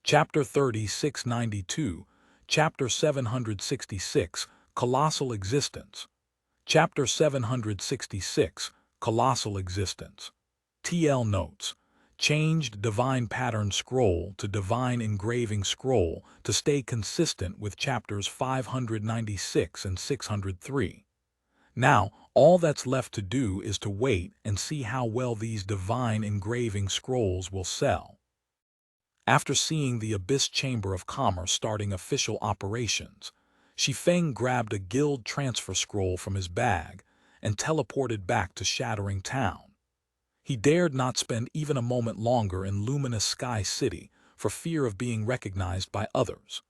Chapter 3692, Chapter 766, Colossal Existence. Chapter 766, Colossal Existence. TL Notes. Changed Divine Pattern Scroll to Divine Engraving Scroll to stay consistent with chapters 596 and 603. Now, all that's left to do is to wait and see how well these divine engraving scrolls will sell. After seeing the Abyss Chamber of Commerce starting official operations, Shi Feng grabbed a guild transfer scroll from his bag and teleported back to Shattering Town. He dared not spend even a moment longer in Luminous Sky City for fear of being recognized by others.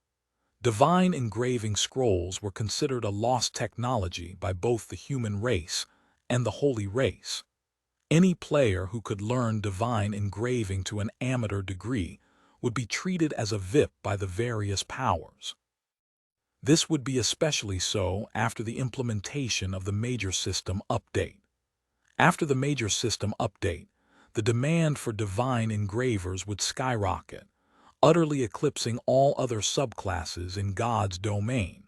Divine engraving scrolls were considered a lost technology by both the human race and the holy race. Any player who could learn divine engraving to an amateur degree would be treated as a VIP by the various powers. This would be especially so after the implementation of the Major System Update. After the Major System Update, the demand for divine engravers would skyrocket, utterly eclipsing all other subclasses in God's domain.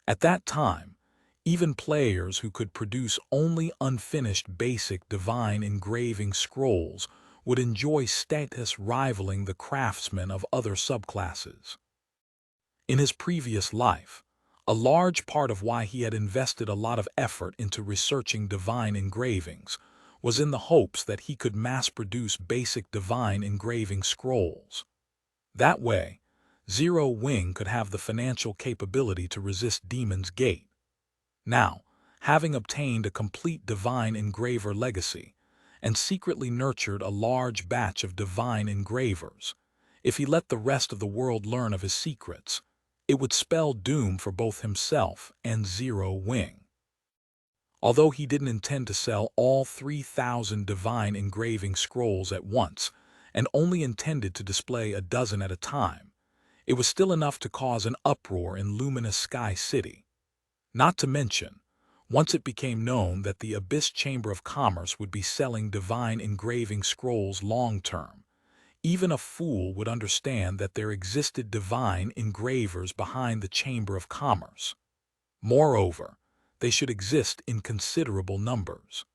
At that time, even players who could produce only unfinished basic divine engraving scrolls would enjoy status rivaling the craftsmen of other subclasses. In his previous life, a large part of why he had invested a lot of effort into researching divine engravings was in the hopes that he could mass-produce basic divine engraving scrolls. That way, Zero Wing could have the financial capability to resist Demon's Gate. Now, having obtained a complete divine engraver legacy, and secretly nurtured a large batch of divine engravers, if he let the rest of the world learn of his secrets, it would spell doom for both himself and Zero Wing. Although he didn't intend to sell all 3,000 divine engraving scrolls at once, and only intended to display a dozen at a time, it was still enough to cause an uproar in Luminous Sky City. Not to mention, once it became known that the Abyss Chamber of Commerce would be selling divine engraving scrolls long-term, even a fool would understand that there existed divine engravers behind the Chamber of Commerce. Moreover, they should exist in considerable numbers.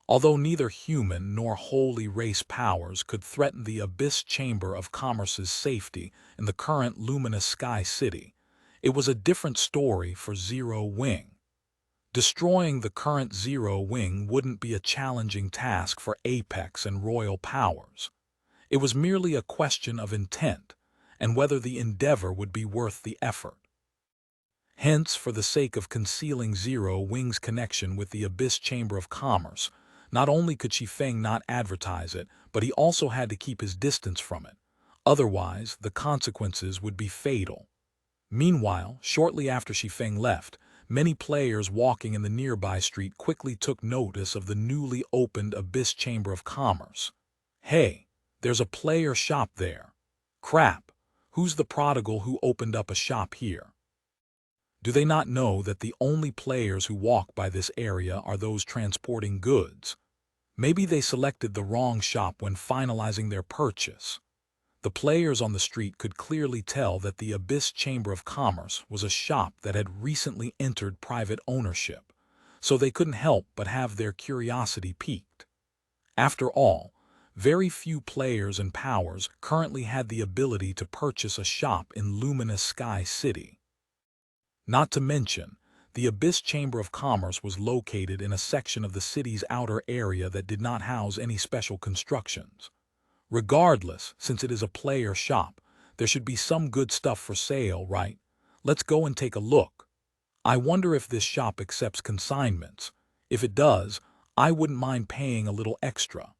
Although neither human nor holy race powers could threaten the Abyss Chamber of Commerce's safety in the current Luminous Sky City, it was a different story for Zero Wing. Destroying the current Zero Wing wouldn't be a challenging task for Apex and Royal powers. It was merely a question of intent and whether the endeavor would be worth the effort. Hence, for the sake of concealing Zero Wing's connection with the Abyss Chamber of Commerce, not only could Shi Feng not advertise it, but he also had to keep his distance from it. Otherwise, the consequences would be fatal. Meanwhile, shortly after Shi Feng left, many players walking in the nearby street quickly took notice of the newly opened Abyss Chamber of Commerce. Hey, there's a player shop there. Crap, who's the prodigal who opened up a shop here? Do they not know that the only players who walk by this area are those transporting goods? Maybe they selected the wrong shop when finalizing their purchase. The players on the street could clearly tell that the Abyss Chamber of Commerce was a shop that had recently entered private ownership, so they couldn't help but have their curiosity piqued. After all, very few players and powers currently had the ability to purchase a shop in Luminous Sky City. Not to mention, the Abyss Chamber of Commerce was located in a section of the city's outer area that did not house any special constructions. Regardless, since it is a player shop, there should be some good stuff for sale, right? Let's go and take a look. I wonder if this shop accepts consignments. If it does, I wouldn't mind paying a little extra.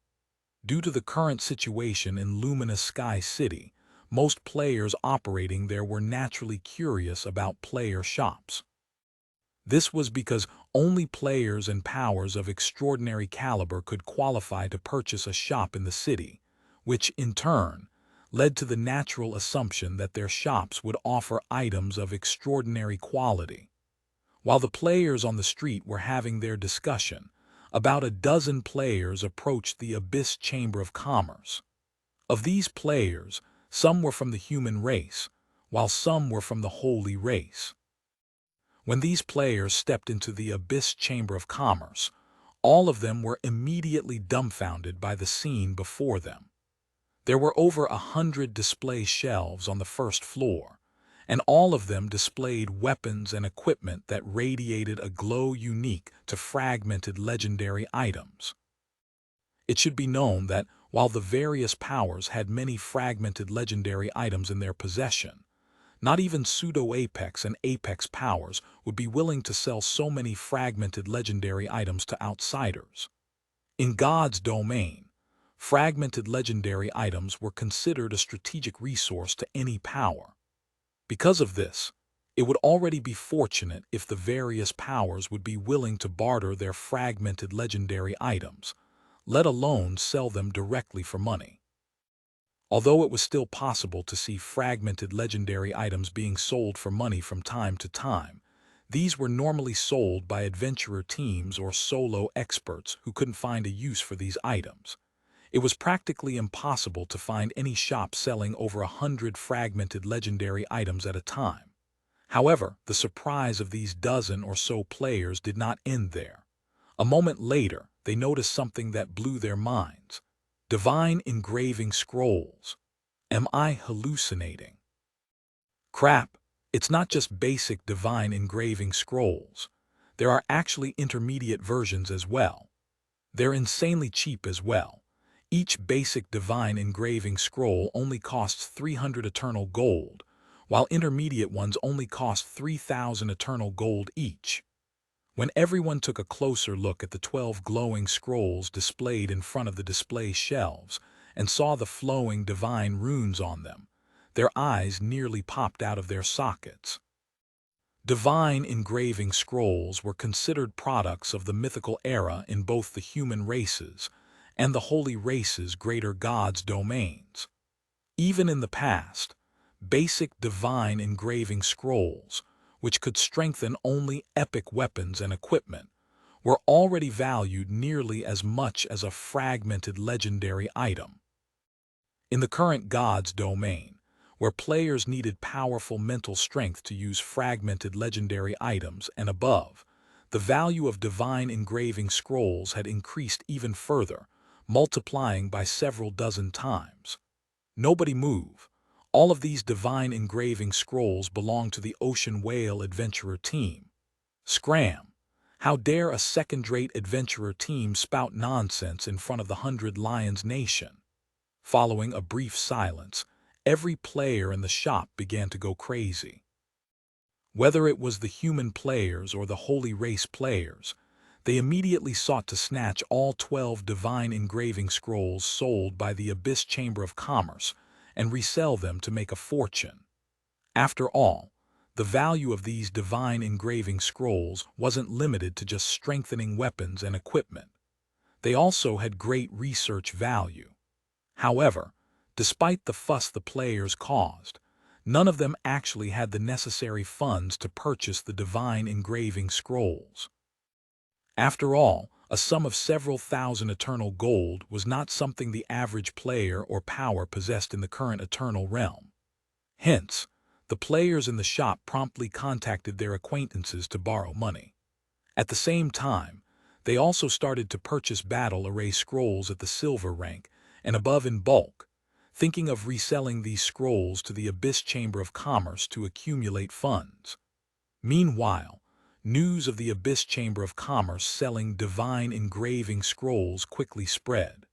Due to the current situation in Luminous Sky City, most players operating there were naturally curious about player shops. This was because only players and powers of extraordinary caliber could qualify to purchase a shop in the city, which, in turn, led to the natural assumption that their shops would offer items of extraordinary quality. While the players on the street were having their discussion, about a dozen players approached the Abyss Chamber of Commerce. Of these players, Some were from the human race, while some were from the holy race. When these players stepped into the Abyss Chamber of Commerce, all of them were immediately dumbfounded by the scene before them. There were over 100 display shelves on the first floor, and all of them displayed weapons and equipment that radiated a glow unique to fragmented legendary items. It should be known that while the various powers had many fragmented legendary items in their possession, not even pseudo-Apex and Apex powers would be willing to sell so many fragmented legendary items to outsiders. In God's domain, fragmented legendary items were considered a strategic resource to any power. Because of this, it would already be fortunate if the various powers would be willing to barter their fragmented legendary items, let alone sell them directly for money. Although it was still possible to see fragmented legendary items being sold for money from time to time, these were normally sold by adventurer teams or solo experts who couldn't find a use for these items. It was practically impossible to find any shop selling over 100 fragmented legendary items at a time. However, the surprise of these dozen or so players did not end there. A moment later, they noticed something that blew their minds. Divine engraving scrolls. Am I hallucinating? Crap, it's not just basic divine engraving scrolls. There are actually intermediate versions as well. They're insanely cheap as well. Each basic divine engraving scroll only costs 300 eternal gold, while intermediate ones only cost 3,000 eternal gold each. When everyone took a closer look at the 12 glowing scrolls displayed in front of the display shelves and saw the flowing divine runes on them, their eyes nearly popped out of their sockets. Divine engraving scrolls were considered products of the mythical era in both the human races and the holy races' greater gods' domains. Even in the past, basic divine engraving scrolls, which could strengthen only epic weapons and equipment, were already valued nearly as much as a fragmented legendary item. In the current God's domain, where players needed powerful mental strength to use fragmented legendary items and above, the value of divine engraving scrolls had increased even further, multiplying by several dozen times. Nobody move. All of these divine engraving scrolls belong to the Ocean Whale Adventurer team. Scram! How dare a second-rate adventurer team spout nonsense in front of the 100 Lions Nation? Following a brief silence, every player in the shop began to go crazy. Whether it was the human players or the holy race players, they immediately sought to snatch all 12 divine engraving scrolls sold by the Abyss Chamber of Commerce and resell them to make a fortune. After all, the value of these divine engraving scrolls wasn't limited to just strengthening weapons and equipment. They also had great research value. However, despite the fuss the players caused, none of them actually had the necessary funds to purchase the divine engraving scrolls. After all, a sum of several thousand eternal gold was not something the average player or power possessed in the current eternal realm. Hence, the players in the shop promptly contacted their acquaintances to borrow money. At the same time, they also started to purchase battle array scrolls at the silver rank and above in bulk, thinking of reselling these scrolls to the Abyss Chamber of Commerce to accumulate funds. Meanwhile, news of the Abyss Chamber of Commerce selling divine engraving scrolls quickly spread.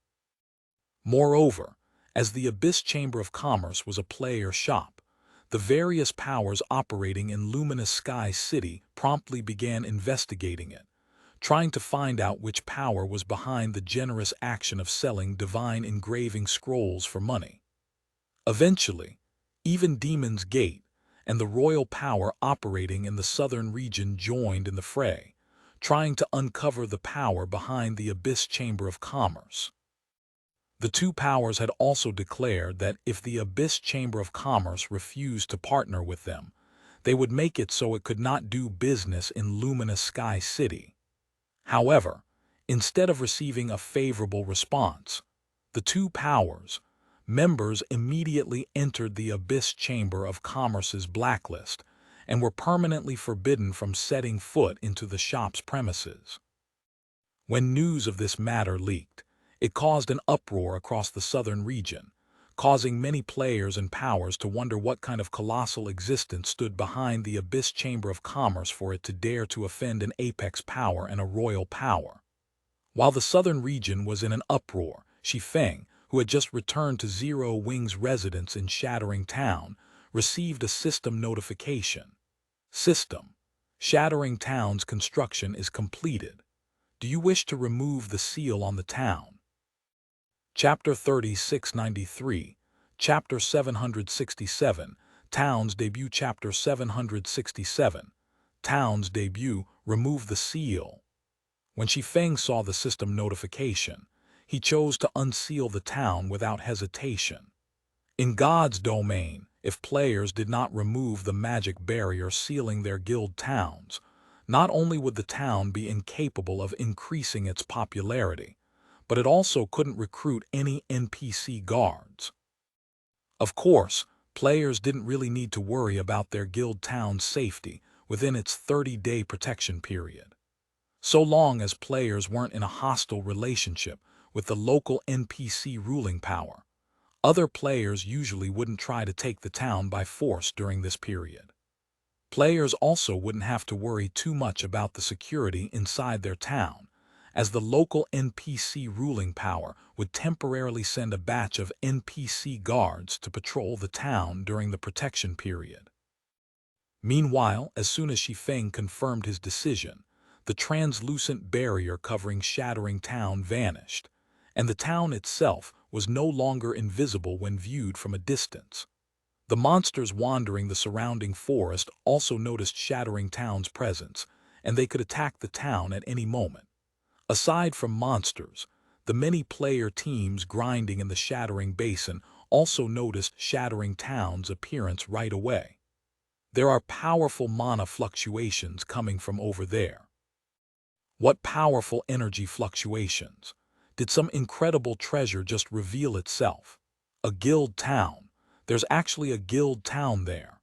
Moreover, as the Abyss Chamber of Commerce was a player shop, the various powers operating in Luminous Sky City promptly began investigating it, trying to find out which power was behind the generous action of selling divine engraving scrolls for money. Eventually, even Demon's Gate and the royal power operating in the southern region joined in the fray, trying to uncover the power behind the Abyss Chamber of Commerce. The two powers had also declared that if the Abyss Chamber of Commerce refused to partner with them, they would make it so it could not do business in Luminous Sky City. However, instead of receiving a favorable response, the two powers, members immediately entered the Abyss Chamber of Commerce's blacklist and were permanently forbidden from setting foot into the shop's premises. When news of this matter leaked, it caused an uproar across the southern region, causing many players and powers to wonder what kind of colossal existence stood behind the Abyss Chamber of Commerce for it to dare to offend an apex power and a royal power. While the southern region was in an uproar, Shi Feng, who had just returned to Zero Wing's residence in Shattering Town, received a system notification. System: Shattering Town's construction is completed. Do you wish to remove the seal on the town? Chapter 3693, Chapter 767, Town's Debut. Chapter 767, Town's Debut. Remove the seal. When Shi Feng saw the system notification, he chose to unseal the town without hesitation. In God's domain, if players did not remove the magic barrier sealing their guild towns, not only would the town be incapable of increasing its popularity, but it also couldn't recruit any NPC guards. Of course, players didn't really need to worry about their guild town's safety within its 30-day protection period. So long as players weren't in a hostile relationship with the local NPC ruling power, other players usually wouldn't try to take the town by force during this period. Players also wouldn't have to worry too much about the security inside their town, as the local NPC ruling power would temporarily send a batch of NPC guards to patrol the town during the protection period. Meanwhile, as soon as Shi Feng confirmed his decision, the translucent barrier covering Shattering Town vanished, and the town itself was no longer invisible when viewed from a distance. The monsters wandering the surrounding forest also noticed Shattering Town's presence, and they could attack the town at any moment. Aside from monsters, the many player teams grinding in the Shattering Basin also noticed Shattering Town's appearance right away. There are powerful mana fluctuations coming from over there. What powerful energy fluctuations? Did some incredible treasure just reveal itself? A guild town. There's actually a guild town there.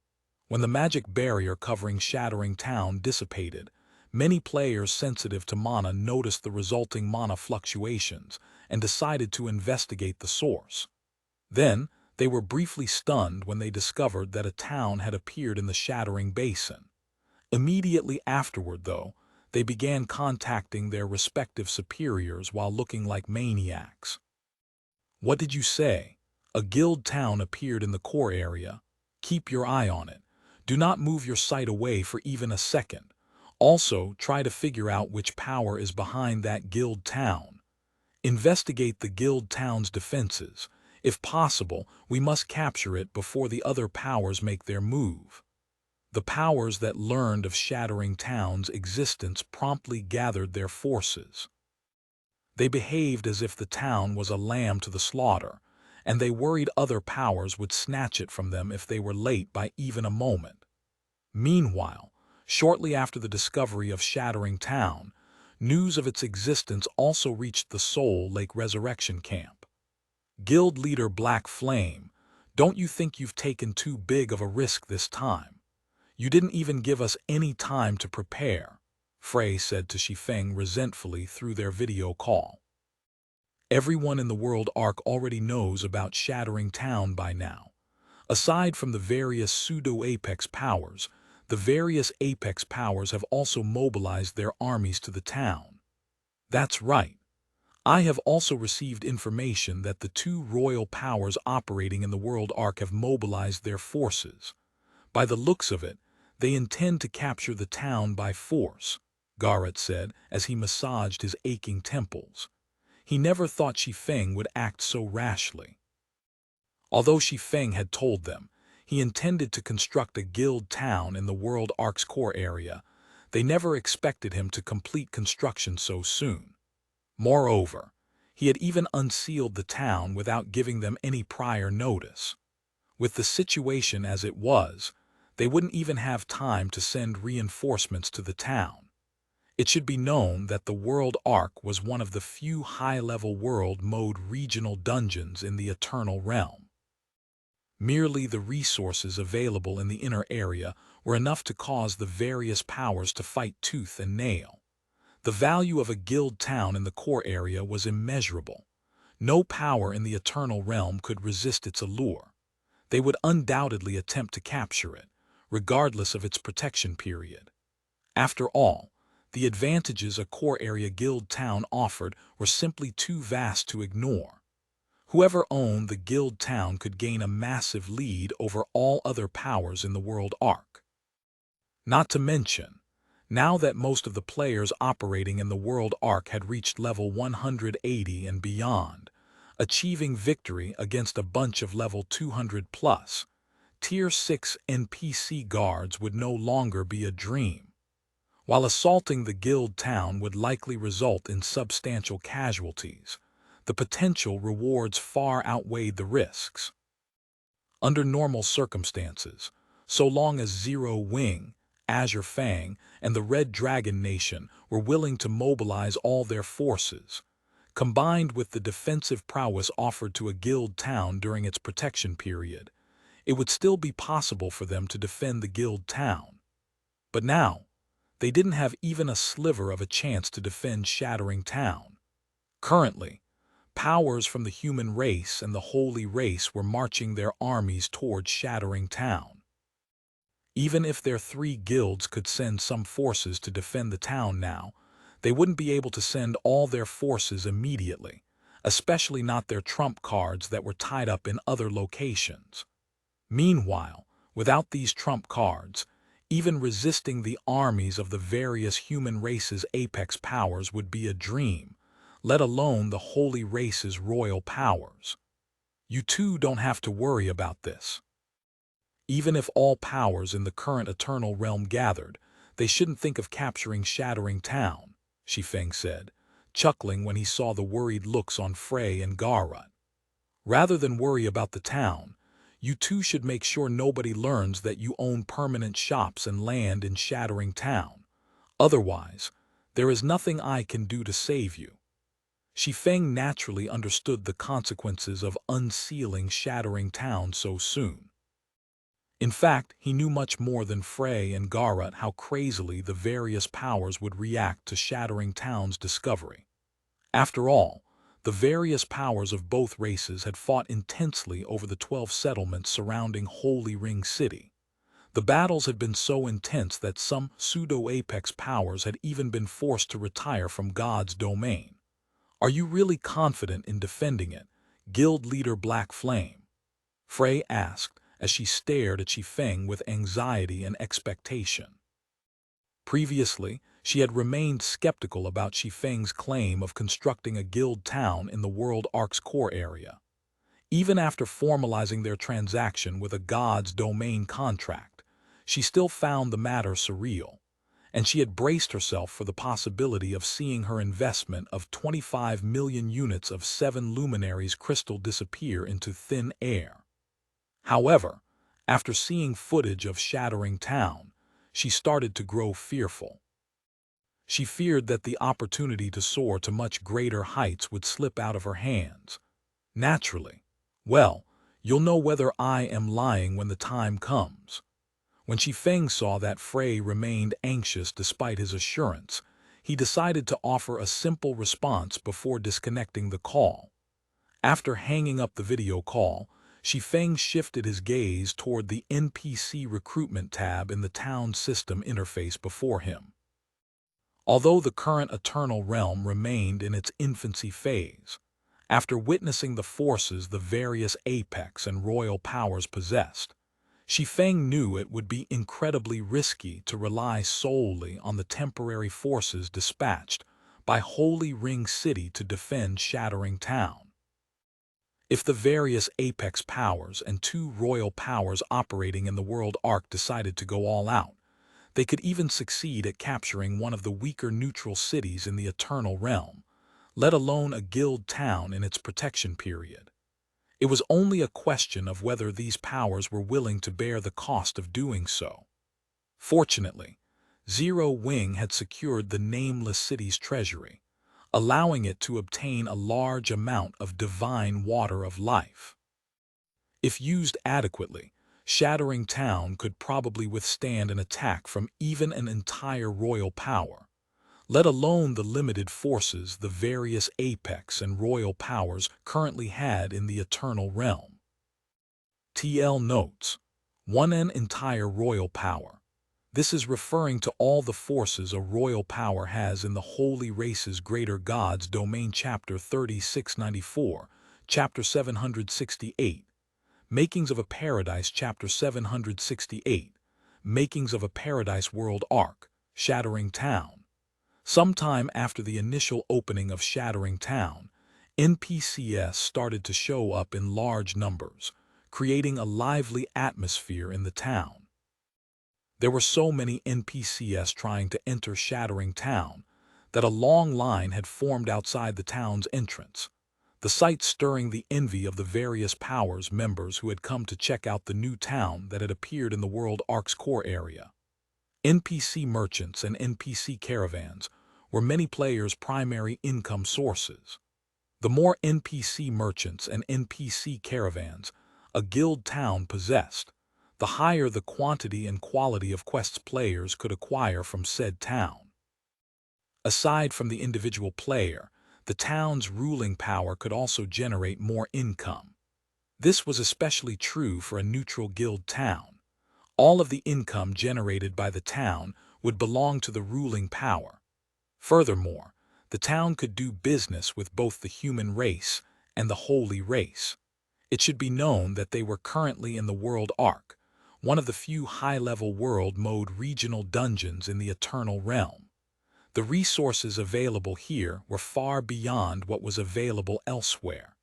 When the magic barrier covering Shattering Town dissipated, many players sensitive to mana noticed the resulting mana fluctuations and decided to investigate the source. Then, they were briefly stunned when they discovered that a town had appeared in the Shattering Basin. Immediately afterward, though, they began contacting their respective superiors while looking like maniacs. What did you say? A guild town appeared in the core area. Keep your eye on it. Do not move your sight away for even a second. Also, try to figure out which power is behind that guild town. Investigate the guild town's defenses. If possible, we must capture it before the other powers make their move. The powers that learned of Shattering Town's existence promptly gathered their forces. They behaved as if the town was a lamb to the slaughter, and they worried other powers would snatch it from them if they were late by even a moment. Meanwhile, shortly after the discovery of Shattering Town, news of its existence also reached the Soul Lake Resurrection Camp. Guild leader Black Flame, don't you think you've taken too big of a risk this time? You didn't even give us any time to prepare, Frey said to Shi Feng resentfully through their video call. Everyone in the World Arc already knows about Shattering Town by now. Aside from the various pseudo-apex powers, the various apex powers have also mobilized their armies to the town. That's right. I have also received information that the two royal powers operating in the World Arc have mobilized their forces. By the looks of it, they intend to capture the town by force, Garrett said as he massaged his aching temples. He never thought Shi Feng would act so rashly. Although Shi Feng had told them he intended to construct a guild town in the World Arc's core area, they never expected him to complete construction so soon. Moreover, he had even unsealed the town without giving them any prior notice. With the situation as it was, they wouldn't even have time to send reinforcements to the town. It should be known that the World Arc was one of the few high-level world mode regional dungeons in the Eternal Realm. Merely the resources available in the inner area were enough to cause the various powers to fight tooth and nail. The value of a guild town in the core area was immeasurable. No power in the Eternal Realm could resist its allure. They would undoubtedly attempt to capture it, regardless of its protection period. After all, the advantages a core area guild town offered were simply too vast to ignore. Whoever owned the guild town could gain a massive lead over all other powers in the World Arc. Not to mention, now that most of the players operating in the World Arc had reached level 180 and beyond, achieving victory against a bunch of level 200 plus, Tier 6 NPC guards would no longer be a dream. While assaulting the guild town would likely result in substantial casualties, the potential rewards far outweighed the risks. Under normal circumstances, so long as Zero Wing, Shi Feng, and the Red Dragon Nation were willing to mobilize all their forces, combined with the defensive prowess offered to a guild town during its protection period, it would still be possible for them to defend the guild town. But now, they didn't have even a sliver of a chance to defend Shattering Town. Currently, powers from the human race and the holy race were marching their armies towards Shattering Town. Even if their 3 guilds could send some forces to defend the town now, they wouldn't be able to send all their forces immediately, especially not their trump cards that were tied up in other locations. Meanwhile, without these trump cards, even resisting the armies of the various human races' apex powers would be a dream, let alone the holy race's royal powers. You too don't have to worry about this. Even if all powers in the current Eternal Realm gathered, they shouldn't think of capturing Shattering Town, Shi Feng said, chuckling when he saw the worried looks on Frey and Garrett. Rather than worry about the town, you two should make sure nobody learns that you own permanent shops and land in Shattering Town. Otherwise, there is nothing I can do to save you. Shi Feng naturally understood the consequences of unsealing Shattering Town so soon. In fact, he knew much more than Frey and Garrett how crazily the various powers would react to Shattering Town's discovery. After all, the various powers of both races had fought intensely over the 12 settlements surrounding Holy Ring City. The battles had been so intense that some pseudo-apex powers had even been forced to retire from God's domain. Are you really confident in defending it, Guild Leader Black Flame? Frey asked as she stared at Shi Feng with anxiety and expectation. Previously, she had remained skeptical about Shi Feng's claim of constructing a guild town in the World Arc's core area. Even after formalizing their transaction with a God's domain contract, she still found the matter surreal, and she had braced herself for the possibility of seeing her investment of 25 million units of 7 luminaries crystal disappear into thin air. However, after seeing footage of Shattering Town, she started to grow fearful. She feared that the opportunity to soar to much greater heights would slip out of her hands. Naturally. Well, you'll know whether I am lying when the time comes. When Shi Feng saw that Frey remained anxious despite his assurance, he decided to offer a simple response before disconnecting the call. After hanging up the video call, Shi Feng shifted his gaze toward the NPC recruitment tab in the town system interface before him. Although the current Eternal Realm remained in its infancy phase, after witnessing the forces the various apex and royal powers possessed, Shi Feng knew it would be incredibly risky to rely solely on the temporary forces dispatched by Holy Ring City to defend Shattering Town. If the various apex powers and 2 royal powers operating in the World Arc decided to go all out, they could even succeed at capturing one of the weaker neutral cities in the Eternal Realm, let alone a guild town in its protection period. It was only a question of whether these powers were willing to bear the cost of doing so. Fortunately, Zero Wing had secured the nameless city's treasury, allowing it to obtain a large amount of divine water of life. If used adequately, Shattering Town could probably withstand an attack from even an entire royal power, let alone the limited forces the various apex and royal powers currently had in the Eternal Realm. TL notes, an entire royal power. This is referring to all the forces a royal power has in the Holy Race's Greater Gods Domain Chapter 3694, Chapter 768, Makings of a Paradise Chapter 768, Makings of a Paradise World Arc, Shattering Town. Sometime after the initial opening of Shattering Town, NPCs started to show up in large numbers, creating a lively atmosphere in the town. There were so many NPCs trying to enter Shattering Town that a long line had formed outside the town's entrance, the sight stirring the envy of the various powers members who had come to check out the new town that had appeared in the World Arc's core area. NPC merchants and NPC caravans were many players' primary income sources. The more NPC merchants and NPC caravans a guild town possessed, the higher the quantity and quality of quests players could acquire from said town. Aside from the individual player, the town's ruling power could also generate more income. This was especially true for a neutral guild town. All of the income generated by the town would belong to the ruling power. Furthermore, the town could do business with both the human race and the holy race. It should be known that they were currently in the World Arc, one of the few high-level world mode regional dungeons in the Eternal Realm. The resources available here were far beyond what was available elsewhere.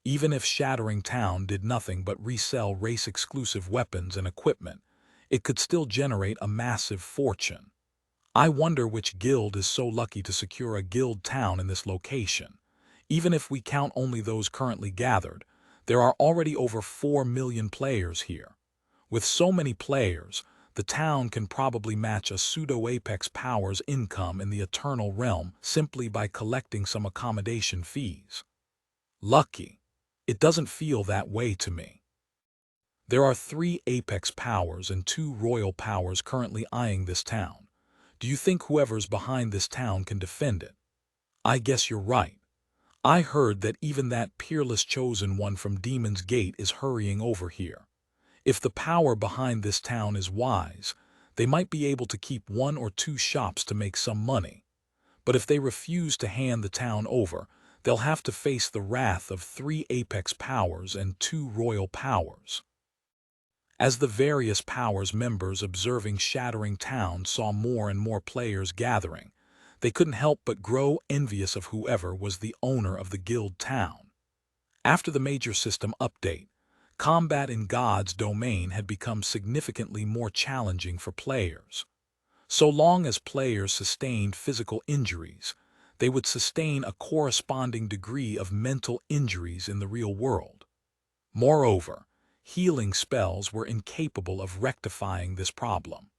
Even if Shattering Town did nothing but resell race-exclusive weapons and equipment, it could still generate a massive fortune. I wonder which guild is so lucky to secure a guild town in this location. Even if we count only those currently gathered, there are already over 4 million players here. With so many players, the town can probably match a pseudo-apex power's income in the Eternal Realm simply by collecting some accommodation fees. Lucky. It doesn't feel that way to me. There are 3 apex powers and 2 royal powers currently eyeing this town. Do you think whoever's behind this town can defend it? I guess you're right. I heard that even that peerless chosen one from Demon's Gate is hurrying over here. If the power behind this town is wise, they might be able to keep 1 or 2 shops to make some money. But if they refuse to hand the town over, they'll have to face the wrath of 3 apex powers and 2 royal powers. As the various powers members observing Shattering Town saw more and more players gathering, they couldn't help but grow envious of whoever was the owner of the guild town. After the major system update, combat in God's domain had become significantly more challenging for players. So long as players sustained physical injuries, they would sustain a corresponding degree of mental injuries in the real world. Moreover, healing spells were incapable of rectifying this problem.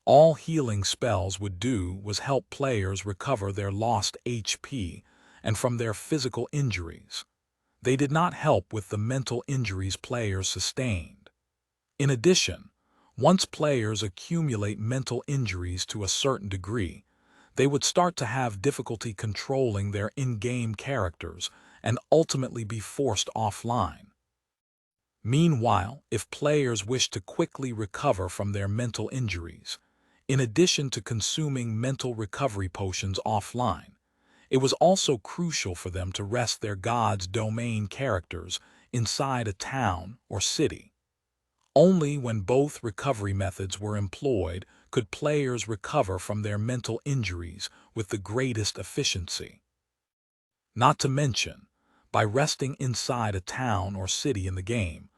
All healing spells would do was help players recover their lost HP and from their physical injuries. They did not help with the mental injuries players sustained. In addition, once players accumulate mental injuries to a certain degree, they would start to have difficulty controlling their in-game characters and ultimately be forced offline. Meanwhile, if players wish to quickly recover from their mental injuries, in addition to consuming mental recovery potions offline, it was also crucial for them to rest their God's domain characters inside a town or city. Only when both recovery methods were employed could players recover from their mental injuries with the greatest efficiency. Not to mention, by resting inside a town or city in the game,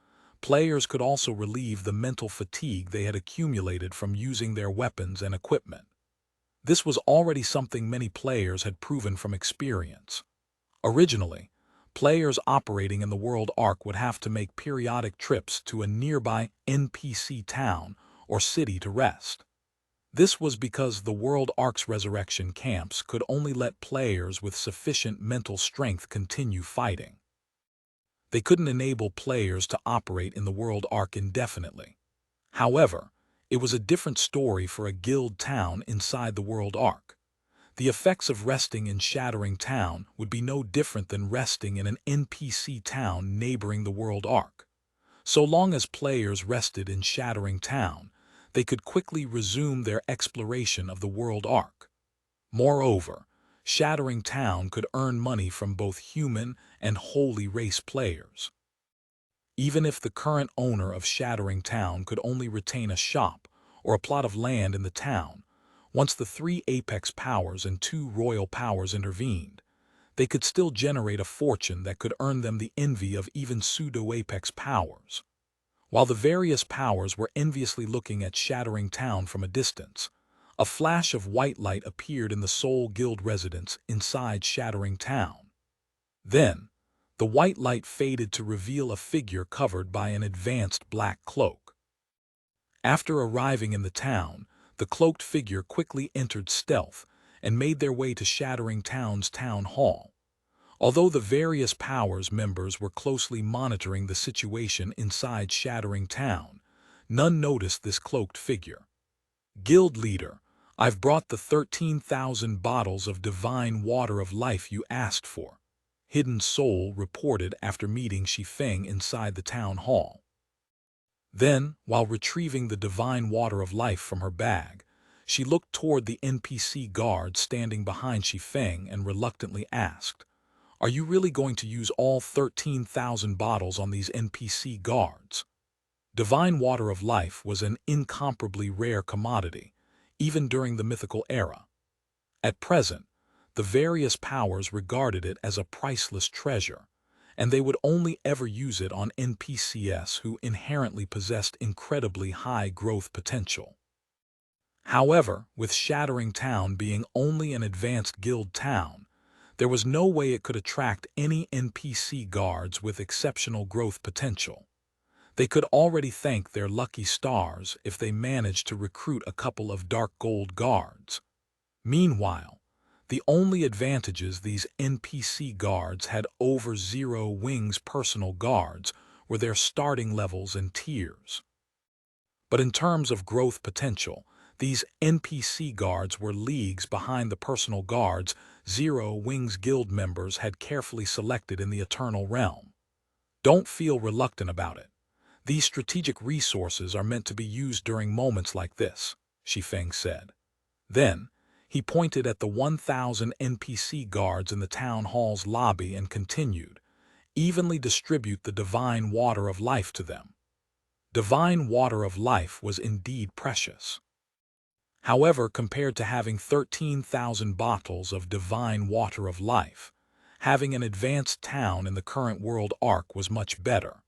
players could also relieve the mental fatigue they had accumulated from using their weapons and equipment. This was already something many players had proven from experience. Originally, players operating in the World Arc would have to make periodic trips to a nearby NPC town or city to rest. This was because the World Ark's resurrection camps could only let players with sufficient mental strength continue fighting. They couldn't enable players to operate in the World Ark indefinitely. However, it was a different story for a guild town inside the World Ark. The effects of resting in Shattering Town would be no different than resting in an NPC town neighboring the World Ark. So long as players rested in Shattering Town, they could quickly resume their exploration of the World Ark. Moreover, Shattering Town could earn money from both human and holy race players. Even if the current owner of Shattering Town could only retain a shop or a plot of land in the town, once the 3 apex powers and 2 royal powers intervened, they could still generate a fortune that could earn them the envy of even pseudo-apex powers. While the various powers were enviously looking at Shattering Town from a distance, a flash of white light appeared in the Soul Guild residence inside Shattering Town. Then, the white light faded to reveal a figure covered by an advanced black cloak. After arriving in the town, the cloaked figure quickly entered stealth and made their way to Shattering Town's town hall. Although the various powers members were closely monitoring the situation inside Shattering Town, none noticed this cloaked figure. Guild leader, I've brought the 13,000 bottles of divine water of life you asked for, Hidden Soul reported after meeting Shi Feng inside the town hall. Then, while retrieving the divine water of life from her bag, she looked toward the NPC guard standing behind Shi Feng and reluctantly asked, "Are you really going to use all 13,000 bottles on these NPC guards?" Divine water of life was an incomparably rare commodity, even during the mythical era. At present, the various powers regarded it as a priceless treasure, and they would only ever use it on NPCs who inherently possessed incredibly high growth potential. However, with Shattering Town being only an advanced guild town, there was no way it could attract any NPC guards with exceptional growth potential. They could already thank their lucky stars if they managed to recruit a couple of dark gold guards. Meanwhile, the only advantages these NPC guards had over Zero Wing's personal guards were their starting levels and tiers. But in terms of growth potential, these NPC guards were leagues behind the personal guards Zero Wing's guild members had carefully selected in the Eternal Realm. Don't feel reluctant about it. These strategic resources are meant to be used during moments like this, Shi Feng said. Then, he pointed at the 1,000 NPC guards in the town hall's lobby and continued, "Evenly distribute the divine water of life to them." Divine water of life was indeed precious. However, compared to having 13,000 bottles of divine water of life, having an advanced town in the current World Ark was much better.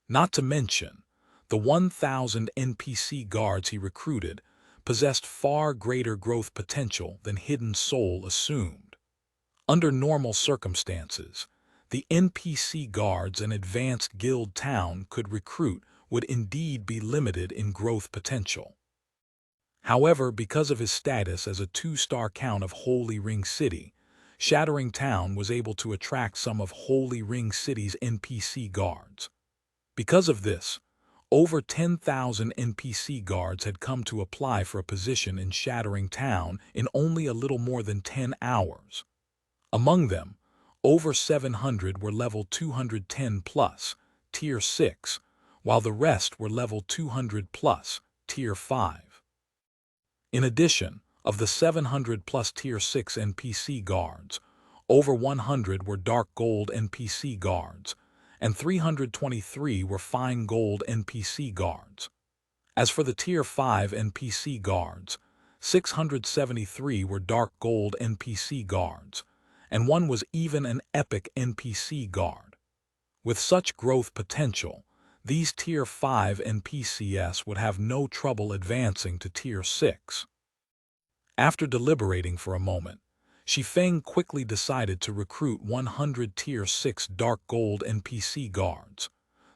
Not to mention, the 1,000 NPC guards he recruited possessed far greater growth potential than Hidden Soul assumed. Under normal circumstances, the NPC guards an advanced guild town could recruit would indeed be limited in growth potential. However, because of his status as a 2-star count of Holy Ring City, Shattering Town was able to attract some of Holy Ring City's NPC guards. Because of this, over 10,000 NPC guards had come to apply for a position in Shattering Town in only a little more than 10 hours. Among them, over 700 were level 210 plus, Tier 6, while the rest were level 200 plus, Tier 5. In addition, of the 700 plus Tier 6 NPC guards, over 100 were Dark Gold NPC guards, and 323 were Fine Gold NPC guards. As for the Tier 5 NPC guards, 673 were Dark Gold NPC guards, and one was even an Epic NPC guard. With such growth potential, these Tier 5 NPCs would have no trouble advancing to Tier 6. After deliberating for a moment, Shi Feng quickly decided to recruit 100 Tier 6 Dark Gold NPC guards,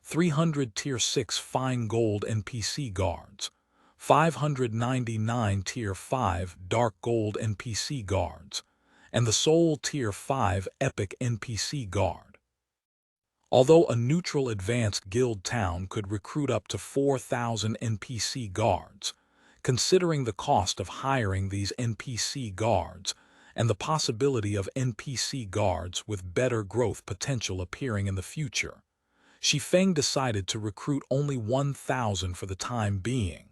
300 Tier 6 Fine Gold NPC guards, 599 Tier 5 Dark Gold NPC Guards, and the Soul Tier 5 Epic NPC Guard. Although a neutral advanced guild town could recruit up to 4,000 NPC guards, considering the cost of hiring these NPC guards and the possibility of NPC guards with better growth potential appearing in the future, Shi Feng decided to recruit only 1,000 for the time being.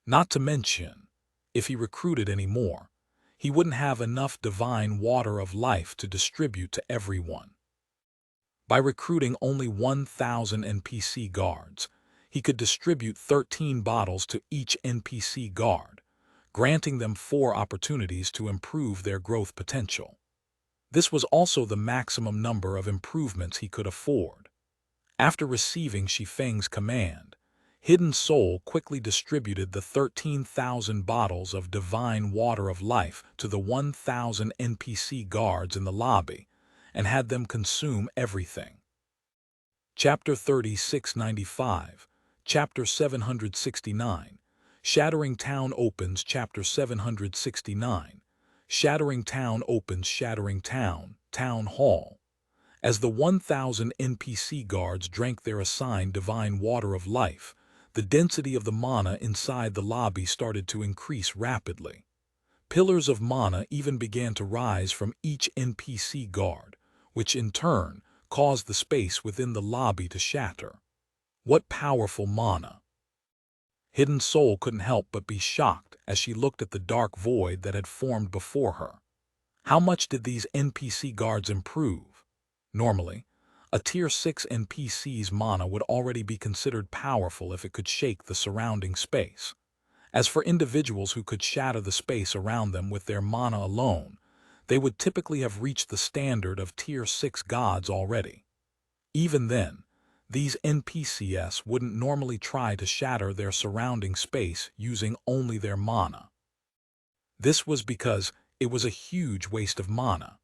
Not to mention, if he recruited any more, he wouldn't have enough divine water of life to distribute to everyone. By recruiting only 1,000 NPC guards, he could distribute 13 bottles to each NPC guard, granting them 4 opportunities to improve their growth potential. This was also the maximum number of improvements he could afford. After receiving Shi Feng's command, Hidden Soul quickly distributed the 13,000 bottles of divine water of life to the 1,000 NPC guards in the lobby, and had them consume everything. Chapter 3695, Chapter 769, Shattering Town opens. Chapter 769, Shattering Town opens. Shattering Town, Town Hall. As the 1,000 NPC guards drank their assigned divine water of life, the density of the mana inside the lobby started to increase rapidly. Pillars of mana even began to rise from each NPC guard, which in turn caused the space within the lobby to shatter. What powerful mana! Hidden Soul couldn't help but be shocked as she looked at the dark void that had formed before her. How much did these NPC guards improve? Normally, a Tier 6 NPC's mana would already be considered powerful if it could shake the surrounding space. As for individuals who could shatter the space around them with their mana alone, they would typically have reached the standard of Tier 6 gods already. Even then, these NPCs wouldn't normally try to shatter their surrounding space using only their mana. This was because it was a huge waste of mana.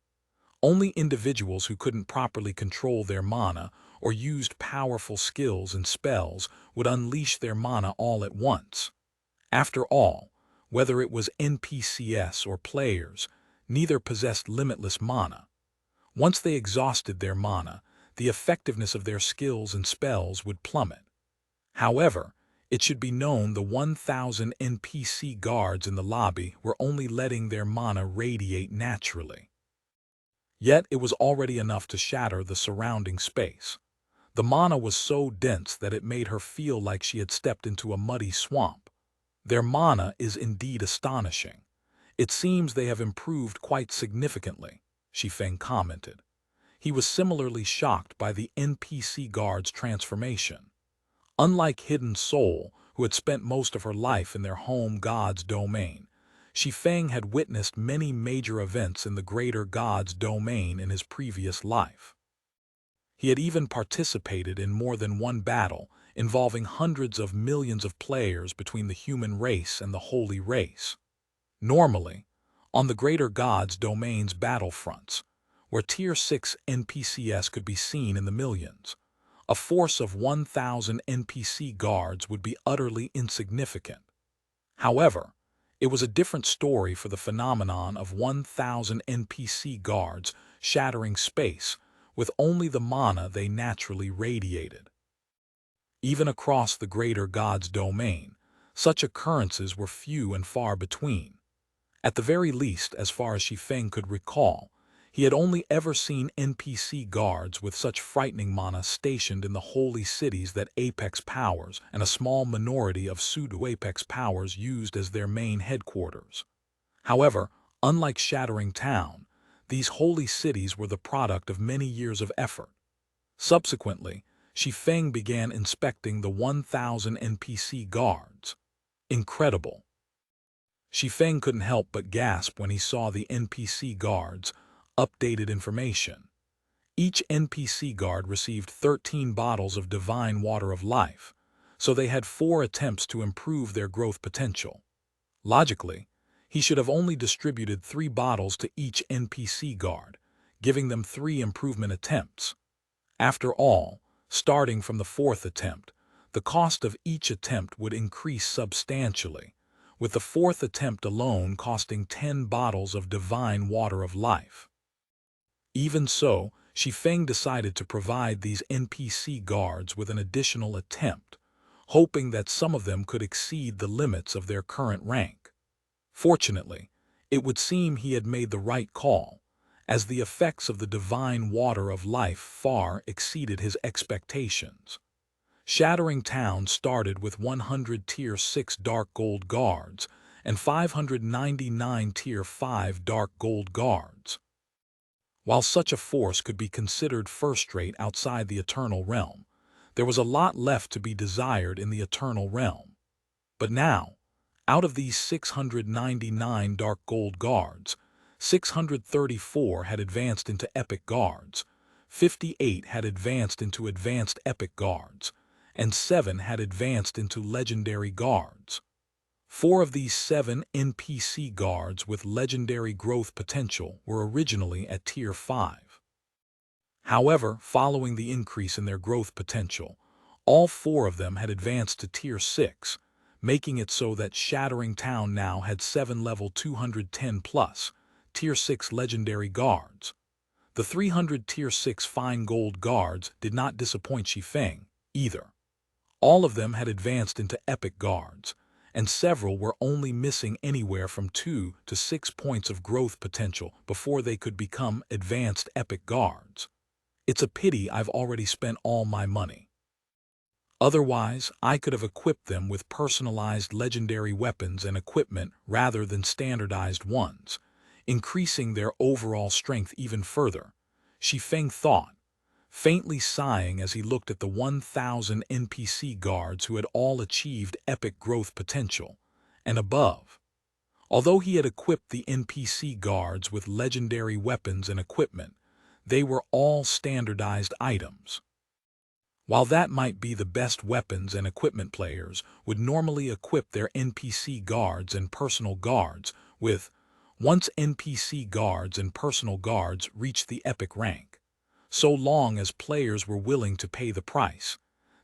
Only individuals who couldn't properly control their mana or used powerful skills and spells would unleash their mana all at once. After all, whether it was NPCs or players, neither possessed limitless mana. Once they exhausted their mana, the effectiveness of their skills and spells would plummet. However, it should be known the 1,000 NPC guards in the lobby were only letting their mana radiate naturally. Yet it was already enough to shatter the surrounding space. The mana was so dense that it made her feel like she had stepped into a muddy swamp. Their mana is indeed astonishing. It seems they have improved quite significantly, Shi Feng commented. He was similarly shocked by the NPC guard's transformation. Unlike Hidden Soul, who had spent most of her life in their home god's domain, Shi Feng had witnessed many major events in the greater god's domain in his previous life. He had even participated in more than one battle involving hundreds of millions of players between the human race and the holy race. Normally, on the greater god's domain's battlefronts, where Tier 6 NPCs could be seen in the millions, a force of 1,000 NPC guards would be utterly insignificant. However, it was a different story for the phenomenon of 1,000 NPC guards shattering space with only the mana they naturally radiated. Even across the greater god's domain, such occurrences were few and far between. At the very least, as far as Shi Feng could recall, he had only ever seen NPC guards with such frightening mana stationed in the holy cities that Apex powers and a small minority of pseudo-Apex powers used as their main headquarters. However, unlike Shattering Town, these holy cities were the product of many years of effort. Subsequently, Shi Feng began inspecting the 1,000 NPC guards. Incredible! Shi Feng couldn't help but gasp when he saw the NPC guards' updated information. Each NPC guard received 13 bottles of divine water of life, so they had 4 attempts to improve their growth potential. Logically, he should have only distributed 3 bottles to each NPC guard, giving them 3 improvement attempts. After all, starting from the 4th attempt, the cost of each attempt would increase substantially, with the fourth attempt alone costing 10 bottles of divine water of life. Even so, Shi Feng decided to provide these NPC guards with an additional attempt, hoping that some of them could exceed the limits of their current rank. Fortunately, it would seem he had made the right call, as the effects of the divine water of life far exceeded his expectations. Shattering Town started with 100 Tier 6 Dark Gold Guards and 599 Tier 5 Dark Gold Guards. While such a force could be considered first-rate outside the Eternal Realm, there was a lot left to be desired in the Eternal Realm. But now, out of these 699 Dark Gold Guards, 634 had advanced into Epic Guards, 58 had advanced into Advanced Epic Guards, and 7 had advanced into Legendary Guards. 4 of these 7 NPC guards with legendary growth potential were originally at Tier 5. However, following the increase in their growth potential, all 4 of them had advanced to Tier 6, making it so that Shattering Town now had 7 level 210+ Tier 6 legendary guards. The 300 Tier 6 fine gold guards did not disappoint Shi Feng, either. All of them had advanced into Epic Guards, and several were only missing anywhere from 2 to 6 points of growth potential before they could become Advanced Epic Guards. It's a pity I've already spent all my money. Otherwise, I could have equipped them with personalized legendary weapons and equipment rather than standardized ones, increasing their overall strength even further, Shi Feng thought, faintly sighing as he looked at the 1,000 NPC guards who had all achieved epic growth potential, and above. Although he had equipped the NPC guards with legendary weapons and equipment, they were all standardized items. While that might be the best weapons and equipment, players would normally equip their NPC guards and personal guards with, once NPC guards and personal guards reached the epic rank. So long as players were willing to pay the price,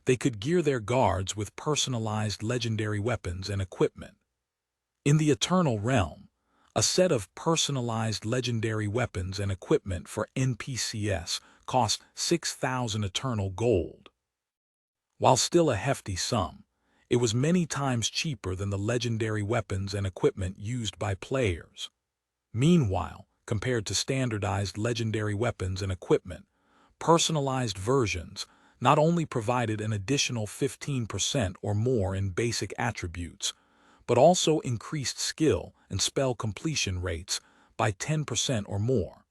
they could gear their guards with personalized legendary weapons and equipment. In the Eternal Realm, a set of personalized legendary weapons and equipment for NPCs cost 6,000 eternal gold. While still a hefty sum, it was many times cheaper than the legendary weapons and equipment used by players. Meanwhile, compared to standardized legendary weapons and equipment, personalized versions not only provided an additional 15% or more in basic attributes, but also increased skill and spell completion rates by 10% or more.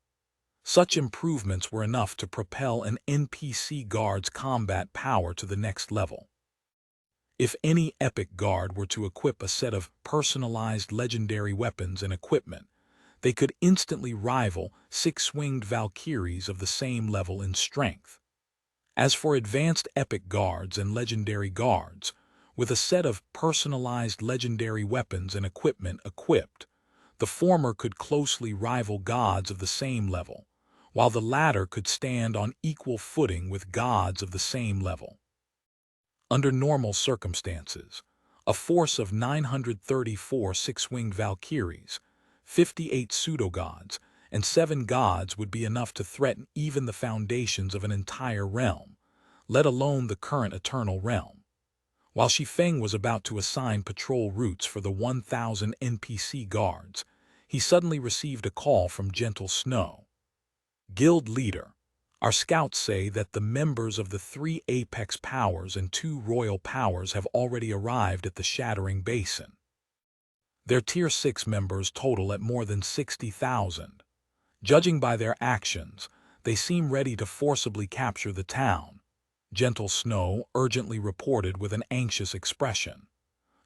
Such improvements were enough to propel an NPC guard's combat power to the next level. If any epic guard were to equip a set of personalized legendary weapons and equipment, they could instantly rival 6-winged Valkyries of the same level in strength. As for advanced epic guards and legendary guards, with a set of personalized legendary weapons and equipment equipped, the former could closely rival gods of the same level, while the latter could stand on equal footing with gods of the same level. Under normal circumstances, a force of 934 6-winged Valkyries, 58 pseudo-gods, and 7 gods would be enough to threaten even the foundations of an entire realm, let alone the current Eternal Realm. While Shi Feng was about to assign patrol routes for the 1,000 NPC guards, he suddenly received a call from Gentle Snow. Guild Leader, our scouts say that the members of the 3 Apex Powers and 2 Royal Powers have already arrived at the Shattering Basin. Their Tier 6 members total at more than 60,000. Judging by their actions, they seem ready to forcibly capture the town, Gentle Snow urgently reported with an anxious expression.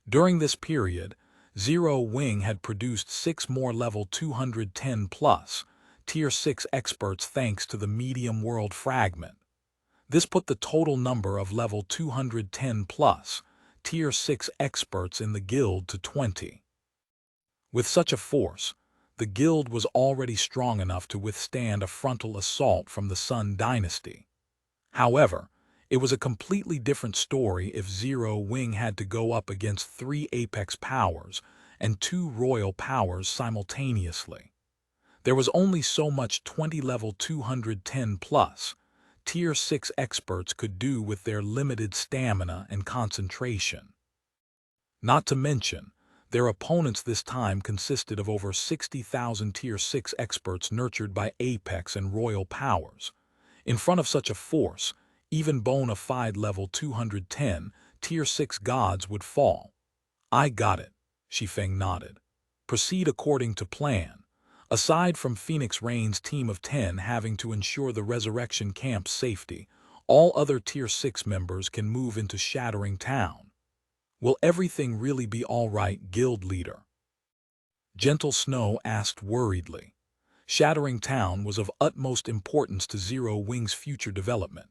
During this period, Zero Wing had produced 6 more level 210+ Tier 6 experts thanks to the Medium World Fragment. This put the total number of level 210+ Tier 6 experts in the guild to 20. With such a force, the guild was already strong enough to withstand a frontal assault from the Sun Dynasty. However, It was a completely different story if Zero Wing had to go up against 3 apex powers and 2 royal powers simultaneously. There was only so much 20 level 210 plus Tier 6 experts could do with their limited stamina and concentration. Not to mention, their opponents this time consisted of over 60,000 Tier 6 experts nurtured by apex and royal powers. In front of such a force, even bona fide level 210 Tier 6 gods would fall. I got it, Shi Feng nodded. Proceed according to plan. Aside from Phoenix Rain's team of 10 having to ensure the Resurrection Camp's safety, all other Tier 6 members can move into Shattering Town. Will everything really be all right, Guild Leader? Gentle Snow asked worriedly. Shattering Town was of utmost importance to Zero Wing's future development.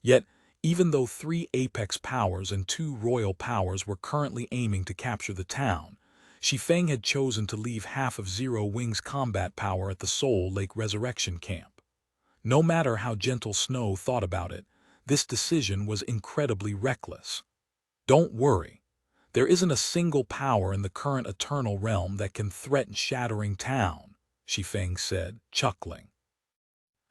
Yet, even though 3 apex powers and 2 royal powers were currently aiming to capture the town, Shi Feng had chosen to leave half of Zero Wing's combat power at the Soul Lake Resurrection Camp. No matter how Gentle Snow thought about it, this decision was incredibly reckless. Don't worry. There isn't a single power in the current Eternal Realm that can threaten Shattering Town, Shi Feng said, chuckling.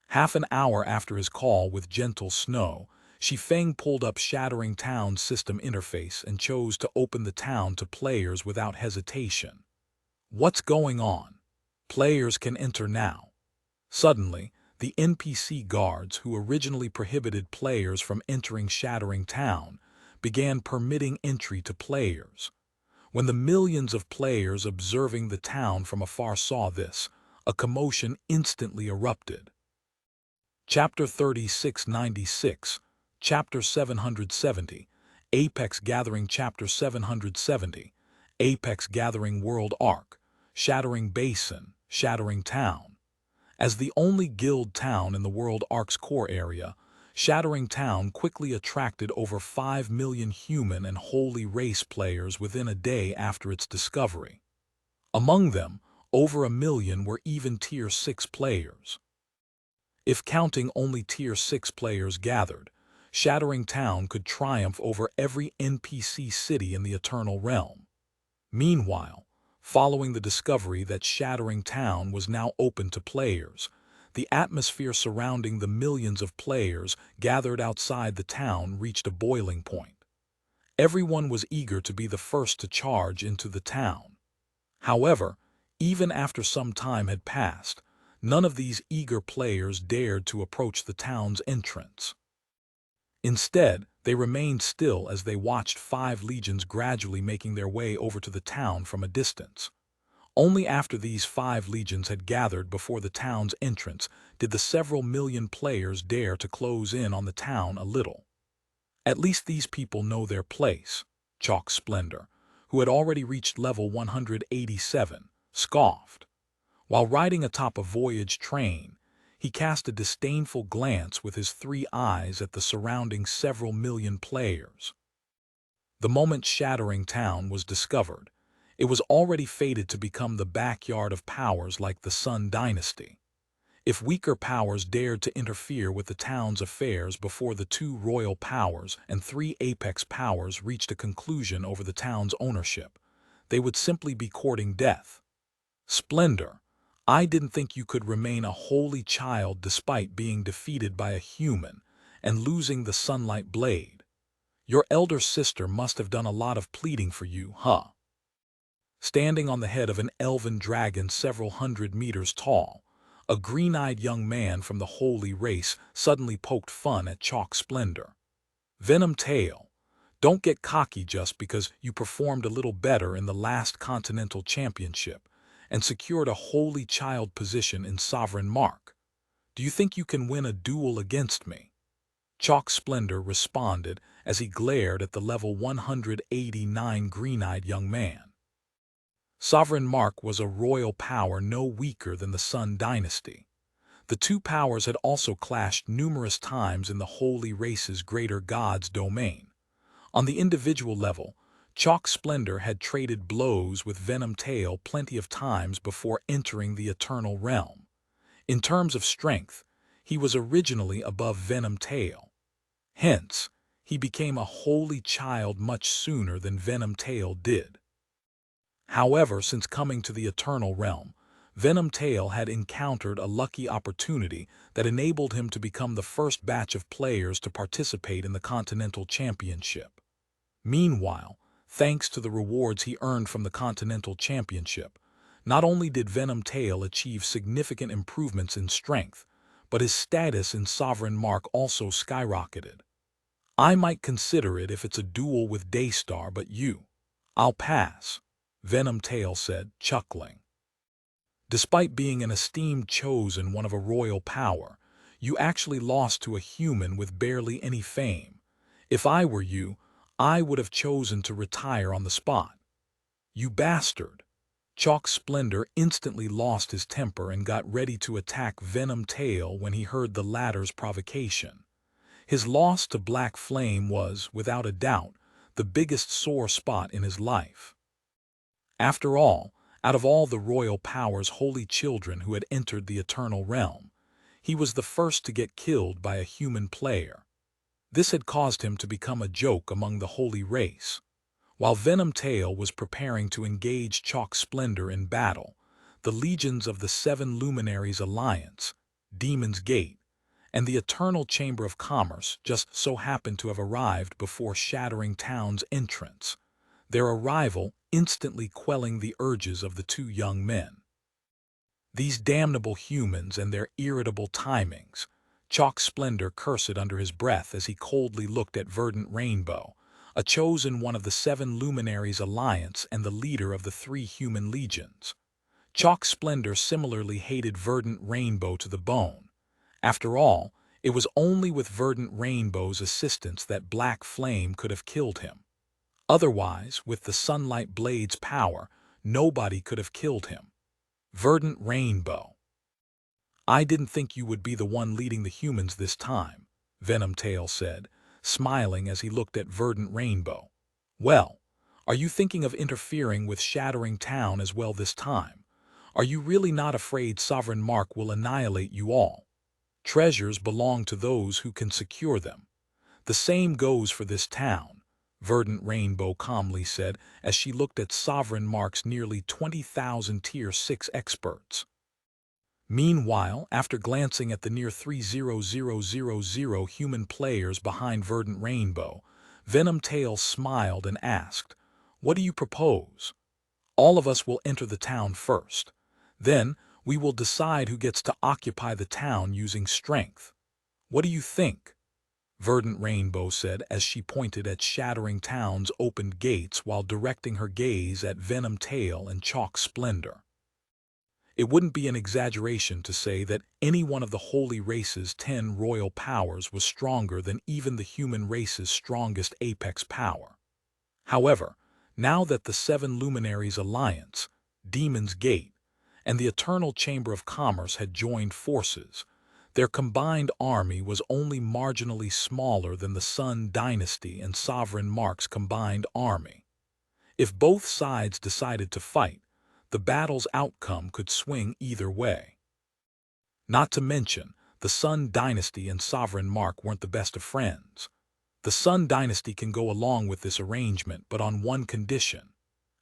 Half an hour after his call with Gentle Snow, Shi Feng pulled up Shattering Town's system interface and chose to open the town to players without hesitation. What's going on? Players can enter now. Suddenly, the NPC guards who originally prohibited players from entering Shattering Town began permitting entry to players. When the millions of players observing the town from afar saw this, a commotion instantly erupted. Chapter 3696, Chapter 770, Apex Gathering Chapter 770, Apex Gathering World Arc, Shattering Basin, Shattering Town. As the only guild town in the World Arc's core area, Shattering Town quickly attracted over 5 million human and holy race players within a day after its discovery. Among them, over 1 million were even Tier 6 players. If counting only Tier 6 players gathered, Shattering Town could triumph over every NPC city in the Eternal Realm. Meanwhile, following the discovery that Shattering Town was now open to players, the atmosphere surrounding the millions of players gathered outside the town reached a boiling point. Everyone was eager to be the first to charge into the town. However, even after some time had passed, none of these eager players dared to approach the town's entrance. Instead, they remained still as they watched 5 legions gradually making their way over to the town from a distance. Only after these 5 legions had gathered before the town's entrance did the several million players dare to close in on the town a little. At least these people know their place, Chalk Splendor, who had already reached level 187, scoffed. While riding atop a voyage train, he cast a disdainful glance with his 3 eyes at the surrounding several million players. The moment Shattering Town was discovered, it was already fated to become the backyard of powers like the Sun Dynasty. If weaker powers dared to interfere with the town's affairs before the 2 royal powers and 3 apex powers reached a conclusion over the town's ownership, they would simply be courting death. Splendor, I didn't think you could remain a holy child despite being defeated by a human and losing the Sunlight Blade. Your elder sister must have done a lot of pleading for you, huh? Standing on the head of an elven dragon several hundred meters tall, a green-eyed young man from the holy race suddenly poked fun at Chalk Splendor. Venom Tail, don't get cocky just because you performed a little better in the last Continental Championship and secured a holy child position in Sovereign Mark. Do you think you can win a duel against me? Chalk Splendor responded as he glared at the level 189 green-eyed young man. Sovereign Mark was a royal power no weaker than the Sun Dynasty. The 2 powers had also clashed numerous times in the holy race's greater god's domain. On the individual level, Chalk Splendor had traded blows with Venom Tail plenty of times before entering the Eternal Realm. In terms of strength, he was originally above Venom Tail. Hence, he became a holy child much sooner than Venom Tail did. However, since coming to the Eternal Realm, Venom Tail had encountered a lucky opportunity that enabled him to become the first batch of players to participate in the Continental Championship. Meanwhile, thanks to the rewards he earned from the Continental Championship, not only did Venom Tail achieve significant improvements in strength, but his status in Sovereign Mark also skyrocketed. I might consider it if it's a duel with Daystar, but I'll pass, Venom Tail said, chuckling. Despite being an esteemed chosen one of a royal power, you actually lost to a human with barely any fame. If I were you, I would have chosen to retire on the spot. You bastard! Chalk Splendor instantly lost his temper and got ready to attack Venom Tail when he heard the latter's provocation. His loss to Black Flame was, without a doubt, the biggest sore spot in his life. After all, out of all the royal power's holy children who had entered the Eternal Realm, he was the first to get killed by a human player. This had caused him to become a joke among the holy race. While Venom Tail was preparing to engage Chalk Splendor in battle, the legions of the Seven Luminaries Alliance, Demon's Gate, and the Eternal Chamber of Commerce just so happened to have arrived before Shattering Town's entrance, their arrival instantly quelling the urges of the two young men. These damnable humans and their irritable timings, Chalk Splendor cursed under his breath as he coldly looked at Verdant Rainbow, a chosen one of the Seven Luminaries Alliance and the leader of the three human legions. Chalk Splendor similarly hated Verdant Rainbow to the bone. After all, it was only with Verdant Rainbow's assistance that Black Flame could have killed him. Otherwise, with the Sunlight Blade's power, nobody could have killed him. Verdant Rainbow. I didn't think you would be the one leading the humans this time, Venom Tail said, smiling as he looked at Verdant Rainbow. Well, are you thinking of interfering with Shattering Town as well this time? Are you really not afraid Sovereign Mark will annihilate you all? Treasures belong to those who can secure them. The same goes for this town, Verdant Rainbow calmly said as she looked at Sovereign Mark's nearly 20,000 Tier 6 experts. Meanwhile, after glancing at the near 3,000 human players behind Verdant Rainbow, Venom Tail smiled and asked, "What do you propose? All of us will enter the town first. Then, we will decide who gets to occupy the town using strength. What do you think?" Verdant Rainbow said as she pointed at Shattering Town's opened gates while directing her gaze at Venom Tail and Chalk Splendor. It wouldn't be an exaggeration to say that any one of the holy race's 10 royal powers was stronger than even the human race's strongest apex power. However, now that the Seven Luminaries Alliance, Demon's Gate, and the Eternal Chamber of Commerce had joined forces, their combined army was only marginally smaller than the Sun Dynasty and Sovereign Mark's combined army. If both sides decided to fight, the battle's outcome could swing either way. Not to mention, the Sun Dynasty and Sovereign Mark weren't the best of friends. The Sun Dynasty can go along with this arrangement, but on one condition.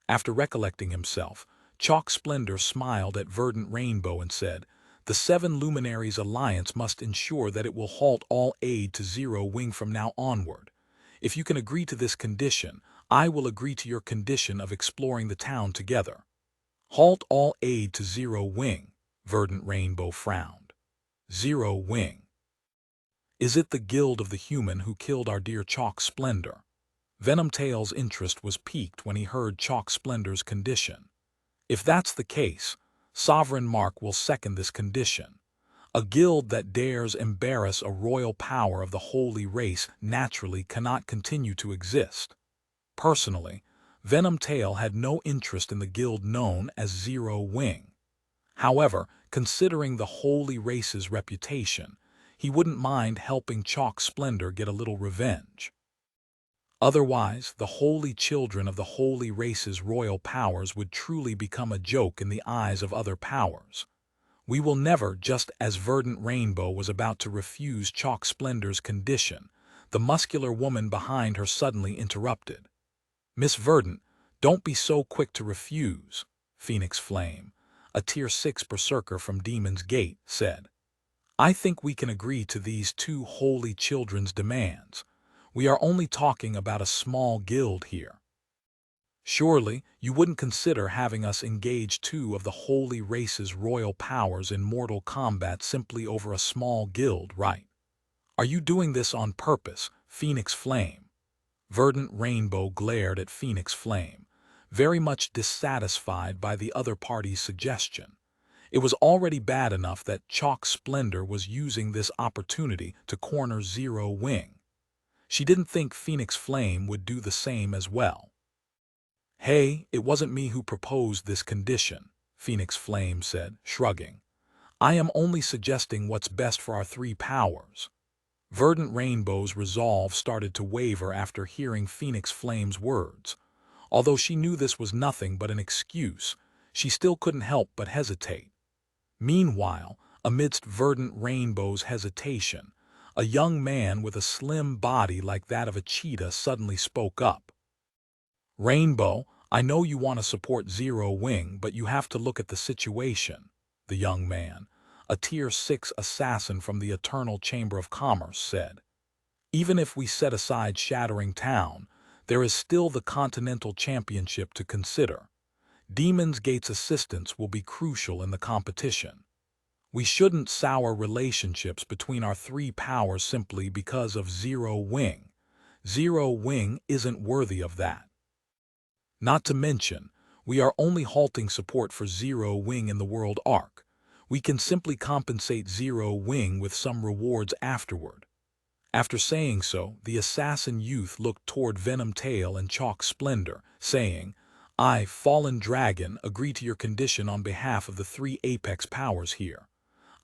After recollecting himself, Chalk Splendor smiled at Verdant Rainbow and said, "The Seven Luminaries Alliance must ensure that it will halt all aid to Zero Wing from now onward. If you can agree to this condition, I will agree to your condition of exploring the town together." "Halt all aid to Zero Wing," Verdant Rainbow frowned. "Zero Wing? Is it the guild of the human who killed our dear Chalk Splendor?" Venom Tail's interest was piqued when he heard Chalk Splendor's condition. If that's the case, Sovereign Mark will second this condition. A guild that dares embarrass a royal power of the holy race naturally cannot continue to exist. Personally, Venom Tail had no interest in the guild known as Zero Wing. However, considering the holy race's reputation, he wouldn't mind helping Chalk Splendor get a little revenge. Otherwise, the holy children of the holy race's royal powers would truly become a joke in the eyes of other powers. We will never, just as Verdant Rainbow was about to refuse Chalk Splendor's condition, the muscular woman behind her suddenly interrupted. "Miss Verdant, don't be so quick to refuse," Phoenix Flame, a Tier 6 berserker from Demon's Gate, said. "I think we can agree to these two holy children's demands. We are only talking about a small guild here. Surely, you wouldn't consider having us engage two of the holy race's royal powers in mortal combat simply over a small guild, right? Are you doing this on purpose, Phoenix Flame?" Verdant Rainbow glared at Phoenix Flame, very much dissatisfied by the other party's suggestion. It was already bad enough that Chalk Splendor was using this opportunity to corner Zero Wing. She didn't think Phoenix Flame would do the same as well. "Hey, it wasn't me who proposed this condition," Phoenix Flame said, shrugging. "I am only suggesting what's best for our three powers." Verdant Rainbow's resolve started to waver after hearing Phoenix Flame's words. Although she knew this was nothing but an excuse, she still couldn't help but hesitate. Meanwhile, amidst Verdant Rainbow's hesitation, a young man with a slim body like that of a cheetah suddenly spoke up. "Rainbow, I know you want to support Zero Wing, but you have to look at the situation," the young man, a Tier 6 assassin from the Eternal Chamber of Commerce, said. "Even if we set aside Shattering Town, there is still the Continental Championship to consider. Demon's Gate's assistance will be crucial in the competition. We shouldn't sour relationships between our three powers simply because of Zero Wing. Zero Wing isn't worthy of that. Not to mention, we are only halting support for Zero Wing in the world arc. We can simply compensate Zero Wing with some rewards afterward." After saying so, the assassin youth looked toward Venom Tail and Chalk Splendor, saying, "I, Fallen Dragon, agree to your condition on behalf of the three Apex powers here.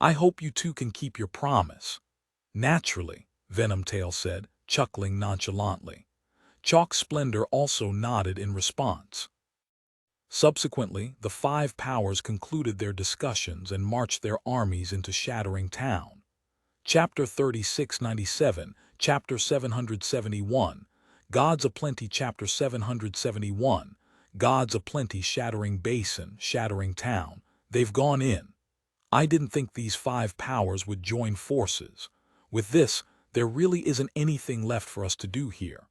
I hope you two can keep your promise." "Naturally," Venom Tail said, chuckling nonchalantly. Chalk Splendor also nodded in response. Subsequently, the five powers concluded their discussions and marched their armies into Shattering Town. Chapter 3697, Chapter 771, Gods Aplenty. Chapter 771, Gods Aplenty. Shattering Basin, Shattering Town. They've gone in. I didn't think these five powers would join forces. With this, there really isn't anything left for us to do here.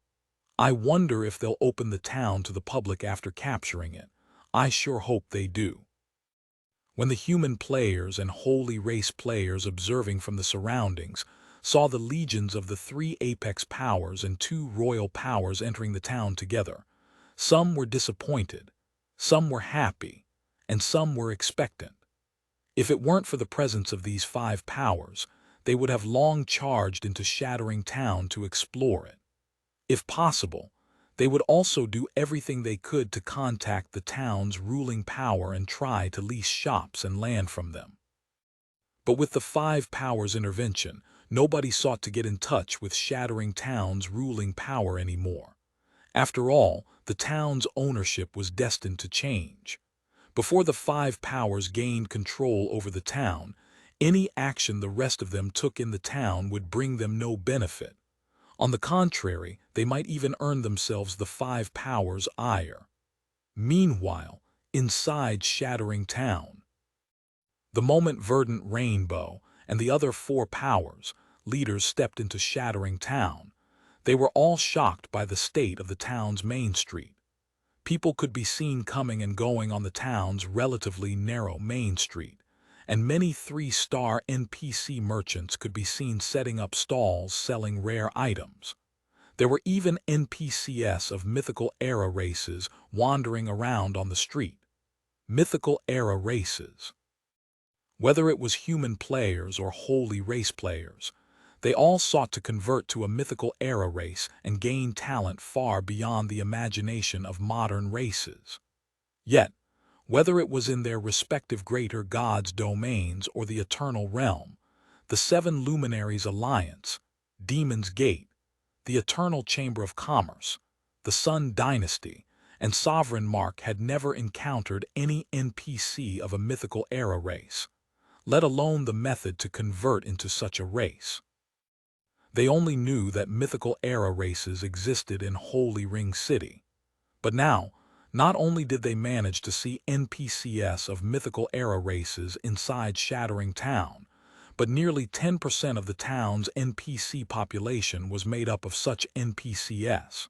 I wonder if they'll open the town to the public after capturing it. I sure hope they do. When the human players and holy race players observing from the surroundings saw the legions of the three apex powers and two royal powers entering the town together, some were disappointed, some were happy, and some were expectant. If it weren't for the presence of these five powers, they would have long charged into Shattering Town to explore it. If possible, they would also do everything they could to contact the town's ruling power and try to lease shops and land from them. But with the five powers' intervention, nobody sought to get in touch with Shattering Town's ruling power anymore. After all, the town's ownership was destined to change. Before the five powers gained control over the town, any action the rest of them took in the town would bring them no benefit. On the contrary, they might even earn themselves the five powers' ire. Meanwhile, inside Shattering Town, the moment Verdant Rainbow and the other four powers, leaders, stepped into Shattering Town, they were all shocked by the state of the town's main street. People could be seen coming and going on the town's relatively narrow main street, and many three-star NPC merchants could be seen setting up stalls selling rare items. There were even NPCs of mythical era races wandering around on the street. Mythical era races. Whether it was human players or holy race players, they all sought to convert to a mythical era race and gain talent far beyond the imagination of modern races. Yet, whether it was in their respective greater gods' domains or the eternal realm, the Seven Luminaries Alliance, Demon's Gate, the Eternal Chamber of Commerce, the Sun Dynasty, and Sovereign Mark had never encountered any NPC of a mythical era race, let alone the method to convert into such a race. They only knew that mythical era races existed in Holy Ring City. But now, not only did they manage to see NPCs of mythical era races inside Shattering Town, but nearly 10% of the town's NPC population was made up of such NPCs.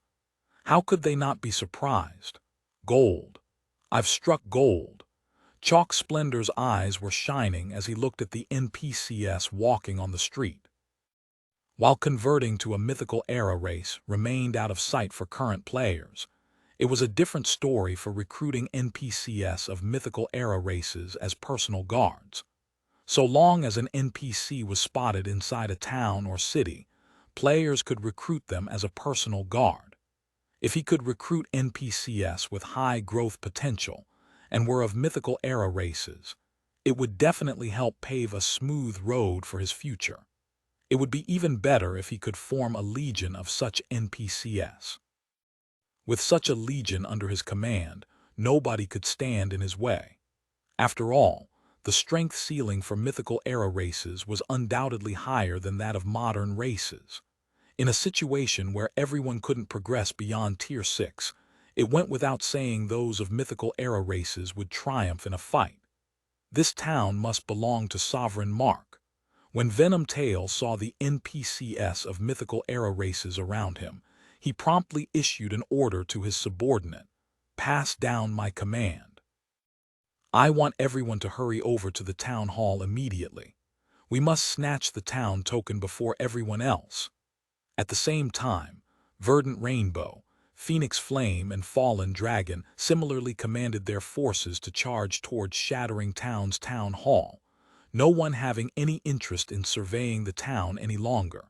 How could they not be surprised? Gold. I've struck gold. Chalk Splendor's eyes were shining as he looked at the NPCs walking on the street. While converting to a mythical era race remained out of sight for current players, it was a different story for recruiting NPCs of mythical era races as personal guards. So long as an NPC was spotted inside a town or city, players could recruit them as a personal guard. If he could recruit NPCs with high growth potential and were of mythical era races, it would definitely help pave a smooth road for his future. It would be even better if he could form a legion of such NPCs. With such a legion under his command, nobody could stand in his way. After all, the strength ceiling for mythical era races was undoubtedly higher than that of modern races. In a situation where everyone couldn't progress beyond Tier 6, it went without saying those of mythical era races would triumph in a fight. This town must belong to Sovereign Mark. When Venom Tail saw the NPCs of mythical era races around him, he promptly issued an order to his subordinate, "Pass down my command. I want everyone to hurry over to the town hall immediately. We must snatch the town token before everyone else." At the same time, Verdant Rainbow, Phoenix Flame, and Fallen Dragon similarly commanded their forces to charge towards Shattering Town's town hall, no one having any interest in surveying the town any longer.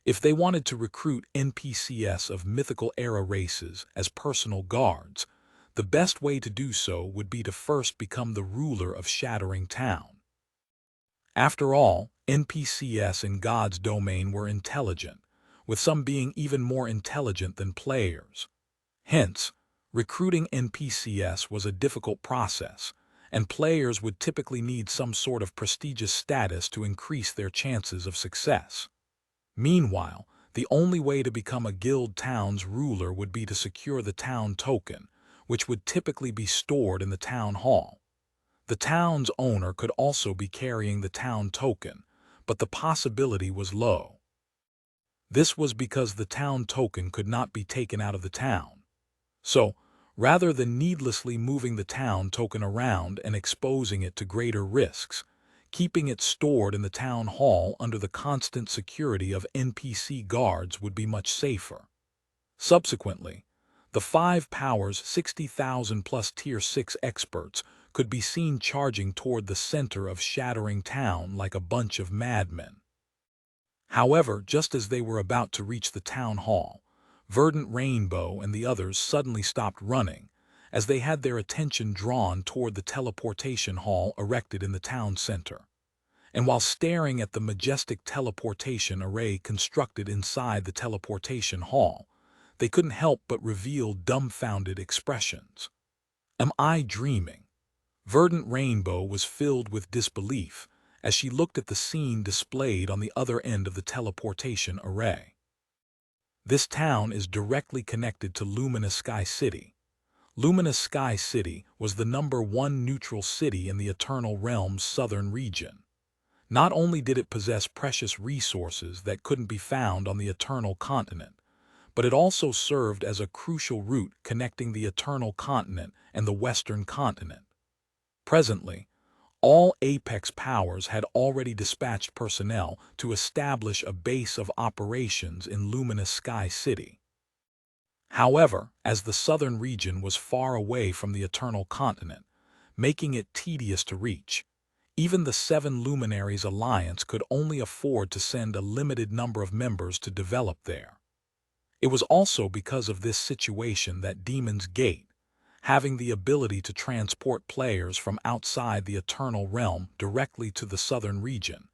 If they wanted to recruit NPCs of mythical era races as personal guards, the best way to do so would be to first become the ruler of Shattering Town. After all, NPCs in God's domain were intelligent, with some being even more intelligent than players. Hence, recruiting NPCs was a difficult process, and players would typically need some sort of prestigious status to increase their chances of success. Meanwhile, the only way to become a guild town's ruler would be to secure the town token, which would typically be stored in the town hall. The town's owner could also be carrying the town token, but the possibility was low. This was because the town token could not be taken out of the town. So, rather than needlessly moving the town token around and exposing it to greater risks, keeping it stored in the town hall under the constant security of NPC guards would be much safer. Subsequently, the 5 Powers 60,000 plus Tier 6 experts could be seen charging toward the center of Shattering Town like a bunch of madmen. However, just as they were about to reach the town hall, Verdant Rainbow and the others suddenly stopped running, as they had their attention drawn toward the teleportation hall erected in the town center. And while staring at the majestic teleportation array constructed inside the teleportation hall, they couldn't help but reveal dumbfounded expressions. Am I dreaming? Verdant Rainbow was filled with disbelief as she looked at the scene displayed on the other end of the teleportation array. This town is directly connected to Luminous Sky City. Luminous Sky City was the #1 neutral city in the Eternal Realm's southern region. Not only did it possess precious resources that couldn't be found on the Eternal Continent, but it also served as a crucial route connecting the Eternal Continent and the Western Continent. Presently, all Apex powers had already dispatched personnel to establish a base of operations in Luminous Sky City. However, as the southern region was far away from the Eternal Continent, making it tedious to reach, even the 7 Luminaries Alliance could only afford to send a limited number of members to develop there. It was also because of this situation that Demon's Gate, having the ability to transport players from outside the Eternal Realm directly to the southern region,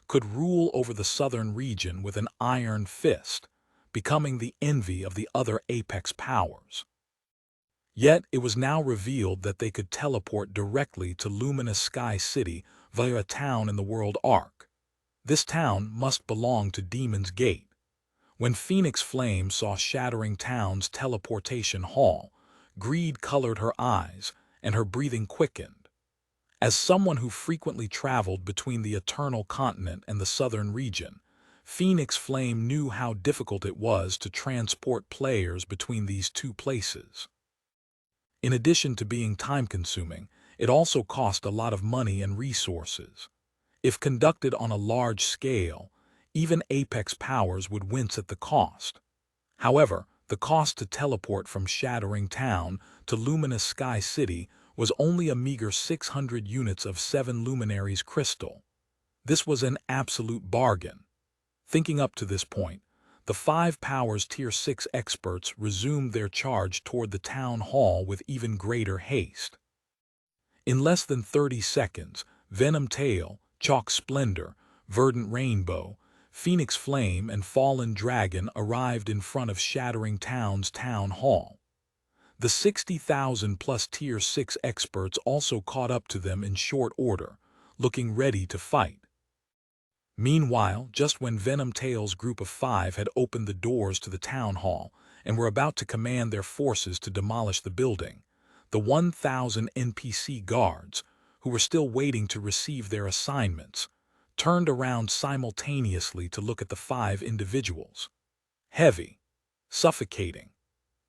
could rule over the southern region with an iron fist, becoming the envy of the other Apex powers. Yet it was now revealed that they could teleport directly to Luminous Sky City via a town in the world arc. This town must belong to Demon's Gate, When Phoenix Flame saw Shattering Town's teleportation hall, greed colored her eyes, and her breathing quickened. As someone who frequently traveled between the Eternal Continent and the Southern region, Phoenix Flame knew how difficult it was to transport players between these two places. In addition to being time-consuming, it also cost a lot of money and resources. If conducted on a large scale, even apex powers would wince at the cost. However, the cost to teleport from Shattering Town to Luminous Sky City was only a meager 600 units of 7 Luminaries crystal. This was an absolute bargain. Thinking up to this point, the 5 Powers Tier 6 experts resumed their charge toward the town hall with even greater haste. In less than 30 seconds, Venom Tail, Chalk Splendor, Verdant Rainbow, Phoenix Flame, and Fallen Dragon arrived in front of Shattering Town's town hall. The 60,000-plus Tier 6 experts also caught up to them in short order, looking ready to fight. Meanwhile, just when Venom Tail's group of 5 had opened the doors to the town hall and were about to command their forces to demolish the building, the 1,000 NPC guards, who were still waiting to receive their assignments, turned around simultaneously to look at the 5 individuals. Heavy, suffocating.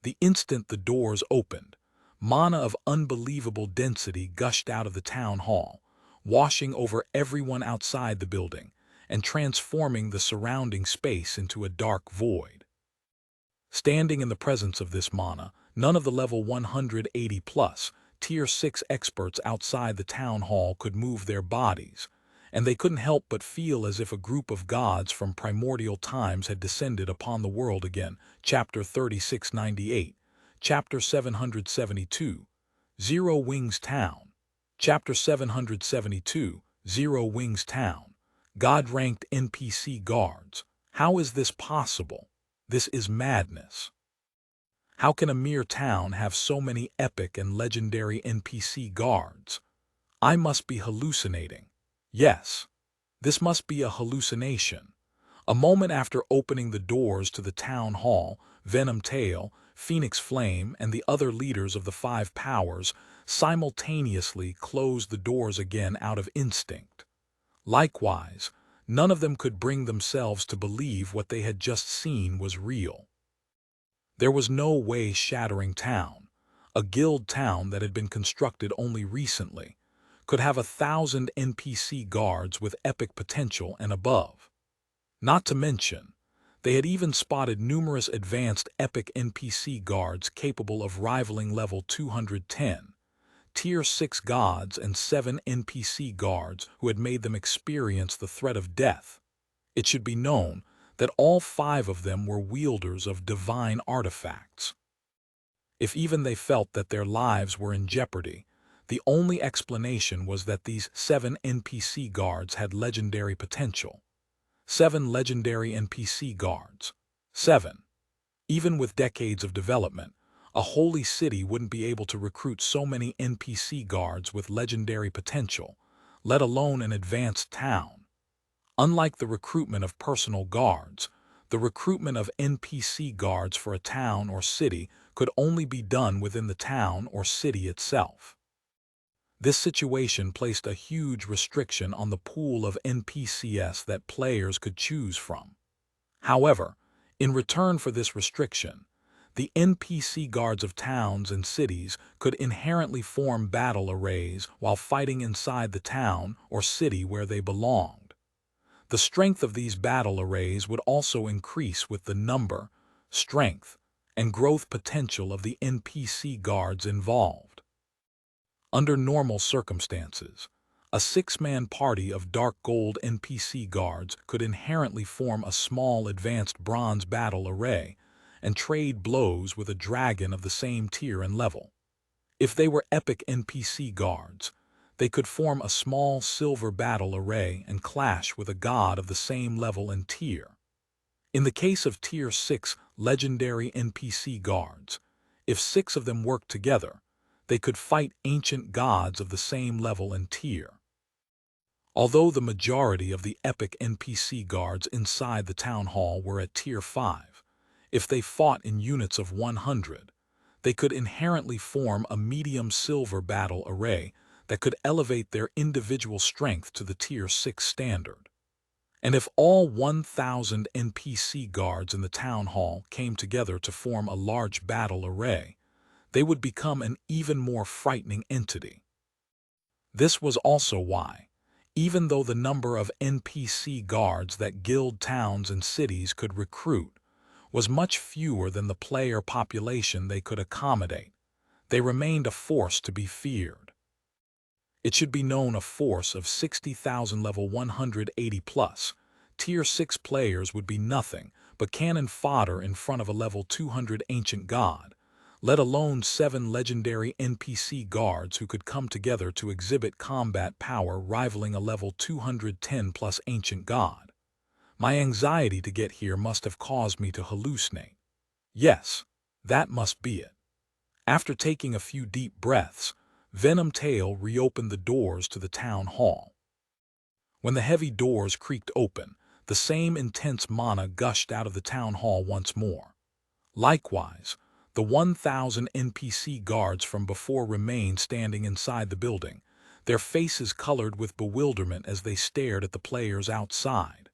The instant the doors opened, mana of unbelievable density gushed out of the town hall, washing over everyone outside the building and transforming the surrounding space into a dark void. Standing in the presence of this mana, none of the level 180-plus Tier 6 experts outside the town hall could move their bodies, and they couldn't help but feel as if a group of gods from primordial times had descended upon the world again. Chapter 3698, Chapter 772, Zero Wings Town. Chapter 772, Zero Wings Town. God-ranked NPC guards. How is this possible? This is madness. How can a mere town have so many epic and legendary NPC guards? I must be hallucinating. Yes, this must be a hallucination. A moment after opening the doors to the town hall, Venom Tail, Phoenix Flame, and the other leaders of the 5 powers simultaneously closed the doors again out of instinct. Likewise, none of them could bring themselves to believe what they had just seen was real. There was no way Shattering Town, a guild town that had been constructed only recently, could have 1,000 NPC guards with epic potential and above. Not to mention, they had even spotted numerous advanced epic NPC guards capable of rivaling level 210, Tier 6 gods and 7 NPC guards who had made them experience the threat of death. It should be known that all 5 of them were wielders of divine artifacts. If even they felt that their lives were in jeopardy, the only explanation was that these 7 NPC guards had legendary potential. 7 legendary NPC guards. 7. Even with decades of development, a holy city wouldn't be able to recruit so many NPC guards with legendary potential, let alone an advanced town. Unlike the recruitment of personal guards, the recruitment of NPC guards for a town or city could only be done within the town or city itself. This situation placed a huge restriction on the pool of NPCs that players could choose from. However, in return for this restriction, the NPC guards of towns and cities could inherently form battle arrays while fighting inside the town or city where they belonged. The strength of these battle arrays would also increase with the number, strength, and growth potential of the NPC guards involved. Under normal circumstances, a 6-man party of dark gold NPC guards could inherently form a small advanced bronze battle array and trade blows with a dragon of the same tier and level. If they were epic NPC guards, they could form a small silver battle array and clash with a god of the same level and tier. In the case of Tier 6 legendary NPC guards, if 6 of them worked together, they could fight ancient gods of the same level and tier. Although the majority of the epic NPC guards inside the town hall were at Tier 5, if they fought in units of 100, they could inherently form a medium silver battle array that could elevate their individual strength to the Tier 6 standard. And if all 1,000 NPC guards in the town hall came together to form a large battle array, they would become an even more frightening entity. This was also why, even though the number of NPC guards that guild towns and cities could recruit was much fewer than the player population they could accommodate, they remained a force to be feared. It should be known a force of 60,000 level 180 plus, Tier 6 players would be nothing but cannon fodder in front of a level 200 ancient god, let alone 7 legendary NPC guards who could come together to exhibit combat power rivaling a level 210 plus ancient god. My anxiety to get here must have caused me to hallucinate. Yes, that must be it. After taking a few deep breaths, Venom Tail reopened the doors to the town hall. When the heavy doors creaked open, the same intense mana gushed out of the town hall once more. Likewise, the 1,000 NPC guards from before remained standing inside the building, their faces colored with bewilderment as they stared at the players outside.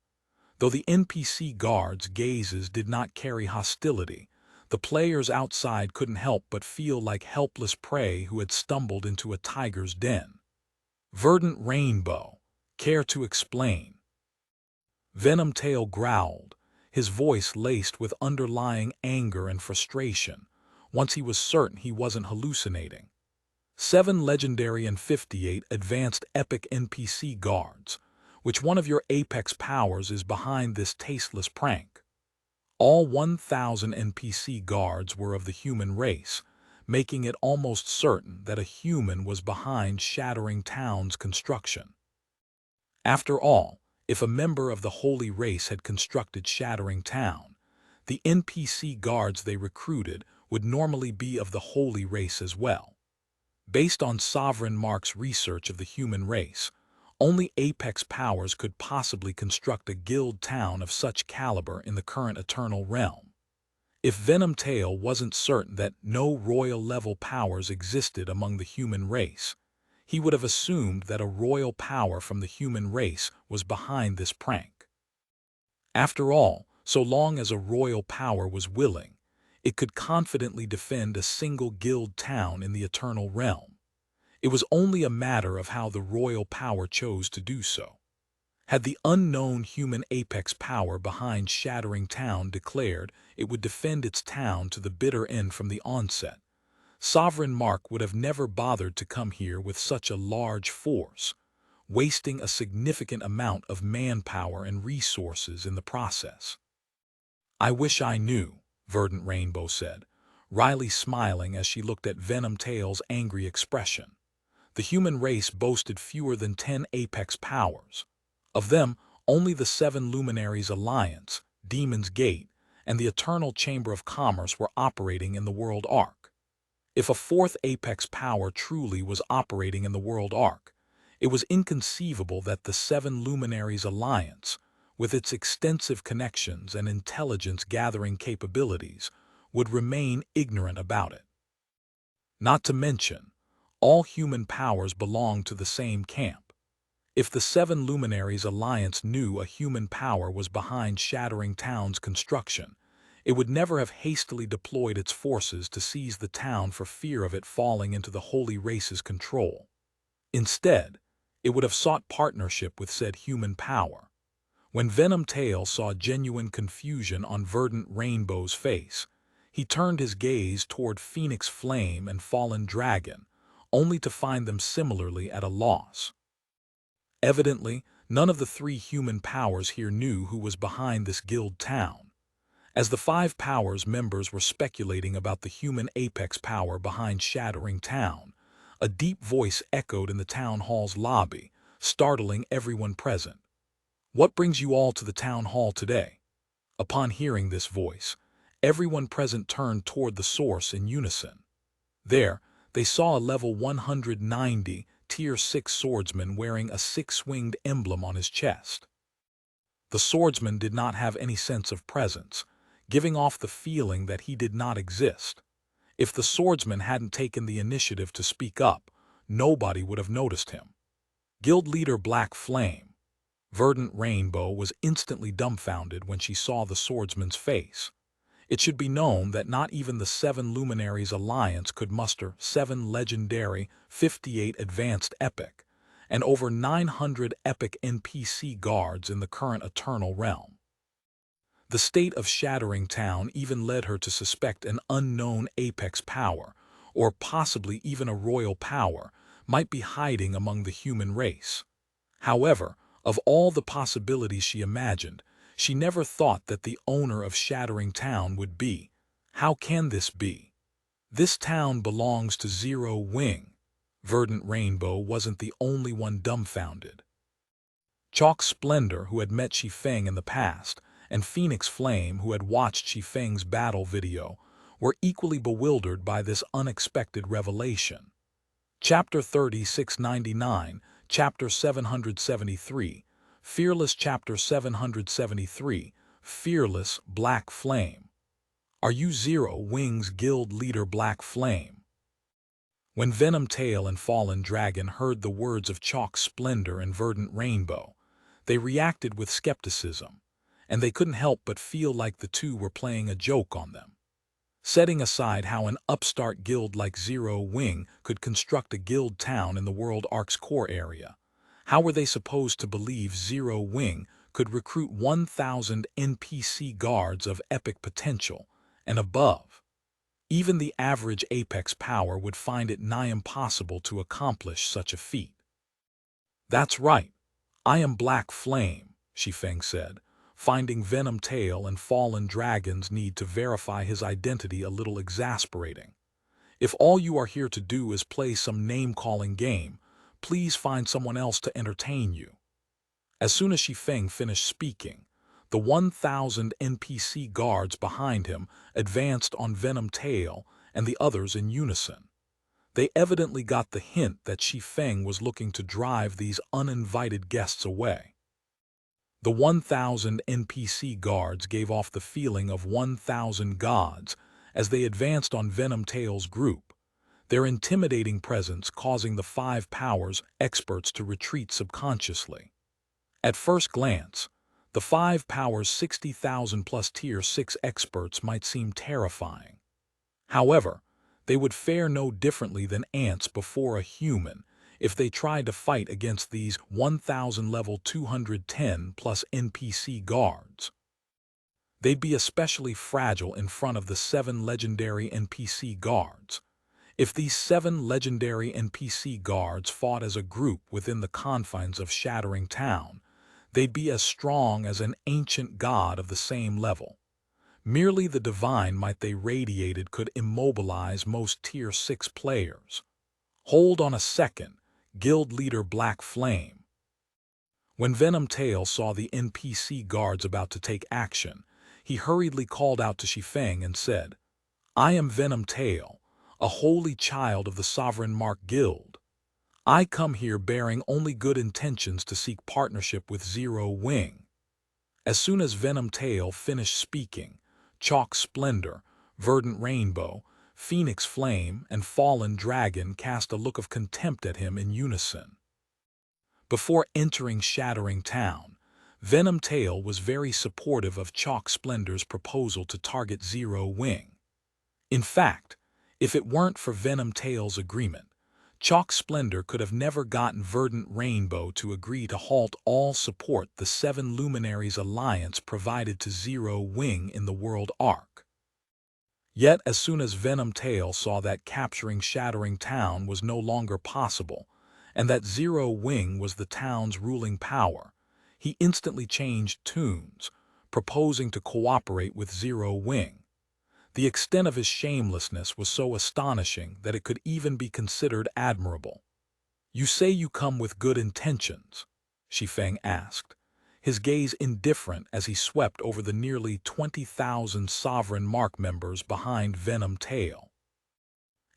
Though the NPC guards' gazes did not carry hostility, the players outside couldn't help but feel like helpless prey who had stumbled into a tiger's den. Verdant Rainbow, care to explain? Venom Tail growled, his voice laced with underlying anger and frustration, once he was certain he wasn't hallucinating. 7 legendary and 58 advanced epic NPC guards. Which one of your apex powers is behind this tasteless prank? All 1,000 NPC guards were of the human race, making it almost certain that a human was behind Shattering Town's construction. After all, if a member of the Holy Race had constructed Shattering Town, the NPC guards they recruited would normally be of the Holy Race as well. Based on Sovereign Mark's research of the human race, only apex powers could possibly construct a guild town of such caliber in the current Eternal Realm. If Venom Tail wasn't certain that no royal-level powers existed among the human race, he would have assumed that a royal power from the human race was behind this prank. After all, so long as a royal power was willing, it could confidently defend a single guild town in the Eternal Realm. It was only a matter of how the royal power chose to do so. Had the unknown human apex power behind Shattering Town declared it would defend its town to the bitter end from the onset, Sovereign Mark would have never bothered to come here with such a large force, wasting a significant amount of manpower and resources in the process. I wish I knew, Verdant Rainbow said, wryly smiling as she looked at Venom Tail's angry expression. The human race boasted fewer than 10 apex powers. Of them, only the 7 Luminaries Alliance, Demon's Gate, and the Eternal Chamber of Commerce were operating in the World Arc. If a 4th apex power truly was operating in the World Arc, it was inconceivable that the 7 Luminaries Alliance, with its extensive connections and intelligence-gathering capabilities, would remain ignorant about it. Not to mention, all human powers belong to the same camp. If the 7 Luminaries Alliance knew a human power was behind Shattering Town's construction, it would never have hastily deployed its forces to seize the town for fear of it falling into the Holy Race's control. Instead, it would have sought partnership with said human power. When Venom Tail saw genuine confusion on Verdant Rainbow's face, he turned his gaze toward Phoenix Flame and Fallen Dragon, only to find them similarly at a loss. Evidently, none of the 3 human powers here knew who was behind this guild town. As the 5 powers members were speculating about the human apex power behind Shattering Town, a deep voice echoed in the town hall's lobby, startling everyone present. What brings you all to the town hall today? Upon hearing this voice, everyone present turned toward the source in unison. There, they saw a level 190 Tier 6 swordsman wearing a six-winged emblem on his chest. The swordsman did not have any sense of presence, giving off the feeling that he did not exist. If the swordsman hadn't taken the initiative to speak up, nobody would have noticed him. Guild leader Black Flame, Verdant Rainbow, was instantly dumbfounded when she saw the swordsman's face. It should be known that not even the 7 Luminaries Alliance could muster 7 legendary, 58 advanced epic, and over 900 epic NPC guards in the current Eternal Realm. The state of Shattering Town even led her to suspect an unknown apex power, or possibly even a royal power, might be hiding among the human race. However, of all the possibilities she imagined, she never thought that the owner of Shattering Town would be. How can this be? This town belongs to Zero Wing. Verdant Rainbow wasn't the only one dumbfounded. Chalk Splendor, who had met Shi Feng in the past, and Phoenix Flame, who had watched Shi Feng's battle video, were equally bewildered by this unexpected revelation. Chapter 3699, Chapter 773, Fearless. Chapter 773, Fearless. Black Flame. Are you Zero Wing's guild leader Black Flame? When Venom Tail and Fallen Dragon heard the words of Chalk Splendor and Verdant Rainbow, they reacted with skepticism, and they couldn't help but feel like the two were playing a joke on them. Setting aside how an upstart guild like Zero Wing could construct a guild town in the World Ark's core area, how were they supposed to believe Zero Wing could recruit 1,000 NPC guards of epic potential and above? Even the average apex power would find it nigh impossible to accomplish such a feat. That's right, I am Black Flame, Shi Feng said, finding Venom Tail and Fallen Dragon's need to verify his identity a little exasperating. If all you are here to do is play some name-calling game, please find someone else to entertain you. As soon as Shi Feng finished speaking, the 1,000 NPC guards behind him advanced on Venom Tail and the others in unison. They evidently got the hint that Shi Feng was looking to drive these uninvited guests away. The 1,000 NPC guards gave off the feeling of 1,000 gods as they advanced on Venom Tail's group, their intimidating presence causing the 5 powers experts to retreat subconsciously. At first glance, the 5 powers 60,000 plus Tier 6 experts might seem terrifying. However, they would fare no differently than ants before a human if they tried to fight against these 1,000 level 210 plus NPC guards. They'd be especially fragile in front of the 7 legendary NPC guards. If these 7 legendary NPC guards fought as a group within the confines of Shattering Town, they'd be as strong as an ancient god of the same level. Merely the divine might they radiated could immobilize most Tier 6 players. Hold on a second, guild leader Black Flame. When Venom Tail saw the NPC guards about to take action, he hurriedly called out to Shi Feng and said, I am Venom Tail, a holy child of the Sovereign Mark Guild. I come here bearing only good intentions to seek partnership with Zero Wing. As soon as Venom Tail finished speaking, Chalk Splendor, Verdant Rainbow, Phoenix Flame, and Fallen Dragon cast a look of contempt at him in unison. Before entering Shattering Town, Venom Tail was very supportive of Chalk Splendor's proposal to target Zero Wing. In fact, if it weren't for Venom Tail's agreement, Chalk Splendor could have never gotten Verdant Rainbow to agree to halt all support the 7 Luminaries Alliance provided to Zero Wing in the World Ark. Yet as soon as Venom Tail saw that capturing Shattering Town was no longer possible, and that Zero Wing was the town's ruling power, he instantly changed tunes, proposing to cooperate with Zero Wing. The extent of his shamelessness was so astonishing that it could even be considered admirable. You say you come with good intentions? Shi Feng asked, his gaze indifferent as he swept over the nearly 20,000 Sovereign Mark members behind Venom Tail.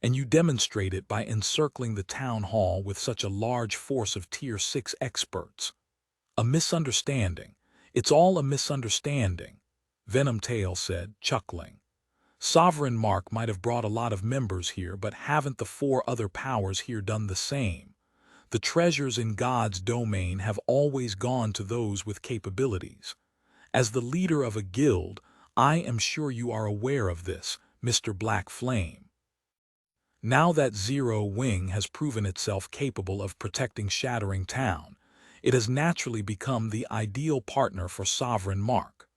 And you demonstrate it by encircling the town hall with such a large force of Tier 6 experts. A misunderstanding. It's all a misunderstanding, Venom Tail said, chuckling. Sovereign Mark might have brought a lot of members here, but haven't the 4 other powers here done the same? The treasures in God's domain have always gone to those with capabilities. As the leader of a guild, I am sure you are aware of this, Mr. Black Flame. Now that Zero Wing has proven itself capable of protecting Shattering Town, it has naturally become the ideal partner for Sovereign Mark.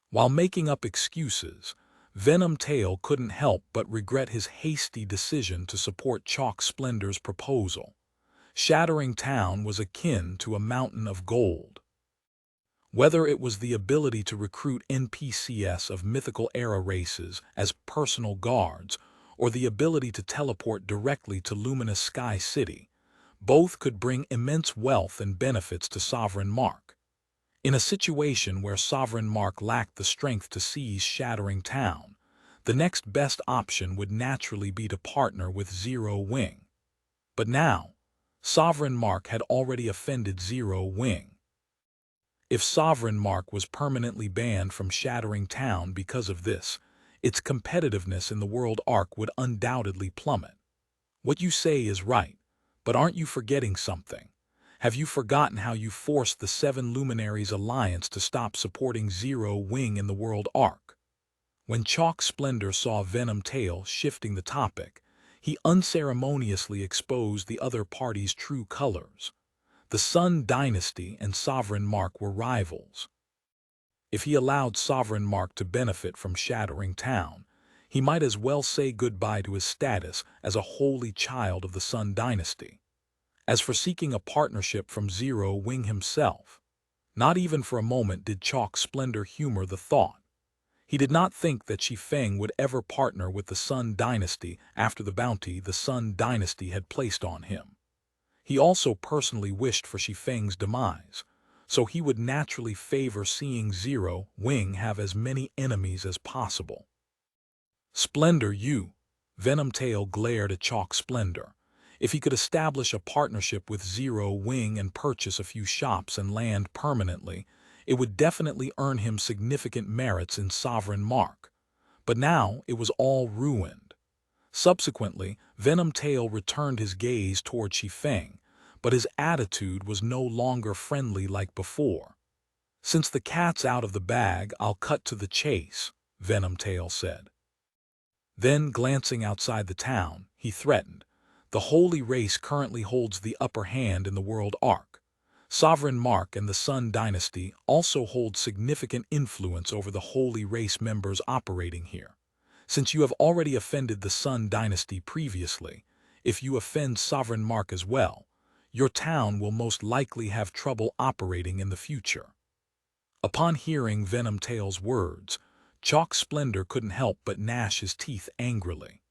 While making up excuses, Venom Tail couldn't help but regret his hasty decision to support Chalk Splendor's proposal. Shattering Town was akin to a mountain of gold. Whether it was the ability to recruit NPCs of mythical era races as personal guards, or the ability to teleport directly to Luminous Sky City, both could bring immense wealth and benefits to Sovereign Mark. In a situation where Sovereign Mark lacked the strength to seize Shattering Town, the next best option would naturally be to partner with Zero Wing. But now, Sovereign Mark had already offended Zero Wing. If Sovereign Mark was permanently banned from Shattering Town because of this, its competitiveness in the World Arc would undoubtedly plummet. What you say is right, but aren't you forgetting something? Have you forgotten how you forced the 7 Luminaries Alliance to stop supporting Zero Wing in the World Arc? When Chalk Splendor saw Venom Tail shifting the topic, he unceremoniously exposed the other party's true colors. The Sun Dynasty and Sovereign Mark were rivals. If he allowed Sovereign Mark to benefit from Shattering Town, he might as well say goodbye to his status as a holy child of the Sun Dynasty. As for seeking a partnership from Zero Wing himself, not even for a moment did Chalk Splendor humor the thought. He did not think that Shi Feng would ever partner with the Sun Dynasty after the bounty the Sun Dynasty had placed on him. He also personally wished for Shi Feng's demise, so he would naturally favor seeing Zero Wing have as many enemies as possible. Splendor, you! Venom Tail glared at Chalk Splendor. If he could establish a partnership with Zero Wing and purchase a few shops and land permanently, it would definitely earn him significant merits in Sovereign Mark. But now it was all ruined. Subsequently, Venom Tail returned his gaze toward Shi Feng, but his attitude was no longer friendly like before. Since the cat's out of the bag, I'll cut to the chase, Venom Tail said. Then, glancing outside the town, he threatened, the Holy Race currently holds the upper hand in the World Arc. Sovereign Mark and the Sun Dynasty also hold significant influence over the Holy Race members operating here. Since you have already offended the Sun Dynasty previously, if you offend Sovereign Mark as well, your town will most likely have trouble operating in the future. Upon hearing Venom Tail's words, Chalk Splendor couldn't help but gnash his teeth angrily.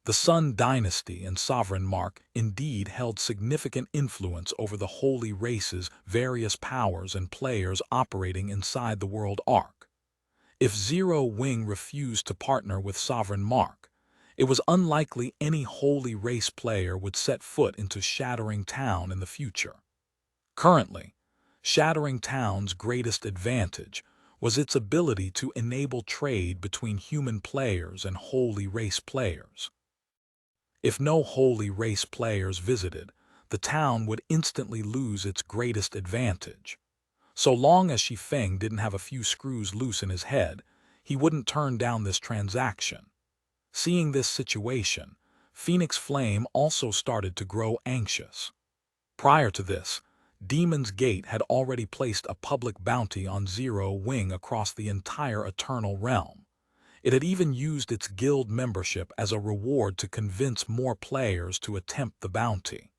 The Sun Dynasty and Sovereign Mark indeed held significant influence over the Holy Race's various powers and players operating inside the World Arc. If Zero Wing refused to partner with Sovereign Mark, it was unlikely any Holy Race player would set foot into Shattering Town in the future. Currently, Shattering Town's greatest advantage was its ability to enable trade between human players and Holy Race players. If no Holy Race players visited, the town would instantly lose its greatest advantage. So long as Shi Feng didn't have a few screws loose in his head, he wouldn't turn down this transaction. Seeing this situation, Phoenix Flame also started to grow anxious. Prior to this, Demon's Gate had already placed a public bounty on Zero Wing across the entire Eternal Realm. It had even used its guild membership as a reward to convince more players to attempt the bounty.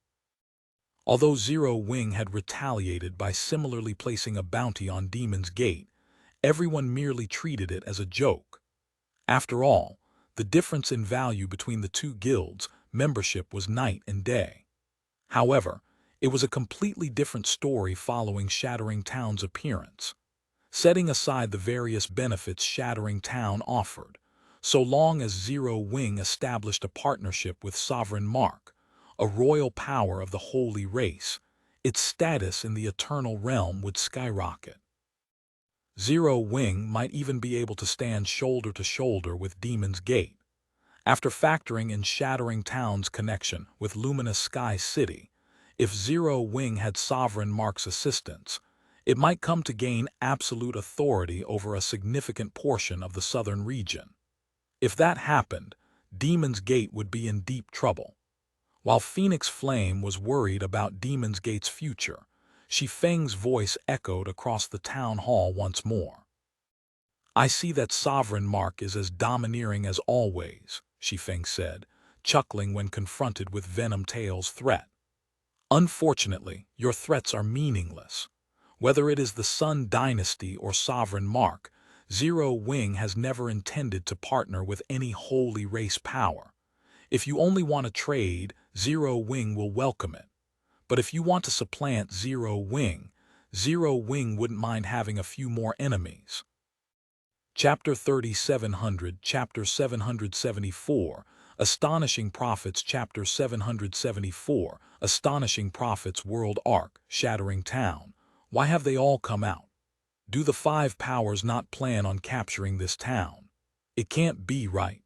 Although Zero Wing had retaliated by similarly placing a bounty on Demon's Gate, everyone merely treated it as a joke. After all, the difference in value between the two guilds' membership was night and day. However, it was a completely different story following Shattering Town's appearance. Setting aside the various benefits Shattering Town offered, so long as Zero Wing established a partnership with Sovereign Mark, a royal power of the holy race, its status in the eternal realm would skyrocket. Zero Wing might even be able to stand shoulder to shoulder with Demon's Gate. After factoring in Shattering Town's connection with Luminous Sky City, if Zero Wing had Sovereign Mark's assistance, it might come to gain absolute authority over a significant portion of the southern region. If that happened, Demon's Gate would be in deep trouble. While Phoenix Flame was worried about Demon's Gate's future, Shi Feng's voice echoed across the town hall once more. "I see that Sovereign Mark is as domineering as always," Shi Feng said, chuckling when confronted with Venom Tail's threat. "Unfortunately, your threats are meaningless. Whether it is the Sun Dynasty or Sovereign Mark, Zero Wing has never intended to partner with any holy race power. If you only want to trade, Zero Wing will welcome it. But if you want to supplant Zero Wing wouldn't mind having a few more enemies." Chapter 3700, Chapter 774, Astonishing Prophets. Chapter 774, Astonishing Prophets. World Arc, Shattering Town. Why have they all come out? Do the five powers not plan on capturing this town? It can't be right.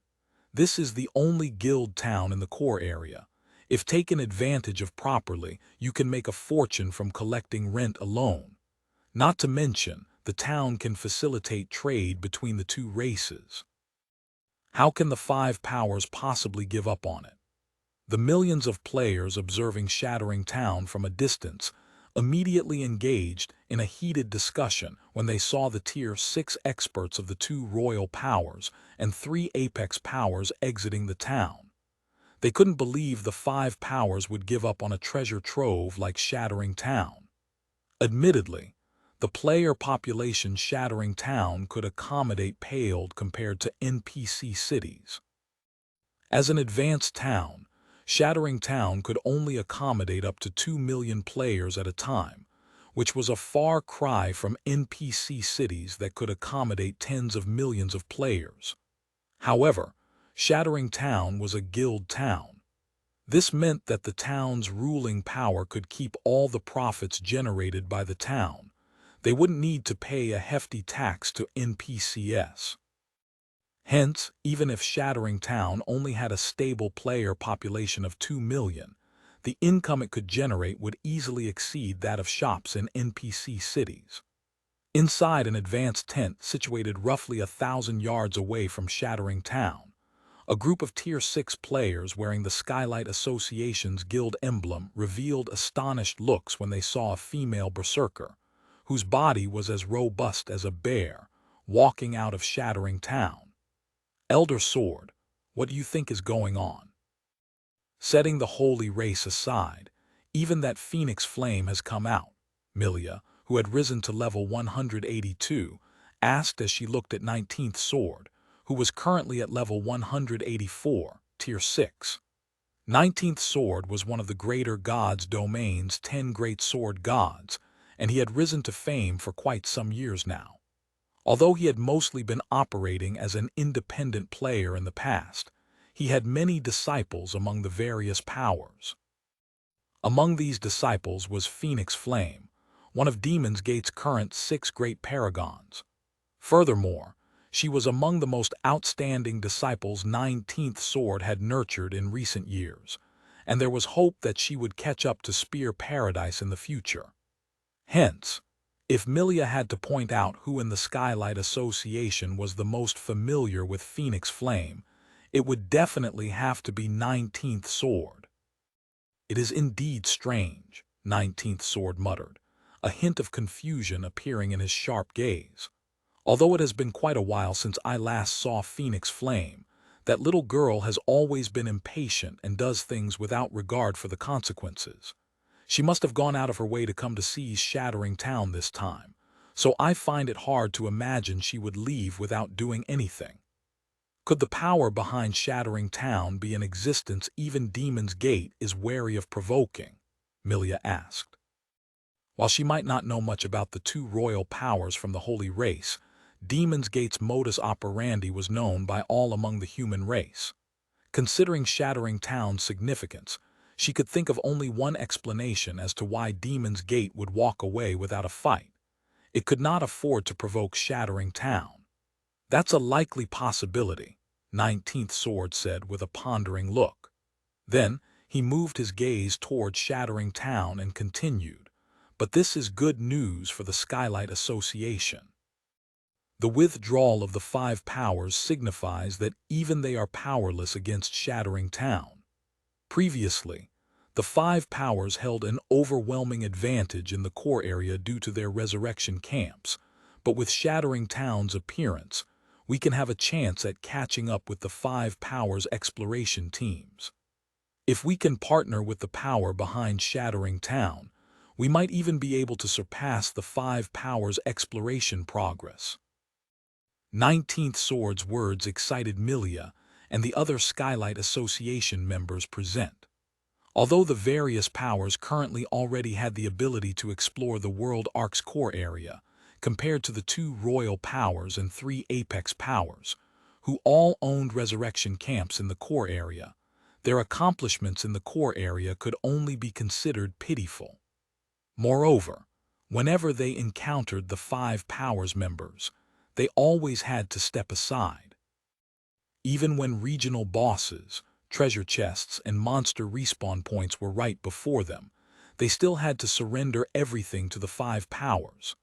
This is the only guild town in the core area. If taken advantage of properly, you can make a fortune from collecting rent alone. Not to mention, the town can facilitate trade between the two races. How can the five powers possibly give up on it? The millions of players observing Shattering Town from a distance immediately engaged in a heated discussion when they saw the Tier 6 experts of the two royal powers and 3 apex powers exiting the town. They couldn't believe the five powers would give up on a treasure trove like Shattering Town. Admittedly, the player population Shattering Town could accommodate paled compared to NPC cities. As an advanced town, Shattering Town could only accommodate up to 2 million players at a time, which was a far cry from NPC cities that could accommodate tens of millions of players. However, Shattering Town was a guild town. This meant that the town's ruling power could keep all the profits generated by the town. They wouldn't need to pay a hefty tax to NPCs. Hence, even if Shattering Town only had a stable player population of 2 million, the income it could generate would easily exceed that of shops in NPC cities. Inside an advanced tent situated roughly 1,000 yards away from Shattering Town, a group of Tier 6 players wearing the Skylight Association's guild emblem revealed astonished looks when they saw a female berserker, whose body was as robust as a bear, walking out of Shattering Town. "Elder Sword, what do you think is going on?" "Setting the holy race aside, even that Phoenix Flame has come out," Milia, who had risen to level 182, asked as she looked at 19th Sword, who was currently at level 184, Tier 6. 19th Sword was one of the Greater Gods domain's 10 Great Sword Gods, and he had risen to fame for quite some years now. Although he had mostly been operating as an independent player in the past, he had many disciples among the various powers. Among these disciples was Phoenix Flame, one of Demon's Gate's current 6 great paragons. Furthermore, she was among the most outstanding disciples 19th Sword had nurtured in recent years, and there was hope that she would catch up to Spear Paradise in the future. Hence, if Milia had to point out who in the Skylight Association was the most familiar with Phoenix Flame, it would definitely have to be 19th Sword. "It is indeed strange," 19th Sword muttered, a hint of confusion appearing in his sharp gaze. "Although it has been quite a while since I last saw Phoenix Flame, that little girl has always been impatient and does things without regard for the consequences. She must have gone out of her way to come to seize Shattering Town this time, so I find it hard to imagine she would leave without doing anything." "Could the power behind Shattering Town be in existence even Demon's Gate is wary of provoking?" Milia asked. While she might not know much about the two royal powers from the Holy Race, Demon's Gate's modus operandi was known by all among the human race. Considering Shattering Town's significance, she could think of only one explanation as to why Demon's Gate would walk away without a fight. It could not afford to provoke Shattering Town. That's a likely possibility, 19th Sword said with a pondering look. Then, he moved his gaze toward Shattering Town and continued, but this is good news for the Skylight Association. The withdrawal of the 5 powers signifies that even they are powerless against Shattering Town. Previously, the 5 powers held an overwhelming advantage in the core area due to their resurrection camps, but with Shattering Town's appearance, we can have a chance at catching up with the 5 powers exploration teams. If we can partner with the power behind Shattering Town, we might even be able to surpass the 5 powers exploration progress. 19th Sword's words excited Milia and the other Skylight Association members present. Although the various powers currently already had the ability to explore the World Ark's core area, compared to the 2 Royal Powers and 3 Apex Powers, who all owned resurrection camps in the core area, their accomplishments in the core area could only be considered pitiful. Moreover, whenever they encountered the 5 powers members, they always had to step aside. Even when regional bosses, treasure chests, and monster respawn points were right before them, they still had to surrender everything to the 5 powers.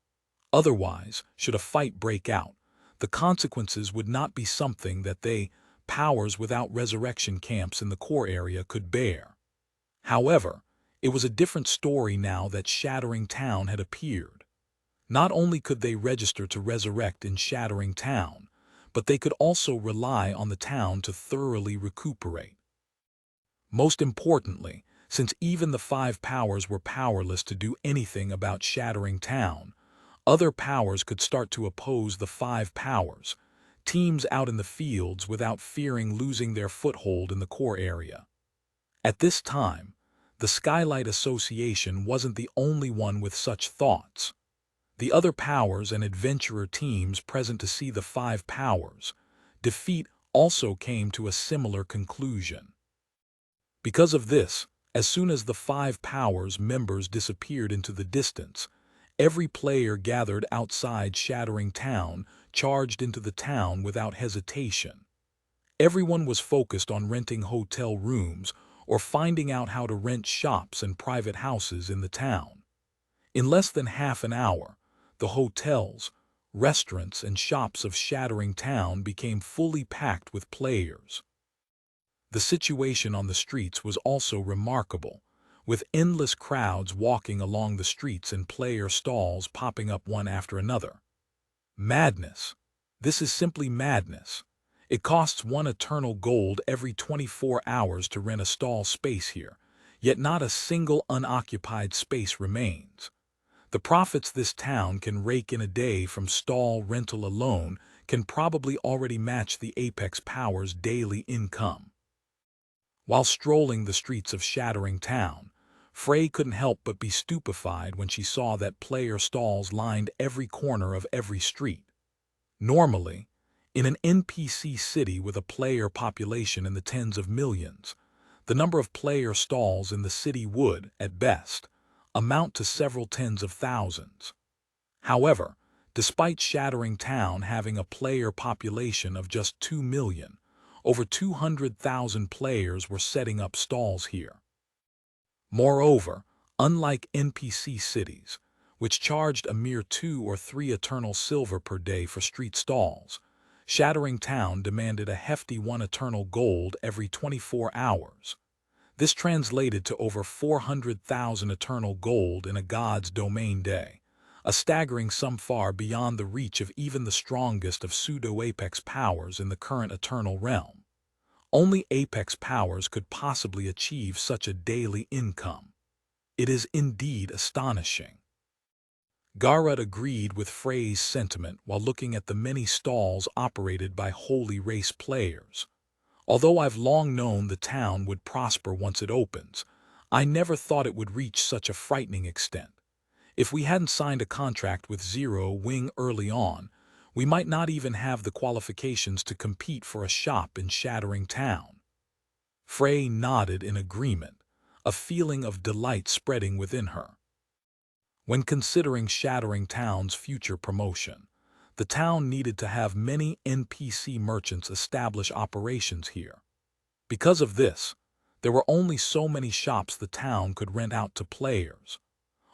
Otherwise, should a fight break out, the consequences would not be something that they, powers without resurrection camps in the core area, could bear. However, it was a different story now that Shattering Town had appeared. Not only could they register to resurrect in Shattering Town, but they could also rely on the town to thoroughly recuperate. Most importantly, since even the 5 powers were powerless to do anything about Shattering Town, other powers could start to oppose the 5 powers, teams out in the fields without fearing losing their foothold in the core area. At this time, the Skylight Association wasn't the only one with such thoughts. The other powers and adventurer teams present to see the 5 powers' defeat also came to a similar conclusion. Because of this, as soon as the 5 powers members disappeared into the distance, every player gathered outside Shattering Town charged into the town without hesitation. Everyone was focused on renting hotel rooms or finding out how to rent shops and private houses in the town. In less than half an hour, the hotels, restaurants, and shops of Shattering Town became fully packed with players. The situation on the streets was also remarkable, with endless crowds walking along the streets and player stalls popping up one after another. Madness. This is simply madness. It costs 1 eternal gold every 24 hours to rent a stall space here, yet not a single unoccupied space remains. The profits this town can rake in a day from stall rental alone can probably already match the Apex Powers' daily income. While strolling the streets of Shattering Town, Frey couldn't help but be stupefied when she saw that player stalls lined every corner of every street. Normally, in an NPC city with a player population in the tens of millions, the number of player stalls in the city would, at best, amount to several tens of thousands. However, despite Shattering Town having a player population of just 2 million, over 200,000 players were setting up stalls here. Moreover, unlike NPC cities, which charged a mere 2 or 3 eternal silver per day for street stalls, Shattering Town demanded a hefty 1 eternal gold every 24 hours. This translated to over 400,000 eternal gold in a God's domain day, a staggering sum far beyond the reach of even the strongest of pseudo-apex powers in the current eternal realm. Only apex powers could possibly achieve such a daily income. It is indeed astonishing. Garrett agreed with Frey's sentiment while looking at the many stalls operated by Holy Race players. Although I've long known the town would prosper once it opens, I never thought it would reach such a frightening extent. If we hadn't signed a contract with Zero Wing early on, We might not even have the qualifications to compete for a shop in Shattering Town. Frey nodded in agreement, a feeling of delight spreading within her. When considering Shattering Town's future promotion, the town needed to have many NPC merchants establish operations here. Because of this, there were only so many shops the town could rent out to players.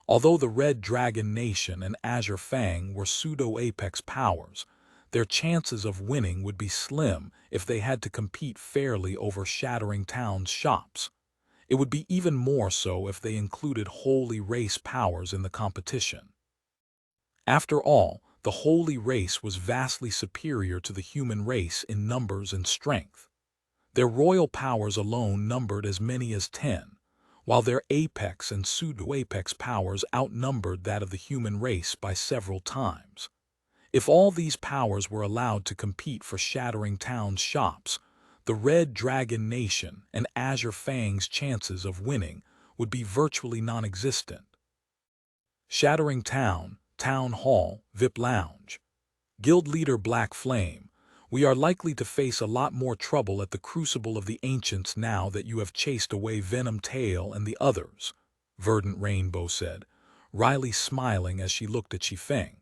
Although the Red Dragon Nation and Shi Feng were pseudo-apex powers, their chances of winning would be slim if they had to compete fairly over Shattering Town's shops. It would be even more so if they included holy race powers in the competition. After all, the holy race was vastly superior to the human race in numbers and strength. Their royal powers alone numbered as many as 10, while their apex and pseudo-apex powers outnumbered that of the human race by several times. If all these powers were allowed to compete for Shattering Town's shops, the Red Dragon Nation and Shi Feng's chances of winning would be virtually non-existent. Shattering Town, Town Hall, VIP Lounge. Guild Leader Black Flame, we are likely to face a lot more trouble at the Crucible of the Ancients now that you have chased away Venom Tail and the others, Verdant Rainbow said, wryly smiling as she looked at Shi Feng.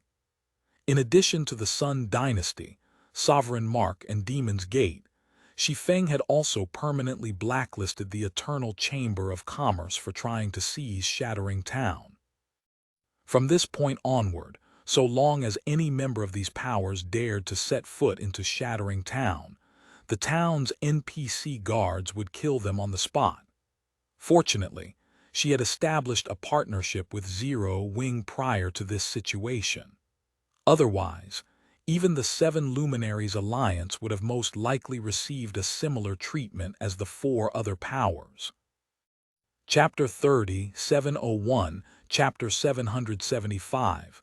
In addition to the Sun Dynasty, Sovereign Mark, and Demon's Gate, Shi Feng had also permanently blacklisted the Eternal Chamber of Commerce for trying to seize Shattering Town. From this point onward, so long as any member of these powers dared to set foot into Shattering Town, the town's NPC guards would kill them on the spot. Fortunately, she had established a partnership with Zero Wing prior to this situation. Otherwise, even the Seven Luminaries Alliance would have most likely received a similar treatment as the 4 other powers. Chapter 30, 701, Chapter 775.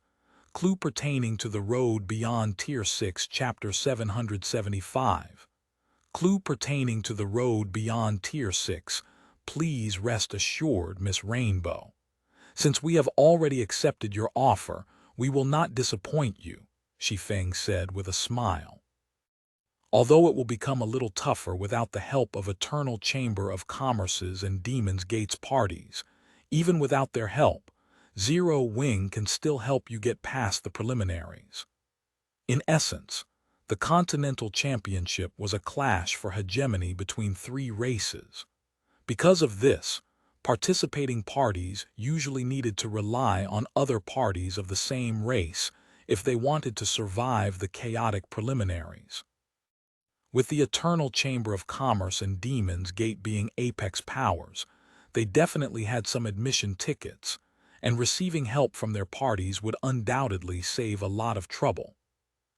Clue pertaining to the road beyond Tier 6, Chapter 775. Clue pertaining to the road beyond Tier 6. Please rest assured, Miss Rainbow. Since we have already accepted your offer, we will not disappoint you, Shi Feng said with a smile. Although it will become a little tougher without the help of Eternal Chamber of Commerce's and Demon's Gate's parties, even without their help, Zero Wing can still help you get past the preliminaries. In essence, the Continental Championship was a clash for hegemony between 3 races. Because of this, participating parties usually needed to rely on other parties of the same race if they wanted to survive the chaotic preliminaries. With the Eternal Chamber of Commerce and Demon's Gate being apex powers, they definitely had some admission tickets, and receiving help from their parties would undoubtedly save a lot of trouble.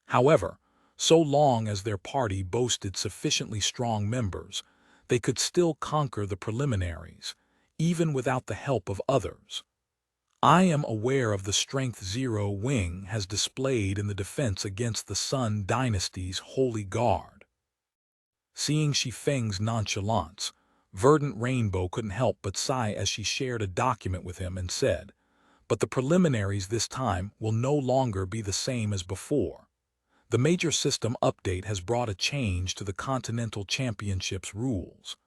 However, so long as their party boasted sufficiently strong members, they could still conquer the preliminaries, even without the help of others. I am aware of the strength Zero Wing has displayed in the defense against the Sun Dynasty's Holy Guard. Seeing Shi Feng's nonchalance, Verdant Rainbow couldn't help but sigh as she shared a document with him and said, "But the preliminaries this time will no longer be the same as before. The major system update has brought a change to the Continental Championship's rules.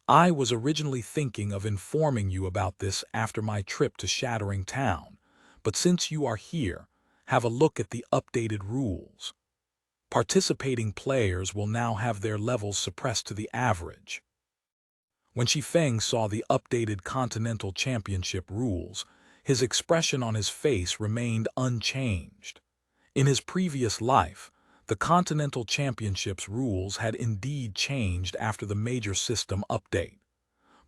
I was originally thinking of informing you about this after my trip to Shattering Town, but since you are here, have a look at the updated rules. Participating players will now have their levels suppressed to the average." When Shi Feng saw the updated Continental Championship rules, his expression on his face remained unchanged. In his previous life, the Continental Championship's rules had indeed changed after the major system update.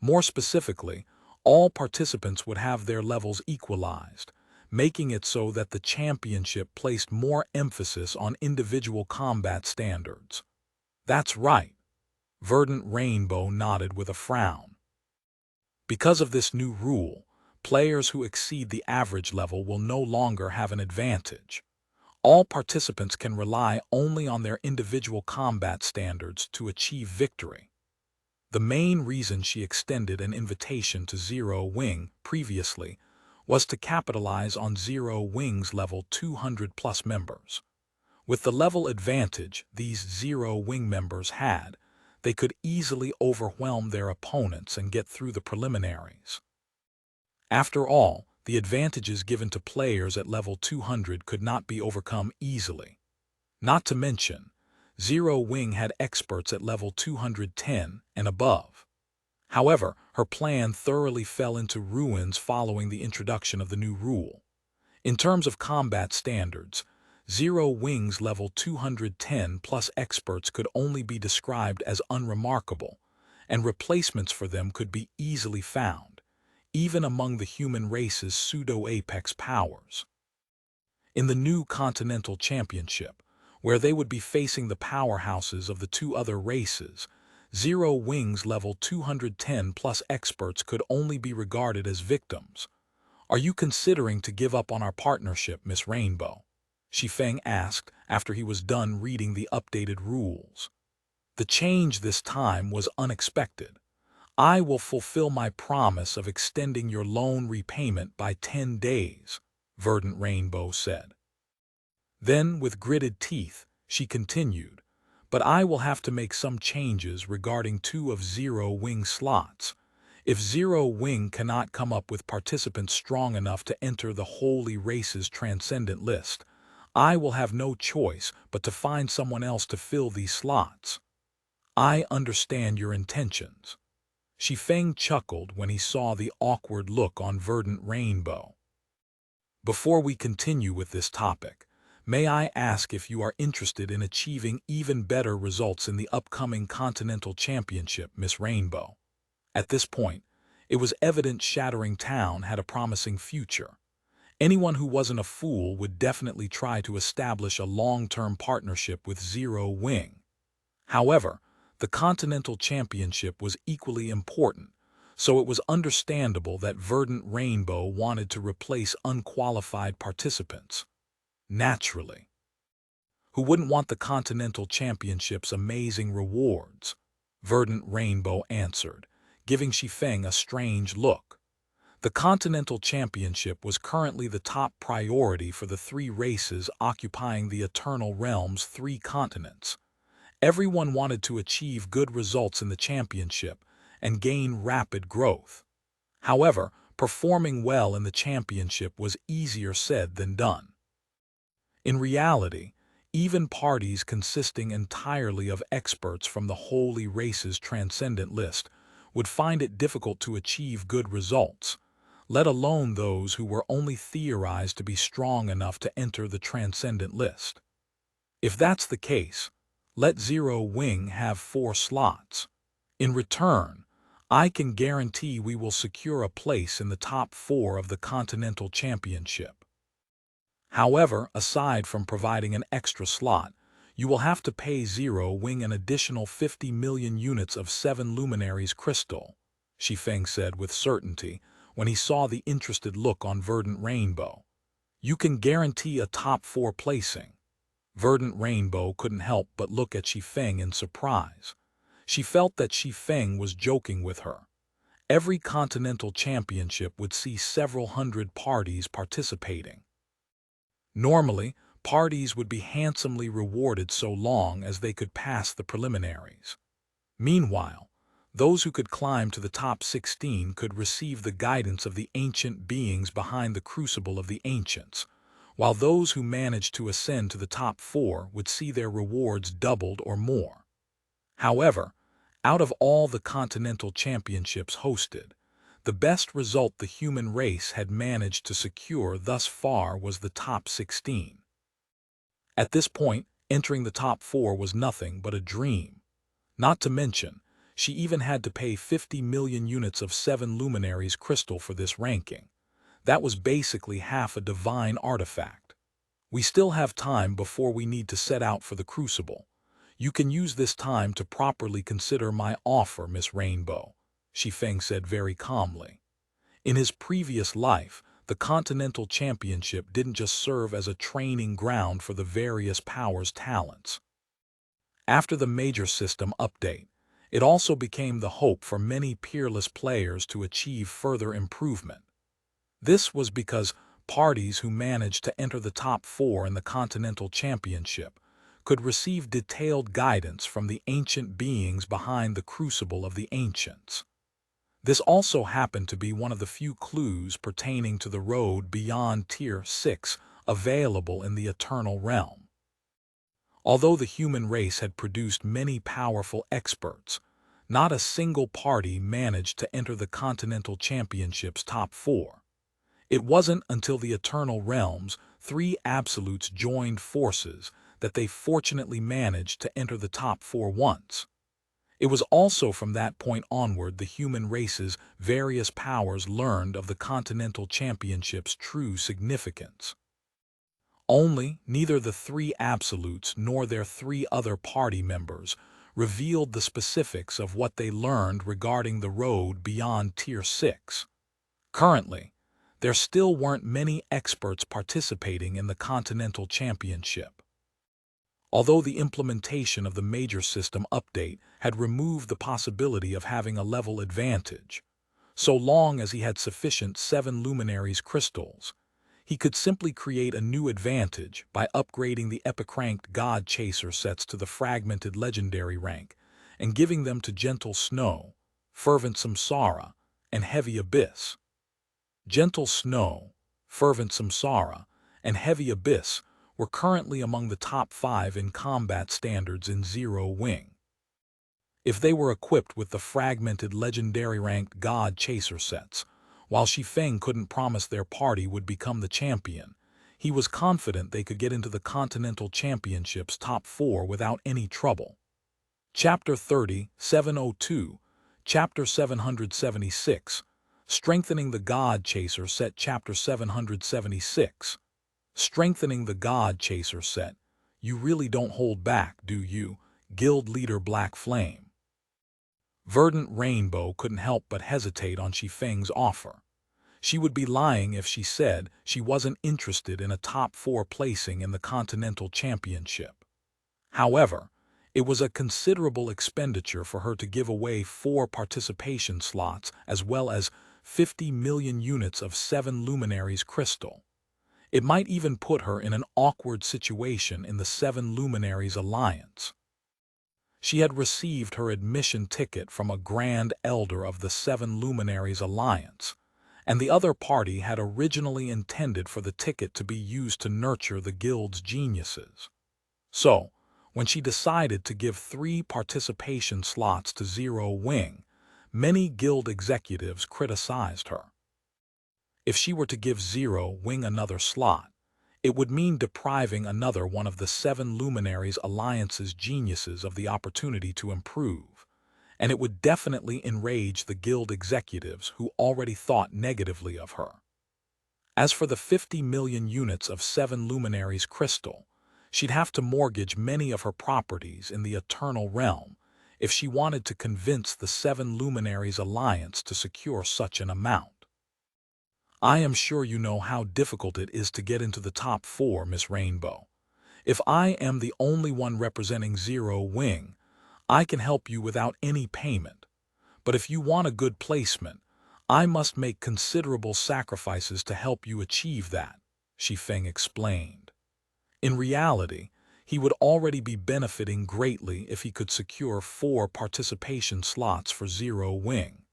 More specifically, all participants would have their levels equalized, making it so that the championship placed more emphasis on individual combat standards. That's right. Verdant Rainbow nodded with a frown. Because of this new rule, players who exceed the average level will no longer have an advantage. All participants can rely only on their individual combat standards to achieve victory. The main reason she extended an invitation to Zero Wing previously was to capitalize on Zero Wing's level 200+ members. With the level advantage these zero-wing members had, they could easily overwhelm their opponents and get through the preliminaries. After all, the advantages given to players at level 200 could not be overcome easily. Not to mention, Zero Wing had experts at level 210 and above. However, her plan thoroughly fell into ruins following the introduction of the new rule. In terms of combat standards, Zero Wing's level 210 plus experts could only be described as unremarkable, and replacements for them could be easily found, even among the human race's pseudo-apex powers. In the new Continental Championship, where they would be facing the powerhouses of the two other races, Zero Wing's level 210 plus experts could only be regarded as victims. "Are you considering to give up on our partnership, Miss Rainbow?" Shi Feng asked after he was done reading the updated rules. The change this time was unexpected. "I will fulfill my promise of extending your loan repayment by 10 days, Verdant Rainbow said. Then, with gritted teeth, she continued, "But I will have to make some changes regarding 2 of Zero Wing slots. If Zero Wing cannot come up with participants strong enough to enter the Holy Race's Transcendent list, I will have no choice but to find someone else to fill these slots." "I understand your intentions." Shi Feng chuckled when he saw the awkward look on Verdant Rainbow. "Before we continue with this topic, may I ask if you are interested in achieving even better results in the upcoming Continental Championship, Miss Rainbow?" At this point, it was evident Shattering Town had a promising future. Anyone who wasn't a fool would definitely try to establish a long-term partnership with Zero Wing. However, the Continental Championship was equally important, so it was understandable that Verdant Rainbow wanted to replace unqualified participants. Naturally. Who wouldn't want the Continental Championship's amazing rewards? Verdant Rainbow answered, giving Shi Feng a strange look. The Continental Championship was currently the top priority for the 3 races occupying the Eternal Realm's 3 continents. Everyone wanted to achieve good results in the championship and gain rapid growth. However, performing well in the championship was easier said than done. In reality, even parties consisting entirely of experts from the Holy Race's Transcendent list would find it difficult to achieve good results, let alone those who were only theorized to be strong enough to enter the Transcendent list. If that's the case, let Zero Wing have 4 slots. In return, I can guarantee we will secure a place in the top 4 of the Continental Championship. However, aside from providing an extra slot, you will have to pay Zero Wing an additional 50 million units of 7 Luminaries crystal, Shi Feng said with certainty when he saw the interested look on Verdant Rainbow. "You can guarantee a top 4 placing." Verdant Rainbow couldn't help but look at Shi Feng in surprise. She felt that Shi Feng was joking with her. Every Continental Championship would see several hundred parties participating. Normally, parties would be handsomely rewarded so long as they could pass the preliminaries. Meanwhile, those who could climb to the top 16 could receive the guidance of the ancient beings behind the crucible of the ancients, while those who managed to ascend to the top 4 would see their rewards doubled or more. However, out of all the Continental Championships hosted, the best result the human race had managed to secure thus far was the top 16. At this point, entering the top 4 was nothing but a dream. Not to mention, she even had to pay 50 million units of 7 Luminaries crystal for this ranking. That was basically half a divine artifact. "We still have time before we need to set out for the Crucible. You can use this time to properly consider my offer, Miss Rainbow," Shi Feng said very calmly. In his previous life, the Continental Championship didn't just serve as a training ground for the various powers' talents. After the major system update, it also became the hope for many peerless players to achieve further improvement. This was because Parties who managed to enter the top 4 in the Continental Championship could receive detailed guidance from the ancient beings behind the Crucible of the Ancients. This also happened to be one of the few clues pertaining to the road beyond Tier 6 available in the Eternal Realm. Although the human race had produced many powerful experts, not a single party managed to enter the Continental Championship's top 4. It wasn't until the Eternal Realm's 3 absolutes joined forces that they fortunately managed to enter the top 4 once. It was also from that point onward the human race's various powers learned of the Continental Championship's true significance. Only neither the 3 absolutes nor their 3 other party members revealed the specifics of what they learned regarding the road beyond Tier 6. Currently, there still weren't many experts participating in the Continental Championship. Although the implementation of the Major System update had removed the possibility of having a level advantage, so long as he had sufficient 7 Luminaries crystals, he could simply create a new advantage by upgrading the epic-ranked God Chaser sets to the fragmented legendary rank and giving them to Gentle Snow, Fervent Samsara, and Heavy Abyss. Gentle Snow, Fervent Samsara, and Heavy Abyss were currently among the top 5 in combat standards in Zero Wing. If they were equipped with the fragmented legendary-ranked God Chaser sets, while Shi Feng couldn't promise their party would become the champion, he was confident they could get into the Continental Championship's top 4 without any trouble. Chapter 30, 702, Chapter 776, Strengthening the God Chaser Set. Chapter 776. Strengthening the God Chaser Set. You really don't hold back, do you, Guild Leader Black Flame? Verdant Rainbow couldn't help but hesitate on Shi Feng's offer. She would be lying if she said she wasn't interested in a top 4 placing in the Continental Championship. However, it was a considerable expenditure for her to give away 4 participation slots as well as 50 million units of 7 Luminaries crystal. It might even put her in an awkward situation in the 7 Luminaries Alliance. She had received her admission ticket from a Grand Elder of the 7 Luminaries Alliance, and the other party had originally intended for the ticket to be used to nurture the guild's geniuses. So, when she decided to give 3 participation slots to Zero Wing, many guild executives criticized her. If she were to give Zero Wing another slot, it would mean depriving another one of the 7 Luminaries Alliance's geniuses of the opportunity to improve, and it would definitely enrage the guild executives who already thought negatively of her. As for the 50 million units of 7 Luminaries crystal, she'd have to mortgage many of her properties in the Eternal Realm if she wanted to convince the 7 Luminaries Alliance to secure such an amount. I am sure you know how difficult it is to get into the top 4, Miss Rainbow. If I am the only one representing Zero Wing, I can help you without any payment. But if you want a good placement, I must make considerable sacrifices to help you achieve that, Shi Feng explained. In reality, he would already be benefiting greatly if he could secure 4 participation slots for Zero Wing.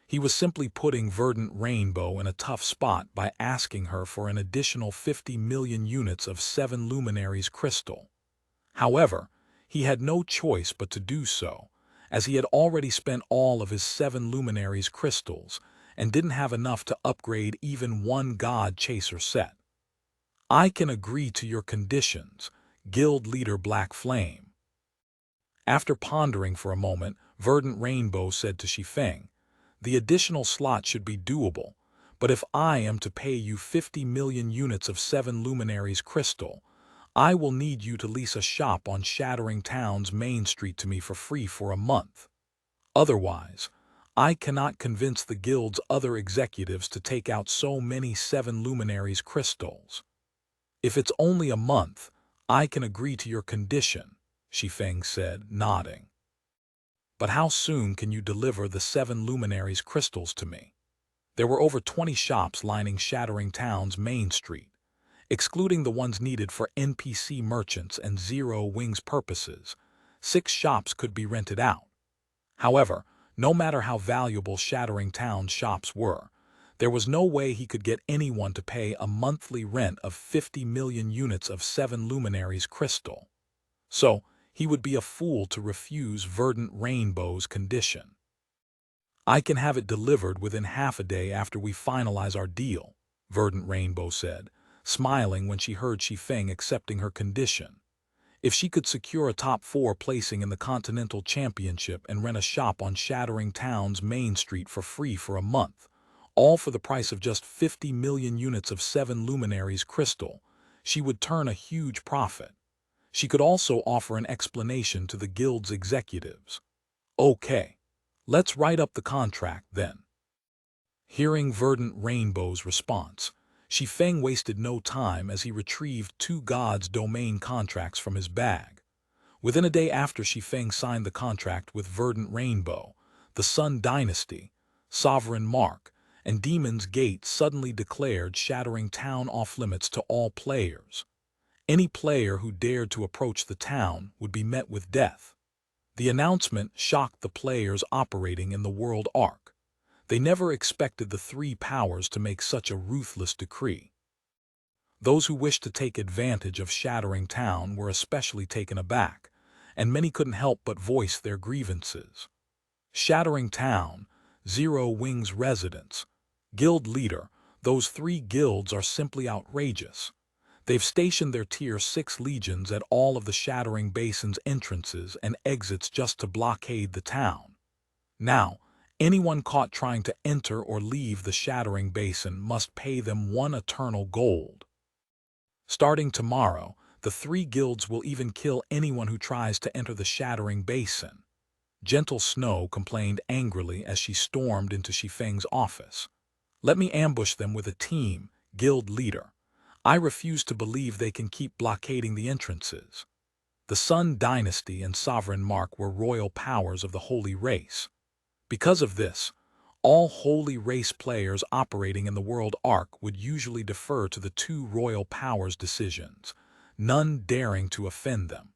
He was simply putting Verdant Rainbow in a tough spot by asking her for an additional 50 million units of 7 Luminaries crystal. However, he had no choice but to do so, as he had already spent all of his 7 Luminaries crystals and didn't have enough to upgrade even 1 God Chaser set. I can agree to your conditions, Guild Leader Black Flame. After pondering for a moment, Verdant Rainbow said to Shi Feng, the additional slot should be doable, but if I am to pay you 50 million units of 7 Luminaries crystal, I will need you to lease a shop on Shattering Town's main street to me for free for a month. Otherwise, I cannot convince the guild's other executives to take out so many 7 Luminaries crystals. If it's only a month, I can agree to your condition, Shi Feng said, nodding. But how soon can you deliver the 7 Luminaries crystals to me? There were over 20 shops lining Shattering Town's main street, excluding the ones needed for NPC merchants and Zero Wings purposes. 6 shops could be rented out. However, no matter how valuable Shattering Town's shops were, there was no way he could get anyone to pay a monthly rent of 50 million units of 7 luminaries crystal. So, he would be a fool to refuse Verdant Rainbow's condition. "I can have it delivered within half a day after we finalize our deal," Verdant Rainbow said, smiling when she heard Shi Feng accepting her condition. If she could secure a top 4 placing in the Continental Championship and rent a shop on Shattering Town's main street for free for a month, all for the price of just 50 million units of 7 luminaries crystal, she would turn a huge profit. She could also offer an explanation to the guild's executives. "Okay, let's write up the contract then." Hearing Verdant Rainbow's response, Shi Feng wasted no time as he retrieved 2 God's domain contracts from his bag. Within a day after Shi Feng signed the contract with Verdant Rainbow, the Sun Dynasty, Sovereign Mark, and Demon's Gate suddenly declared Shattering Town off-limits to all players. Any player who dared to approach the town would be met with death. The announcement shocked the players operating in the World Arc. They never expected the 3 powers to make such a ruthless decree. Those who wished to take advantage of Shattering Town were especially taken aback, and many couldn't help but voice their grievances. Shattering Town, Zero Wings residents, guild leader, those 3 guilds are simply outrageous. They've stationed their Tier 6 legions at all of the Shattering Basin's entrances and exits just to blockade the town. Now, anyone caught trying to enter or leave the Shattering Basin must pay them 1 eternal gold. Starting tomorrow, the 3 guilds will even kill anyone who tries to enter the Shattering Basin. Gentle Snow complained angrily as she stormed into Shi Feng's office. "Let me ambush them with a team, guild leader. I refuse to believe they can keep blockading the entrances." The Sun Dynasty and Sovereign Mark were royal powers of the Holy Race. Because of this, all Holy Race players operating in the World Arc would usually defer to the 2 royal powers' decisions, none daring to offend them.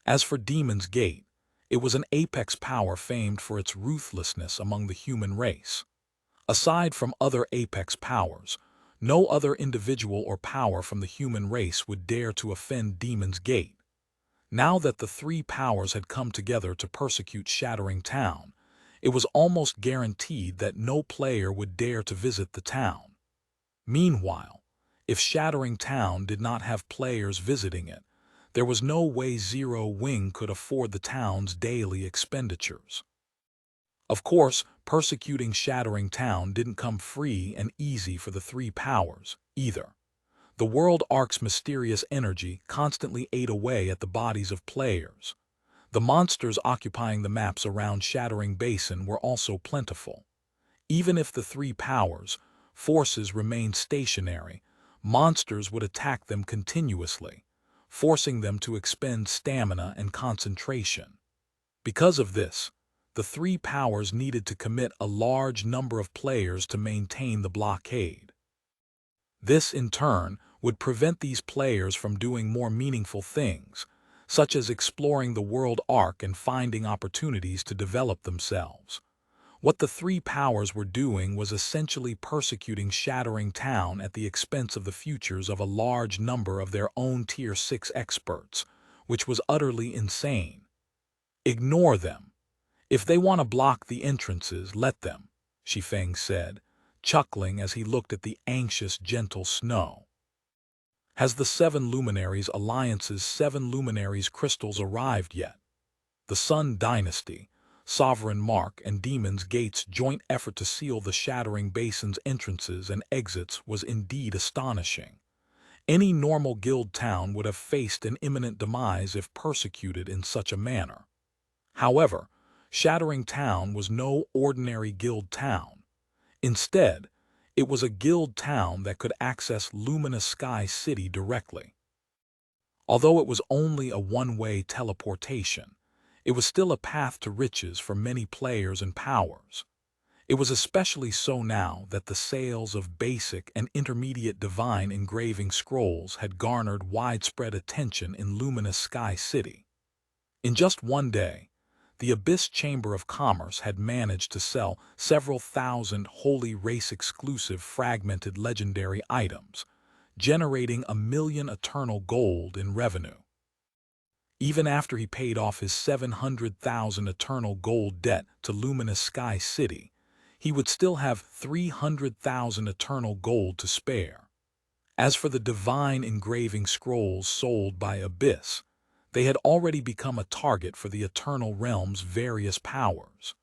As for Demon's Gate, it was an apex power famed for its ruthlessness among the human race. Aside from other apex powers, no other individual or power from the human race would dare to offend Demon's Gate. Now that the 3 powers had come together to persecute Shattering Town, it was almost guaranteed that no player would dare to visit the town. Meanwhile, if Shattering Town did not have players visiting it, there was no way Zero Wing could afford the town's daily expenditures. Of course, persecuting Shattering Town didn't come free and easy for the 3 powers, either. The World Arc's mysterious energy constantly ate away at the bodies of players. The monsters occupying the maps around Shattering Basin were also plentiful. Even if the 3 powers' forces remained stationary, monsters would attack them continuously, forcing them to expend stamina and concentration. Because of this, the 3 powers needed to commit a large number of players to maintain the blockade. This, in turn, would prevent these players from doing more meaningful things, such as exploring the World Arc and finding opportunities to develop themselves. What the 3 powers were doing was essentially persecuting Shattering Town at the expense of the futures of a large number of their own Tier 6 experts, which was utterly insane. "Ignore them. If they want to block the entrances, let them," Shi Feng said, chuckling as he looked at the anxious Gentle Snow. "Has the 7 Luminaries Alliance's 7 Luminaries crystals arrived yet?" The Sun Dynasty, Sovereign Mark, and Demon's Gate's joint effort to seal the Shattering Basin's entrances and exits was indeed astonishing. Any normal guild town would have faced an imminent demise if persecuted in such a manner. However, Shattering Town was no ordinary guild town. Instead, it was a guild town that could access Luminous Sky City directly. Although it was only a one-way teleportation, it was still a path to riches for many players and powers. It was especially so now that the sales of basic and intermediate divine engraving scrolls had garnered widespread attention in luminous Sky City. In just one day, the Abyss Chamber of Commerce had managed to sell several thousand Holy Race-exclusive fragmented legendary items, generating 1,000,000 eternal gold in revenue. Even after he paid off his 700,000 eternal gold debt to Luminous Sky City, he would still have 300,000 eternal gold to spare. As for the divine engraving scrolls sold by Abyss, they had already become a target for the Eternal Realm's various powers.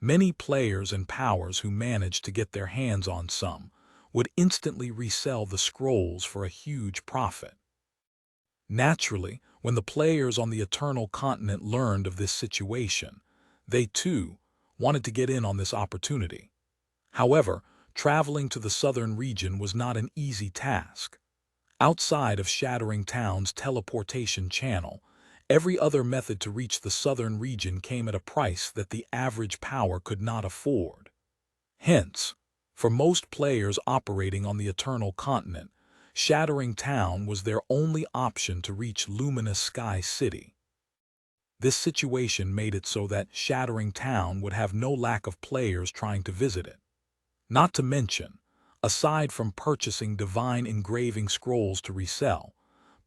Many players and powers who managed to get their hands on some would instantly resell the scrolls for a huge profit. Naturally, when the players on the Eternal Continent learned of this situation, they too wanted to get in on this opportunity. However, traveling to the southern region was not an easy task. Outside of Shattering Town's teleportation channel, every other method to reach the southern region came at a price that the average power could not afford. Hence, for most players operating on the Eternal Continent, Shattering Town was their only option to reach Luminous Sky City. This situation made it so that Shattering Town would have no lack of players trying to visit it. Not to mention, aside from purchasing divine engraving scrolls to resell,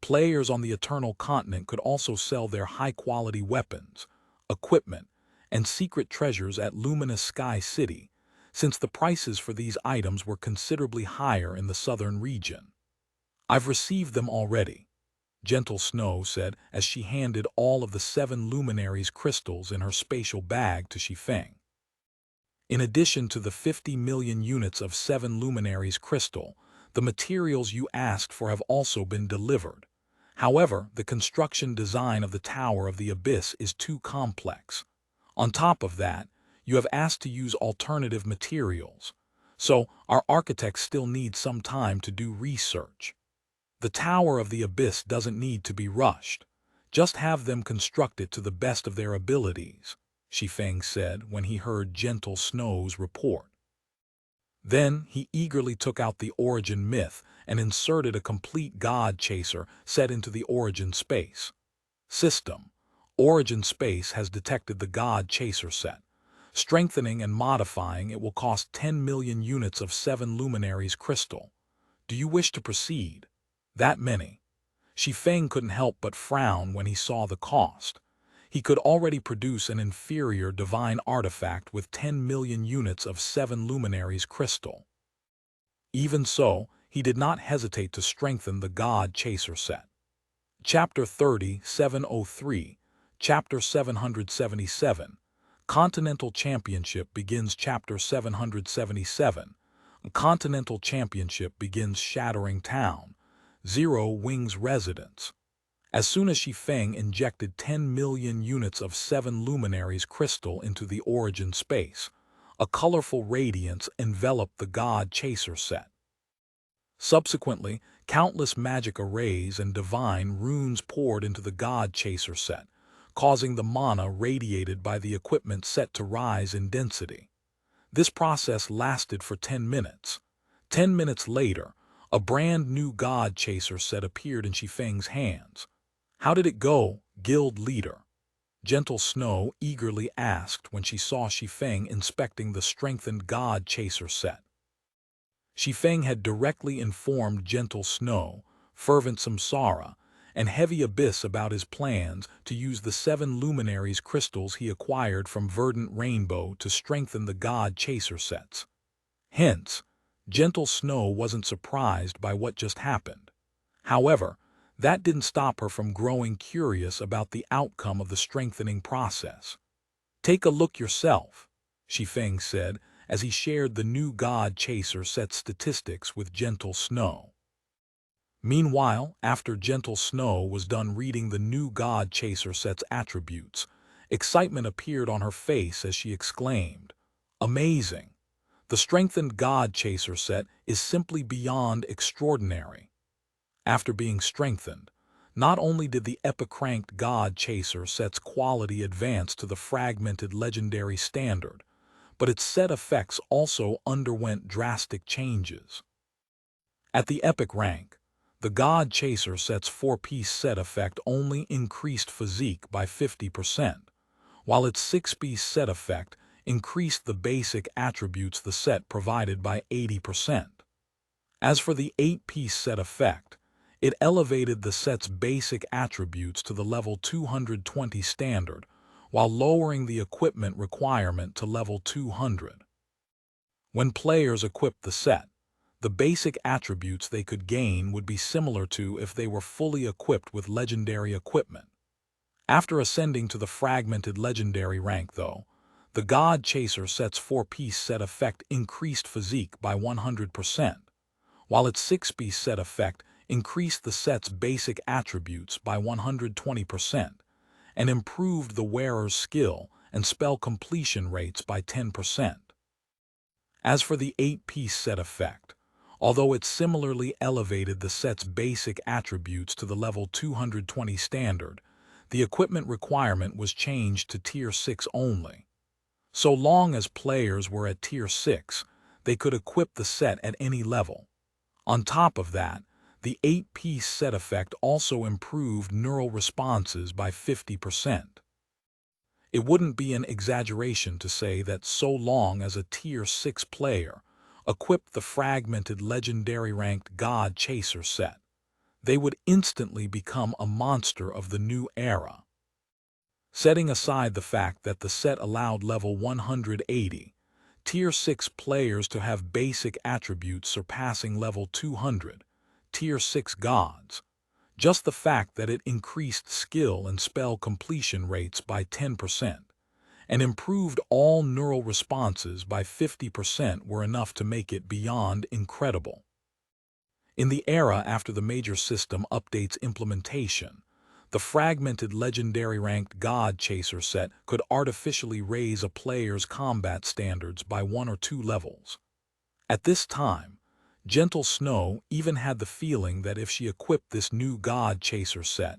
players on the Eternal Continent could also sell their high-quality weapons, equipment, and secret treasures at Luminous Sky City, since the prices for these items were considerably higher in the southern region. "I've received them already," Gentle Snow said as she handed all of the 7 luminaries crystals in her spatial bag to Shi Feng. In addition to the 50 million units of 7 luminaries crystal, the materials you asked for have also been delivered. However, the construction design of the Tower of the Abyss is too complex. On top of that, you have asked to use alternative materials, so our architects still need some time to do research. The Tower of the Abyss doesn't need to be rushed. Just have them construct it to the best of their abilities, Shi Feng said when he heard Gentle Snow's report. Then he eagerly took out the origin myth and inserted a complete god chaser set into the origin space. System: Origin space has detected the god chaser set. Strengthening and modifying it will cost 10 million units of 7 luminaries crystal. Do you wish to proceed? That many. Shi Feng couldn't help but frown when he saw the cost. He could already produce an inferior divine artifact with 10 million units of 7 luminaries crystal. Even so, he did not hesitate to strengthen the God Chaser set. Chapter 30-703, Chapter 777, Continental Championship begins. Chapter 777, Continental Championship begins. Shattering Town, Zero Wings Residence. As soon as Shi Feng injected 10 million units of 7 luminaries crystal into the origin space, a colorful radiance enveloped the God Chaser set. Subsequently, countless magic arrays and divine runes poured into the God Chaser set, causing the mana radiated by the equipment set to rise in density. This process lasted for 10 minutes. 10 minutes later, a brand new God Chaser set appeared in Shi Feng's hands. "How did it go, guild leader?" Gentle Snow eagerly asked when she saw Shi Feng inspecting the strengthened God Chaser set. Shi Feng had directly informed Gentle Snow, Fervent Samsara, and Heavy Abyss about his plans to use the 7 luminaries crystals he acquired from Verdant Rainbow to strengthen the God Chaser sets. Hence, Gentle Snow wasn't surprised by what just happened. However, that didn't stop her from growing curious about the outcome of the strengthening process. "Take a look yourself," Shi Feng said as he shared the new God Chaser set statistics with Gentle Snow. Meanwhile, after Gentle Snow was done reading the new God Chaser set's attributes, excitement appeared on her face as she exclaimed, "Amazing! The strengthened God Chaser set is simply beyond extraordinary." After being strengthened, not only did the epic-ranked God Chaser set's quality advance to the fragmented legendary standard, but its set effects also underwent drastic changes. At the epic rank, the God Chaser set's 4-piece set effect only increased physique by 50%, while its 6-piece set effect increased the basic attributes the set provided by 80%. As for the 8-piece set effect, it elevated the set's basic attributes to the level 220 standard, while lowering the equipment requirement to level 200. When players equipped the set, the basic attributes they could gain would be similar to if they were fully equipped with legendary equipment. After ascending to the fragmented legendary rank, though, the God Chaser set's 4-piece set effect increased physique by 100%, while its 6-piece set effect increased the set's basic attributes by 120% and improved the wearer's skill and spell completion rates by 10%. As for the 8-piece set effect, although it similarly elevated the set's basic attributes to the level 220 standard, the equipment requirement was changed to Tier 6 only. So long as players were at Tier 6, they could equip the set at any level. On top of that, the 8-piece set effect also improved neural responses by 50%. It wouldn't be an exaggeration to say that so long as a Tier 6 player equipped the fragmented legendary ranked God Chaser set, they would instantly become a monster of the new era. Setting aside the fact that the set allowed level 180, Tier 6 players to have basic attributes surpassing level 200, Tier 6 gods, just the fact that it increased skill and spell completion rates by 10% and improved all neural responses by 50% were enough to make it beyond incredible. In the era after the major system updates implementation, the fragmented legendary ranked God Chaser set could artificially raise a player's combat standards by 1 or 2 levels. At this time, Gentle Snow even had the feeling that if she equipped this new God Chaser set,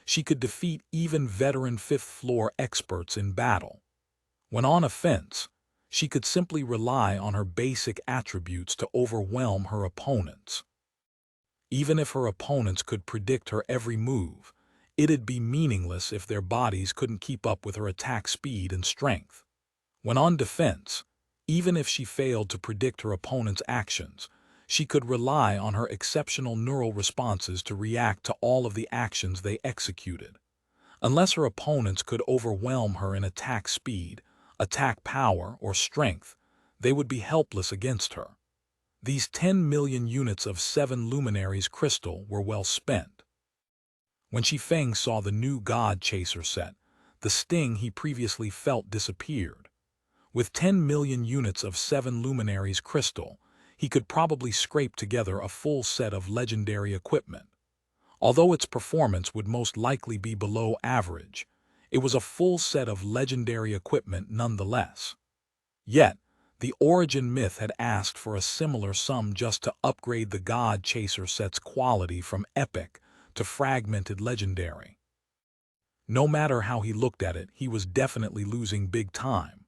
she could defeat even veteran 5th floor experts in battle. When on offense, she could simply rely on her basic attributes to overwhelm her opponents. Even if her opponents could predict her every move, it'd be meaningless if their bodies couldn't keep up with her attack speed and strength. When on defense, even if she failed to predict her opponent's actions, she could rely on her exceptional neural responses to react to all of the actions they executed. Unless her opponents could overwhelm her in attack speed, attack power, or strength, they would be helpless against her. These 10 million units of 7 Luminaries crystal were well spent. When Shi Feng saw the new God Chaser set, the sting he previously felt disappeared. With 10 million units of 7 Luminaries crystal, he could probably scrape together a full set of legendary equipment. Although its performance would most likely be below average, it was a full set of legendary equipment nonetheless. Yet, the Origin myth had asked for a similar sum just to upgrade the God Chaser set's quality from epic to fragmented legendary. No matter how he looked at it, he was definitely losing big time.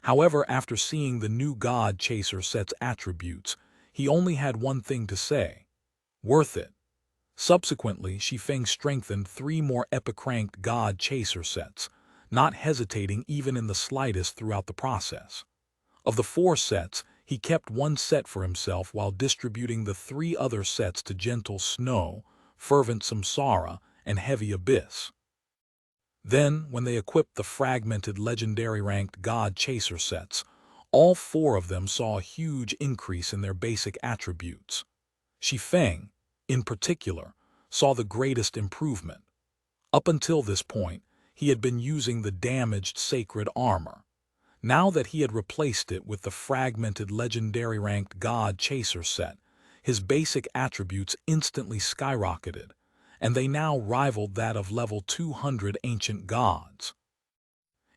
However, after seeing the new God Chaser set's attributes, he only had one thing to say: worth it. Subsequently, Shi Feng strengthened 3 more epic-ranked God Chaser sets, not hesitating even in the slightest throughout the process. Of the 4 sets, he kept 1 set for himself while distributing the 3 other sets to Gentle Snow, Fervent Samsara, and Heavy Abyss. Then, when they equipped the fragmented legendary-ranked God Chaser sets, all 4 of them saw a huge increase in their basic attributes. Shi Feng, in particular, saw the greatest improvement. Up until this point, he had been using the damaged sacred armor. Now that he had replaced it with the fragmented legendary-ranked God Chaser set, his basic attributes instantly skyrocketed, and they now rivaled that of level 200 ancient gods.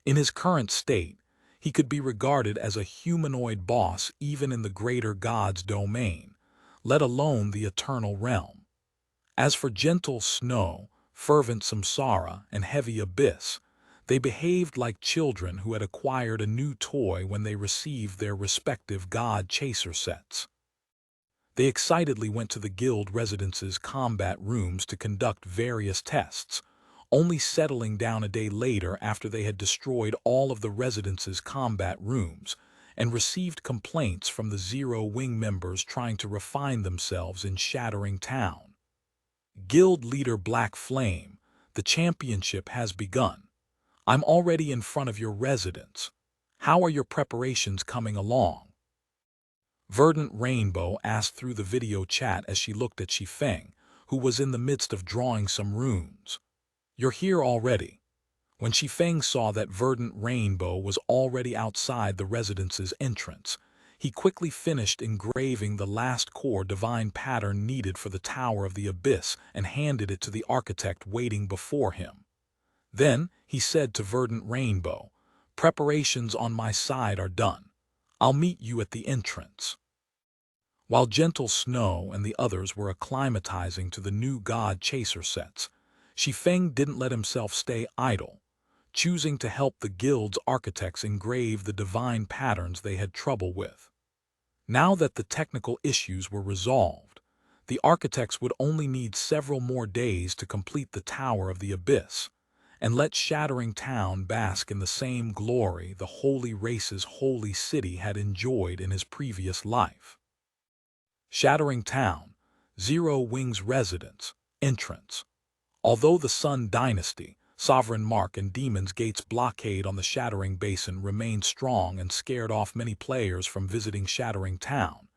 In his current state, he could be regarded as a humanoid boss even in the greater god's domain, let alone the eternal realm. As for Gentle Snow, Fervent Samsara, and Heavy Abyss, They behaved like children who had acquired a new toy when they received their respective God Chaser sets. They excitedly went to the guild residence's combat rooms to conduct various tests, only settling down a day later after they had destroyed all of the residence's combat rooms and received complaints from the Zero Wing members trying to refine themselves in Shattering Town. Guild leader Black Flame, the championship has begun. I'm already in front of your residence. How are your preparations coming along? Verdant Rainbow asked through the video chat as she looked at Shi Feng, who was in the midst of drawing some runes. You're here already. When Shi Feng saw that Verdant Rainbow was already outside the residence's entrance, he quickly finished engraving the last core divine pattern needed for the Tower of the Abyss and handed it to the architect waiting before him. Then he said to Verdant Rainbow, "Preparations on my side are done. I'll meet you at the entrance." While Gentle Snow and the others were acclimatizing to the new God Chaser sets, Shi Feng didn't let himself stay idle, choosing to help the guild's architects engrave the divine patterns they had trouble with. Now that the technical issues were resolved, the architects would only need several more days to complete the Tower of the Abyss, and let Shattering Town bask in the same glory the Holy Race's holy city had enjoyed in his previous life. Shattering Town, Zero Wing's residence, entrance. Although the Sun Dynasty, Sovereign Mark and Demon's Gate's blockade on the Shattering Basin remained strong and scared off many players from visiting Shattering Town,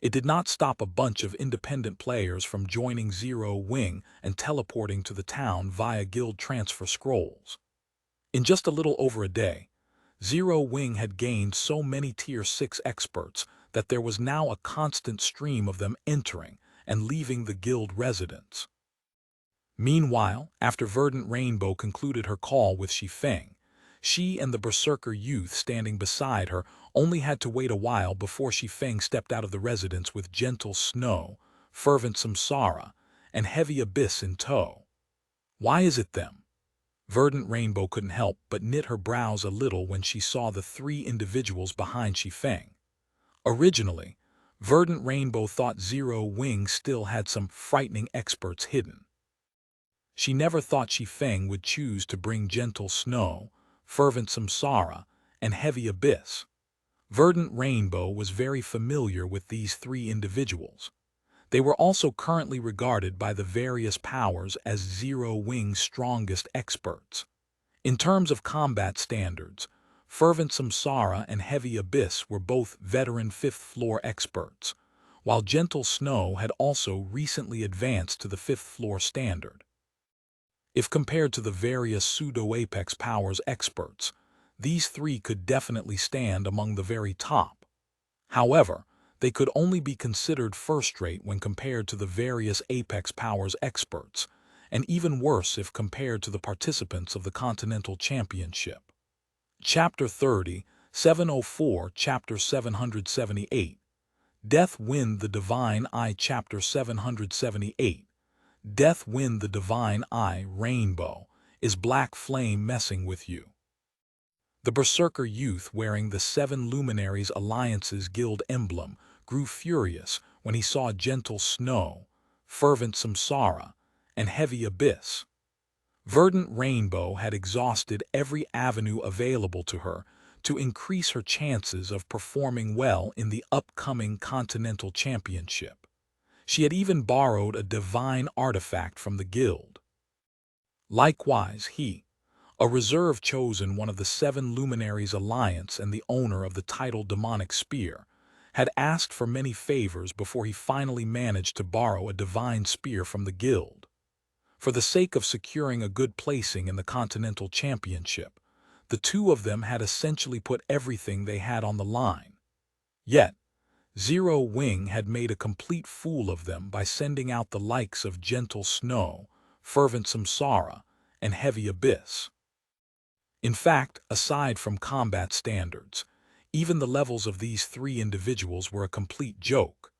it did not stop a bunch of independent players from joining Zero Wing and teleporting to the town via guild transfer scrolls. In just a little over a day, Zero Wing had gained so many Tier 6 experts that there was now a constant stream of them entering and leaving the guild residence. Meanwhile, after Verdant Rainbow concluded her call with Shi Feng, she and the Berserker youth standing beside her only had to wait a while before Shi Feng stepped out of the residence with Gentle Snow, Fervent Samsara, and Heavy Abyss in tow. Why is it them? Verdant Rainbow couldn't help but knit her brows a little when she saw the three individuals behind Shi Feng. Originally, Verdant Rainbow thought Zero Wing still had some frightening experts hidden. She never thought Shi Feng would choose to bring Gentle Snow, Fervent Samsara, and Heavy Abyss. Verdant Rainbow was very familiar with these three individuals. They were also currently regarded by the various powers as Zero Wing's strongest experts. In terms of combat standards, Fervent Samsara and Heavy Abyss were both veteran 5th floor experts, while Gentle Snow had also recently advanced to the 5th floor standard. If compared to the various pseudo-apex powers experts, these three could definitely stand among the very top. However, they could only be considered first-rate when compared to the various apex powers experts, and even worse if compared to the participants of the Continental Championship. Chapter 30, 704, Chapter 778. Death Wind the Divine Eye. Chapter 778. Death Wind the Divine Eye. Rainbow, is Black Flame messing with you? The Berserker youth wearing the Seven Luminaries Alliance's guild emblem grew furious when he saw Gentle Snow, Fervent Samsara, and Heavy Abyss. Verdant Rainbow had exhausted every avenue available to her to increase her chances of performing well in the upcoming Continental Championship. She had even borrowed a divine artifact from the guild. Likewise, he, a reserve chosen one of the Seven Luminaries Alliance and the owner of the titled Demonic Spear, had asked for many favors before he finally managed to borrow a divine spear from the guild. For the sake of securing a good placing in the Continental Championship, the two of them had essentially put everything they had on the line. Yet, Zero Wing had made a complete fool of them by sending out the likes of Gentle Snow, Fervent Samsara, and Heavy Abyss. In fact, aside from combat standards, even the levels of these three individuals were a complete joke.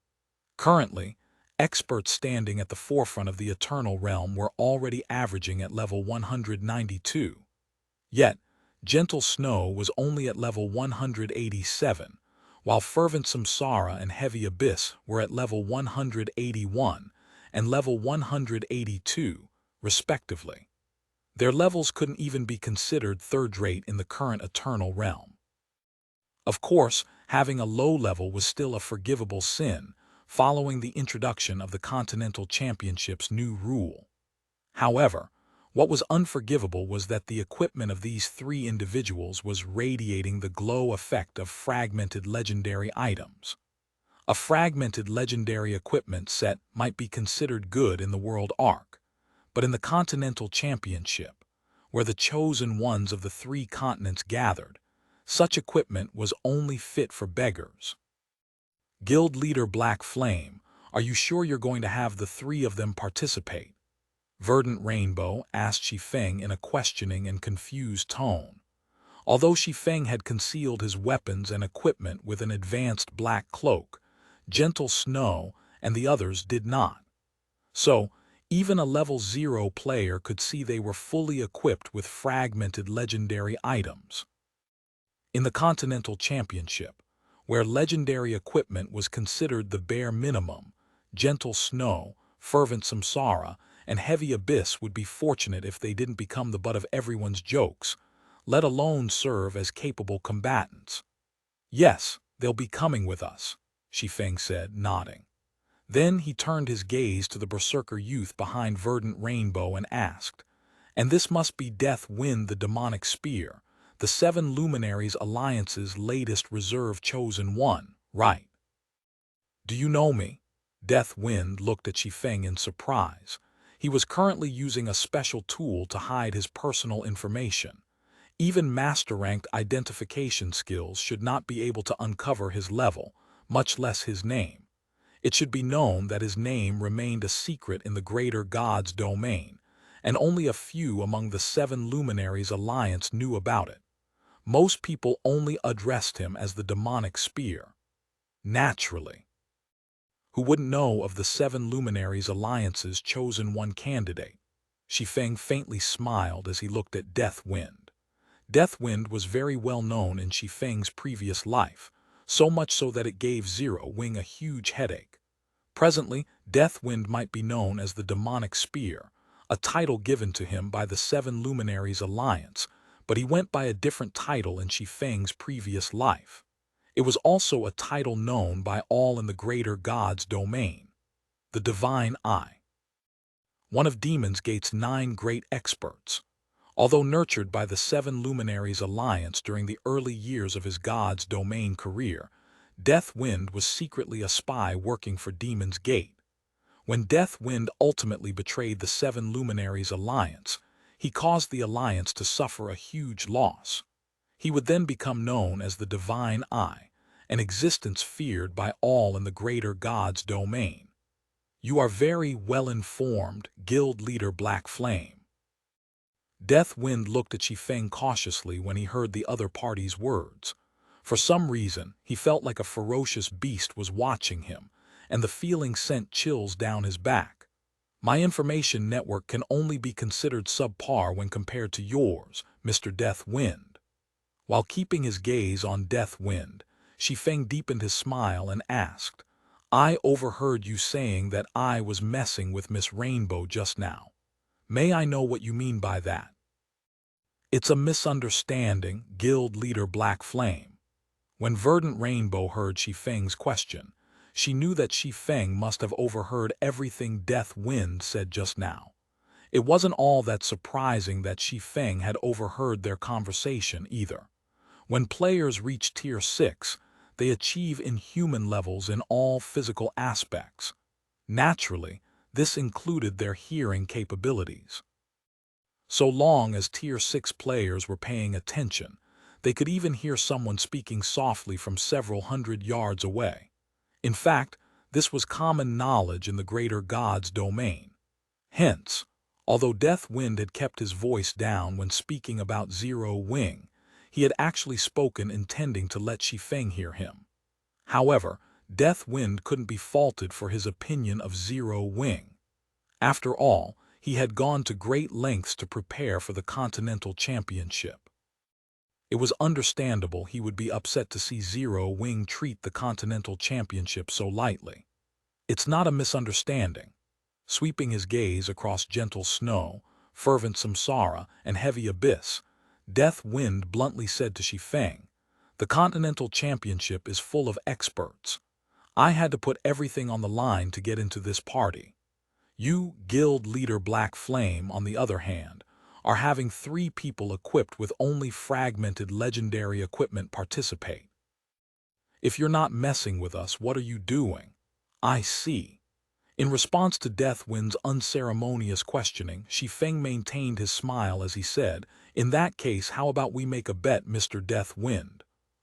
Currently, experts standing at the forefront of the Eternal Realm were already averaging at level 192. Yet, Gentle Snow was only at level 187, while Fervent Samsara and Heavy Abyss were at level 181 and level 182, respectively. Their levels couldn't even be considered third-rate in the current Eternal Realm. Of course, having a low level was still a forgivable sin, following the introduction of the Continental Championship's new rule. However, what was unforgivable was that the equipment of these three individuals was radiating the glow effect of fragmented legendary items. A fragmented legendary equipment set might be considered good in the World Arc, but in the Continental Championship, where the chosen ones of the three continents gathered, such equipment was only fit for beggars. Guild leader Black Flame, are you sure you're going to have the three of them participate? Verdant Rainbow asked Shi Feng in a questioning and confused tone. Although Shi Feng had concealed his weapons and equipment with an advanced black cloak, Gentle Snow and the others did not. So, even a level 0 player could see they were fully equipped with fragmented legendary items. In the Continental Championship, where legendary equipment was considered the bare minimum, Gentle Snow, Fervent Samsara, and Heavy Abyss would be fortunate if they didn't become the butt of everyone's jokes, let alone serve as capable combatants. Yes, they'll be coming with us, Shi Feng said, nodding. Then he turned his gaze to the berserker youth behind Verdant Rainbow and asked, "And this must be Death Wind the demonic spear, the Seven Luminaries Alliance's latest reserve chosen one, right?" "Do you know me?" Death Wind looked at Shi Feng in surprise. He was currently using a special tool to hide his personal information. Even master-ranked identification skills should not be able to uncover his level, much less his name. It should be known that his name remained a secret in the greater God's domain, and only a few among the Seven Luminaries Alliance knew about it. Most people only addressed him as the demonic spear. Naturally. Who wouldn't know of the Seven Luminaries Alliance's chosen one candidate? Shi Feng faintly smiled as he looked at Death Wind. Death Wind was very well known in Shi Feng's previous life, so much so that it gave Zero Wing a huge headache. Presently, Death Wind might be known as the Demonic Spear, a title given to him by the Seven Luminaries Alliance, but he went by a different title in Shi Feng's previous life. It was also a title known by all in the greater God's domain, the Divine Eye. One of Demon's Gate's 9 great experts. Although nurtured by the Seven Luminaries Alliance during the early years of his God's domain career, Death Wind was secretly a spy working for Demon's Gate. When Death Wind ultimately betrayed the Seven Luminaries Alliance, he caused the Alliance to suffer a huge loss. He would then become known as the Divine Eye, an existence feared by all in the greater God's domain. You are very well-informed, Guild leader Black Flame. Death Wind looked at Shi Feng cautiously when he heard the other party's words. For some reason, he felt like a ferocious beast was watching him, and the feeling sent chills down his back. My information network can only be considered subpar when compared to yours, Mr. Death Wind. While keeping his gaze on Death Wind, Shi Feng deepened his smile and asked, "I overheard you saying that I was messing with Miss Rainbow just now. May I know what you mean by that?" "It's a misunderstanding, Guild leader Black Flame." When Verdant Rainbow heard Shi Feng's question, she knew that Shi Feng must have overheard everything Death Wind said just now. It wasn't all that surprising that Shi Feng had overheard their conversation either. When players reach Tier 6, they achieve inhuman levels in all physical aspects. Naturally, this included their hearing capabilities. So long as Tier 6 players were paying attention, they could even hear someone speaking softly from several hundred yards away. In fact, this was common knowledge in the greater God's domain. Hence, although Death Wind had kept his voice down when speaking about Zero Wing, he had actually spoken intending to let Shi Feng hear him. However, Death Wind couldn't be faulted for his opinion of Zero Wing. After all, he had gone to great lengths to prepare for the Continental Championship. It was understandable he would be upset to see Zero Wing treat the Continental Championship so lightly. It's not a misunderstanding. Sweeping his gaze across gentle snow, fervent samsara, and heavy abyss, Death Wind bluntly said to Shi Feng, "The Continental Championship is full of experts. I had to put everything on the line to get into this party. You, guild leader Black Flame, on the other hand, are having 3 people equipped with only fragmented legendary equipment participate. If you're not messing with us, what are you doing?" "I see." In response to Deathwind's unceremonious questioning, Shi Feng maintained his smile as he said, "In that case, how about we make a bet, Mr. Deathwind?"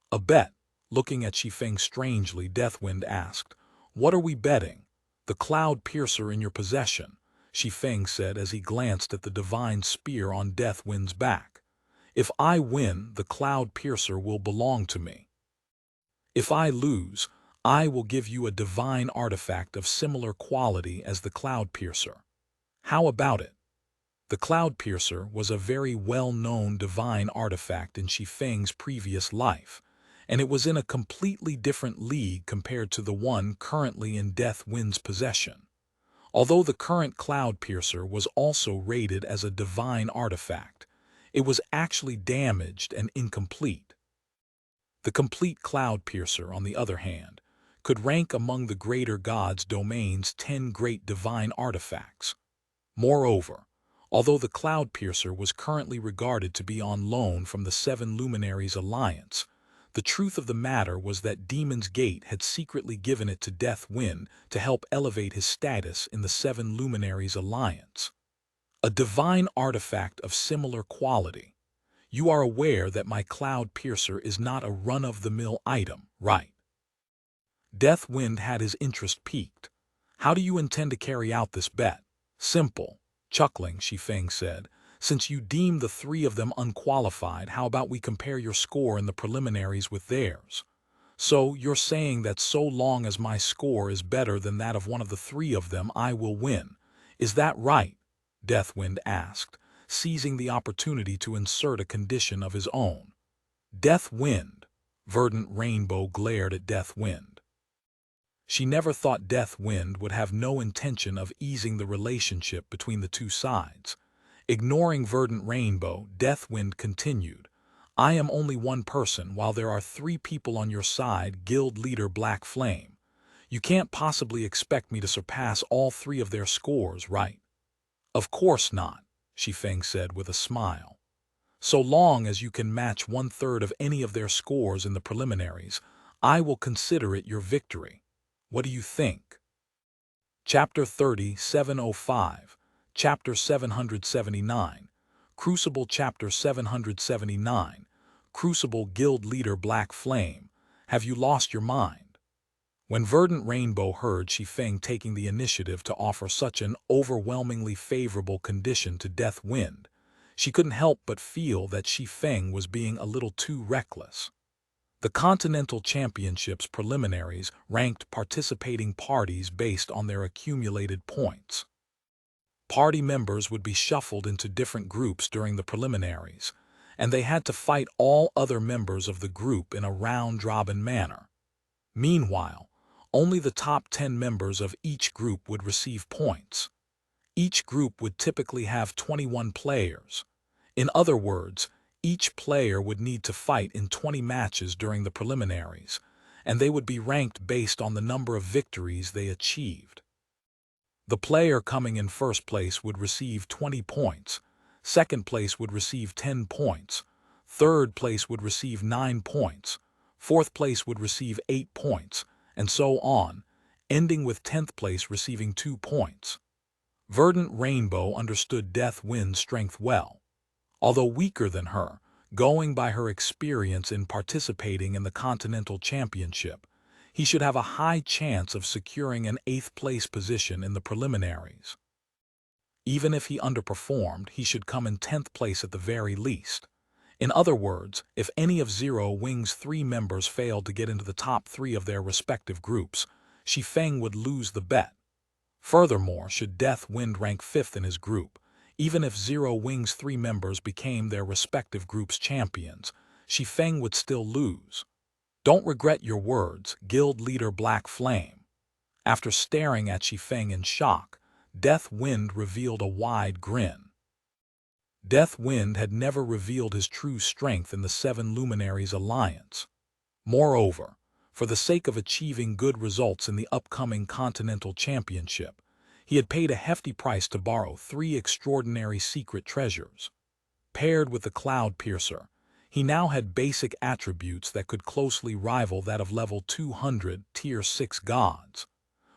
"A bet?" Looking at Shi Feng strangely, Deathwind asked, "What are we betting?" "The cloud piercer in your possession," Shi Feng said as he glanced at the divine spear on Deathwind's back. "If I win, the cloud piercer will belong to me. If I lose, I will give you a divine artifact of similar quality as the cloud piercer. How about it?" The cloud piercer was a very well-known divine artifact in Shi Feng's previous life, and it was in a completely different league compared to the one currently in Deathwind's possession. Although the current cloud piercer was also rated as a divine artifact, it was actually damaged and incomplete. The complete cloud piercer, on the other hand, could rank among the greater god's domain's 10 great divine artifacts. Moreover, although the cloud piercer was currently regarded to be on loan from the 7 Luminaries Alliance, the truth of the matter was that Demon's Gate had secretly given it to Deathwind to help elevate his status in the 7 Luminaries Alliance. A divine artifact of similar quality. You are aware that my cloud piercer is not a run-of-the-mill item, right? Deathwind had his interest piqued. "How do you intend to carry out this bet?" "Simple." Chuckling, Shi Feng said, "Since you deem the 3 of them unqualified, how about we compare your score in the preliminaries with theirs? So you're saying that so long as my score is better than that of one of the 3 of them, I will win. Is that right?" Deathwind asked, seizing the opportunity to insert a condition of his own. "Deathwind." Verdant Rainbow glared at Deathwind. She never thought Deathwind would have no intention of easing the relationship between the 2 sides. Ignoring Verdant Rainbow, Deathwind continued, "I am only one person while there are 3 people on your side, guild leader Black Flame. You can't possibly expect me to surpass all 3 of their scores, right?" "Of course not," Shi Feng said with a smile. "So long as you can match 1/3 of any of their scores in the preliminaries, I will consider it your victory. What do you think?" Chapter 3705, Chapter 779, Crucible. Chapter 779, Crucible. Guild Leader Black Flame, have you lost your mind? When Verdant Rainbow heard Shi Feng taking the initiative to offer such an overwhelmingly favorable condition to Deathwind, she couldn't help but feel that Shi Feng was being a little too reckless. The Continental Championship's preliminaries ranked participating parties based on their accumulated points. Party members would be shuffled into different groups during the preliminaries, and they had to fight all other members of the group in a round-robin manner. Meanwhile, only the top 10 members of each group would receive points. Each group would typically have 21 players. In other words, each player would need to fight in 20 matches during the preliminaries, and they would be ranked based on the number of victories they achieved. The player coming in first place would receive 20 points, second place would receive 10 points, third place would receive 9 points, fourth place would receive 8 points, and so on, ending with 10th place receiving 2 points. Verdant Rainbow understood Deathwind's strength well. Although weaker than her, going by her experience in participating in the Continental Championship, he should have a high chance of securing an 8th place position in the preliminaries. Even if he underperformed, he should come in 10th place at the very least. In other words, if any of Zero Wing's 3 members failed to get into the top 3 of their respective groups, Shi Feng would lose the bet. Furthermore, should Deathwind rank 5th in his group, even if Zero Wing's 3 members became their respective group's champions, Shi Feng would still lose. Don't regret your words, guild leader Black Flame. After staring at Shi Feng in shock, Death Wind revealed a wide grin. Death Wind had never revealed his true strength in the Seven Luminaries Alliance. Moreover, for the sake of achieving good results in the upcoming Continental Championship, he had paid a hefty price to borrow 3 extraordinary secret treasures. Paired with the Cloud Piercer, he now had basic attributes that could closely rival that of level 200 Tier 6 gods.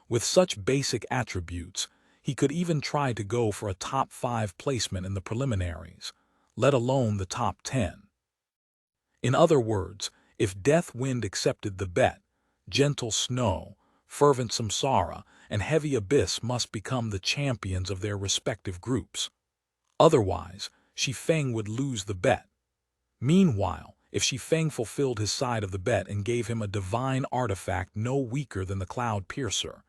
With such basic attributes, he could even try to go for a top 5 placement in the preliminaries, let alone the top 10. In other words, if Death Wind accepted the bet, Gentle Snow, Fervent Samsara, and Heavy Abyss must become the champions of their respective groups. Otherwise, Shi Feng would lose the bet. Meanwhile, if Shi Feng fulfilled his side of the bet and gave him a divine artifact no weaker than the Cloud Piercer,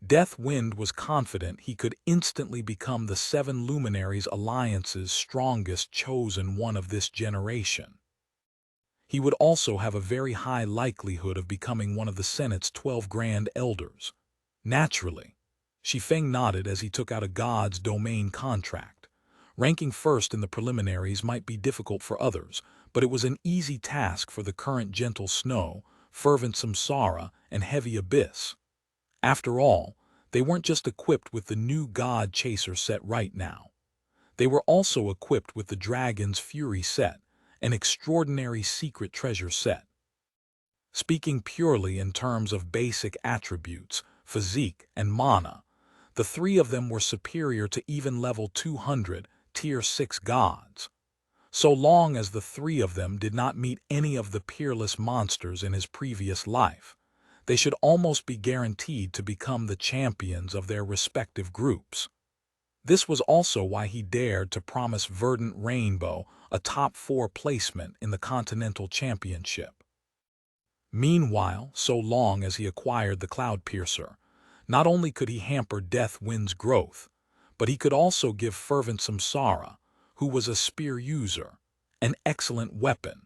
Death Wind was confident he could instantly become the Seven Luminaries Alliance's strongest chosen one of this generation. He would also have a very high likelihood of becoming one of the Senate's 12 Grand Elders. Naturally, Shi Feng nodded as he took out a God's Domain contract. Ranking first in the preliminaries might be difficult for others, but it was an easy task for the current Gentle Snow, Fervent Samsara, and Heavy Abyss. After all, they weren't just equipped with the new God Chaser set right now. They were also equipped with the Dragon's Fury set, an extraordinary secret treasure set. Speaking purely in terms of basic attributes, physique, and mana, the 3 of them were superior to even level 200 Tier 6 gods. So long as the 3 of them did not meet any of the peerless monsters in his previous life, they should almost be guaranteed to become the champions of their respective groups. This was also why he dared to promise Verdant Rainbow a top 4 placement in the Continental Championship. Meanwhile, so long as he acquired the Cloud Piercer, not only could he hamper Death Wind's growth, but he could also give Fervent Samsara, who was a spear user, an excellent weapon.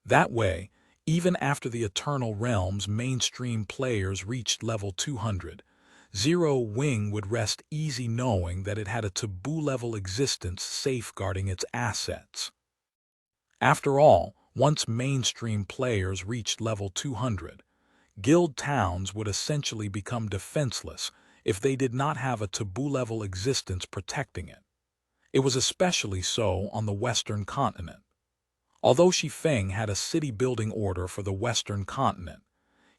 That way, even after the Eternal Realm's mainstream players reached level 200, Zero Wing would rest easy knowing that it had a taboo-level existence safeguarding its assets. After all, once mainstream players reached level 200, guild towns would essentially become defenseless if they did not have a taboo-level existence protecting it. It was especially so on the Western continent. Although Shi Feng had a city-building order for the Western continent,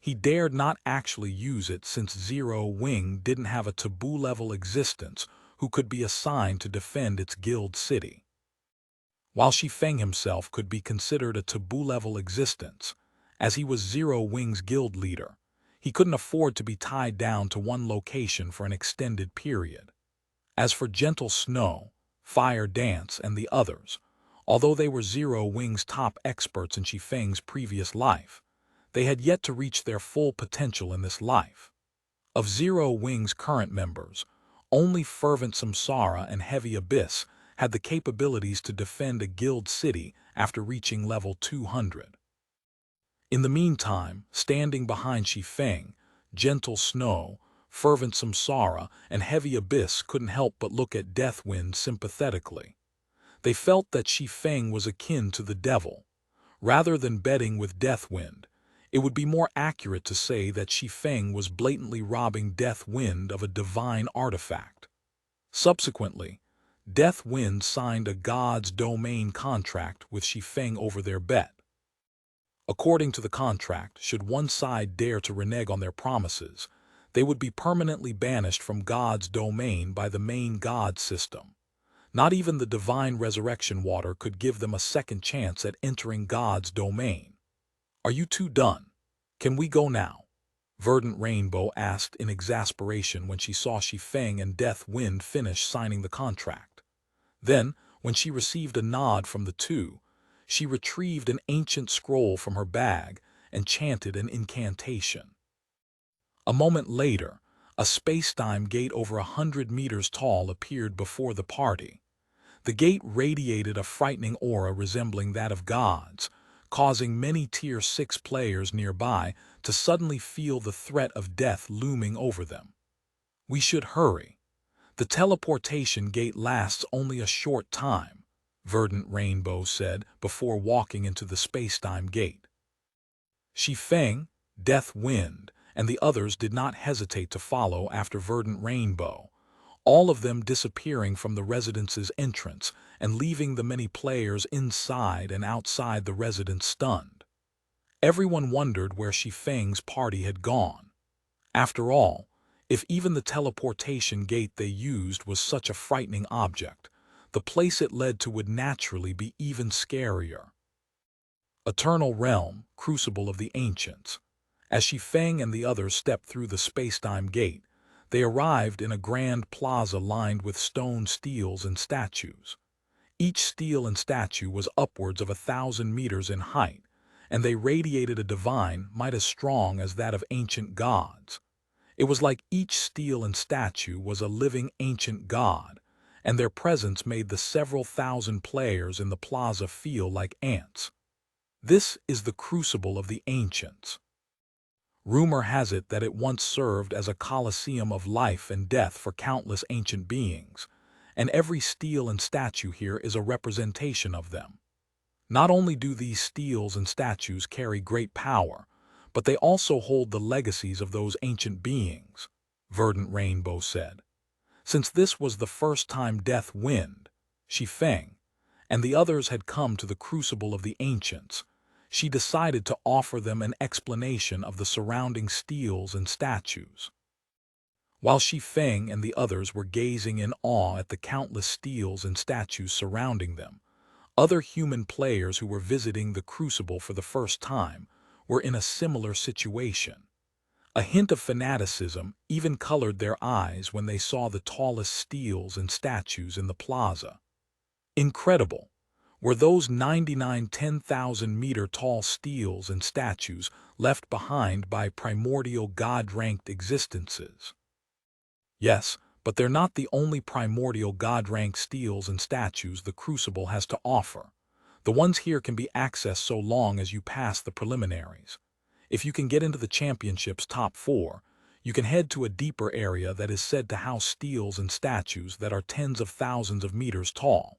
he dared not actually use it since Zero Wing didn't have a taboo-level existence who could be assigned to defend its guild city. While Shi Feng himself could be considered a taboo-level existence, as he was Zero Wing's guild leader, he couldn't afford to be tied down to one location for an extended period. As for Gentle Snow, Fire Dance, and the others, although they were Zero Wing's top experts in Shi Feng's previous life, they had yet to reach their full potential in this life. Of Zero Wing's current members, only Fervent Samsara and Heavy Abyss had the capabilities to defend a guild city after reaching level 200. In the meantime, standing behind Shi Feng, Gentle Snow, Fervent Samsara, and Heavy Abyss couldn't help but look at Deathwind sympathetically. They felt that Shi Feng was akin to the devil. Rather than betting with Deathwind, it would be more accurate to say that Shi Feng was blatantly robbing Deathwind of a divine artifact. Subsequently, Deathwind signed a God's Domain contract with Shi Feng over their bet. According to the contract, should one side dare to renege on their promises, they would be permanently banished from God's domain by the main God system. Not even the divine resurrection water could give them a second chance at entering God's domain. "Are you two done? Can we go now?" Verdant Rainbow asked in exasperation when she saw Shi Feng and Deathwind finish signing the contract. Then, when she received a nod from the two, she retrieved an ancient scroll from her bag and chanted an incantation. A moment later, a space-time gate over 100 meters tall appeared before the party. The gate radiated a frightening aura resembling that of gods, causing many Tier 6 players nearby to suddenly feel the threat of death looming over them. "We should hurry. The teleportation gate lasts only a short time," Verdant Rainbow said before walking into the space-time gate. Shi Feng, Death Wind, and the others did not hesitate to follow after Verdant Rainbow, all of them disappearing from the residence's entrance and leaving the many players inside and outside the residence stunned. Everyone wondered where Shi Feng's party had gone. After all, if even the teleportation gate they used was such a frightening object, the place it led to would naturally be even scarier. Eternal Realm, Crucible of the Ancients. As Shi Feng and the others stepped through the space-time gate, they arrived in a grand plaza lined with stone steels and statues. Each stele and statue was upwards of 1,000 meters in height, and they radiated a divine might as strong as that of ancient gods. It was like each stele and statue was a living ancient god, and their presence made the several thousand players in the plaza feel like ants. This is the Crucible of the Ancients. Rumor has it that it once served as a coliseum of life and death for countless ancient beings, and every stele and statue here is a representation of them. Not only do these steles and statues carry great power, but they also hold the legacies of those ancient beings, Verdant Rainbow said. Since this was the first time Death Wind, Shi Feng, and the others had come to the Crucible of the Ancients, she decided to offer them an explanation of the surrounding steles and statues. While Shi Feng and the others were gazing in awe at the countless steles and statues surrounding them, other human players who were visiting the Crucible for the first time were in a similar situation. A hint of fanaticism even colored their eyes when they saw the tallest steles and statues in the plaza. Incredible were those 99 10,000-meter-tall steles and statues left behind by primordial god-ranked existences. Yes, but they're not the only primordial god-ranked steles and statues the Crucible has to offer. The ones here can be accessed so long as you pass the preliminaries. If you can get into the championship's top 4, you can head to a deeper area that is said to house steles and statues that are tens of thousands of meters tall.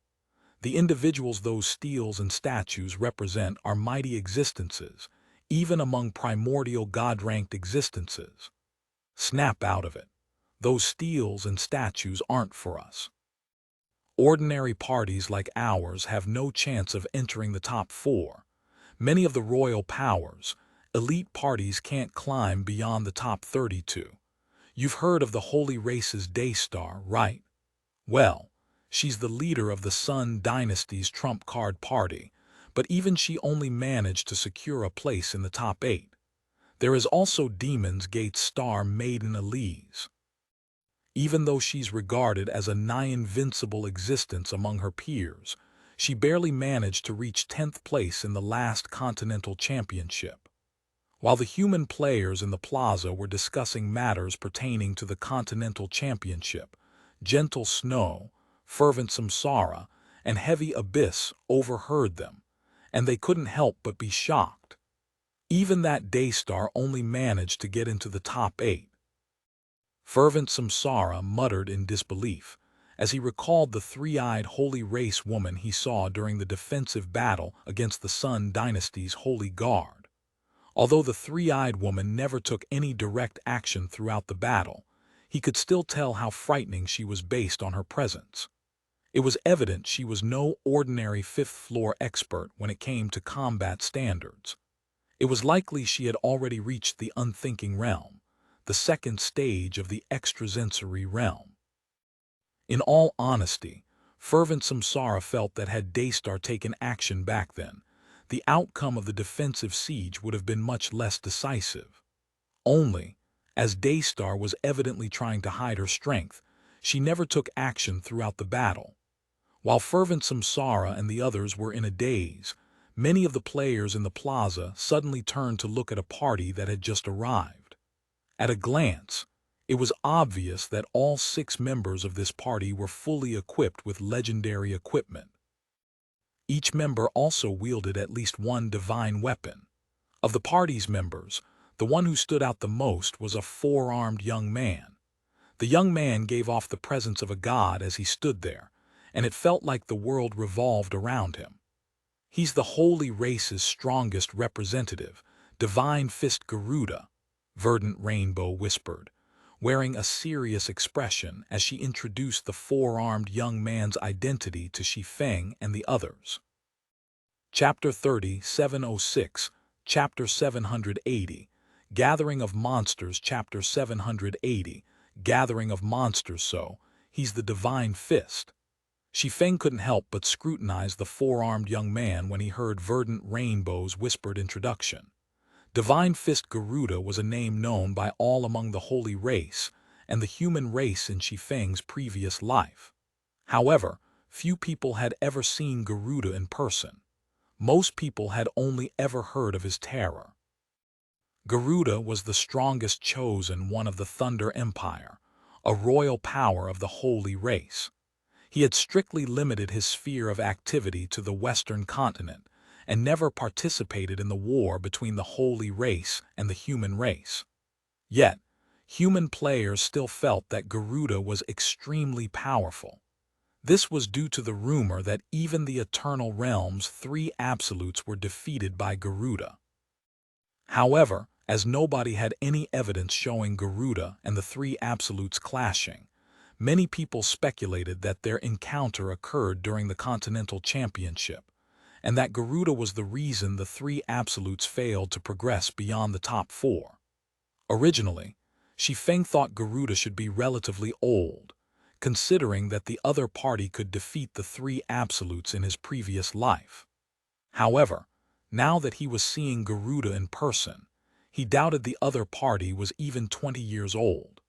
The individuals those steles and statues represent are mighty existences, even among primordial god-ranked existences. Snap out of it. Those steles and statues aren't for us. Ordinary parties like ours have no chance of entering the top 4. Many of the royal powers, elite parties can't climb beyond the top 32. You've heard of the Holy Race's Daystar, right? Well, she's the leader of the Sun Dynasty's trump card party, but even she only managed to secure a place in the top 8. There is also Demon's Gate's star Maiden Elise. Even though she's regarded as a nigh-invincible existence among her peers, she barely managed to reach 10th place in the last Continental Championship. While the human players in the plaza were discussing matters pertaining to the Continental Championship, Gentle Snow, Fervent Samsara, and Heavy Abyss overheard them, and they couldn't help but be shocked. Even that Daystar only managed to get into the top 8. Fervent Samsara muttered in disbelief, as he recalled the three-eyed Holy Race woman he saw during the defensive battle against the Sun Dynasty's Holy Guard. Although the three-eyed woman never took any direct action throughout the battle, he could still tell how frightening she was based on her presence. It was evident she was no ordinary fifth-floor expert when it came to combat standards. It was likely she had already reached the unthinking realm, the second stage of the extrasensory realm. In all honesty, Fervent Samsara felt that had Daystar taken action back then, the outcome of the defensive siege would have been much less decisive. Only, as Daystar was evidently trying to hide her strength, she never took action throughout the battle. While Fervent Samsara and the others were in a daze, many of the players in the plaza suddenly turned to look at a party that had just arrived. At a glance, it was obvious that all 6 members of this party were fully equipped with legendary equipment. Each member also wielded at least one divine weapon. Of the party's members, the one who stood out the most was a four-armed young man. The young man gave off the presence of a god as he stood there, and it felt like the world revolved around him. He's the holy race's strongest representative, Divine Fist Garuda, Verdant Rainbow whispered, wearing a serious expression as she introduced the four-armed young man's identity to Shi Feng and the others. Chapter 30, 706, Chapter 780, Gathering of Monsters, Chapter 780, Gathering of Monsters. So, he's the Divine Fist. Shi Feng couldn't help but scrutinize the four-armed young man when he heard Verdant Rainbow's whispered introduction. Divine Fist Garuda was a name known by all among the holy race and the human race in Shi Feng's previous life. However, few people had ever seen Garuda in person. Most people had only ever heard of his terror. Garuda was the strongest chosen one of the Thunder Empire, a royal power of the holy race. He had strictly limited his sphere of activity to the Western continent and never participated in the war between the holy race and the human race. Yet, human players still felt that Garuda was extremely powerful. This was due to the rumor that even the Eternal Realm's three absolutes were defeated by Garuda. However, as nobody had any evidence showing Garuda and the three absolutes clashing, many people speculated that their encounter occurred during the Continental Championship, and that Garuda was the reason the three absolutes failed to progress beyond the top four. Originally, Shi Feng thought Garuda should be relatively old, considering that the other party could defeat the three absolutes in his previous life. However, now that he was seeing Garuda in person, he doubted the other party was even 20 years old.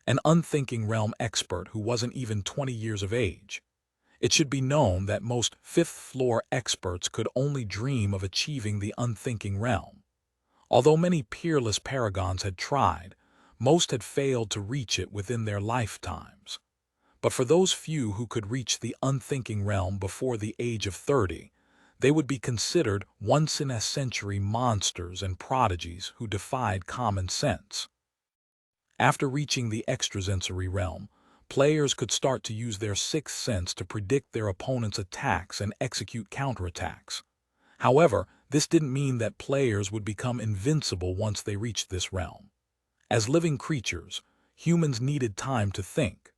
An unthinking realm expert who wasn't even 20 years of age. It should be known that most fifth-floor experts could only dream of achieving the unthinking realm. Although many peerless paragons had tried, most had failed to reach it within their lifetimes. But for those few who could reach the unthinking realm before the age of 30, they would be considered once-in-a-century monsters and prodigies who defied common sense. After reaching the extrasensory realm, players could start to use their sixth sense to predict their opponent's attacks and execute counterattacks. However, this didn't mean that players would become invincible once they reached this realm. As living creatures, humans needed time to think.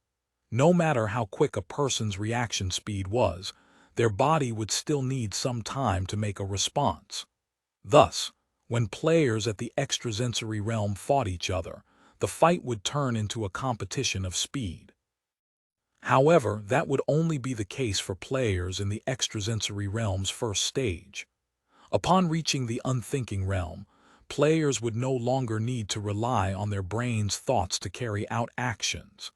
No matter how quick a person's reaction speed was, their body would still need some time to make a response. Thus, when players at the extrasensory realm fought each other, the fight would turn into a competition of speed. However, that would only be the case for players in the extrasensory realm's first stage. Upon reaching the unthinking realm, players would no longer need to rely on their brain's thoughts to carry out actions.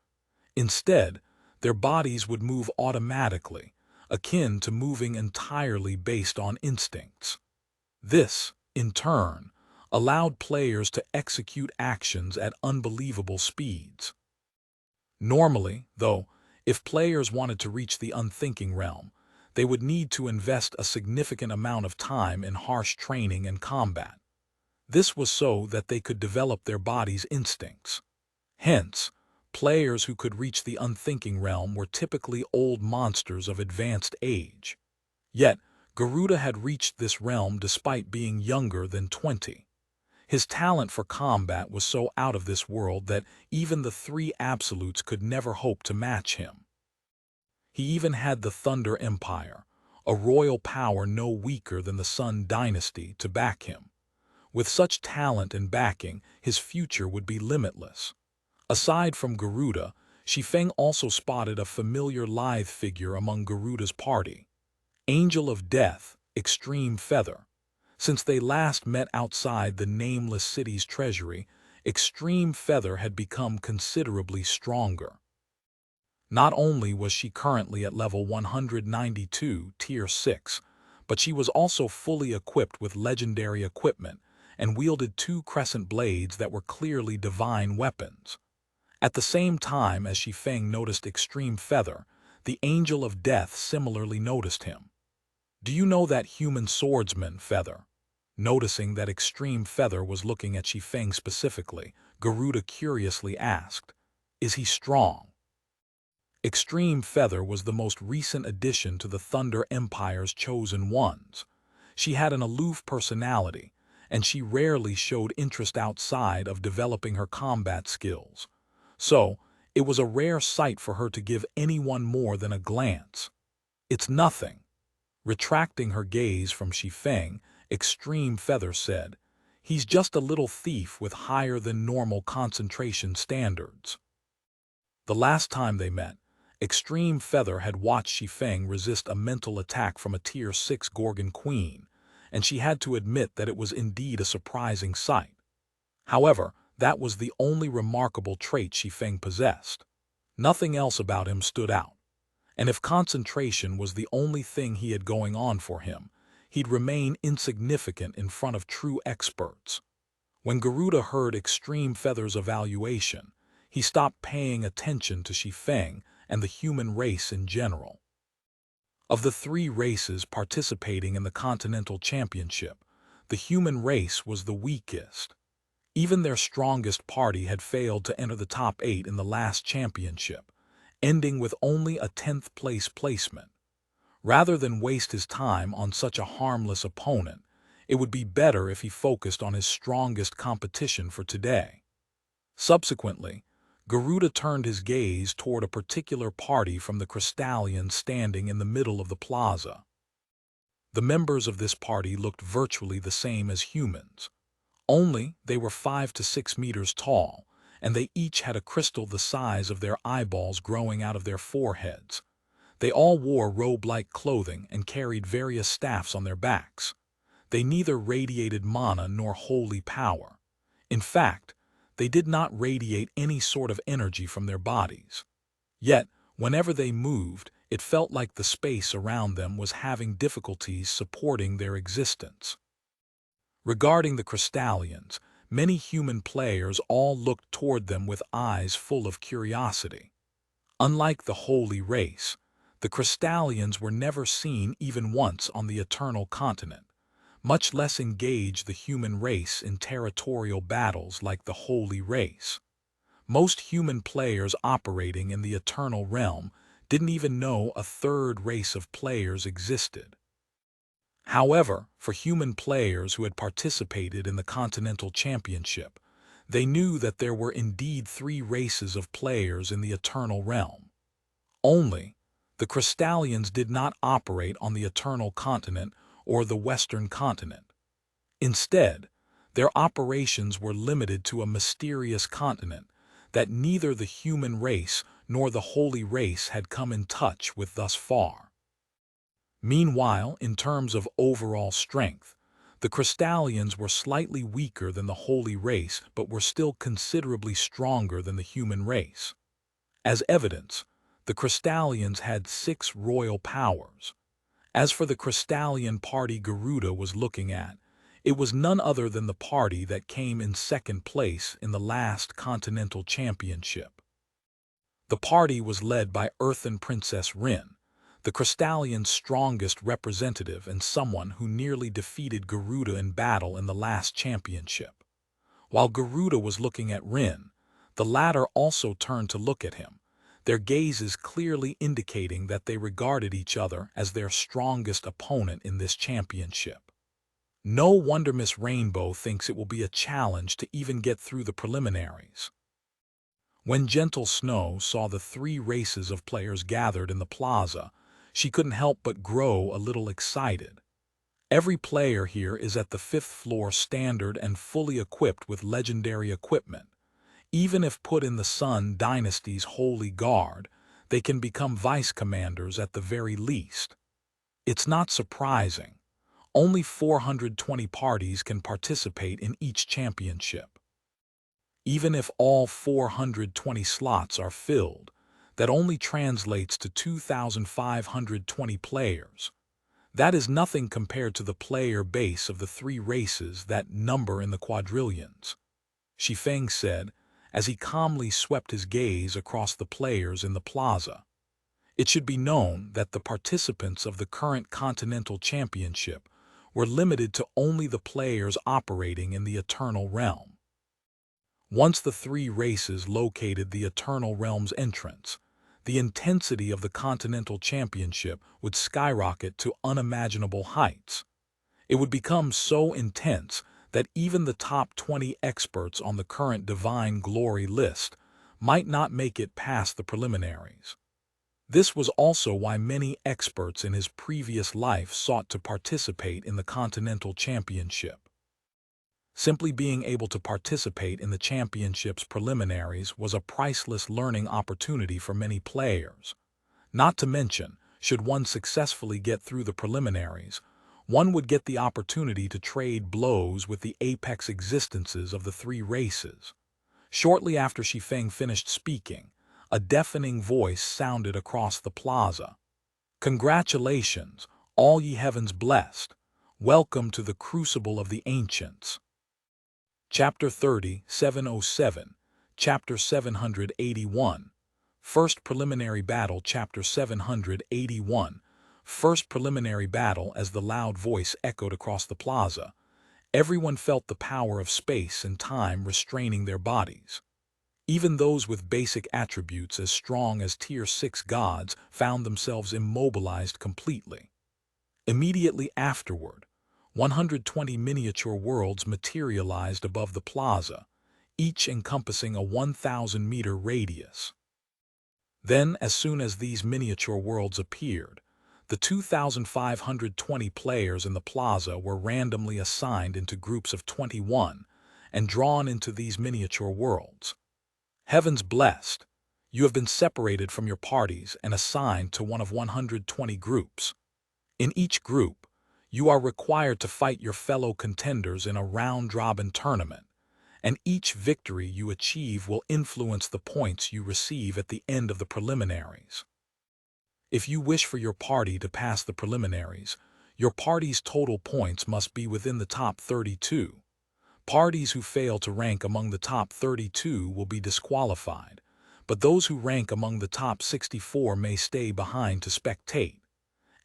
Instead, their bodies would move automatically, akin to moving entirely based on instincts. This, in turn, allowed players to execute actions at unbelievable speeds. Normally, though, if players wanted to reach the unthinking realm, they would need to invest a significant amount of time in harsh training and combat. This was so that they could develop their body's instincts. Hence, players who could reach the unthinking realm were typically old monsters of advanced age. Yet, Garuda had reached this realm despite being younger than 20. His talent for combat was so out of this world that even the three absolutes could never hope to match him. He even had the Thunder Empire, a royal power no weaker than the Sun Dynasty, to back him. With such talent and backing, his future would be limitless. Aside from Garuda, Shi Feng also spotted a familiar lithe figure among Garuda's party. Angel of Death, Extreme Feather. Since they last met outside the nameless city's treasury, Extreme Feather had become considerably stronger. Not only was she currently at level 192, Tier 6, but she was also fully equipped with legendary equipment and wielded two crescent blades that were clearly divine weapons. At the same time as Shi Feng noticed Extreme Feather, the Angel of Death similarly noticed him. "Do you know that human swordsman, Feather?" Noticing that Extreme Feather was looking at Shi Feng specifically, Garuda curiously asked, "Is he strong?" Extreme Feather was the most recent addition to the Thunder Empire's chosen ones. She had an aloof personality, and she rarely showed interest outside of developing her combat skills. So, it was a rare sight for her to give anyone more than a glance. "It's nothing." Retracting her gaze from Shi Feng, Extreme Feather said, "He's just a little thief with higher than normal concentration standards." The last time they met, Extreme Feather had watched Shi Feng resist a mental attack from a Tier 6 Gorgon Queen, and she had to admit that it was indeed a surprising sight. However, that was the only remarkable trait Shi Feng possessed. Nothing else about him stood out. And if concentration was the only thing he had going on for him, he'd remain insignificant in front of true experts. When Garuda heard Extreme Feather's evaluation, he stopped paying attention to Shi Feng and the human race in general. Of the three races participating in the Continental Championship, the human race was the weakest. Even their strongest party had failed to enter the top 8 in the last championship, ending with only a 10th place placement. Rather than waste his time on such a harmless opponent, it would be better if he focused on his strongest competition for today. Subsequently, Garuda turned his gaze toward a particular party from the Crystallians standing in the middle of the plaza. The members of this party looked virtually the same as humans, only they were 5 to 6 meters tall, and they each had a crystal the size of their eyeballs growing out of their foreheads. They all wore robe-like clothing and carried various staffs on their backs. They neither radiated mana nor holy power. In fact, they did not radiate any sort of energy from their bodies. Yet, whenever they moved, it felt like the space around them was having difficulties supporting their existence. Regarding the Crystallians, many human players all looked toward them with eyes full of curiosity. Unlike the holy race, the Crystallians were never seen even once on the Eternal Continent, much less engage the human race in territorial battles like the holy race. Most human players operating in the Eternal Realm didn't even know a third race of players existed. However, for human players who had participated in the Continental Championship, they knew that there were indeed 3 races of players in the Eternal Realm. Only, the Crystallians did not operate on the Eternal Continent or the Western Continent. Instead, their operations were limited to a mysterious continent that neither the human race nor the holy race had come in touch with thus far. Meanwhile, in terms of overall strength, the Crystallians were slightly weaker than the holy race but were still considerably stronger than the human race. As evidence, the Crystallians had 6 royal powers. As for the Crystallian party Garuda was looking at, it was none other than the party that came in 2nd place in the last Continental Championship. The party was led by Earthen Princess Rin, the Crystallian's strongest representative and someone who nearly defeated Garuda in battle in the last championship. While Garuda was looking at Rin, the latter also turned to look at him, their gazes clearly indicating that they regarded each other as their strongest opponent in this championship. No wonder Miss Rainbow thinks it will be a challenge to even get through the preliminaries. When Gentle Snow saw the 3 races of players gathered in the plaza, she couldn't help but grow a little excited. Every player here is at the 5th floor standard and fully equipped with legendary equipment. Even if put in the Sun Dynasty's Holy Guard, they can become vice commanders at the very least. It's not surprising. Only 420 parties can participate in each championship. Even if all 420 slots are filled, that only translates to 2,520 players. That is nothing compared to the player base of the 3 races that number in the quadrillions, Shi Feng said, as he calmly swept his gaze across the players in the plaza. It should be known that the participants of the current Continental Championship were limited to only the players operating in the Eternal Realm. Once the three races located the Eternal Realm's entrance, the intensity of the Continental Championship would skyrocket to unimaginable heights. It would become so intense that even the top 20 experts on the current Divine Glory list might not make it past the preliminaries. This was also why many experts in his previous life sought to participate in the Continental Championship. Simply being able to participate in the championship's preliminaries was a priceless learning opportunity for many players. Not to mention, should one successfully get through the preliminaries, one would get the opportunity to trade blows with the apex existences of the three races. Shortly after Shi Feng finished speaking, a deafening voice sounded across the plaza. "Congratulations, all ye heavens blessed. Welcome to the Crucible of the Ancients." Chapter 30, 707, Chapter 781, First Preliminary Battle. Chapter 781, First Preliminary Battle. As the loud voice echoed across the plaza, everyone felt the power of space and time restraining their bodies. Even those with basic attributes as strong as Tier 6 gods found themselves immobilized completely. Immediately afterward, 120 miniature worlds materialized above the plaza, each encompassing a 1,000-meter radius. Then, as soon as these miniature worlds appeared, the 2,520 players in the plaza were randomly assigned into groups of 21 and drawn into these miniature worlds. Heavens blessed, you have been separated from your parties and assigned to one of 120 groups. In each group, you are required to fight your fellow contenders in a round-robin tournament, and each victory you achieve will influence the points you receive at the end of the preliminaries. If you wish for your party to pass the preliminaries, your party's total points must be within the top 32. Parties who fail to rank among the top 32 will be disqualified, but those who rank among the top 64 may stay behind to spectate.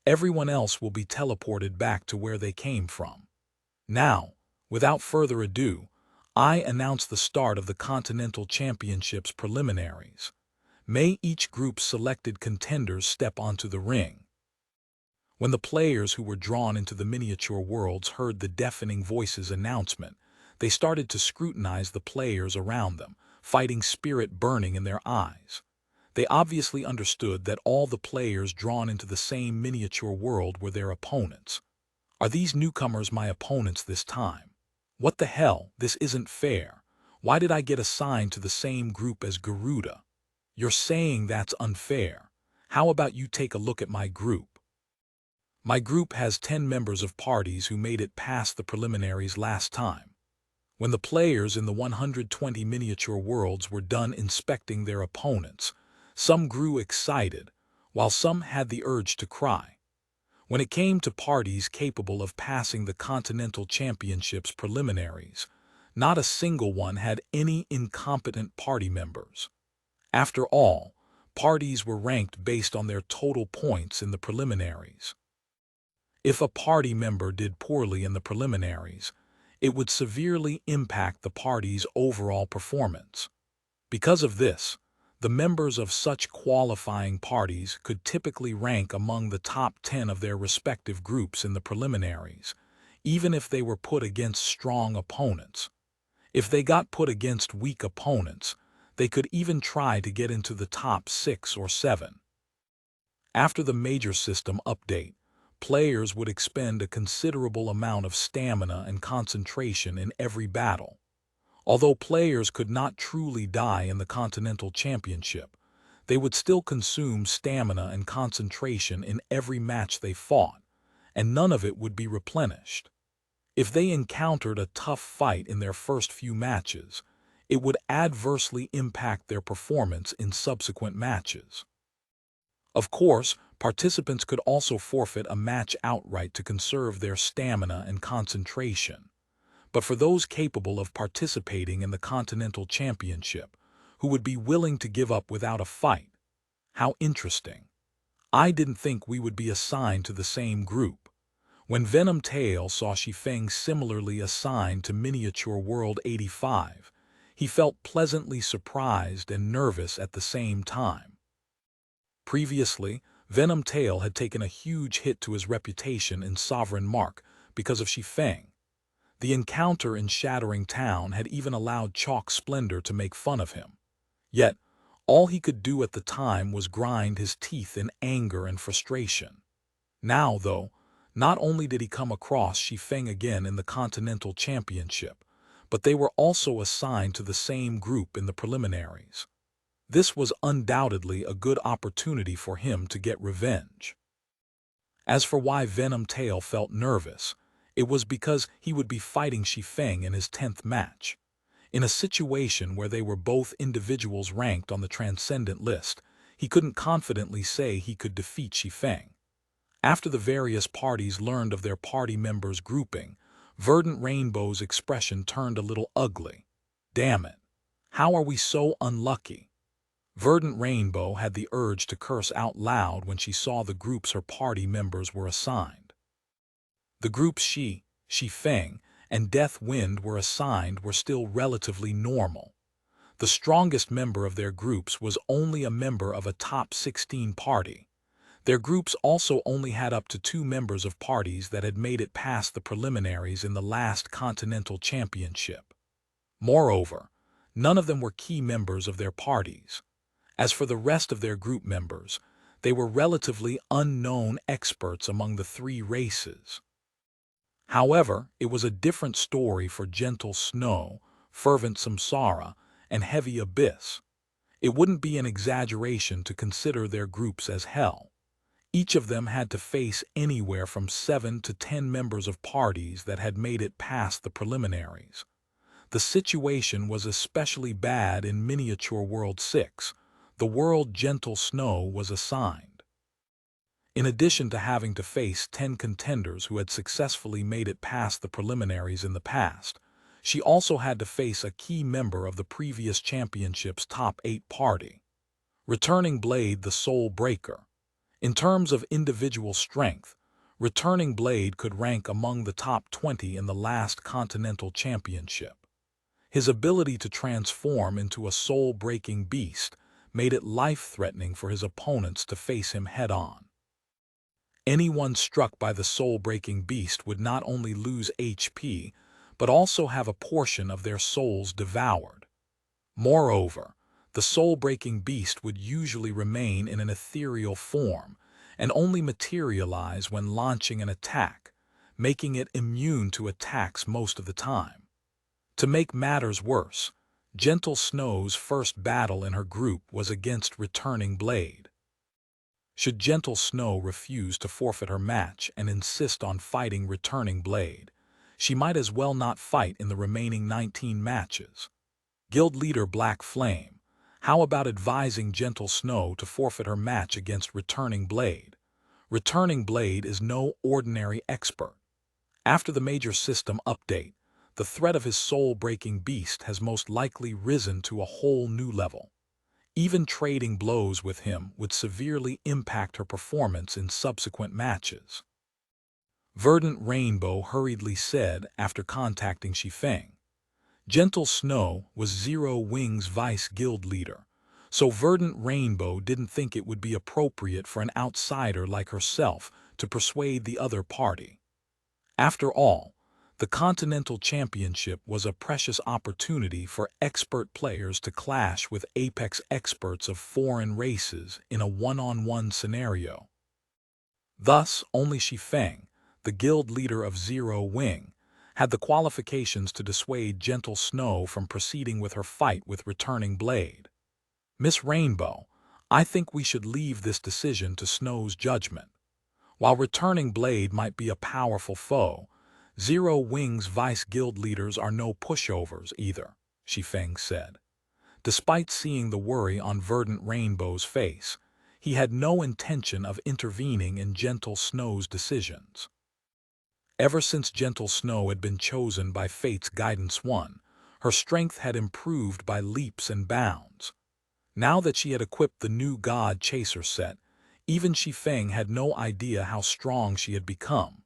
Everyone else will be teleported back to where they came from. Now, without further ado, I announce the start of the Continental Championship's preliminaries. May each group's selected contenders step onto the ring. When the players who were drawn into the miniature worlds heard the deafening voice's announcement, they started to scrutinize the players around them, fighting spirit burning in their eyes. They obviously understood that all the players drawn into the same miniature world were their opponents. Are these newcomers my opponents this time? What the hell, this isn't fair. Why did I get assigned to the same group as Garuda? You're saying that's unfair. How about you take a look at my group? My group has 10 members of parties who made it past the preliminaries last time. When the players in the 120 miniature worlds were done inspecting their opponents, some grew excited, while some had the urge to cry. When it came to parties capable of passing the Continental Championship's preliminaries, not a single one had any incompetent party members. After all, parties were ranked based on their total points in the preliminaries. If a party member did poorly in the preliminaries, it would severely impact the party's overall performance. Because of this, the members of such qualifying parties could typically rank among the top 10 of their respective groups in the preliminaries, even if they were put against strong opponents. If they got put against weak opponents, they could even try to get into the top 6 or 7. After the major system update, players would expend a considerable amount of stamina and concentration in every battle. Although players could not truly die in the Continental Championship, they would still consume stamina and concentration in every match they fought, and none of it would be replenished. If they encountered a tough fight in their first few matches, it would adversely impact their performance in subsequent matches. Of course, participants could also forfeit a match outright to conserve their stamina and concentration. But for those capable of participating in the Continental Championship, who would be willing to give up without a fight? How interesting. I didn't think we would be assigned to the same group." When Venom Tail saw Shi Feng similarly assigned to Miniature World 85, he felt pleasantly surprised and nervous at the same time. Previously, Venom Tail had taken a huge hit to his reputation in Sovereign Mark because of Shi Feng. The encounter in Shattering Town had even allowed Chalk Splendor to make fun of him. Yet, all he could do at the time was grind his teeth in anger and frustration. Now, though, not only did he come across Shi Feng again in the Continental Championship, but they were also assigned to the same group in the preliminaries. This was undoubtedly a good opportunity for him to get revenge. As for why Venom Tail felt nervous, it was because he would be fighting Shi Feng in his 10th match. In a situation where they were both individuals ranked on the Transcendent list, he couldn't confidently say he could defeat Shi Feng. After the various parties learned of their party members' grouping, Verdant Rainbow's expression turned a little ugly. "Damn it! How are we so unlucky?" Verdant Rainbow had the urge to curse out loud when she saw the groups her party members were assigned. The groups Shi Feng, and Death Wind were assigned were still relatively normal. The strongest member of their groups was only a member of a top 16 party. Their groups also only had up to 2 members of parties that had made it past the preliminaries in the last Continental Championship. Moreover, none of them were key members of their parties. As for the rest of their group members, they were relatively unknown experts among the 3 races. However, it was a different story for Gentle Snow, Fervent Samsara, and Heavy Abyss. It wouldn't be an exaggeration to consider their groups as hell. Each of them had to face anywhere from 7 to 10 members of parties that had made it past the preliminaries. The situation was especially bad in Miniature World 6, the world Gentle Snow was assigned. In addition to having to face 10 contenders who had successfully made it past the preliminaries in the past, she also had to face a key member of the previous championship's top 8 party. Returning Blade the Soul Breaker. In terms of individual strength, Returning Blade could rank among the top 20 in the last Continental Championship. His ability to transform into a soul-breaking beast made it life-threatening for his opponents to face him head-on. Anyone struck by the soul-breaking beast would not only lose HP, but also have a portion of their souls devoured. Moreover, the soul-breaking beast would usually remain in an ethereal form and only materialize when launching an attack, making it immune to attacks most of the time. To make matters worse, Gentle Snow's first battle in her group was against Returning Blade. Should Gentle Snow refuse to forfeit her match and insist on fighting Returning Blade, she might as well not fight in the remaining 19 matches. Guild Leader Black Flame, how about advising Gentle Snow to forfeit her match against Returning Blade? Returning Blade is no ordinary expert. After the major system update, the threat of his soul-breaking beast has most likely risen to a whole new level. Even trading blows with him would severely impact her performance in subsequent matches. Verdant Rainbow hurriedly said after contacting Shi Feng. Gentle Snow was Zero Wing's vice guild leader, so Verdant Rainbow didn't think it would be appropriate for an outsider like herself to persuade the other party. After all, the Continental Championship was a precious opportunity for expert players to clash with apex experts of foreign races in a one-on-one scenario. Thus, only Shi Feng, the guild leader of Zero Wing, had the qualifications to dissuade Gentle Snow from proceeding with her fight with Returning Blade. Miss Rainbow, I think we should leave this decision to Snow's judgment. While Returning Blade might be a powerful foe, Zero Wing's vice guild leaders are no pushovers either, Shi Feng said. Despite seeing the worry on Verdant Rainbow's face, he had no intention of intervening in Gentle Snow's decisions. Ever since Gentle Snow had been chosen by Fate's Guidance 1, her strength had improved by leaps and bounds. Now that she had equipped the new God Chaser set, Even Shi Feng had no idea how strong she had become.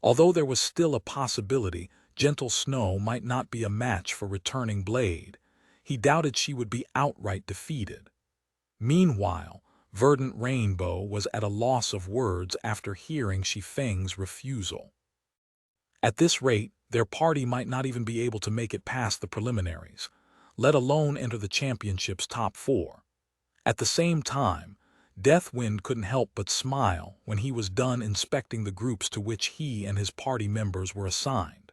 Although there was still a possibility Gentle Snow might not be a match for Returning Blade, he doubted she would be outright defeated. Meanwhile, Verdant Rainbow was at a loss of words after hearing Shi Feng's refusal. At this rate, their party might not even be able to make it past the preliminaries, let alone enter the championship's top 4. At the same time, Deathwind couldn't help but smile when he was done inspecting the groups to which he and his party members were assigned.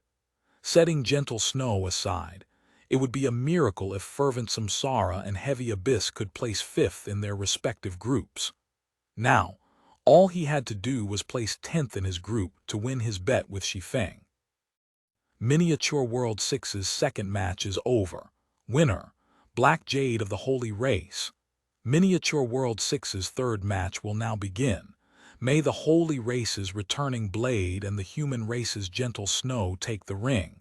Setting Gentle Snow aside, it would be a miracle if Fervent Samsara and Heavy Abyss could place 5th in their respective groups. Now, all he had to do was place 10th in his group to win his bet with Shi Feng. Miniature World 6's second match is over. Winner, Black Jade of the Holy Race. Miniature World 6's third match will now begin. May the Holy Race's Returning Blade and the Human Race's Gentle Snow take the ring.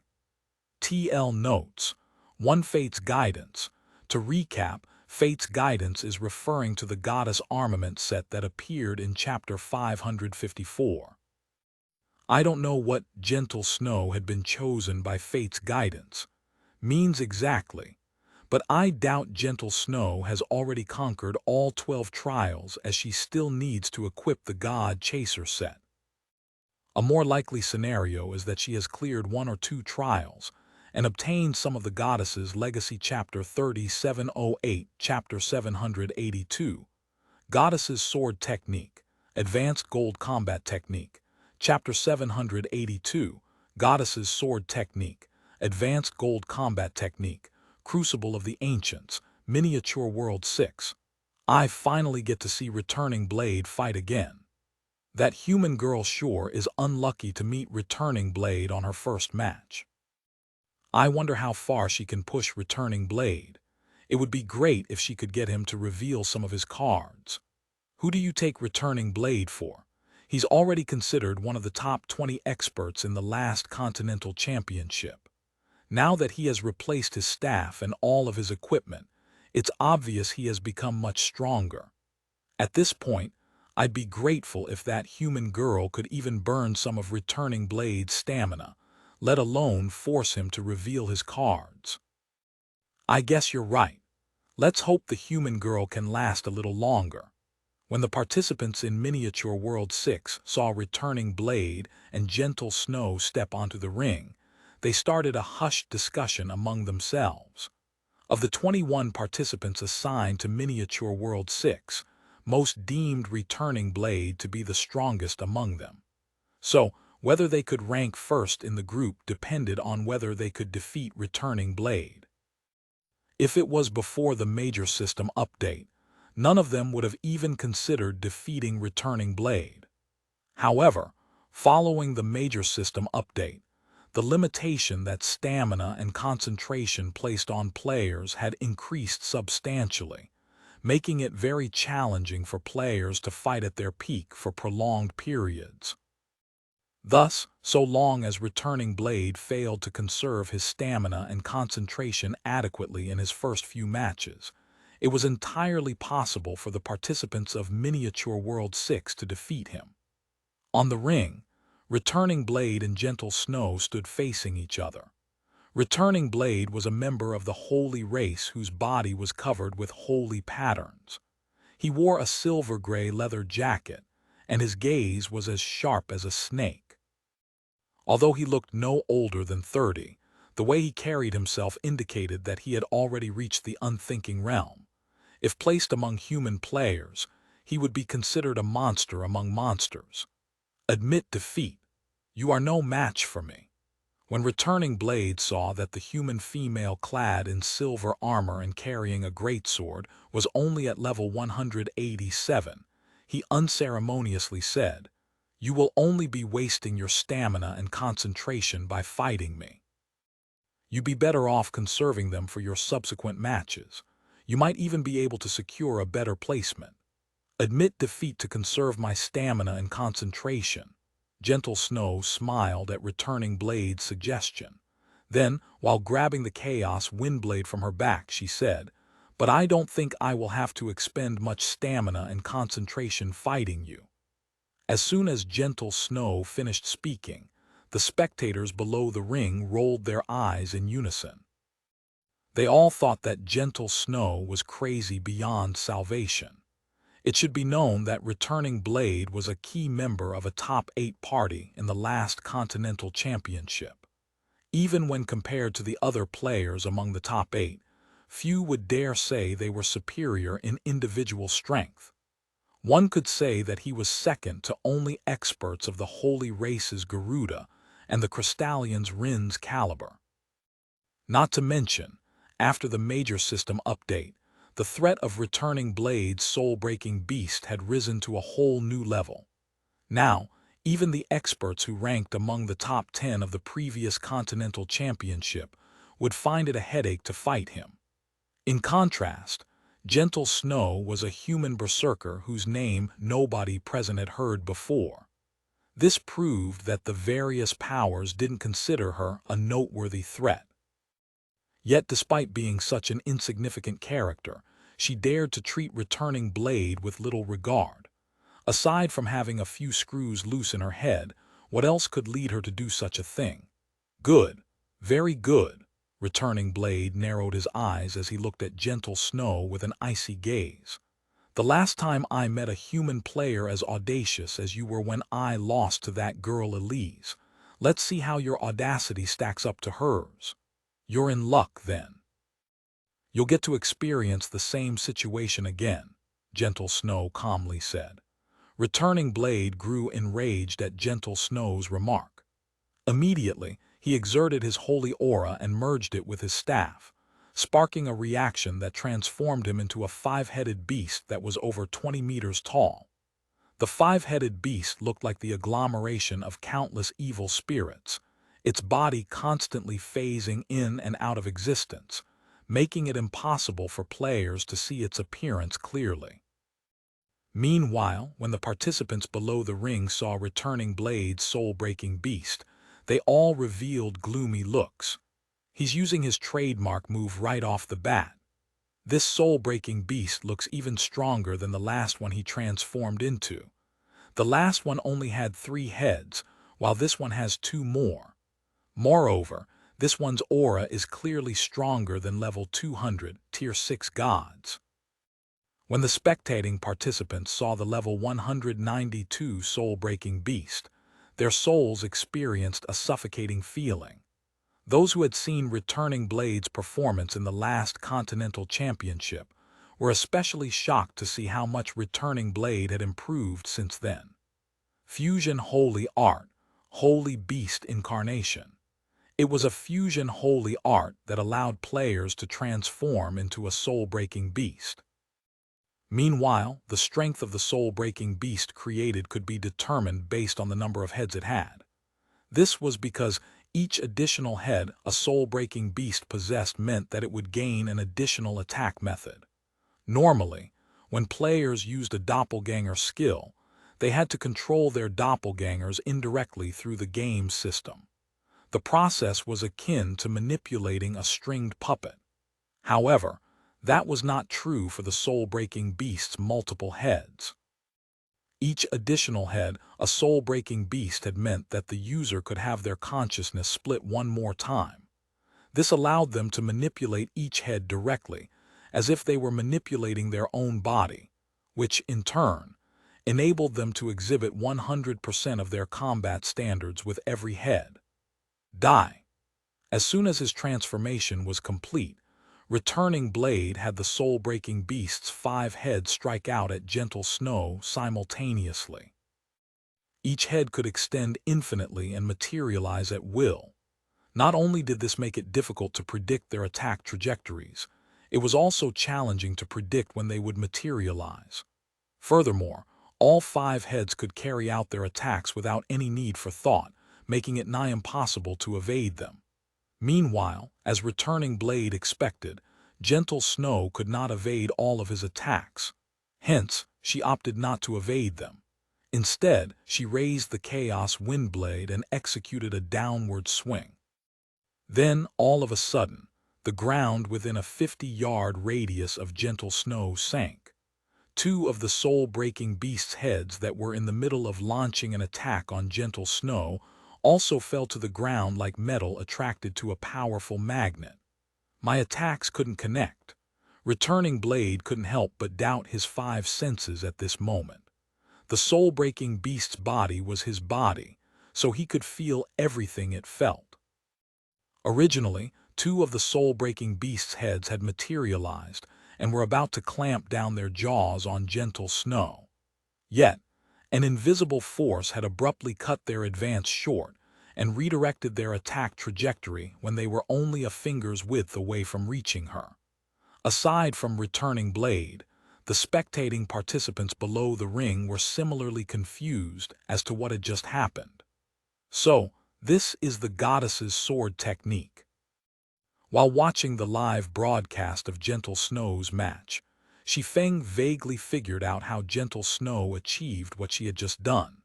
TL notes. 1. Fate's Guidance. To recap, Fate's Guidance is referring to the goddess armament set that appeared in Chapter 554. I don't know what Gentle Snow had been chosen by Fate's Guidance means exactly, but I doubt Gentle Snow has already conquered all 12 trials, as she still needs to equip the God Chaser set. A more likely scenario is that she has cleared 1 or 2 trials and obtained some of the goddess's legacy. Chapter 3708, Chapter 782. Goddess's Sword Technique, Advanced Gold Combat Technique. Chapter 782, Goddess's Sword Technique, Advanced Gold Combat Technique, Crucible of the Ancients, Miniature World 6. I finally get to see Returning Blade fight again. That human girl sure is unlucky to meet Returning Blade on her first match. I wonder how far she can push Returning Blade. It would be great if she could get him to reveal some of his cards. Who do you take Returning Blade for? He's already considered one of the top 20 experts in the last Continental Championship. Now that he has replaced his staff and all of his equipment, it's obvious he has become much stronger. At this point, I'd be grateful if that human girl could even burn some of Returning Blade's stamina, let alone force him to reveal his cards. I guess you're right. Let's hope the human girl can last a little longer. When the participants in Miniature World 6 saw Returning Blade and Gentle Snow step onto the ring, they started a hushed discussion among themselves. Of the 21 participants assigned to Miniature World 6, most deemed Returning Blade to be the strongest among them. So, whether they could rank first in the group depended on whether they could defeat Returning Blade. If it was before the Major System update, none of them would have even considered defeating Returning Blade. However, following the Major System update, the limitation that stamina and concentration placed on players had increased substantially, making it very challenging for players to fight at their peak for prolonged periods. Thus, so long as Returning Blade failed to conserve his stamina and concentration adequately in his first few matches, it was entirely possible for the participants of Miniature World 6 to defeat him. On the ring, Returning Blade and Gentle Snow stood facing each other. Returning Blade was a member of the Holy Race whose body was covered with holy patterns. He wore a silver-gray leather jacket, and his gaze was as sharp as a snake. Although he looked no older than 30, the way he carried himself indicated that he had already reached the unthinking realm. If placed among human players, he would be considered a monster among monsters. Admit defeat. You are no match for me. When Returning Blade saw that the human female clad in silver armor and carrying a greatsword was only at level 187, he unceremoniously said, "You will only be wasting your stamina and concentration by fighting me. You'd be better off conserving them for your subsequent matches. You might even be able to secure a better placement. Admit defeat to conserve my stamina and concentration." Gentle Snow smiled at Returning Blade's suggestion. Then, while grabbing the Chaos Windblade from her back, she said, but I don't think I will have to expend much stamina and concentration fighting you." As soon as Gentle Snow finished speaking, the spectators below the ring rolled their eyes in unison. They all thought that Gentle Snow was crazy beyond salvation. It should be known that Returning Blade was a key member of a top 8 party in the last Continental Championship. Even when compared to the other players among the top 8, few would dare say they were superior in individual strength. One could say that he was second to only experts of the Holy Race's Garuda and the Crystallion's Rin's caliber. Not to mention, after the Major System update, the threat of Returning Blade's soul-breaking beast had risen to a whole new level. Now, even the experts who ranked among the top 10 of the previous Continental Championship would find it a headache to fight him. In contrast, Gentle Snow was a human berserker whose name nobody present had heard before. This proved that the various powers didn't consider her a noteworthy threat. Yet despite being such an insignificant character, she dared to treat Returning Blade with little regard. Aside from having a few screws loose in her head, what else could lead her to do such a thing? Good, very good. Returning Blade narrowed his eyes as he looked at Gentle Snow with an icy gaze. The last time I met a human player as audacious as you were when I lost to that girl Elise. Let's see how your audacity stacks up to hers. You're in luck, then. You'll get to experience the same situation again, Gentle Snow calmly said. Returning Blade grew enraged at Gentle Snow's remark. Immediately, he exerted his holy aura and merged it with his staff, sparking a reaction that transformed him into a 5-headed beast that was over 20 meters tall. The 5-headed beast looked like the agglomeration of countless evil spirits, its body constantly phasing in and out of existence, making it impossible for players to see its appearance clearly. Meanwhile, when the participants below the ring saw Returning Blade's soul-breaking beast, they all revealed gloomy looks. He's using his trademark move right off the bat. This soul-breaking beast looks even stronger than the last one he transformed into. The last one only had 3 heads, while this one has 2 more. Moreover, this one's aura is clearly stronger than level 200, tier 6 gods. When the spectating participants saw the level 192 soul-breaking beast, their souls experienced a suffocating feeling. Those who had seen Returning Blade's performance in the last Continental Championship were especially shocked to see how much Returning Blade had improved since then. Fusion Holy Art, Holy Beast Incarnation. It was a fusion holy art that allowed players to transform into a soul-breaking beast. Meanwhile, the strength of the soul-breaking beast created could be determined based on the number of heads it had. This was because each additional head a soul-breaking beast possessed meant that it would gain an additional attack method. Normally, when players used a doppelganger skill, they had to control their doppelgangers indirectly through the game system. The process was akin to manipulating a stringed puppet. However, that was not true for the soul-breaking beast's multiple heads. Each additional head a soul-breaking beast had meant that the user could have their consciousness split one more time. This allowed them to manipulate each head directly, as if they were manipulating their own body, which, in turn, enabled them to exhibit 100% of their combat standards with every head. Die. As soon as his transformation was complete, Returning Blade had the soul-breaking beast's 5 heads strike out at Gentle Snow simultaneously. Each head could extend infinitely and materialize at will. Not only did this make it difficult to predict their attack trajectories, it was also challenging to predict when they would materialize. Furthermore, all 5 heads could carry out their attacks without any need for thought, making it nigh impossible to evade them. Meanwhile, as Returning Blade expected, Gentle Snow could not evade all of his attacks. Hence, she opted not to evade them. Instead, she raised the Chaos Windblade and executed a downward swing. Then, all of a sudden, The ground within a 50-yard radius of gentle snow sank. Two of the soul-breaking beast's heads that were in the middle of launching an attack on gentle snow also fell to the ground like metal attracted to a powerful magnet. My attacks couldn't connect. Returning Blade couldn't help but doubt his 5 senses at this moment. The soul-breaking beast's body was his body, so he could feel everything it felt. Originally, 2 of the soul-breaking beast's heads had materialized and were about to clamp down their jaws on gentle snow. Yet, an invisible force had abruptly cut their advance short and redirected their attack trajectory when they were only a finger's width away from reaching her. Aside from Returning Blade, the spectating participants below the ring were similarly confused as to what had just happened. So, this is the goddess's sword technique. While watching the live broadcast of Gentle Snow's match, Shi Feng vaguely figured out how Gentle Snow achieved what she had just done.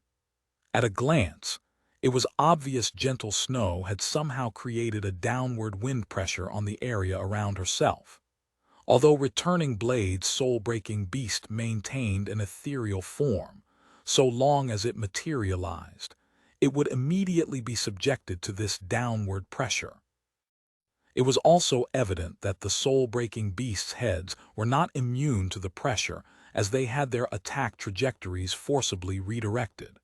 At a glance, it was obvious Gentle Snow had somehow created a downward wind pressure on the area around herself. Although Returning Blade's soul-breaking beast maintained an ethereal form, so long as it materialized, it would immediately be subjected to this downward pressure. It was also evident that the soul-breaking beast's heads were not immune to the pressure, as they had their attack trajectories forcibly redirected.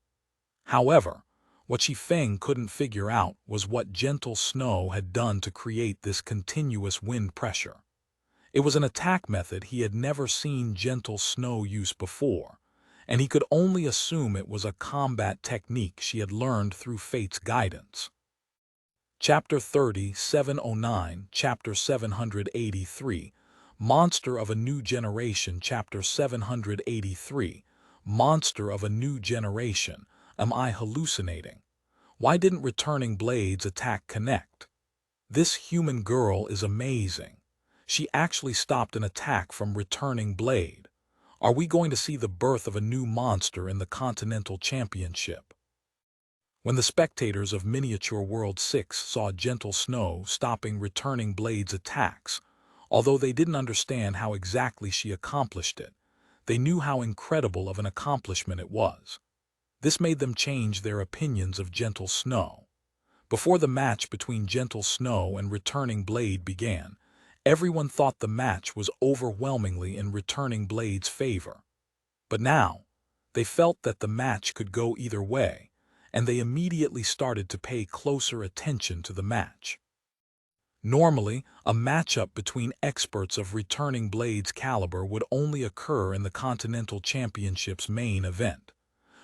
However, what Shi Feng couldn't figure out was what Gentle Snow had done to create this continuous wind pressure. It was an attack method he had never seen Gentle Snow use before, and he could only assume it was a combat technique she had learned through fate's guidance. Chapter 30, 709, Chapter 783, Monster of a New Generation. Chapter 783, Monster of a New Generation. Am I hallucinating? Why didn't Returning Blade's attack connect? This human girl is amazing. She actually stopped an attack from Returning Blade. Are we going to see the birth of a new monster in the Continental Championship? When the spectators of Miniature World 6 saw Gentle Snow stopping Returning Blade's attacks, although they didn't understand how exactly she accomplished it, they knew how incredible of an accomplishment it was. This made them change their opinions of Gentle Snow. Before the match between Gentle Snow and Returning Blade began, everyone thought the match was overwhelmingly in Returning Blade's favor. But now, they felt that the match could go either way, and they immediately started to pay closer attention to the match. Normally, a matchup between experts of Returning Blade's caliber would only occur in the Continental Championship's main event.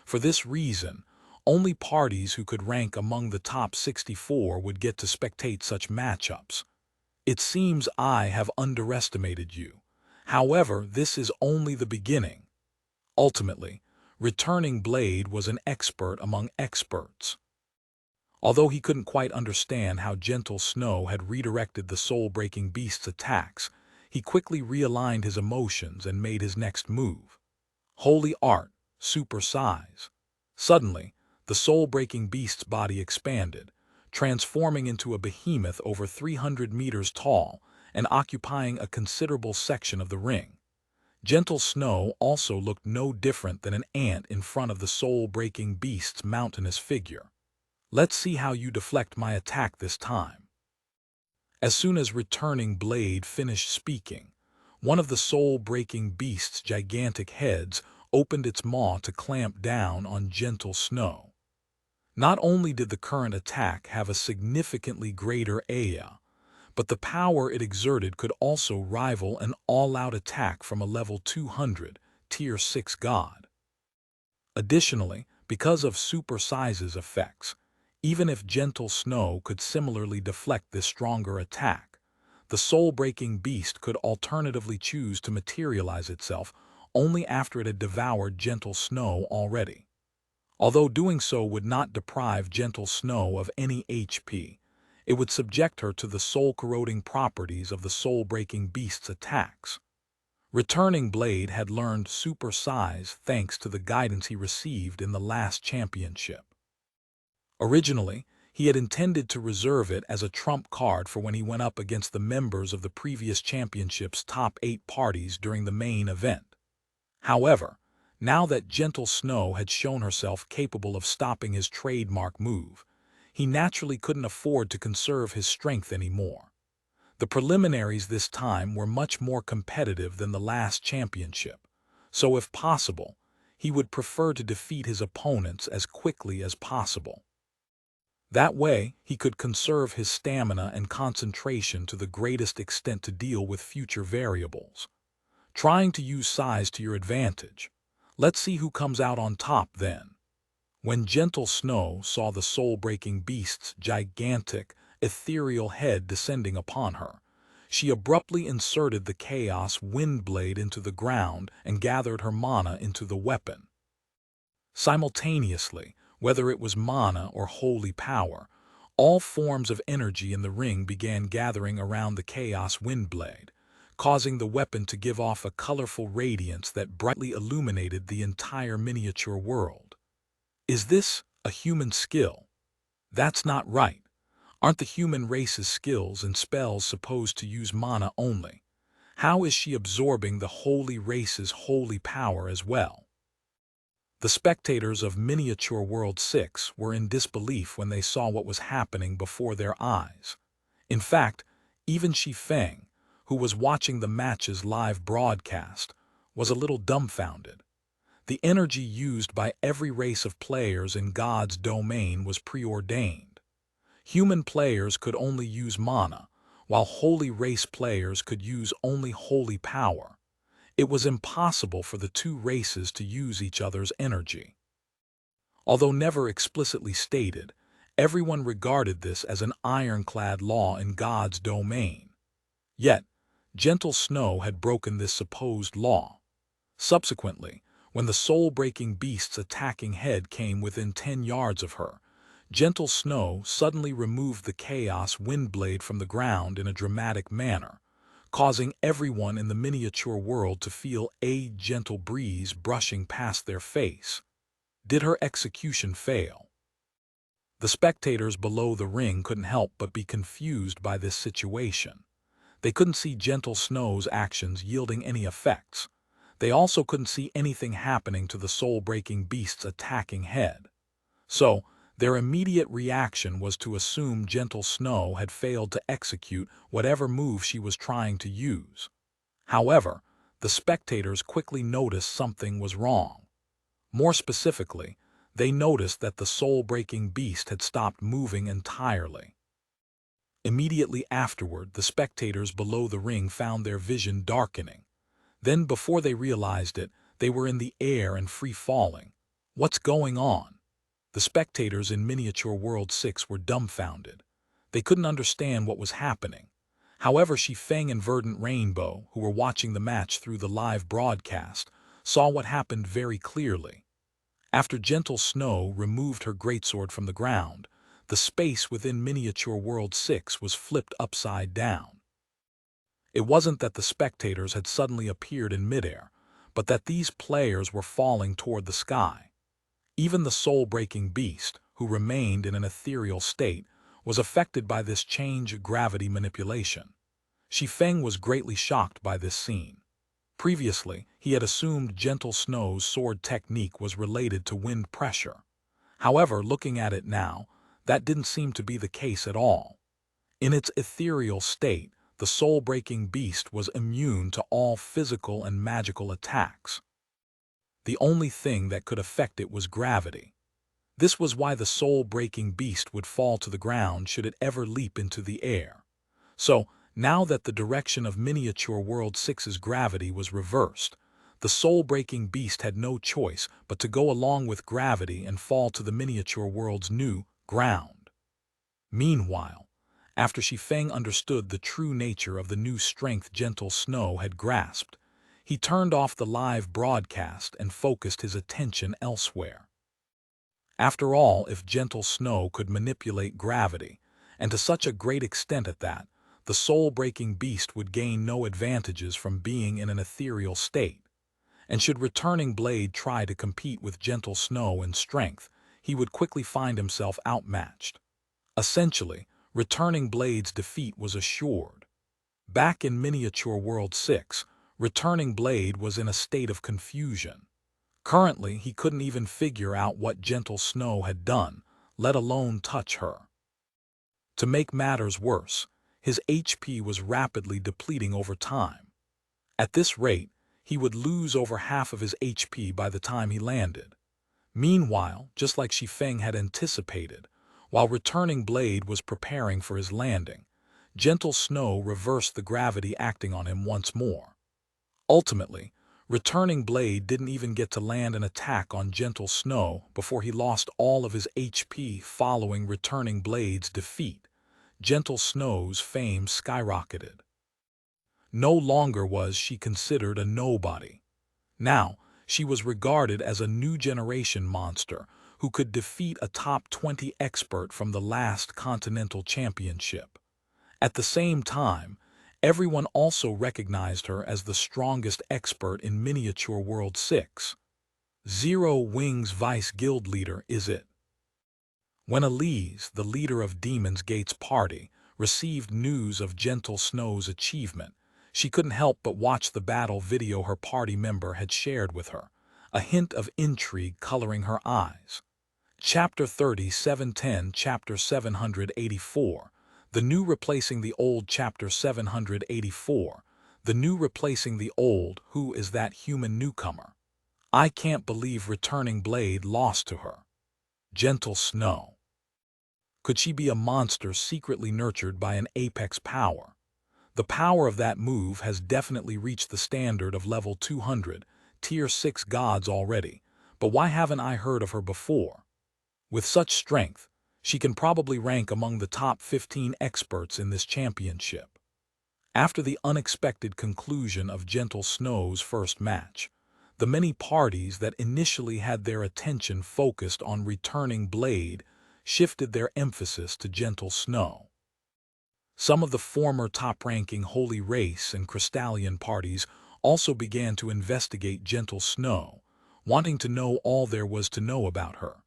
For this reason, only parties who could rank among the top 64 would get to spectate such matchups. It seems I have underestimated you. However, this is only the beginning. Ultimately, Returning Blade was an expert among experts. Although he couldn't quite understand how Gentle Snow had redirected the soul-breaking beast's attacks, he quickly realigned his emotions and made his next move. Holy Art, Super Size. Suddenly, the soul-breaking beast's body expanded, transforming into a behemoth over 300 meters tall and occupying a considerable section of the ring. Gentle Snow also looked no different than an ant in front of the soul-breaking beast's mountainous figure. Let's see how you deflect my attack this time. As soon as Returning Blade finished speaking, one of the soul-breaking beast's gigantic heads opened its maw to clamp down on Gentle Snow. Not only did the current attack have a significantly greater area, but the power it exerted could also rival an all-out attack from a level 200, Tier 6 god. Additionally, because of Super Size's effects, even if Gentle Snow could similarly deflect this stronger attack, the soul-breaking beast could alternatively choose to materialize itself only after it had devoured Gentle Snow already. Although doing so would not deprive Gentle Snow of any HP, it would subject her to the soul-corroding properties of the soul-breaking beast's attacks. Returning Blade had learned Super Size thanks to the guidance he received in the last championship. Originally, He had intended to reserve it as a trump card for when he went up against the members of the previous championship's top 8 parties during the main event. However, now that Gentle Snow had shown herself capable of stopping his trademark move, he naturally couldn't afford to conserve his strength anymore. The preliminaries this time were much more competitive than the last championship, so if possible, he would prefer to defeat his opponents as quickly as possible. That way, he could conserve his stamina and concentration to the greatest extent to deal with future variables. Trying to use size to your advantage. Let's see who comes out on top then. When Gentle Snow saw the soul-breaking beast's gigantic, ethereal head descending upon her, she abruptly inserted the Chaos Windblade into the ground and gathered her mana into the weapon. Simultaneously, whether it was mana or holy power, all forms of energy in the ring began gathering around the Chaos Windblade, causing the weapon to give off a colorful radiance that brightly illuminated the entire miniature world. Is this a human skill? That's not right. Aren't the human race's skills and spells supposed to use mana only? How is she absorbing the holy race's holy power as well? The spectators of Miniature World 6 were in disbelief when they saw what was happening before their eyes. In fact, even Shi Feng, who was watching the match's live broadcast, was a little dumbfounded. The energy used by every race of players in God's domain was preordained. Human players could only use mana, while holy race players could use only holy power. It was impossible for the two races to use each other's energy. Although never explicitly stated, everyone regarded this as an ironclad law in God's domain. Yet, Gentle Snow had broken this supposed law. Subsequently, when the soul-breaking beast's attacking head came within 10 yards of her, Gentle Snow suddenly removed the Chaos Windblade from the ground in a dramatic manner, causing everyone in the miniature world to feel a gentle breeze brushing past their face. Did her execution fail? The spectators below the ring couldn't help but be confused by this situation. They couldn't see Gentle Snow's actions yielding any effects. They also couldn't see anything happening to the soul-breaking beast's attacking head. So, their immediate reaction was to assume Gentle Snow had failed to execute whatever move she was trying to use. However, the spectators quickly noticed something was wrong. More specifically, they noticed that the soul-breaking beast had stopped moving entirely. Immediately afterward, the spectators below the ring found their vision darkening. Then, before they realized it, they were in the air and free-falling. What's going on? The spectators in Miniature World 6 were dumbfounded. They couldn't understand what was happening. However, Shi Feng and Verdant Rainbow, who were watching the match through the live broadcast, saw what happened very clearly. After Gentle Snow removed her greatsword from the ground, the space within Miniature World 6 was flipped upside down. It wasn't that the spectators had suddenly appeared in midair, but that these players were falling toward the sky. Even the soul-breaking beast, who remained in an ethereal state, was affected by this change of gravity manipulation. Shi Feng was greatly shocked by this scene. Previously, he had assumed Gentle Snow's sword technique was related to wind pressure. However, looking at it now, that didn't seem to be the case at all. In its ethereal state, the soul-breaking beast was immune to all physical and magical attacks. The only thing that could affect it was gravity. This was why the soul-breaking beast would fall to the ground should it ever leap into the air. So, now that the direction of Miniature World 6's gravity was reversed, the soul-breaking beast had no choice but to go along with gravity and fall to the miniature world's new ground. Meanwhile, after Shi Feng understood the true nature of the new strength Gentle Snow had grasped, he turned off the live broadcast and focused his attention elsewhere. After all, if Gentle Snow could manipulate gravity, and to such a great extent at that, the soul-breaking beast would gain no advantages from being in an ethereal state. And should returning Blade try to compete with Gentle Snow in strength, he would quickly find himself outmatched. Essentially, Returning Blade's defeat was assured. Back in Miniature World 6, Returning Blade was in a state of confusion. Currently, he couldn't even figure out what Gentle Snow had done, let alone touch her. To make matters worse, his HP was rapidly depleting over time. At this rate, he would lose over half of his HP by the time he landed. Meanwhile, just like Shi Feng had anticipated, while Returning Blade was preparing for his landing, Gentle Snow reversed the gravity acting on him once more. Ultimately, Returning Blade didn't even get to land an attack on Gentle Snow before he lost all of his HP following Returning Blade's defeat. Gentle Snow's fame skyrocketed. No longer was she considered a nobody. Now, she was regarded as a new generation monster who could defeat a top 20 expert from the last Continental Championship. At the same time, everyone also recognized her as the strongest expert in Miniature World 6. Zero Wing's Vice Guild leader is it. When Elise, the leader of Demon's Gate's party, received news of Gentle Snow's achievement, she couldn't help but watch the battle video her party member had shared with her, a hint of intrigue coloring her eyes. Chapter 30, 710, Chapter 784. The new replacing the old. Chapter 784. The new replacing the old. Who is that human newcomer? I can't believe Returning Blade lost to her. Gentle Snow. Could she be a monster secretly nurtured by an apex power? The power of that move has definitely reached the standard of level 200, tier 6 gods already, but why haven't I heard of her before? With such strength, she can probably rank among the top 15 experts in this championship. After the unexpected conclusion of Gentle Snow's first match, the many parties that initially had their attention focused on Returning Blade shifted their emphasis to Gentle Snow. Some of the former top-ranking Holy Race and Crystallian parties also began to investigate Gentle Snow, wanting to know all there was to know about her.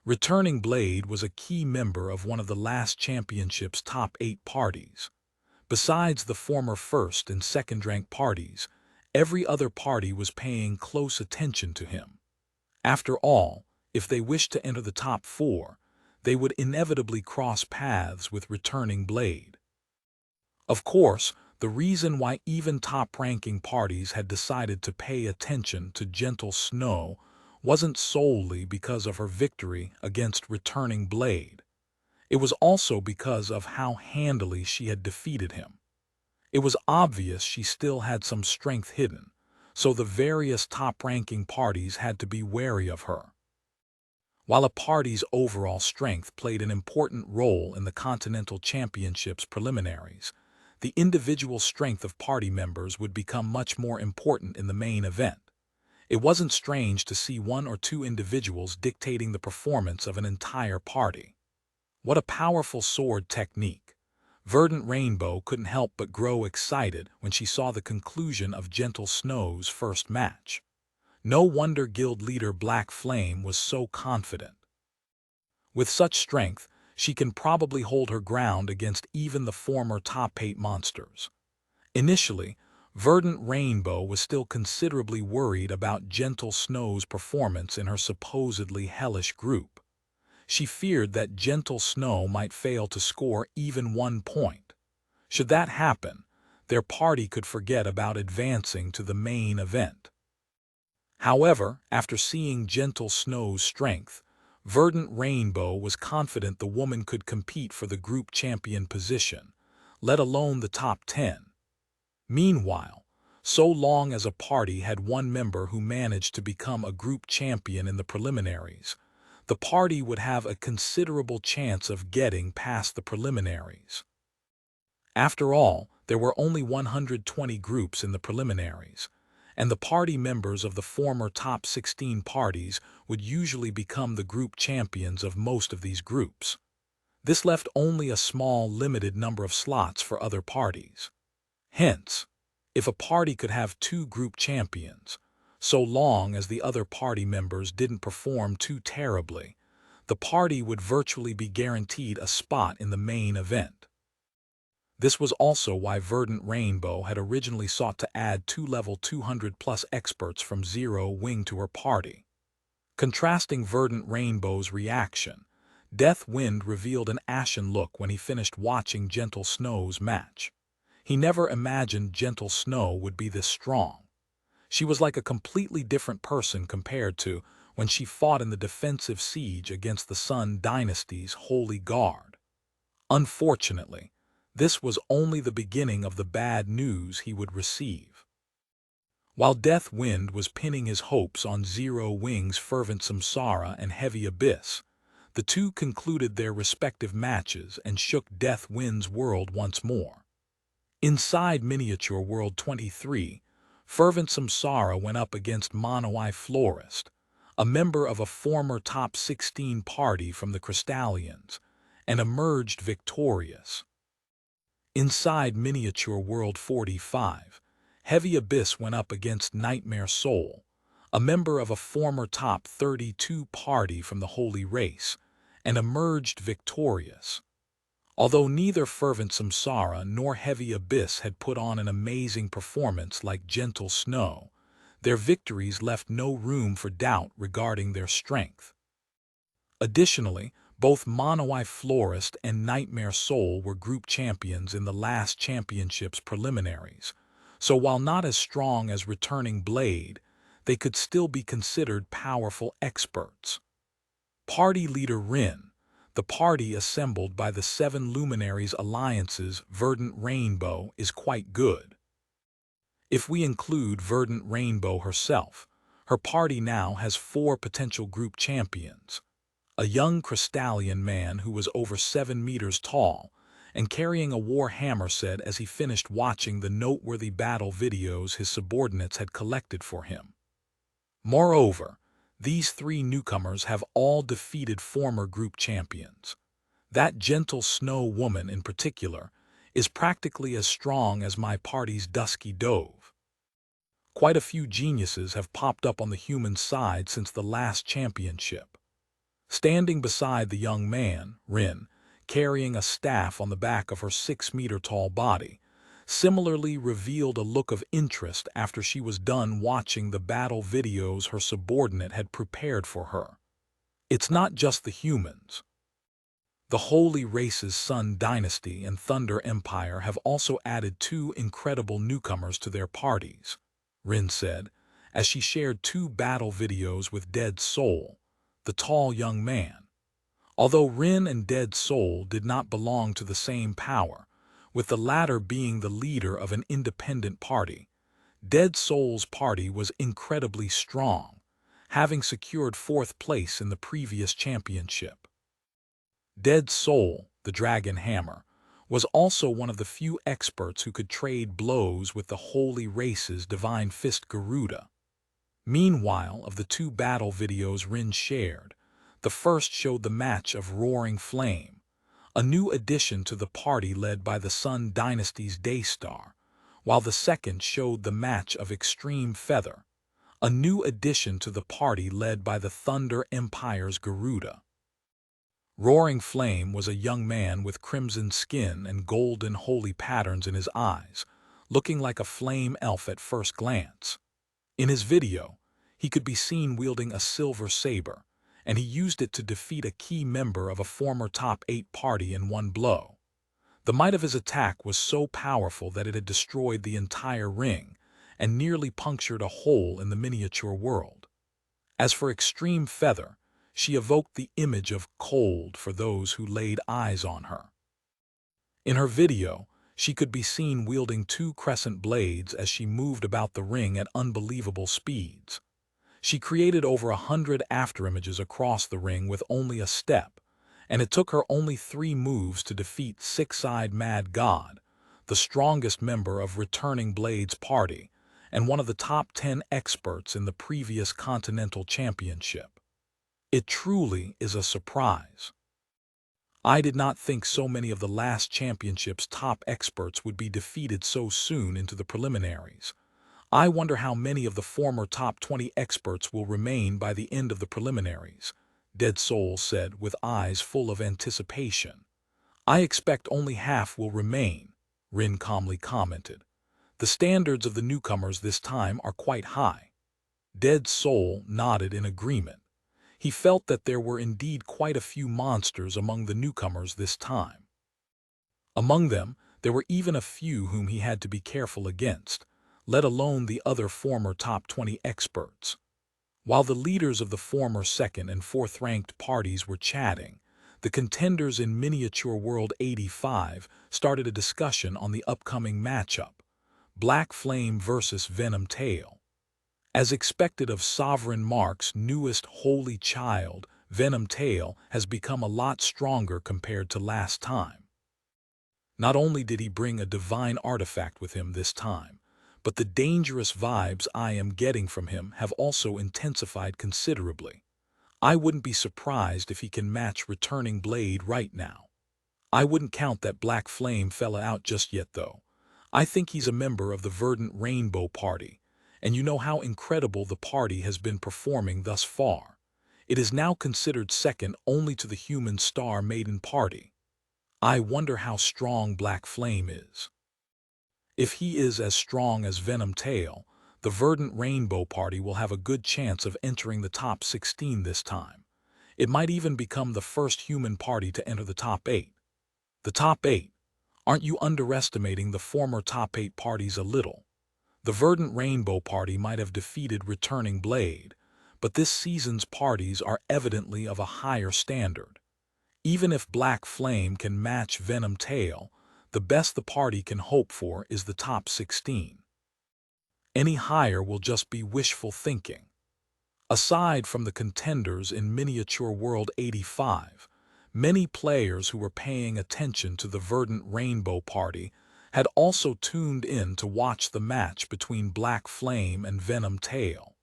Returning Blade was a key member of one of the last championship's top 8 parties. Besides the former first and second-ranked parties, every other party was paying close attention to him. After all, if they wished to enter the top 4, they would inevitably cross paths with Returning Blade. Of course, the reason why even top-ranking parties had decided to pay attention to Gentle Snow wasn't solely because of her victory against Returning Blade. It was also because of how handily she had defeated him. It was obvious she still had some strength hidden, so the various top-ranking parties had to be wary of her. While a party's overall strength played an important role in the Continental Championship's preliminaries, the individual strength of party members would become much more important in the main event. It wasn't strange to see 1 or 2 individuals dictating the performance of an entire party. What a powerful sword technique! Verdant Rainbow couldn't help but grow excited when she saw the conclusion of Gentle Snow's first match. No wonder guild leader Black Flame was so confident. With such strength, she can probably hold her ground against even the former top 8 monsters. Initially, Verdant Rainbow was still considerably worried about Gentle Snow's performance in her supposedly hellish group. She feared that Gentle Snow might fail to score even 1 point. Should that happen, their party could forget about advancing to the main event. However, after seeing Gentle Snow's strength, Verdant Rainbow was confident the woman could compete for the group champion position, let alone the top 10. Meanwhile, so long as a party had one member who managed to become a group champion in the preliminaries, the party would have a considerable chance of getting past the preliminaries. After all, there were only 120 groups in the preliminaries, and the party members of the former top 16 parties would usually become the group champions of most of these groups. This left only a small, limited number of slots for other parties. Hence, if a party could have 2 group champions, so long as the other party members didn't perform too terribly, the party would virtually be guaranteed a spot in the main event. This was also why Verdant Rainbow had originally sought to add 2 level 200+ experts from Zero Wing to her party. Contrasting Verdant Rainbow's reaction, Death Wind revealed an ashen look when he finished watching Gentle Snow's match. He never imagined Gentle Snow would be this strong. She was like a completely different person compared to when she fought in the defensive siege against the Sun Dynasty's Holy Guard. Unfortunately, this was only the beginning of the bad news he would receive. While Death Wind was pinning his hopes on Zero Wing's Fervent Samsara and Heavy Abyss, the two concluded their respective matches and shook Death Wind's world once more. Inside Miniature World 23, Fervent Samsara went up against Mono-Eye Florist, a member of a former top 16 party from the Crystallians, and emerged victorious. Inside Miniature World 45, Heavy Abyss went up against Nightmare Soul, a member of a former top 32 party from the Holy Race, and emerged victorious. Although neither Fervent Samsara nor Heavy Abyss had put on an amazing performance like Gentle Snow, their victories left no room for doubt regarding their strength. Additionally, both Mono-Eye Florist and Nightmare Soul were group champions in the last championship's preliminaries, so while not as strong as returning Blade, they could still be considered powerful experts. Party leader Rin, the party assembled by the 7 Luminaries Alliance's Verdant Rainbow, is quite good. If we include Verdant Rainbow herself, her party now has 4 potential group champions. A young Crystallian man who was over 7 meters tall and carrying a war hammer said as he finished watching the noteworthy battle videos his subordinates had collected for him. Moreover, these 3 newcomers have all defeated former group champions. That Gentle Snow woman in particular is practically as strong as my party's Dusky Dove. Quite a few geniuses have popped up on the human side since the last championship. Standing beside the young man, Rin, carrying a staff on the back of her 6-meter-tall body, similarly revealed a look of interest after she was done watching the battle videos her subordinate had prepared for her. It's not just the humans. The Holy Race's Sun Dynasty and Thunder Empire have also added 2 incredible newcomers to their parties, Rin said, as she shared 2 battle videos with Dead Soul, the tall young man. Although Rin and Dead Soul did not belong to the same power, with the latter being the leader of an independent party, Dead Soul's party was incredibly strong, having secured 4th place in the previous championship. Dead Soul, the Dragon Hammer, was also one of the few experts who could trade blows with the Holy Race's Divine Fist Garuda. Meanwhile, of the 2 battle videos Rin shared, the first showed the match of Roaring Flame, a new addition to the party led by the Sun Dynasty's Daystar, while the second showed the match of Extreme Feather, a new addition to the party led by the Thunder Empire's Garuda. Roaring Flame was a young man with crimson skin and golden holy patterns in his eyes, looking like a flame elf at first glance. In his video, he could be seen wielding a silver saber, and he used it to defeat a key member of a former top 8 party in one blow. The might of his attack was so powerful that it had destroyed the entire ring and nearly punctured a hole in the miniature world. As for Extreme Feather, she evoked the image of cold for those who laid eyes on her. In her video, she could be seen wielding 2 crescent blades as she moved about the ring at unbelievable speeds. She created over 100 afterimages across the ring with only a step, and it took her only 3 moves to defeat Six-Eyed Mad God, the strongest member of Returning Blade's party, and one of the top 10 experts in the previous Continental Championship. It truly is a surprise. I did not think so many of the last championship's top experts would be defeated so soon into the preliminaries. I wonder how many of the former top 20 experts will remain by the end of the preliminaries, Dead Soul said with eyes full of anticipation. I expect only half will remain, Rin calmly commented. The standards of the newcomers this time are quite high. Dead Soul nodded in agreement. He felt that there were indeed quite a few monsters among the newcomers this time. Among them, there were even a few whom he had to be careful against, let alone the other former top 20 experts. While the leaders of the former second and fourth-ranked parties were chatting, the contenders in Miniature World 85 started a discussion on the upcoming matchup, Black Flame versus Venom Tail. As expected of Sovereign Mark's newest holy child, Venom Tail has become a lot stronger compared to last time. Not only did he bring a divine artifact with him this time, but the dangerous vibes I am getting from him have also intensified considerably. I wouldn't be surprised if he can match Returning Blade right now. I wouldn't count that Black Flame fella out just yet though. I think he's a member of the Verdant Rainbow Party, and you know how incredible the party has been performing thus far. It is now considered second only to the human Star Maiden Party. I wonder how strong Black Flame is. If he is as strong as Venom Tail, the Verdant Rainbow Party will have a good chance of entering the top 16 this time. It might even become the first human party to enter the top 8. The top 8? Aren't you underestimating the former top 8 parties a little? The Verdant Rainbow Party might have defeated Returning Blade, but this season's parties are evidently of a higher standard. Even if Black Flame can match Venom Tail, the best the party can hope for is the top 16. Any higher will just be wishful thinking. Aside from the contenders in Miniature World 85, many players who were paying attention to the Verdant Rainbow Party had also tuned in to watch the match between Black Flame and Venom Tail.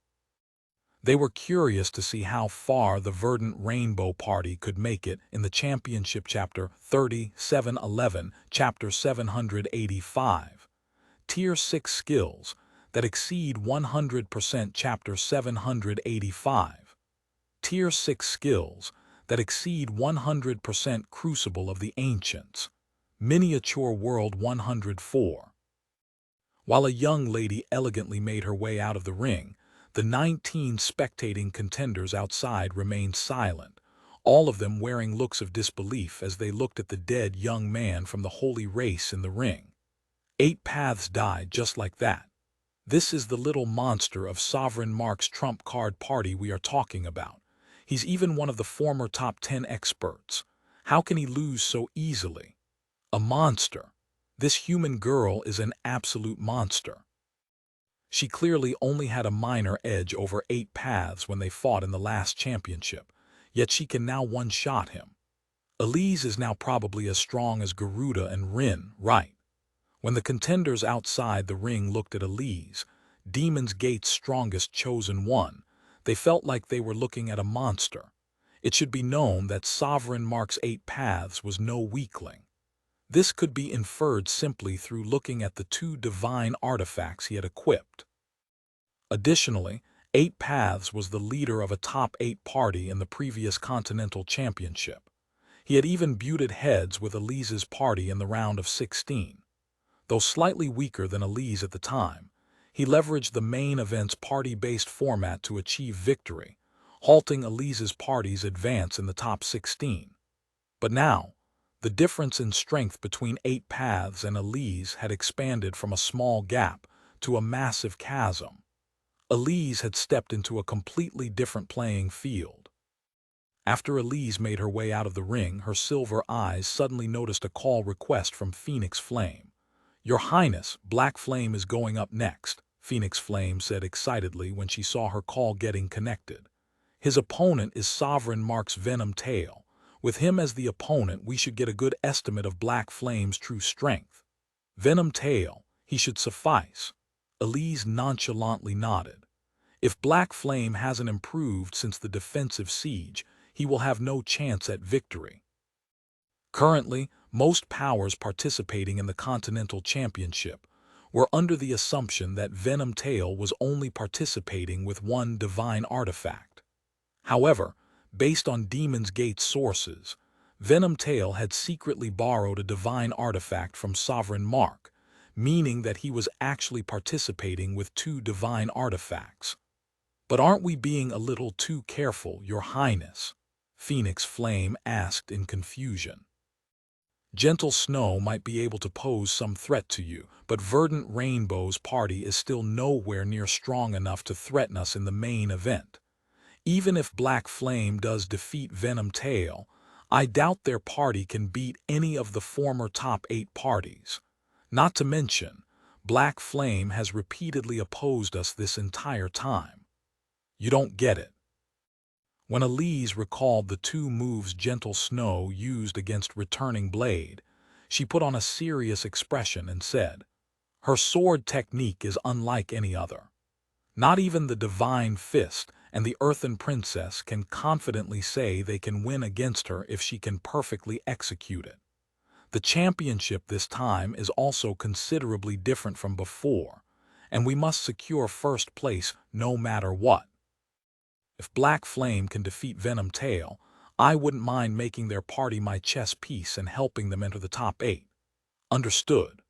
They were curious to see how far the Verdant Rainbow Party could make it in the Championship Chapter 3711, Chapter 785. Tier 6 skills that exceed 100%, Chapter 785. Tier 6 skills that exceed 100%, Crucible of the Ancients. Miniature World 104. While a young lady elegantly made her way out of the ring, the 19 spectating contenders outside remained silent, all of them wearing looks of disbelief as they looked at the dead young man from the holy race in the ring. 8 paths died just like that. This is the little monster of Sovereign Mark's trump card party we are talking about. He's even one of the former top 10 experts. How can he lose so easily? A monster. This human girl is an absolute monster. She clearly only had a minor edge over 8 paths when they fought in the last championship, yet she can now one-shot him. Elise is now probably as strong as Garuda and Rin, right? When the contenders outside the ring looked at Elise, Demon's Gate's strongest chosen one, they felt like they were looking at a monster. It should be known that Sovereign Mark's 8 paths was no weakling. This could be inferred simply through looking at the 2 divine artifacts he had equipped. Additionally, 8 paths was the leader of a top 8 party in the previous Continental Championship. He had even butted heads with Elise's party in the round of 16. Though slightly weaker than Elise at the time, he leveraged the main event's party-based format to achieve victory, halting Elise's party's advance in the top 16. But now, the difference in strength between 8 paths and Elise had expanded from a small gap to a massive chasm. Elise had stepped into a completely different playing field. After Elise made her way out of the ring, her silver eyes suddenly noticed a call request from Phoenix Flame. "Your Highness, Black Flame is going up next," Phoenix Flame said excitedly when she saw her call getting connected. "His opponent is Sovereign Mark's Venom Tail. With him as the opponent, we should get a good estimate of Black Flame's true strength. Venom Tail, he should suffice." Elise nonchalantly nodded. If Black Flame hasn't improved since the defensive siege, he will have no chance at victory. Currently, most powers participating in the Continental Championship were under the assumption that Venom Tail was only participating with 1 divine artifact. However, Based on Demon's Gate sources, Venom Tail had secretly borrowed a divine artifact from Sovereign Mark, meaning that he was actually participating with two divine artifacts. "But aren't we being a little too careful, Your Highness?" Phoenix Flame asked in confusion. "Gentle Snow might be able to pose some threat to you, but Verdant Rainbow's party is still nowhere near strong enough to threaten us in the main event. Even if Black Flame does defeat Venom Tail, I doubt their party can beat any of the former top 8 parties. Not to mention, Black Flame has repeatedly opposed us this entire time. You don't get it." When Elise recalled the 2 moves Gentle Snow used against Returning Blade, she put on a serious expression and said, "Her sword technique is unlike any other. Not even the Divine Fist and the Earthen Princess can confidently say they can win against her if she can perfectly execute it. The championship this time is also considerably different from before, and we must secure first place no matter what. If Black Flame can defeat Venom Tail, I wouldn't mind making their party my chess piece and helping them enter the top 8. Understood."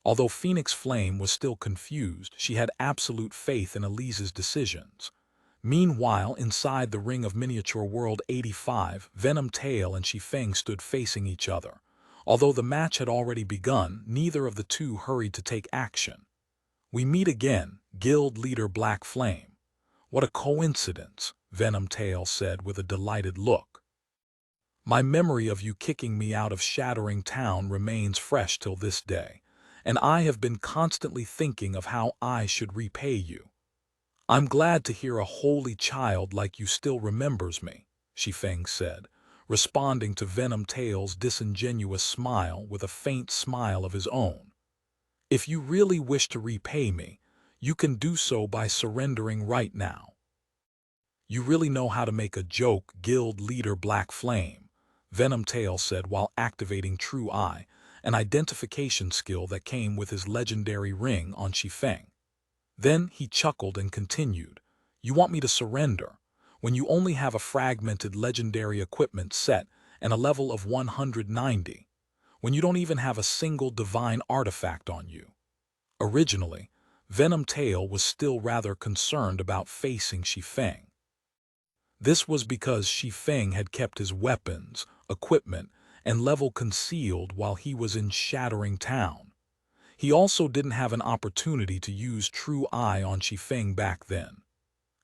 Although Phoenix Flame was still confused, she had absolute faith in Elise's decisions. Meanwhile, inside the ring of Miniature World 85, Venom Tail and Shi Feng stood facing each other. Although the match had already begun, neither of the two hurried to take action. "We meet again, Guild Leader Black Flame. What a coincidence," Venom Tail said with a delighted look. "My memory of you kicking me out of Shattering Town remains fresh till this day, and I have been constantly thinking of how I should repay you. I'm glad to hear a holy child like you still remembers me," Shi Feng said, responding to Venom Tail's disingenuous smile with a faint smile of his own. "If you really wish to repay me, you can do so by surrendering right now." "You really know how to make a joke, Guild Leader Black Flame," Venom Tail said while activating True Eye, an identification skill that came with his legendary ring on Shi Feng. Then he chuckled and continued, "You want me to surrender, when you only have a fragmented legendary equipment set and a level of 190, when you don't even have a single divine artifact on you." Originally, Venom Tail was still rather concerned about facing Shi Feng. This was because Shi Feng had kept his weapons, equipment, and level concealed while he was in Shattering Town. He also didn't have an opportunity to use True Eye on Shi Feng back then.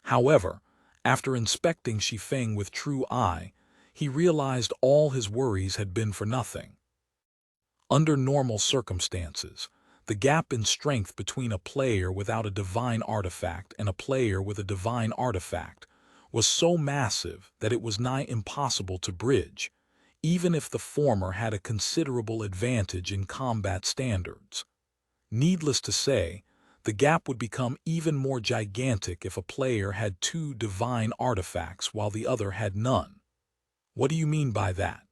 However, after inspecting Shi Feng with True Eye, he realized all his worries had been for nothing. Under normal circumstances, the gap in strength between a player without a divine artifact and a player with a divine artifact was so massive that it was nigh impossible to bridge, even if the former had a considerable advantage in combat standards. Needless to say, the gap would become even more gigantic if a player had 2 divine artifacts while the other had none. "What do you mean by that?"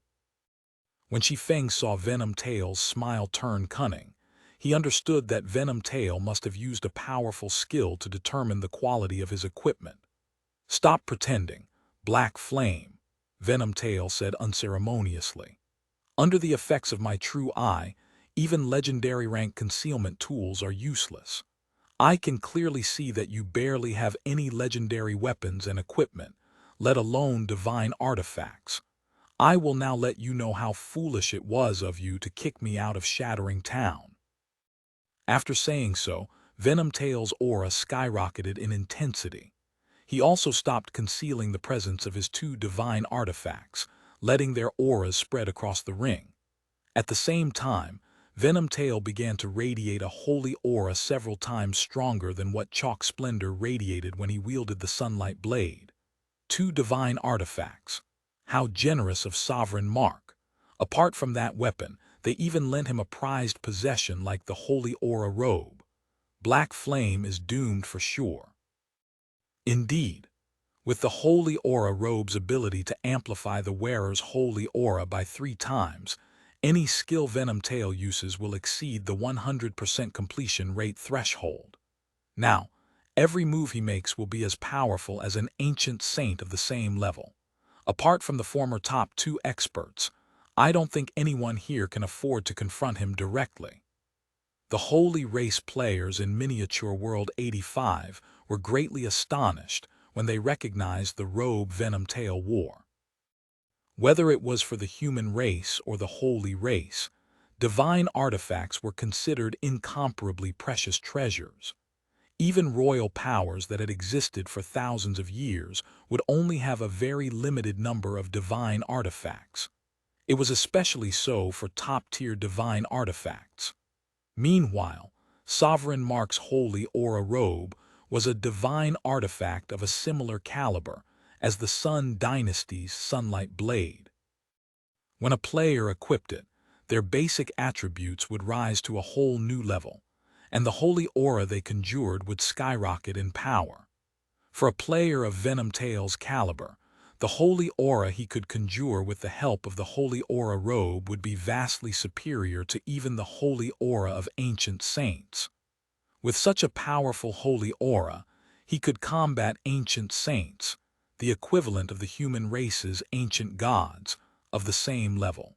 When Shi Feng saw Venom Tail's smile turn cunning, he understood that Venom Tail must have used a powerful skill to determine the quality of his equipment. "Stop pretending, Black Flame," Venom Tail said unceremoniously. "Under the effects of my True Eye, even legendary rank concealment tools are useless. I can clearly see that you barely have any legendary weapons and equipment, let alone divine artifacts. I will now let you know how foolish it was of you to kick me out of Shattering Town." After saying so, Venom Tail's aura skyrocketed in intensity. He also stopped concealing the presence of his 2 divine artifacts, letting their auras spread across the ring. At the same time, Venom Tail began to radiate a holy aura several times stronger than what Chalk Splendor radiated when he wielded the Sunlight Blade. 2 divine artifacts. How generous of Sovereign Mark. Apart from that weapon, they even lent him a prized possession like the Holy Aura Robe. Black Flame is doomed for sure. Indeed, with the Holy Aura Robe's ability to amplify the wearer's holy aura by 3 times, any skill Venom Tail uses will exceed the 100% completion rate threshold. Now, every move he makes will be as powerful as an ancient saint of the same level. Apart from the former top 2 experts, I don't think anyone here can afford to confront him directly. The Holy Race players in Miniature World 85 were greatly astonished when they recognized the robe Venom Tail wore. Whether it was for the human race or the Holy Race, divine artifacts were considered incomparably precious treasures. Even royal powers that had existed for thousands of years would only have a very limited number of divine artifacts. It was especially so for top-tier divine artifacts. Meanwhile, Sovereign Mark's Holy Aura robe was a divine artifact of a similar caliber as the Sun Dynasty's Sunlight Blade. When a player equipped it, their basic attributes would rise to a whole new level, and the holy aura they conjured would skyrocket in power. For a player of Venom Tail's caliber, the holy aura he could conjure with the help of the holy aura robe would be vastly superior to even the holy aura of ancient saints. With such a powerful holy aura, he could combat ancient saints, the equivalent of the human race's ancient gods, of the same level.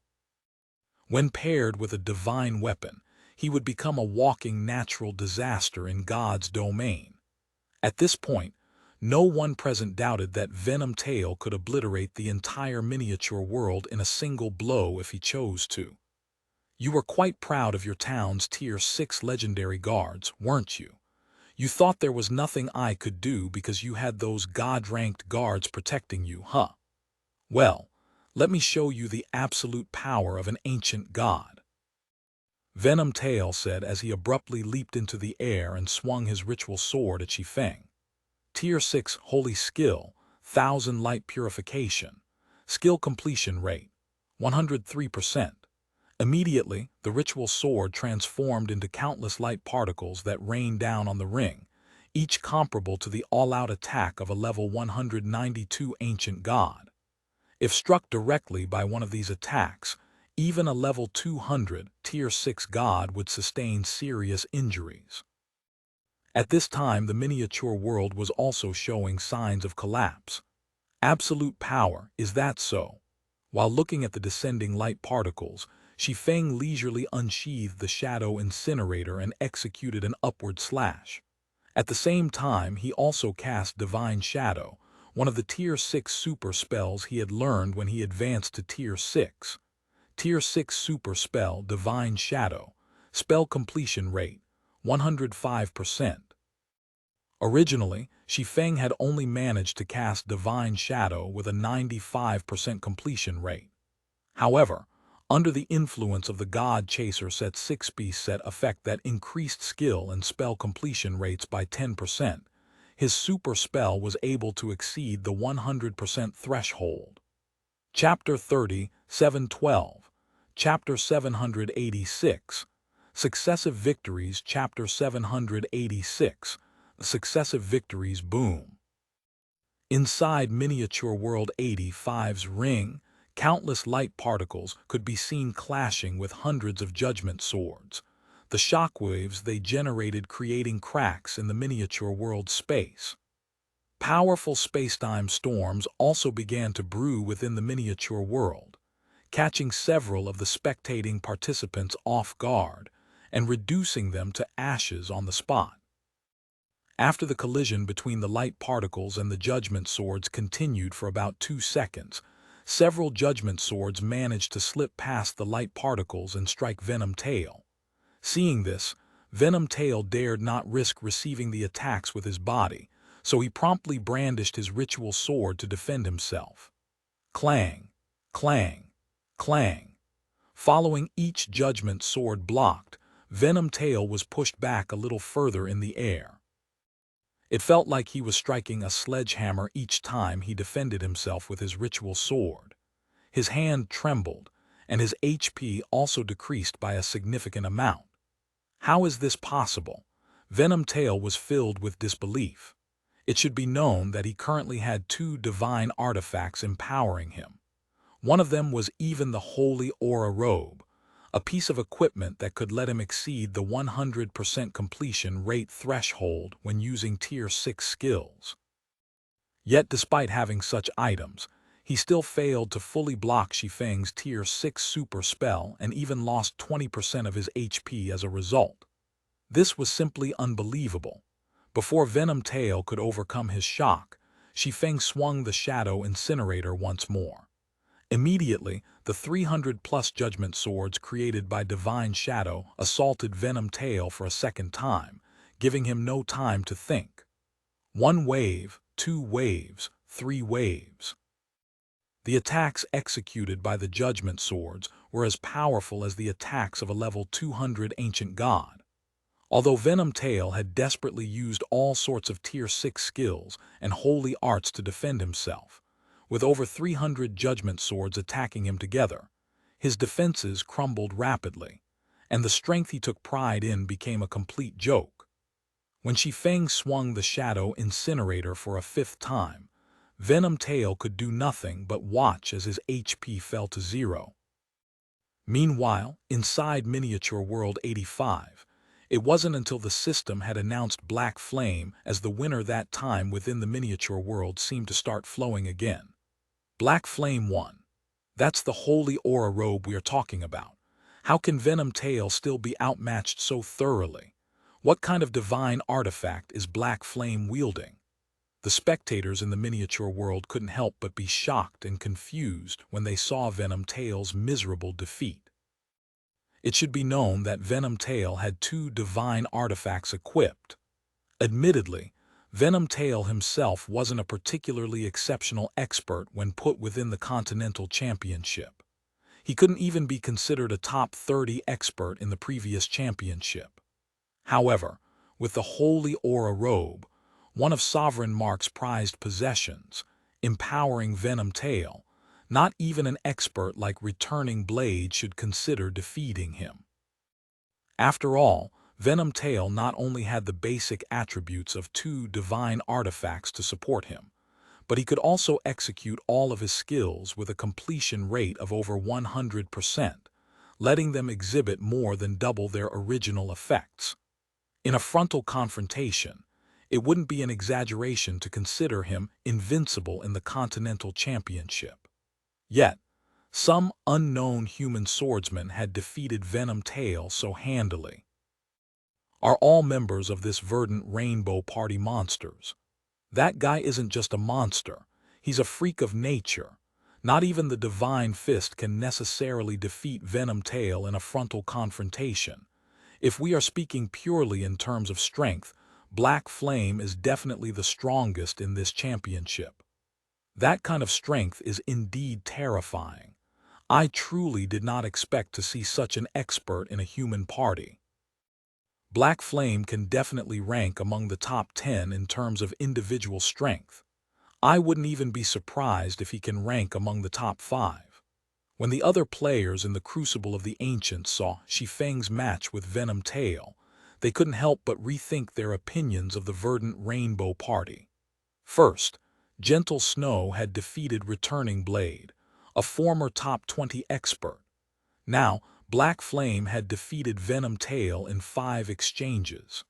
When paired with a divine weapon, he would become a walking natural disaster in God's domain. At this point, no one present doubted that Venom Tail could obliterate the entire miniature world in a single blow if he chose to. You were quite proud of your town's Tier 6 legendary guards, weren't you? You thought there was nothing I could do because you had those God-ranked guards protecting you, huh? Well, let me show you the absolute power of an ancient god. Venom Tail said as he abruptly leaped into the air and swung his ritual sword at Shi Feng. Tier 6 Holy Skill, 1000 Light Purification. Skill Completion Rate, 103%. Immediately, the ritual sword transformed into countless light particles that rained down on the ring, each comparable to the all-out attack of a level 192 ancient god. If struck directly by one of these attacks, even a level 200 Tier 6 god would sustain serious injuries. At this time, the miniature world was also showing signs of collapse. Absolute power, is that so? While looking at the descending light particles, Shi Feng leisurely unsheathed the shadow incinerator and executed an upward slash. At the same time, he also cast Divine Shadow, one of the Tier 6 super spells he had learned when he advanced to Tier 6. Tier 6 super spell Divine Shadow. Spell completion rate, 105%. Originally, Shi Feng had only managed to cast Divine Shadow with a 95% completion rate. However, under the influence of the God Chaser Set 6-piece set effect that increased skill and spell completion rates by 10%, his super spell was able to exceed the 100% threshold. Chapter 30, 712. Chapter 786. Successive Victories. Chapter 786. Successive Victories. Boom. Inside Miniature World 85's ring, countless light particles could be seen clashing with hundreds of judgment swords, the shockwaves they generated creating cracks in the miniature world space. Powerful spacetime storms also began to brew within the miniature world, catching several of the spectating participants off guard and reducing them to ashes on the spot. After the collision between the light particles and the judgment swords continued for about 2 seconds, several judgment swords managed to slip past the light particles and strike Venom Tail. Seeing this, Venom Tail dared not risk receiving the attacks with his body, so he promptly brandished his ritual sword to defend himself. Clang, clang, clang. Following each judgment sword blocked, Venom Tail was pushed back a little further in the air. It felt like he was striking a sledgehammer each time he defended himself with his ritual sword. His hand trembled, and his HP also decreased by a significant amount. How is this possible? Venom Tail was filled with disbelief. It should be known that he currently had 2 divine artifacts empowering him. One of them was even the Holy Aura Robe, a piece of equipment that could let him exceed the 100% completion rate threshold when using Tier 6 skills. Yet despite having such items, He still failed to fully block Shi Feng's Tier 6 super spell and even lost 20% of his HP as a result. This was simply unbelievable. Before Venom Tail could overcome his shock, Shi Feng swung the Shadow Incinerator once more. Immediately, the 300-plus Judgment Swords created by Divine Shadow assaulted Venom Tail for a second time, giving him no time to think. 1 wave, 2 waves, 3 waves. The attacks executed by the Judgment Swords were as powerful as the attacks of a level 200 ancient god. Although Venom Tail had desperately used all sorts of Tier 6 skills and holy arts to defend himself, with over 300 Judgment Swords attacking him together, his defenses crumbled rapidly, and the strength he took pride in became a complete joke. When Shi Feng swung the Shadow Incinerator for a 5th time, Venom Tail could do nothing but watch as his HP fell to 0. Meanwhile, inside Miniature World 85, it wasn't until the system had announced Black Flame as the winner that time within the miniature world seemed to start flowing again. Black Flame won. That's the holy aura robe we are talking about. How can Venom Tail still be outmatched so thoroughly? What kind of divine artifact is Black Flame wielding? The spectators in the miniature world couldn't help but be shocked and confused when they saw Venom Tail's miserable defeat. It should be known that Venom Tail had 2 divine artifacts equipped. Admittedly, Venom Tail himself wasn't a particularly exceptional expert when put within the Continental Championship. He couldn't even be considered a top 30 expert in the previous championship. However, with the Holy Aura Robe, one of Sovereign Mark's prized possessions, empowering Venom Tail, not even an expert like Returning Blade should consider defeating him. After all, Venom Tail not only had the basic attributes of 2 divine artifacts to support him, but he could also execute all of his skills with a completion rate of over 100%, letting them exhibit more than double their original effects. In a frontal confrontation, it wouldn't be an exaggeration to consider him invincible in the Continental Championship. Yet, some unknown human swordsman had defeated Venom Tail so handily. Are all members of this verdant rainbow party monsters? That guy isn't just a monster, he's a freak of nature. Not even the Divine Fist can necessarily defeat Venom Tail in a frontal confrontation. If we are speaking purely in terms of strength, Black Flame is definitely the strongest in this championship. That kind of strength is indeed terrifying. I truly did not expect to see such an expert in a human party. Black Flame can definitely rank among the top 10 in terms of individual strength. I wouldn't even be surprised if he can rank among the top 5. When the other players in the Crucible of the Ancients saw Shi Feng's match with Venom Tail, they couldn't help but rethink their opinions of the verdant rainbow party. First, Gentle Snow had defeated Returning Blade, a former top 20 expert. Now, Black Flame had defeated Venom Tail in 5 exchanges.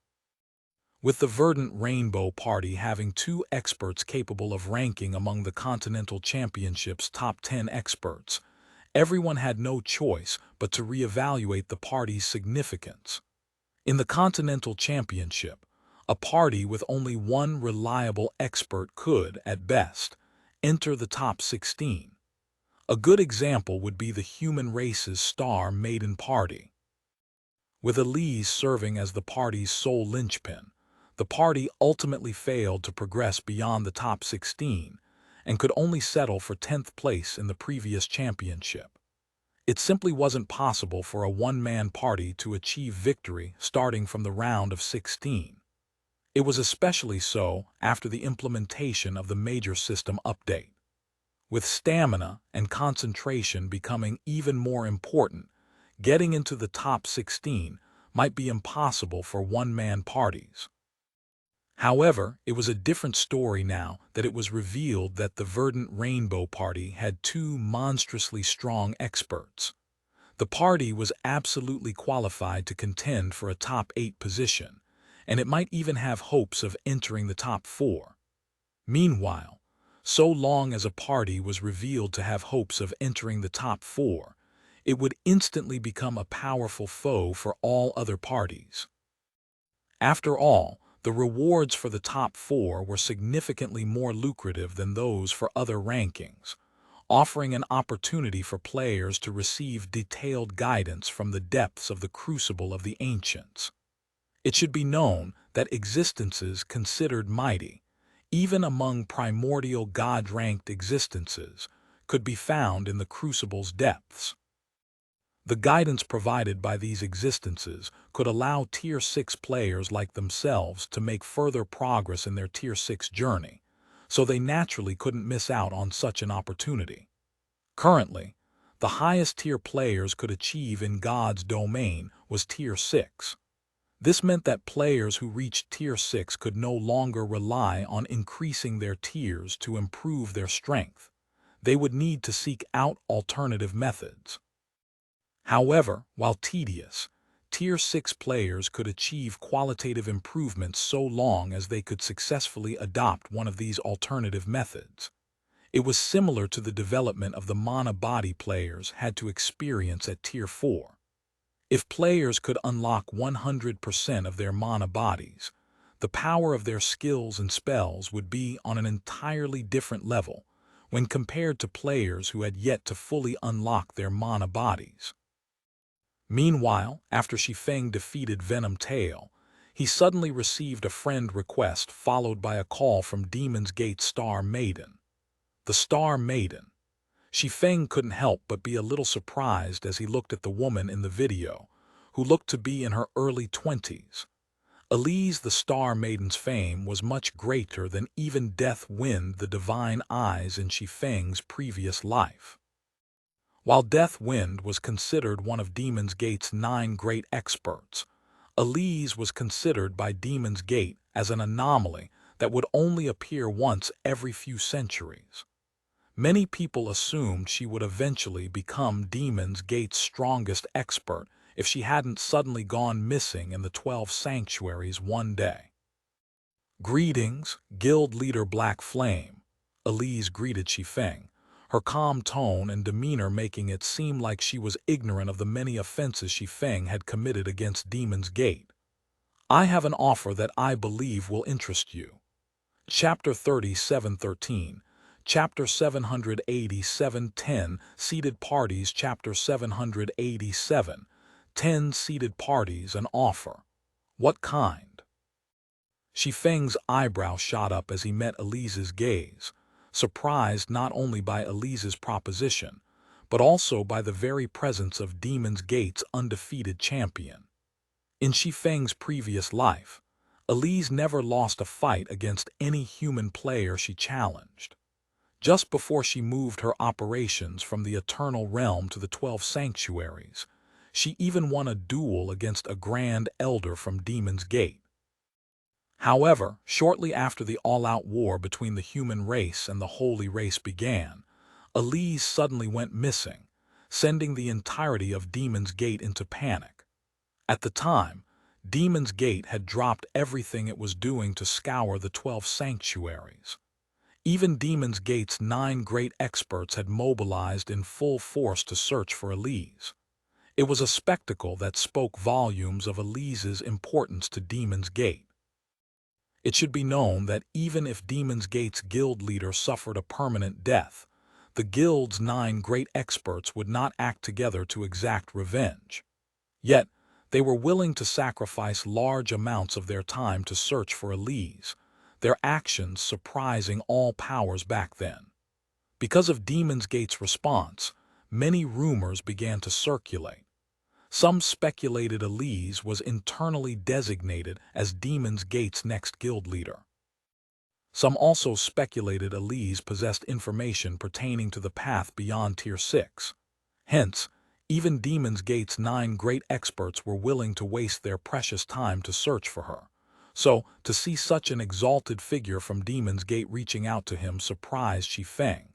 With the verdant rainbow party having 2 experts capable of ranking among the Continental Championship's top 10 experts, everyone had no choice but to reevaluate the party's significance. In the Continental Championship, a party with only 1 reliable expert could, at best, enter the top 16. A good example would be the human race's star maiden party. With Elise serving as the party's sole linchpin, the party ultimately failed to progress beyond the top 16 and could only settle for 10th place in the previous championship. It simply wasn't possible for a one-man party to achieve victory starting from the round of 16. It was especially so after the implementation of the major system update. With stamina and concentration becoming even more important, getting into the top 16 might be impossible for one-man parties. However, it was a different story now that it was revealed that the Verdant Rainbow Party had 2 monstrously strong experts. The party was absolutely qualified to contend for a top 8 position, and it might even have hopes of entering the top 4. Meanwhile, So long as a party was revealed to have hopes of entering the top 4, it would instantly become a powerful foe for all other parties. After all, the rewards for the top 4 were significantly more lucrative than those for other rankings, offering an opportunity for players to receive detailed guidance from the depths of the crucible of the ancients. It should be known that existences considered mighty, even among primordial god-ranked existences, could be found in the crucible's depths. The guidance provided by these existences could allow Tier 6 players like themselves to make further progress in their Tier 6 journey, so they naturally couldn't miss out on such an opportunity. Currently, the highest tier players could achieve in God's domain was Tier 6. This meant that players who reached Tier 6 could no longer rely on increasing their tiers to improve their strength. They would need to seek out alternative methods. However, while tedious, Tier 6 players could achieve qualitative improvements so long as they could successfully adopt one of these alternative methods. It was similar to the development of the mana body players had to experience at Tier 4. If players could unlock 100% of their mana bodies, the power of their skills and spells would be on an entirely different level when compared to players who had yet to fully unlock their mana bodies. Meanwhile, after Shi Feng defeated Venom Tail, he suddenly received a friend request followed by a call from Demon's Gate Star Maiden. The Star Maiden. Shi Feng couldn't help but be a little surprised as he looked at the woman in the video, who looked to be in her early 20s. Elise the Star Maiden's fame was much greater than even Death Wind the Divine Eyes in Shi Feng's previous life. While Death Wind was considered one of Demon's Gate's 9 great experts, Elise was considered by Demon's Gate as an anomaly that would only appear once every few centuries. Many people assumed she would eventually become Demon's Gate's strongest expert if she hadn't suddenly gone missing in the 12 sanctuaries one day. "Greetings, Guild Leader Black Flame," Elise greeted Shi Feng, her calm tone and demeanor making it seem like she was ignorant of the many offenses Shi Feng had committed against Demon's Gate. "I have an offer that I believe will interest you." Chapter 37:13. Chapter 787 10 Seated Parties. Chapter 787 10 Seated Parties. An offer. What kind? Shi Feng's eyebrow shot up as he met Elise's gaze, surprised not only by Elise's proposition, but also by the very presence of Demon's Gate's undefeated champion. In Shi Feng's previous life, Elise never lost a fight against any human player she challenged. Just before she moved her operations from the Eternal Realm to the 12 Sanctuaries, she even won a duel against a Grand Elder from Demon's Gate. However, shortly after the all-out war between the human race and the holy race began, Elise suddenly went missing, sending the entirety of Demon's Gate into panic. At the time, Demon's Gate had dropped everything it was doing to scour the 12 sanctuaries. Even Demon's Gate's 9 great experts had mobilized in full force to search for Elise. It was a spectacle that spoke volumes of Elise's importance to Demon's Gate. It should be known that even if Demon's Gate's guild leader suffered a permanent death, the guild's 9 great experts would not act together to exact revenge. Yet, they were willing to sacrifice large amounts of their time to search for Elise, their actions surprising all powers back then. Because of Demon's Gate's response, many rumors began to circulate. Some speculated Elise was internally designated as Demon's Gate's next guild leader. Some also speculated Elise possessed information pertaining to the path beyond Tier 6. Hence, even Demon's Gate's 9 great experts were willing to waste their precious time to search for her. So, to see such an exalted figure from Demon's Gate reaching out to him surprised Shi Feng.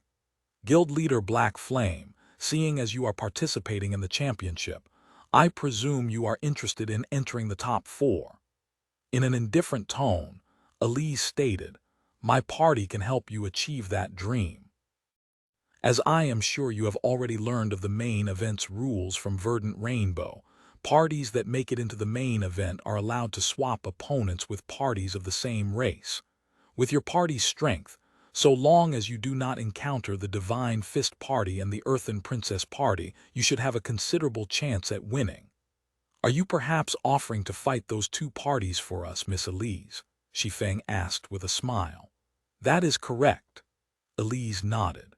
"Guild Leader Black Flame, seeing as you are participating in the championship, I presume you are interested in entering the top 4. In an indifferent tone, Elise stated, My party can help you achieve that dream. As I am sure you have already learned of the main event's rules from Verdant Rainbow, parties that make it into the main event are allowed to swap opponents with parties of the same race. With your party's strength, so long as you do not encounter the Divine Fist Party and the Earthen Princess Party, you should have a considerable chance at winning. Are you perhaps offering to fight those two parties for us, Miss Elise? Shi Feng asked with a smile. That is correct. Elise nodded.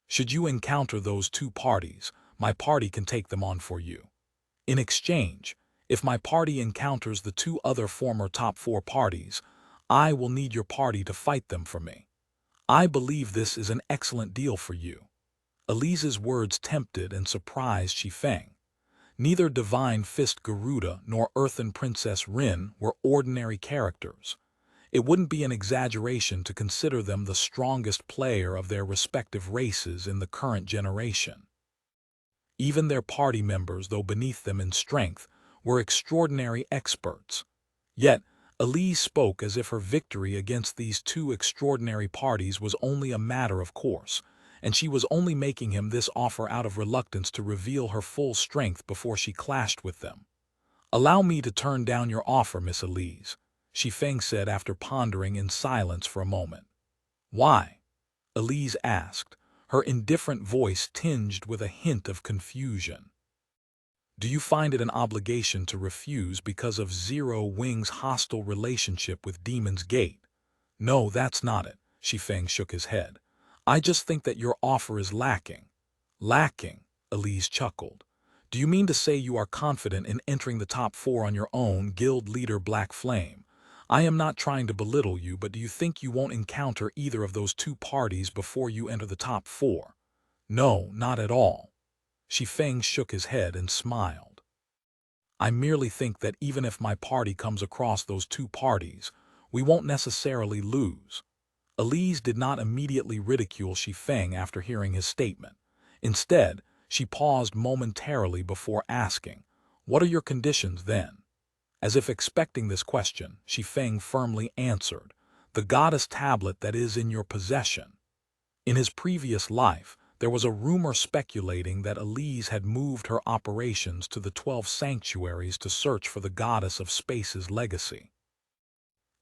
Should you encounter those two parties, my party can take them on for you. In exchange, if my party encounters the two other former top 4 parties, I will need your party to fight them for me. I believe this is an excellent deal for you. Elise's words tempted and surprised Shi Feng. Neither Divine Fist Garuda nor Earthen Princess Rin were ordinary characters. It wouldn't be an exaggeration to consider them the strongest player of their respective races in the current generation. Even their party members, though beneath them in strength, were extraordinary experts. Yet, Elise spoke as if her victory against these two extraordinary parties was only a matter of course, and she was only making him this offer out of reluctance to reveal her full strength before she clashed with them. Allow me to turn down your offer, Miss Elise, Shi Feng said after pondering in silence for a moment. Why? Elise asked, her indifferent voice tinged with a hint of confusion. Do you find it an obligation to refuse because of Zero Wing's hostile relationship with Demon's Gate? No, that's not it, Shi Feng shook his head. I just think that your offer is lacking. Lacking? Elise chuckled. Do you mean to say you are confident in entering the top 4 on your own, guild leader Black Flame? I am not trying to belittle you, but do you think you won't encounter either of those two parties before you enter the top 4? No, not at all. Shi Feng shook his head and smiled. I merely think that even if my party comes across those two parties, we won't necessarily lose. Elise did not immediately ridicule Shi Feng after hearing his statement. Instead, she paused momentarily before asking, "What are your conditions then?" As if expecting this question, Shi Feng firmly answered, "The goddess tablet that is in your possession." In his previous life, there was a rumor speculating that Elise had moved her operations to the 12 sanctuaries to search for the goddess of space's legacy.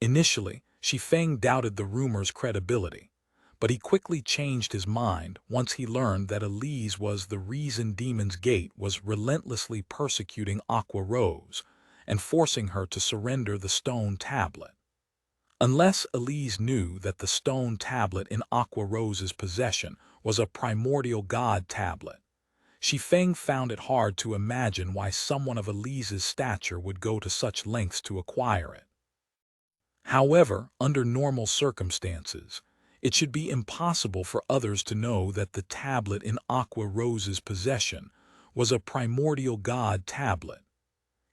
Initially, Shi Feng doubted the rumor's credibility, but he quickly changed his mind once he learned that Elise was the reason Demon's Gate was relentlessly persecuting Aqua Rose and forcing her to surrender the stone tablet. Unless Elise knew that the stone tablet in Aqua Rose's possession was a primordial god tablet, Shi Feng found it hard to imagine why someone of Elise's stature would go to such lengths to acquire it. However, under normal circumstances, it should be impossible for others to know that the tablet in Aqua Rose's possession was a primordial god tablet.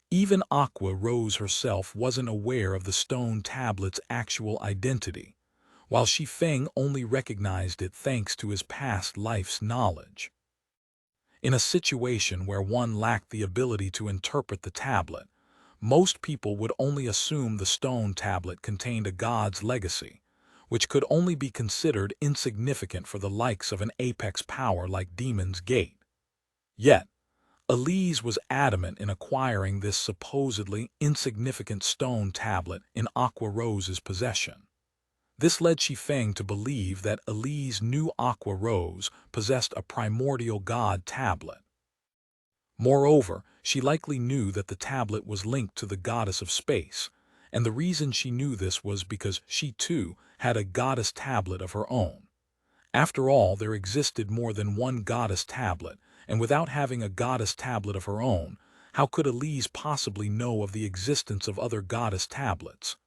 Even Aqua Rose herself wasn't aware of the stone tablet's actual identity, while Shi Feng only recognized it thanks to his past life's knowledge. In a situation where one lacked the ability to interpret the tablet, most people would only assume the stone tablet contained a god's legacy, which could only be considered insignificant for the likes of an apex power like Demon's Gate. Yet, Elise was adamant in acquiring this supposedly insignificant stone tablet in Aqua Rose's possession. This led Shi Feng to believe that Elise knew Aqua Rose possessed a primordial god tablet. Moreover, she likely knew that the tablet was linked to the goddess of space, and the reason she knew this was because she too had a goddess tablet of her own. After all, there existed more than one goddess tablet, and without having a goddess tablet of her own, how could Elise possibly know of the existence of other goddess tablets?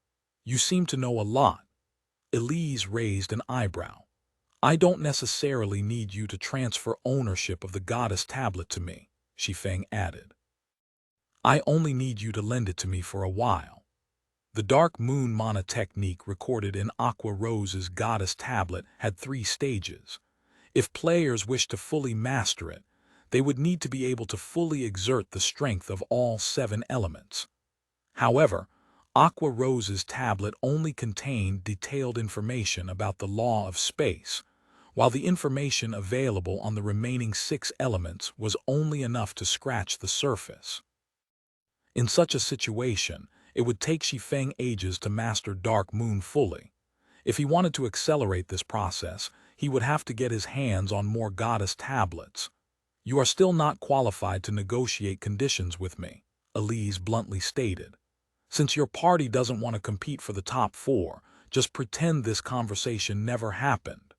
You seem to know a lot. Elise raised an eyebrow. I don't necessarily need you to transfer ownership of the goddess tablet to me, Shi Feng added. I only need you to lend it to me for a while. The Dark Moon Mana technique recorded in Aqua Rose's goddess tablet had 3 stages. If players wished to fully master it, they would need to be able to fully exert the strength of all 7 elements. However, Aqua Rose's tablet only contained detailed information about the law of space, while the information available on the remaining 6 elements was only enough to scratch the surface. In such a situation, it would take Shi Feng ages to master Dark Moon fully. If he wanted to accelerate this process, he would have to get his hands on more goddess tablets. "You are still not qualified to negotiate conditions with me," Elise bluntly stated. "Since your party doesn't want to compete for the top 4, just pretend this conversation never happened."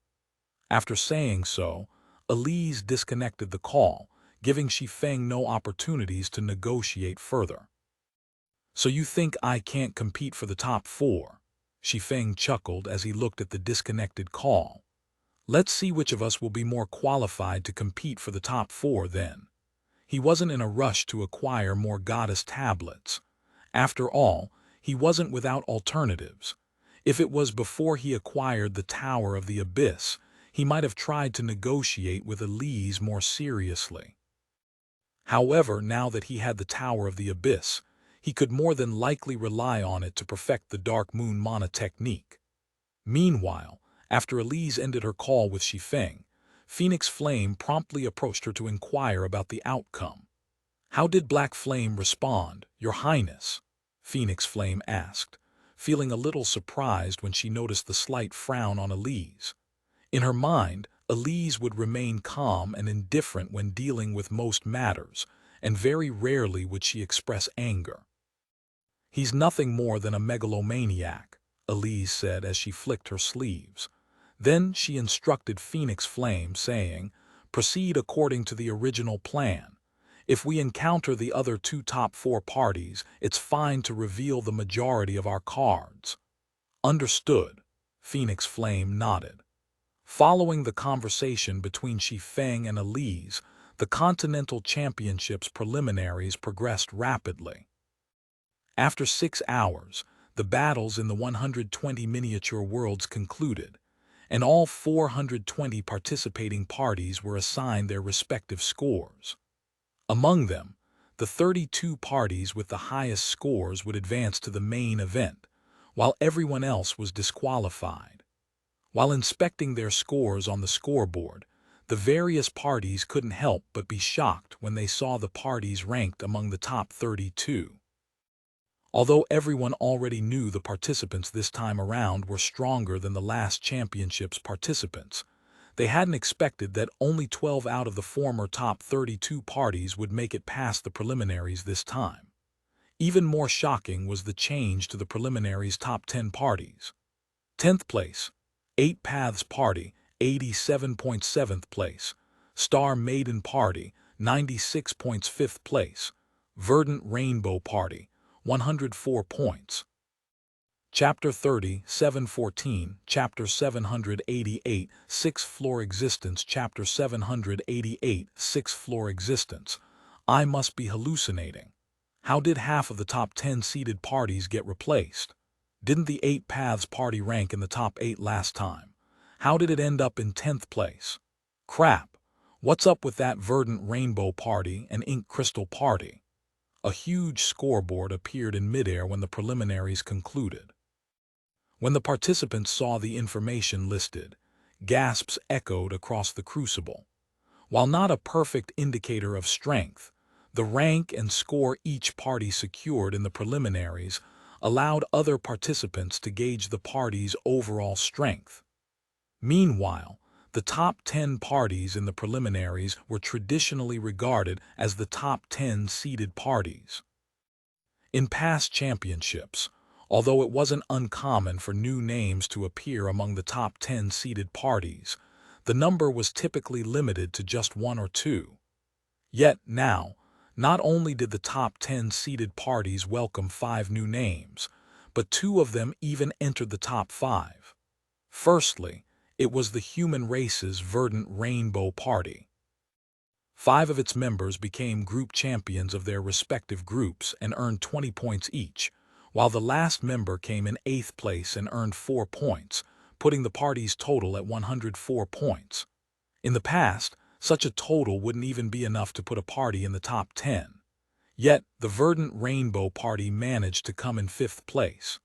After saying so, Elise disconnected the call, giving Shi Feng no opportunities to negotiate further. "So you think I can't compete for the top 4? Shi Feng chuckled as he looked at the disconnected call. "Let's see which of us will be more qualified to compete for the top 4 then." He wasn't in a rush to acquire more goddess tablets. After all, he wasn't without alternatives. If it was before he acquired the Tower of the Abyss, he might have tried to negotiate with Elise more seriously. However, now that he had the Tower of the Abyss, he could more than likely rely on it to perfect the Dark Moon mana technique. Meanwhile, after Elise ended her call with Shi Feng, Phoenix Flame promptly approached her to inquire about the outcome. "How did Black Flame respond, Your Highness?" Phoenix Flame asked, feeling a little surprised when she noticed the slight frown on Elise. In her mind, Elise would remain calm and indifferent when dealing with most matters, and very rarely would she express anger. "He's nothing more than a megalomaniac," Elise said as she flicked her sleeves. Then she instructed Phoenix Flame, saying, "Proceed according to the original plan. If we encounter the other 2 top 4 parties, it's fine to reveal the majority of our cards." "Understood," Phoenix Flame nodded. Following the conversation between Shi Feng and Elise, the Continental Championships preliminaries progressed rapidly. After 6 hours, the battles in the 120 miniature worlds concluded, and all 420 participating parties were assigned their respective scores. Among them, the 32 parties with the highest scores would advance to the main event, while everyone else was disqualified. While inspecting their scores on the scoreboard, the various parties couldn't help but be shocked when they saw the parties ranked among the top 32. Although everyone already knew the participants this time around were stronger than the last championships participants, they hadn't expected that only 12 out of the former top 32 parties would make it past the preliminaries this time. Even more shocking was the change to the preliminaries' top 10 parties. 10th place, 8 Paths Party, 87.7th place, Star Maiden Party, 96 points 5th place, Verdant Rainbow Party, 104 points. Chapter 30, 714, Chapter 788, 6th Floor Existence, Chapter 788, 6th Floor Existence. I must be hallucinating. How did half of the top 10 seeded parties get replaced? Didn't the 8 Paths Party rank in the top 8 last time? How did it end up in 10th place? Crap, what's up with that Verdant Rainbow Party and Ink Crystal Party? A huge scoreboard appeared in midair when the preliminaries concluded. When the participants saw the information listed, gasps echoed across the crucible. While not a perfect indicator of strength, the rank and score each party secured in the preliminaries allowed other participants to gauge the party's overall strength. Meanwhile, the top 10 parties in the preliminaries were traditionally regarded as the top 10 seeded parties. In past championships, although it wasn't uncommon for new names to appear among the top 10 seeded parties, the number was typically limited to just 1 or 2. Yet now, not only did the top 10 seeded parties welcome 5 new names, but 2 of them even entered the top 5. Firstly, it was the human race's Verdant Rainbow Party. 5 of its members became group champions of their respective groups and earned 20 points each, while the last member came in 8th place and earned 4 points, putting the party's total at 104 points. In the past, such a total wouldn't even be enough to put a party in the top 10. Yet, the Verdant Rainbow Party managed to come in 5th place.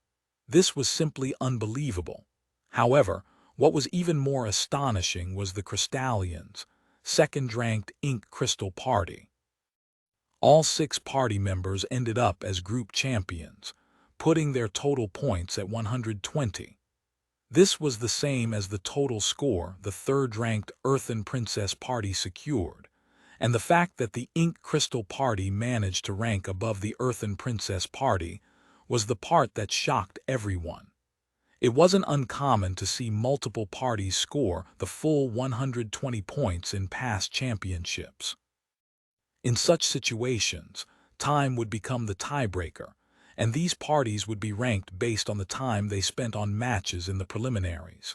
This was simply unbelievable. However, what was even more astonishing was the Crystallians, second-ranked Ink Crystal Party. All 6 party members ended up as group champions, putting their total points at 120. This was the same as the total score the third-ranked Earthen Princess Party secured, and the fact that the Ink Crystal Party managed to rank above the Earthen Princess Party was the part that shocked everyone. It wasn't uncommon to see multiple parties score the full 120 points in past championships. In such situations, time would become the tiebreaker, and these parties would be ranked based on the time they spent on matches in the preliminaries.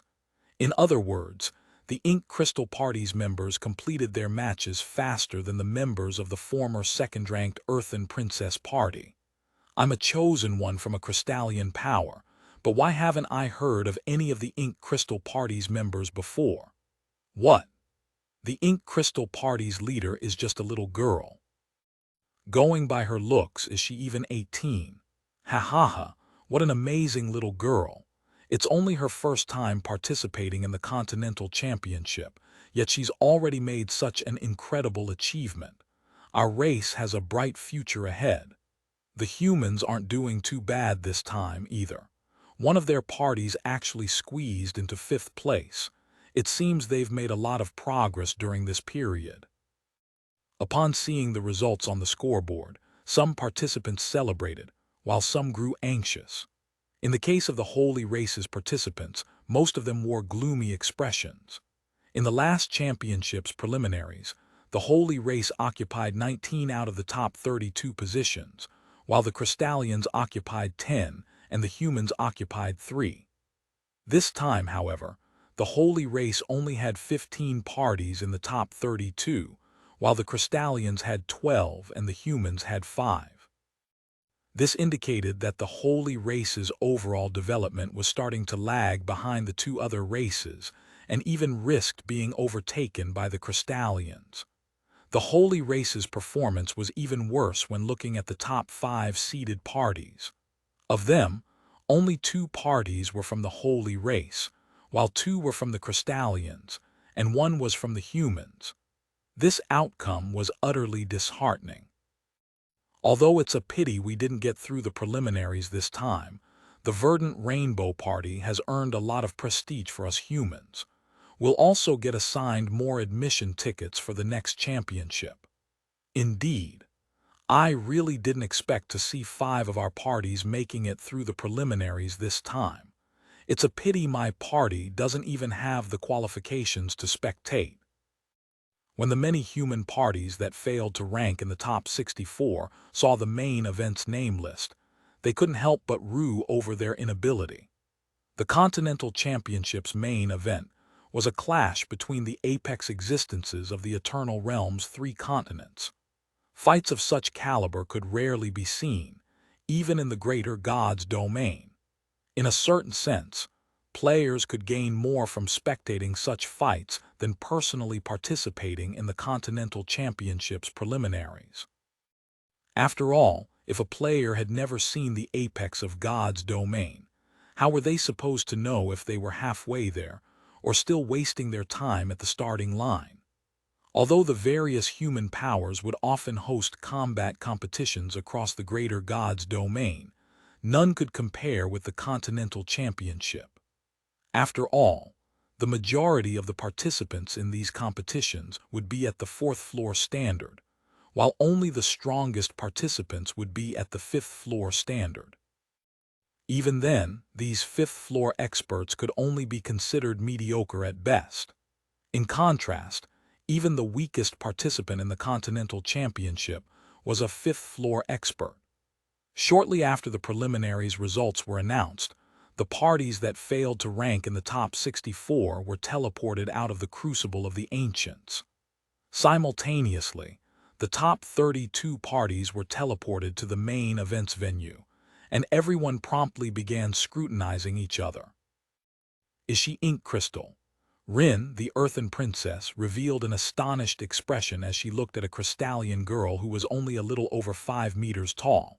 In other words, the Ink Crystal Party's members completed their matches faster than the members of the former second-ranked Earthen Princess Party. I'm a chosen one from a Crystallian power, but why haven't I heard of any of the Ink Crystal Party's members before? What? The Ink Crystal Party's leader is just a little girl. Going by her looks, is she even 18? Ha ha ha, what an amazing little girl. It's only her first time participating in the Continental Championship, yet she's already made such an incredible achievement. Our race has a bright future ahead. The humans aren't doing too bad this time either. One of their parties actually squeezed into 5th place. It seems they've made a lot of progress during this period. Upon seeing the results on the scoreboard, some participants celebrated, while some grew anxious. In the case of the Holy Race's participants, most of them wore gloomy expressions. In the last championship's preliminaries, the Holy Race occupied 19 out of the top 32 positions, while the Crystallians occupied 10 and the humans occupied 3. This time, however, the Holy Race only had 15 parties in the top 32, while the Crystallians had 12 and the humans had 5. This indicated that the Holy Race's overall development was starting to lag behind the 2 other races and even risked being overtaken by the Crystallians. The Holy Race's performance was even worse when looking at the top 5 seeded parties. Of them, only 2 parties were from the Holy Race, while 2 were from the Crystallians, and 1 was from the humans. This outcome was utterly disheartening. Although it's a pity we didn't get through the preliminaries this time, the Verdant Rainbow Party has earned a lot of prestige for us humans. We'll also get assigned more admission tickets for the next championship. Indeed, I really didn't expect to see 5 of our parties making it through the preliminaries this time. It's a pity my party doesn't even have the qualifications to spectate. When the many human parties that failed to rank in the top 64 saw the main event's name list, they couldn't help but rue over their inability. The Continental Championship's main event was a clash between the apex existences of the Eternal Realm's 3 continents. Fights of such caliber could rarely be seen, even in the greater God's domain. In a certain sense, players could gain more from spectating such fights than personally participating in the Continental Championship's preliminaries. After all, if a player had never seen the apex of God's domain, how were they supposed to know if they were halfway there or still wasting their time at the starting line? Although the various human powers would often host combat competitions across the greater God's domain, none could compare with the Continental Championship. After all, the majority of the participants in these competitions would be at the 4th floor standard, while only the strongest participants would be at the 5th floor standard. Even then, these 5th floor experts could only be considered mediocre at best. In contrast, even the weakest participant in the Continental Championship was a 5th floor expert. Shortly after the preliminaries results were announced, the parties that failed to rank in the top 64 were teleported out of the Crucible of the Ancients. Simultaneously, the top 32 parties were teleported to the main events venue, and everyone promptly began scrutinizing each other. Is she Ink Crystal? Rin, the Earthen Princess, revealed an astonished expression as she looked at a Crystallian girl who was only a little over 5 meters tall.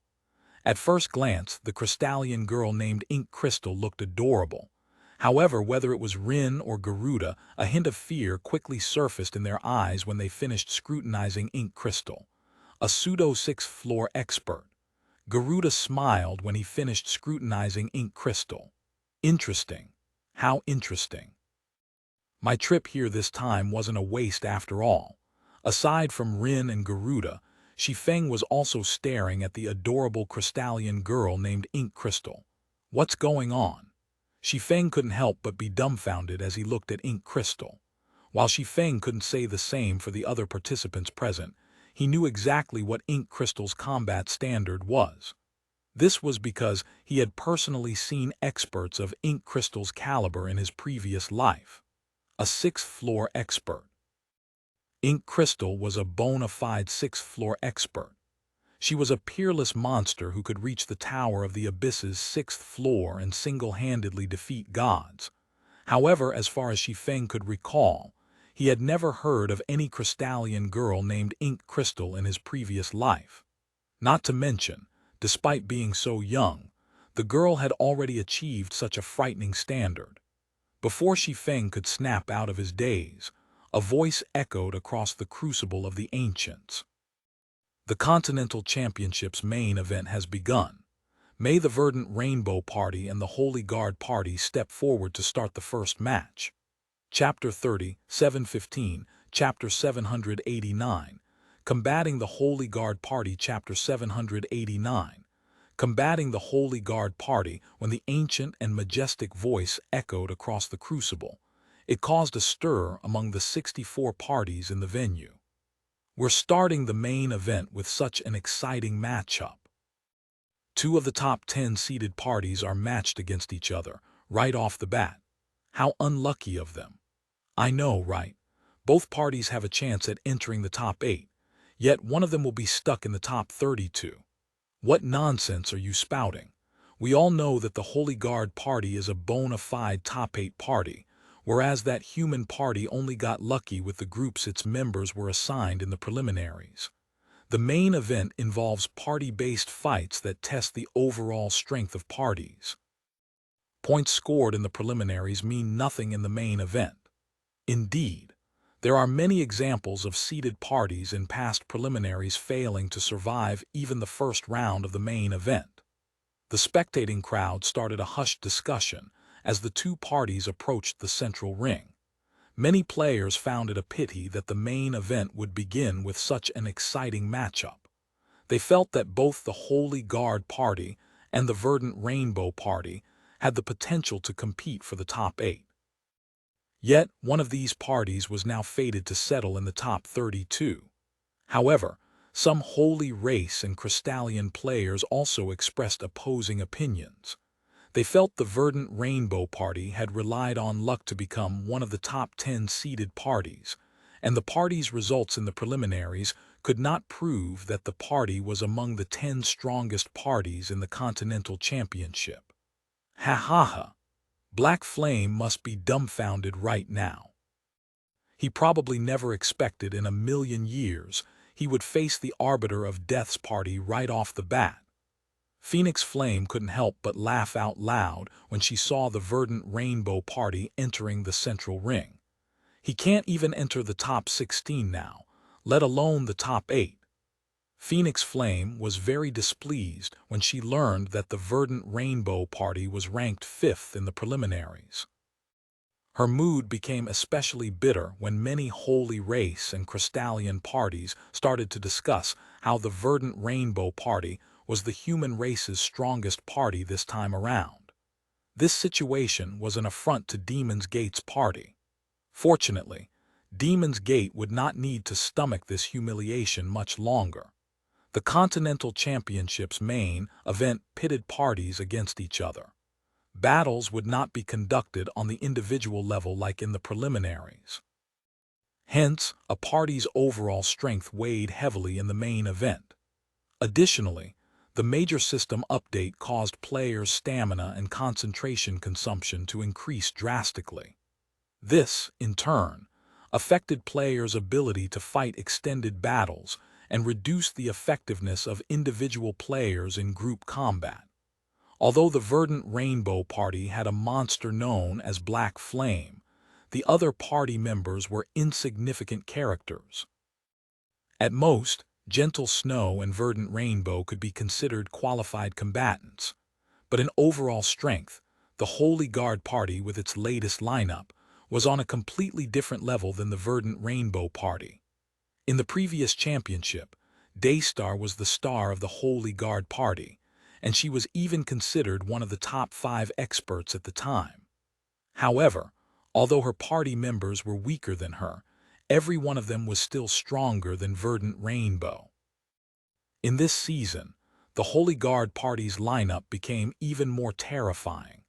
At first glance, the Crystallian girl named Ink Crystal looked adorable. However, whether it was Rin or Garuda, a hint of fear quickly surfaced in their eyes when they finished scrutinizing Ink Crystal, a pseudo-sixth floor expert. Garuda smiled when he finished scrutinizing Ink Crystal. Interesting. How interesting. My trip here this time wasn't a waste after all. Aside from Rin and Garuda, Shi Feng was also staring at the adorable Crystallian girl named Ink Crystal. What's going on? Shi Feng couldn't help but be dumbfounded as he looked at Ink Crystal. While Shi Feng couldn't say the same for the other participants present, he knew exactly what Ink Crystal's combat standard was. This was because he had personally seen experts of Ink Crystal's caliber in his previous life. A sixth-floor expert. Ink Crystal was a bona fide sixth-floor expert. She was a peerless monster who could reach the Tower of the Abyss's sixth floor and single-handedly defeat gods. However, as far as Shi Feng could recall, he had never heard of any Crystallian girl named Ink Crystal in his previous life. Not to mention, despite being so young, the girl had already achieved such a frightening standard. Before Shi Feng could snap out of his daze, a voice echoed across the crucible of the ancients. The Continental Championship's main event has begun. May the Verdant Rainbow Party and the Holy Guard Party step forward to start the first match. Chapter 30, 715, Chapter 789. Combating the Holy Guard Party, Chapter 789. Combating the Holy Guard Party. When the ancient and majestic voice echoed across the crucible, it caused a stir among the 64 parties in the venue. We're starting the main event with such an exciting matchup. 2 of the top 10 seeded parties are matched against each other, right off the bat. How unlucky of them. I know, right? Both parties have a chance at entering the top 8, yet one of them will be stuck in the top 32. What nonsense are you spouting? We all know that the Holy Guard Party is a bona fide top 8 party, whereas that human party only got lucky with the groups its members were assigned in the preliminaries. The main event involves party-based fights that test the overall strength of parties. Points scored in the preliminaries mean nothing in the main event. Indeed, there are many examples of seeded parties in past preliminaries failing to survive even the first round of the main event. The spectating crowd started a hushed discussion as the 2 parties approached the central ring. Many players found it a pity that the main event would begin with such an exciting matchup. They felt that both the Holy Guard Party and the Verdant Rainbow Party had the potential to compete for the top 8. Yet, one of these parties was now fated to settle in the top 32. However, some Holy Race and Crystallian players also expressed opposing opinions. They felt the Verdant Rainbow Party had relied on luck to become one of the top 10 seeded parties, and the party's results in the preliminaries could not prove that the party was among the 10 strongest parties in the Continental Championship. Ha ha ha. Black Flame must be dumbfounded right now. He probably never expected in a million years he would face the Arbiter of Death's party right off the bat. Phoenix Flame couldn't help but laugh out loud when she saw the Verdant Rainbow Party entering the central ring. He can't even enter the top 16 now, let alone the top 8. Phoenix Flame was very displeased when she learned that the Verdant Rainbow Party was ranked 5th in the preliminaries. Her mood became especially bitter when many Holy Race and Crystallian parties started to discuss how the Verdant Rainbow Party was the human race's strongest party this time around. This situation was an affront to Demon's Gate's party. Fortunately, Demon's Gate would not need to stomach this humiliation much longer. The Continental Championship's main event pitted parties against each other. Battles would not be conducted on the individual level like in the preliminaries. Hence, a party's overall strength weighed heavily in the main event. Additionally, the major system update caused players' stamina and concentration consumption to increase drastically. This, in turn, affected players' ability to fight extended battles and reduced the effectiveness of individual players in group combat. Although the Verdant Rainbow Party had a monster known as Black Flame, the other party members were insignificant characters. At most, Gentle Snow and Verdant Rainbow could be considered qualified combatants, but in overall strength, the Holy Guard Party with its latest lineup was on a completely different level than the Verdant Rainbow Party. In the previous championship, Daystar was the star of the Holy Guard Party, and she was even considered one of the top 5 experts at the time. However, although her party members were weaker than her, every one of them was still stronger than Verdant Rainbow. In this season, the Holy Guard Party's lineup became even more terrifying.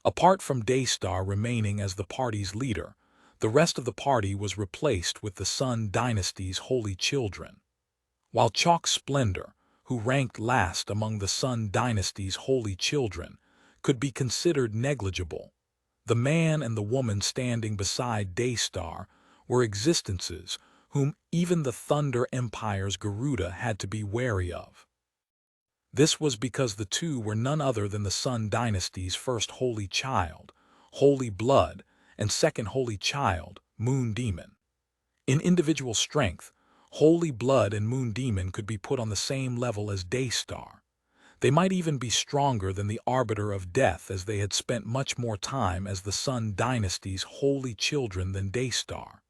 Apart from Daystar remaining as the party's leader, the rest of the party was replaced with the Sun Dynasty's holy children. While Chalk Splendor, who ranked last among the Sun Dynasty's holy children, could be considered negligible, the man and the woman standing beside Daystar were existences whom even the Thunder Empire's Garuda had to be wary of. This was because the two were none other than the Sun Dynasty's first holy child, Holy Blood, and second holy child, Moon Demon. In individual strength, Holy Blood and Moon Demon could be put on the same level as Daystar. They might even be stronger than the Arbiter of Death, as they had spent much more time as the Sun Dynasty's holy children than Daystar.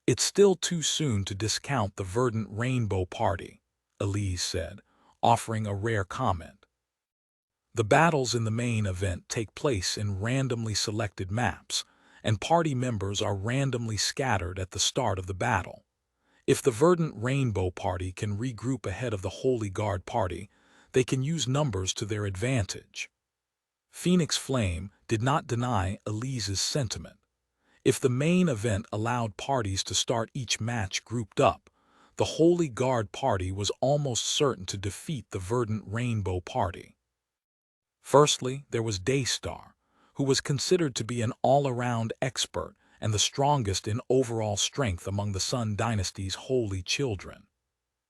"It's still too soon to discount the Verdant Rainbow Party," Elise said, offering a rare comment. The battles in the main event take place in randomly selected maps, and party members are randomly scattered at the start of the battle. If the Verdant Rainbow Party can regroup ahead of the Holy Guard Party, they can use numbers to their advantage. Phoenix Flame did not deny Elise's sentiment. If the main event allowed parties to start each match grouped up, the Holy Guard Party was almost certain to defeat the Verdant Rainbow Party. Firstly, there was Daystar, who was considered to be an all-around expert and the strongest in overall strength among the Sun Dynasty's holy children.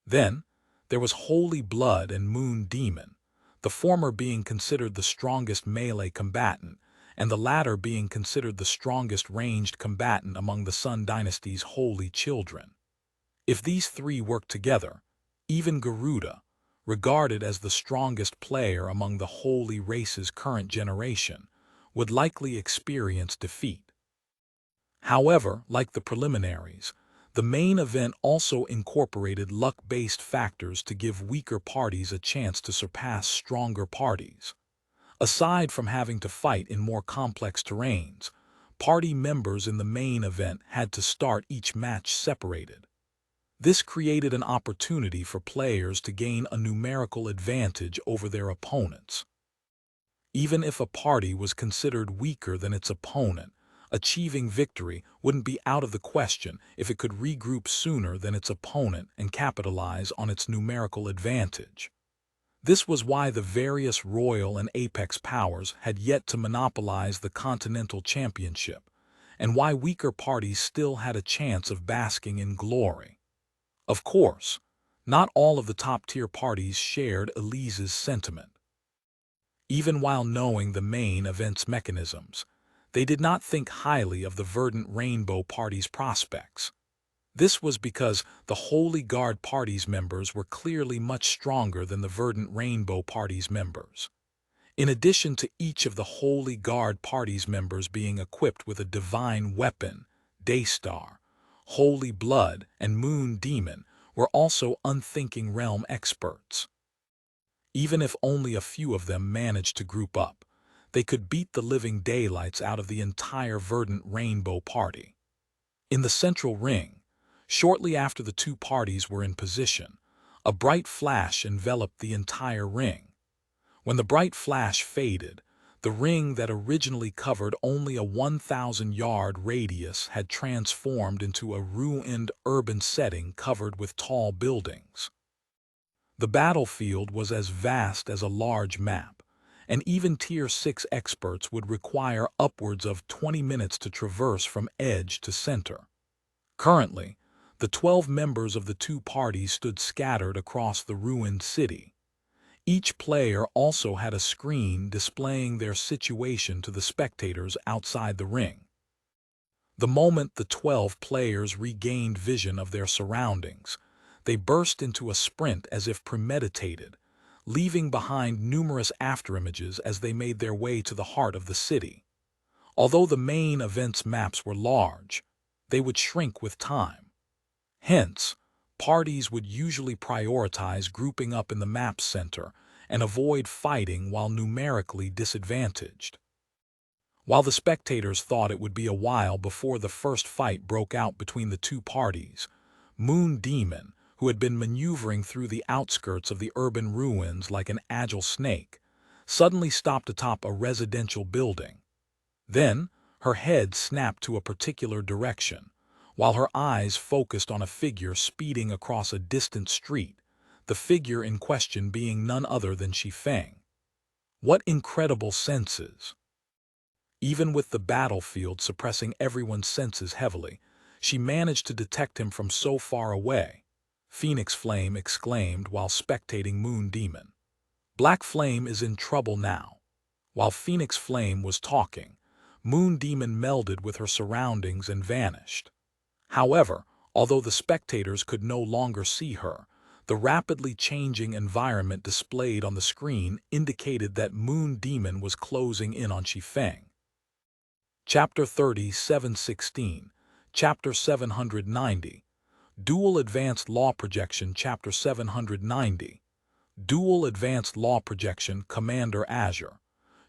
Then, there was Holy Blood and Moon Demon, the former being considered the strongest melee combatant, and the latter being considered the strongest ranged combatant among the Sun Dynasty's holy children. If these three worked together, even Garuda, regarded as the strongest player among the holy race's current generation, would likely experience defeat. However, like the preliminaries, the main event also incorporated luck-based factors to give weaker parties a chance to surpass stronger parties. Aside from having to fight in more complex terrains, party members in the main event had to start each match separated. This created an opportunity for players to gain a numerical advantage over their opponents. Even if a party was considered weaker than its opponent, achieving victory wouldn't be out of the question if it could regroup sooner than its opponent and capitalize on its numerical advantage. This was why the various royal and apex powers had yet to monopolize the Continental Championship, and why weaker parties still had a chance of basking in glory. Of course, not all of the top-tier parties shared Elise's sentiment. Even while knowing the main event's mechanisms, they did not think highly of the Verdant Rainbow Party's prospects. This was because the Holy Guard Party's members were clearly much stronger than the Verdant Rainbow Party's members. In addition to each of the Holy Guard Party's members being equipped with a divine weapon, Daystar, Holy Blood, and Moon Demon were also unthinking realm experts. Even if only a few of them managed to group up, they could beat the living daylights out of the entire Verdant Rainbow Party. In the central ring, shortly after the two parties were in position, a bright flash enveloped the entire ring. When the bright flash faded, the ring that originally covered only a 1,000-yard radius had transformed into a ruined urban setting covered with tall buildings. The battlefield was as vast as a large map, and even Tier 6 experts would require upwards of 20 minutes to traverse from edge to center. Currently, the 12 members of the two parties stood scattered across the ruined city. Each player also had a screen displaying their situation to the spectators outside the ring. The moment the 12 players regained vision of their surroundings, they burst into a sprint as if premeditated, leaving behind numerous afterimages as they made their way to the heart of the city. Although the main event's maps were large, they would shrink with time. Hence, parties would usually prioritize grouping up in the map's center and avoid fighting while numerically disadvantaged. While the spectators thought it would be a while before the first fight broke out between the two parties, Moon Demon, who had been maneuvering through the outskirts of the urban ruins like an agile snake, suddenly stopped atop a residential building. Then, her head snapped to a particular direction, while her eyes focused on a figure speeding across a distant street, the figure in question being none other than Shi Feng. What incredible senses! Even with the battlefield suppressing everyone's senses heavily, she managed to detect him from so far away, Phoenix Flame exclaimed while spectating Moon Demon. Black Flame is in trouble now. While Phoenix Flame was talking, Moon Demon melded with her surroundings and vanished. However, although the spectators could no longer see her, the rapidly changing environment displayed on the screen indicated that Moon Demon was closing in on Shi Feng. Chapter 30, 716, Chapter 790, Dual Advanced Law Projection. Chapter 790, Dual Advanced Law Projection. Commander Azure,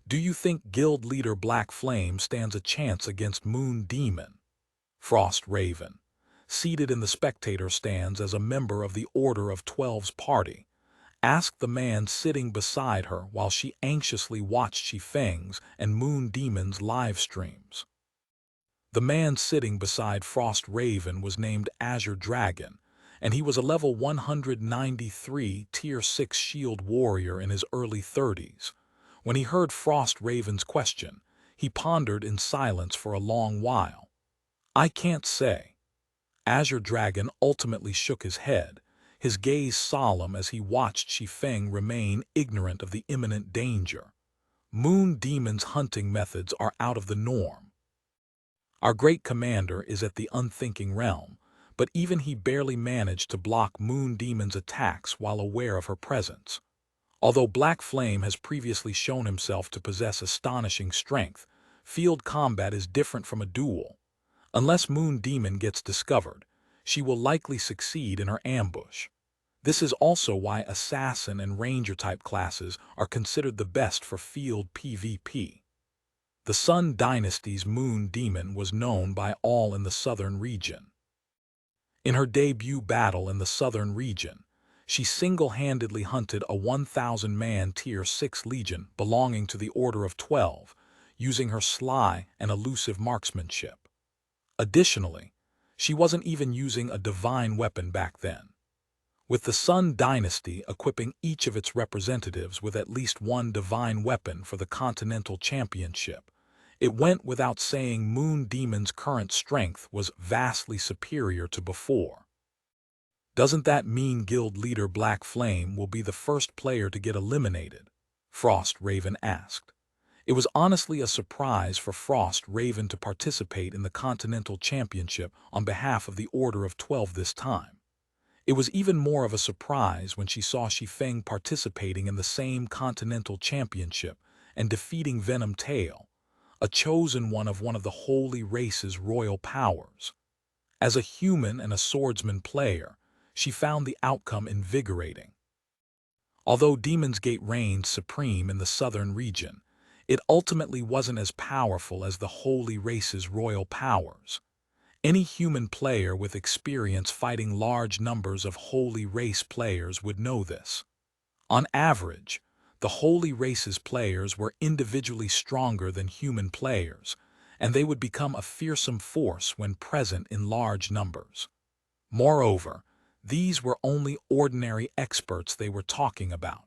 do you think Guild Leader Black Flame stands a chance against Moon Demon? Frost Raven, seated in the spectator stands as a member of the Order of 12's party, asked the man sitting beside her while she anxiously watched Shi Feng's and Moon Demon's live streams. The man sitting beside Frost Raven was named Azure Dragon, and he was a level 193 Tier 6 Shield Warrior in his early 30s. When he heard Frost Raven's question, he pondered in silence for a long while. I can't say. Azure Dragon ultimately shook his head, his gaze solemn as he watched Shi Feng remain ignorant of the imminent danger. Moon Demon's hunting methods are out of the norm. Our great commander is at the unthinking realm, but even he barely managed to block Moon Demon's attacks while aware of her presence. Although Black Flame has previously shown himself to possess astonishing strength, field combat is different from a duel. Unless Moon Demon gets discovered, she will likely succeed in her ambush. This is also why Assassin and Ranger-type classes are considered the best for field PvP. The Sun Dynasty's Moon Demon was known by all in the southern region. In her debut battle in the southern region, she single-handedly hunted a 1,000-man Tier 6 Legion belonging to the Order of 12, using her sly and elusive marksmanship. Additionally, she wasn't even using a divine weapon back then. With the Sun Dynasty equipping each of its representatives with at least one divine weapon for the Continental Championship, it went without saying Moon Demon's current strength was vastly superior to before. Doesn't that mean Guild Leader Black Flame will be the first player to get eliminated? Frost Raven asked. It was honestly a surprise for Frost Raven to participate in the Continental Championship on behalf of the Order of 12 this time. It was even more of a surprise when she saw Shi Feng participating in the same Continental Championship and defeating Venom Tail, a chosen one of the Holy Race's royal powers. As a human and a swordsman player, she found the outcome invigorating. Although Demon's Gate reigned supreme in the southern region, it ultimately wasn't as powerful as the Holy Race's royal powers. Any human player with experience fighting large numbers of Holy Race players would know this. On average, the Holy Race's players were individually stronger than human players, and they would become a fearsome force when present in large numbers. Moreover, these were only ordinary experts they were talking about.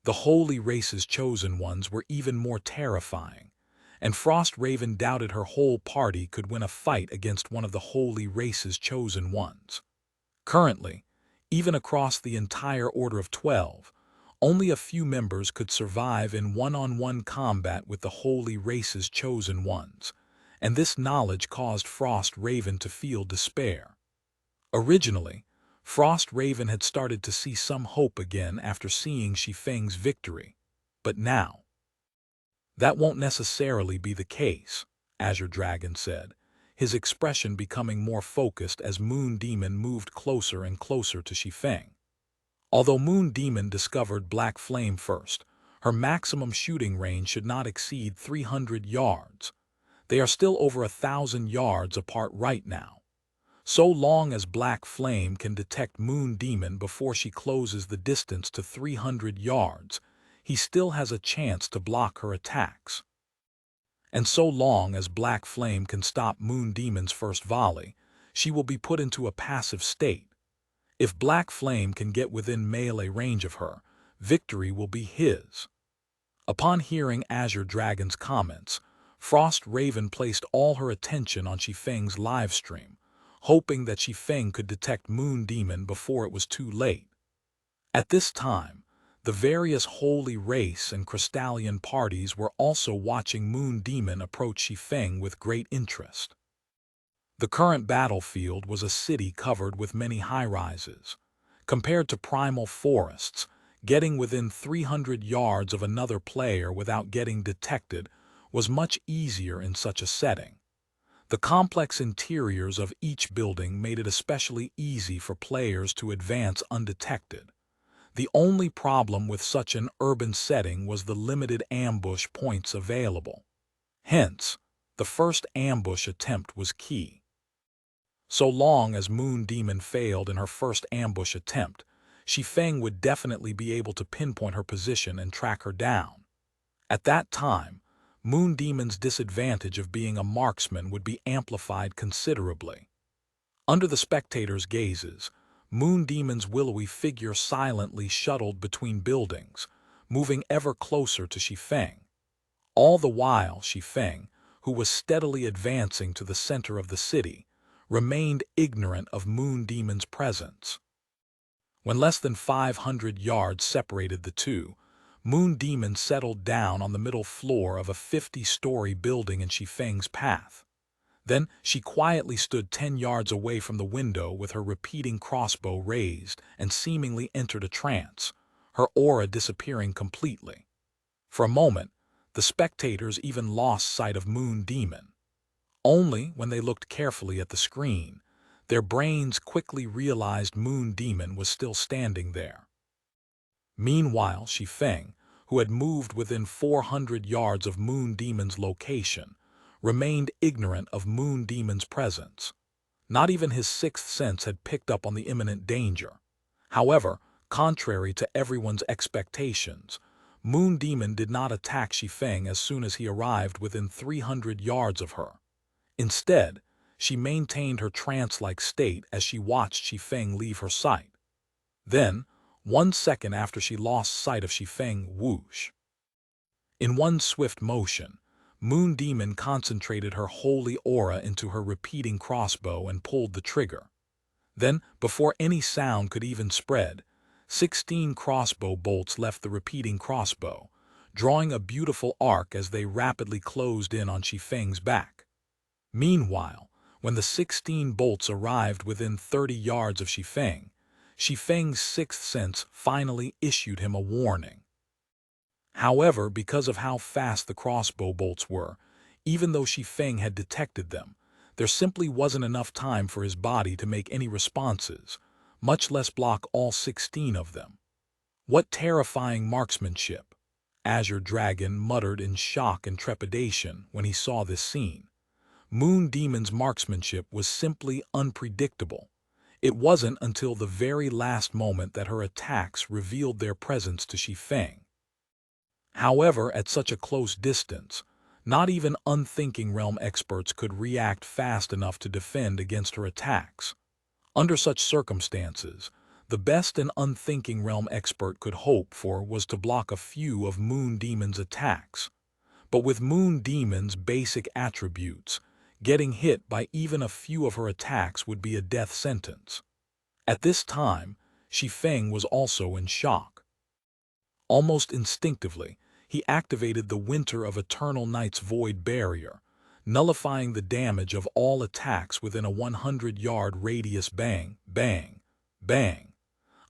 The holy race's chosen ones were even more terrifying, and Frost Raven doubted her whole party could win a fight against one of the holy race's chosen ones. Currently, even across the entire Order of 12, only a few members could survive in one-on-one combat with the holy race's chosen ones, and this knowledge caused Frost Raven to feel despair. Originally, Frost Raven had started to see some hope again after seeing Shi Feng's victory, but now, that won't necessarily be the case, Azure Dragon said, his expression becoming more focused as Moon Demon moved closer and closer to Shi Feng. Although Moon Demon discovered Black Flame first, her maximum shooting range should not exceed 300 yards. They are still over 1,000 yards apart right now. So long as Black Flame can detect Moon Demon before she closes the distance to 300 yards, he still has a chance to block her attacks. And so long as Black Flame can stop Moon Demon's first volley, she will be put into a passive state. If Black Flame can get within melee range of her, victory will be his. Upon hearing Azure Dragon's comments, Frost Raven placed all her attention on Shi Feng's livestream, hoping that Shi Feng could detect Moon Demon before it was too late. At this time, the various holy race and crystallian parties were also watching Moon Demon approach Shi Feng with great interest. The current battlefield was a city covered with many high-rises. Compared to primal forests, getting within 300 yards of another player without getting detected was much easier in such a setting. The complex interiors of each building made it especially easy for players to advance undetected. The only problem with such an urban setting was the limited ambush points available. Hence, the first ambush attempt was key. So long as Moon Demon failed in her first ambush attempt, Shi Feng would definitely be able to pinpoint her position and track her down. At that time, Moon Demon's disadvantage of being a marksman would be amplified considerably. Under the spectators' gazes, Moon Demon's willowy figure silently shuttled between buildings, moving ever closer to Shi Feng. All the while, Shi Feng, who was steadily advancing to the center of the city, remained ignorant of Moon Demon's presence. When less than 500 yards separated the two, Moon Demon settled down on the middle floor of a 50-story building in Shi Feng's path. Then she quietly stood 10 yards away from the window with her repeating crossbow raised and seemingly entered a trance, her aura disappearing completely. For a moment, the spectators even lost sight of Moon Demon. Only when they looked carefully at the screen, their brains quickly realized Moon Demon was still standing there. Meanwhile, Shi Feng, who had moved within 400 yards of Moon Demon's location, remained ignorant of Moon Demon's presence. Not even his sixth sense had picked up on the imminent danger. However, contrary to everyone's expectations, Moon Demon did not attack Shi Feng as soon as he arrived within 300 yards of her. Instead, she maintained her trance-like state as she watched Shi Feng leave her sight. Then, 1 second after she lost sight of Shi Feng, whoosh. In one swift motion, Moon Demon concentrated her holy aura into her repeating crossbow and pulled the trigger. Then, before any sound could even spread, 16 crossbow bolts left the repeating crossbow, drawing a beautiful arc as they rapidly closed in on Shi Feng's back. Meanwhile, when the 16 bolts arrived within 30 yards of Shi Feng's sixth sense finally issued him a warning. However, because of how fast the crossbow bolts were, even though Shi Feng had detected them, there simply wasn't enough time for his body to make any responses, much less block all 16 of them. What terrifying marksmanship! Azure Dragon muttered in shock and trepidation when he saw this scene. Moon Demon's marksmanship was simply unpredictable. It wasn't until the very last moment that her attacks revealed their presence to Shi Feng. However, at such a close distance, not even unthinking realm experts could react fast enough to defend against her attacks. Under such circumstances, the The best an unthinking realm expert could hope for was to block a few of Moon Demon's attacks. But with Moon Demon's basic attributes, getting hit by even a few of her attacks would be a death sentence. At this time, Shi Feng was also in shock. Almost instinctively, he activated the Winter of Eternal Night's Void Barrier, nullifying the damage of all attacks within a 100-yard radius. Bang, bang, bang.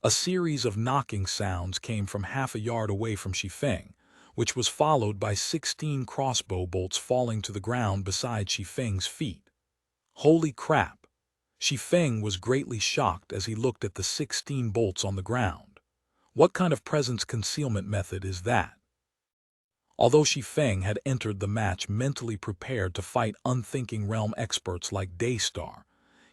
A series of knocking sounds came from half a yard away from Shi Feng, which was followed by 16 crossbow bolts falling to the ground beside Shi Feng's feet. Holy crap! Shi Feng was greatly shocked as he looked at the 16 bolts on the ground. What kind of presence concealment method is that? Although Shi Feng had entered the match mentally prepared to fight unthinking realm experts like Daystar,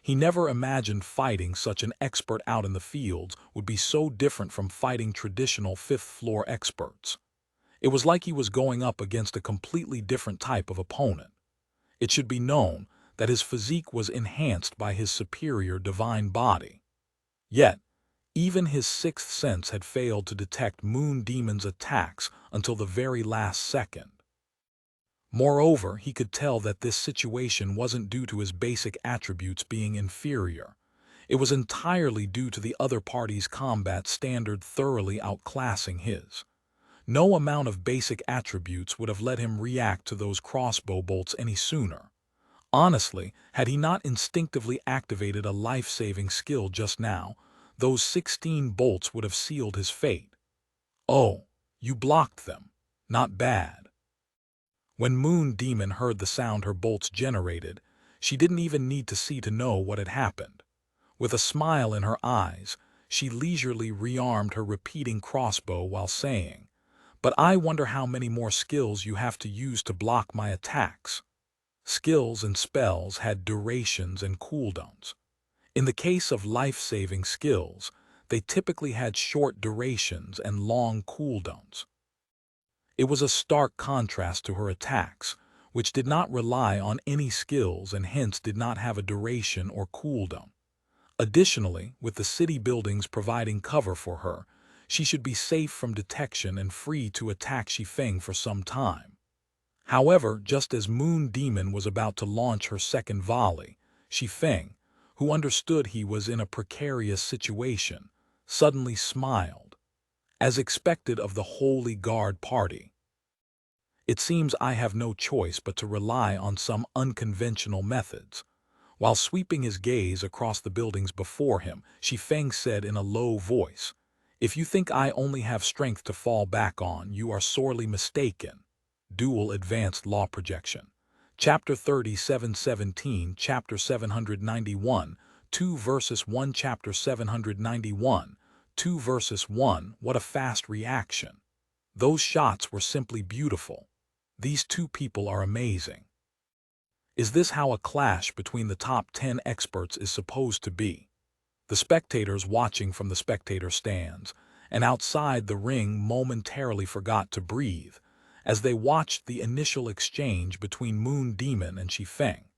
he never imagined fighting such an expert out in the fields would be so different from fighting traditional fifth-floor experts. It was like he was going up against a completely different type of opponent. It should be known that his physique was enhanced by his superior divine body. Yet, even his sixth sense had failed to detect Moon Demon's attacks until the very last second. Moreover, he could tell that this situation wasn't due to his basic attributes being inferior. It was entirely due to the other party's combat standard thoroughly outclassing his. No amount of basic attributes would have let him react to those crossbow bolts any sooner. Honestly, had he not instinctively activated a life-saving skill just now, those 16 bolts would have sealed his fate. Oh, you blocked them. Not bad. When Moon Demon heard the sound her bolts generated, she didn't even need to see to know what had happened. With a smile in her eyes, she leisurely rearmed her repeating crossbow while saying, "But I wonder how many more skills you have to use to block my attacks." Skills and spells had durations and cooldowns. In the case of life-saving skills, they typically had short durations and long cooldowns. It was a stark contrast to her attacks, which did not rely on any skills and hence did not have a duration or cooldown. Additionally, with the city buildings providing cover for her, she should be safe from detection and free to attack Shi Feng for some time. However, just as Moon Demon was about to launch her second volley, Shi Feng, who understood he was in a precarious situation, suddenly smiled, as expected of the Holy Guard party. "It seems I have no choice but to rely on some unconventional methods." While sweeping his gaze across the buildings before him, Shi Feng said in a low voice, "If you think I only have strength to fall back on, you are sorely mistaken." Dual Advanced Law Projection. Chapter 3717, Chapter 791, 2 verses 1, Chapter 791, 2 verses 1. What a fast reaction. Those shots were simply beautiful. These two people are amazing. Is this how a clash between the top 10 experts is supposed to be? The spectators watching from the spectator stands and outside the ring momentarily forgot to breathe as they watched the initial exchange between Moon Demon and Shi Feng.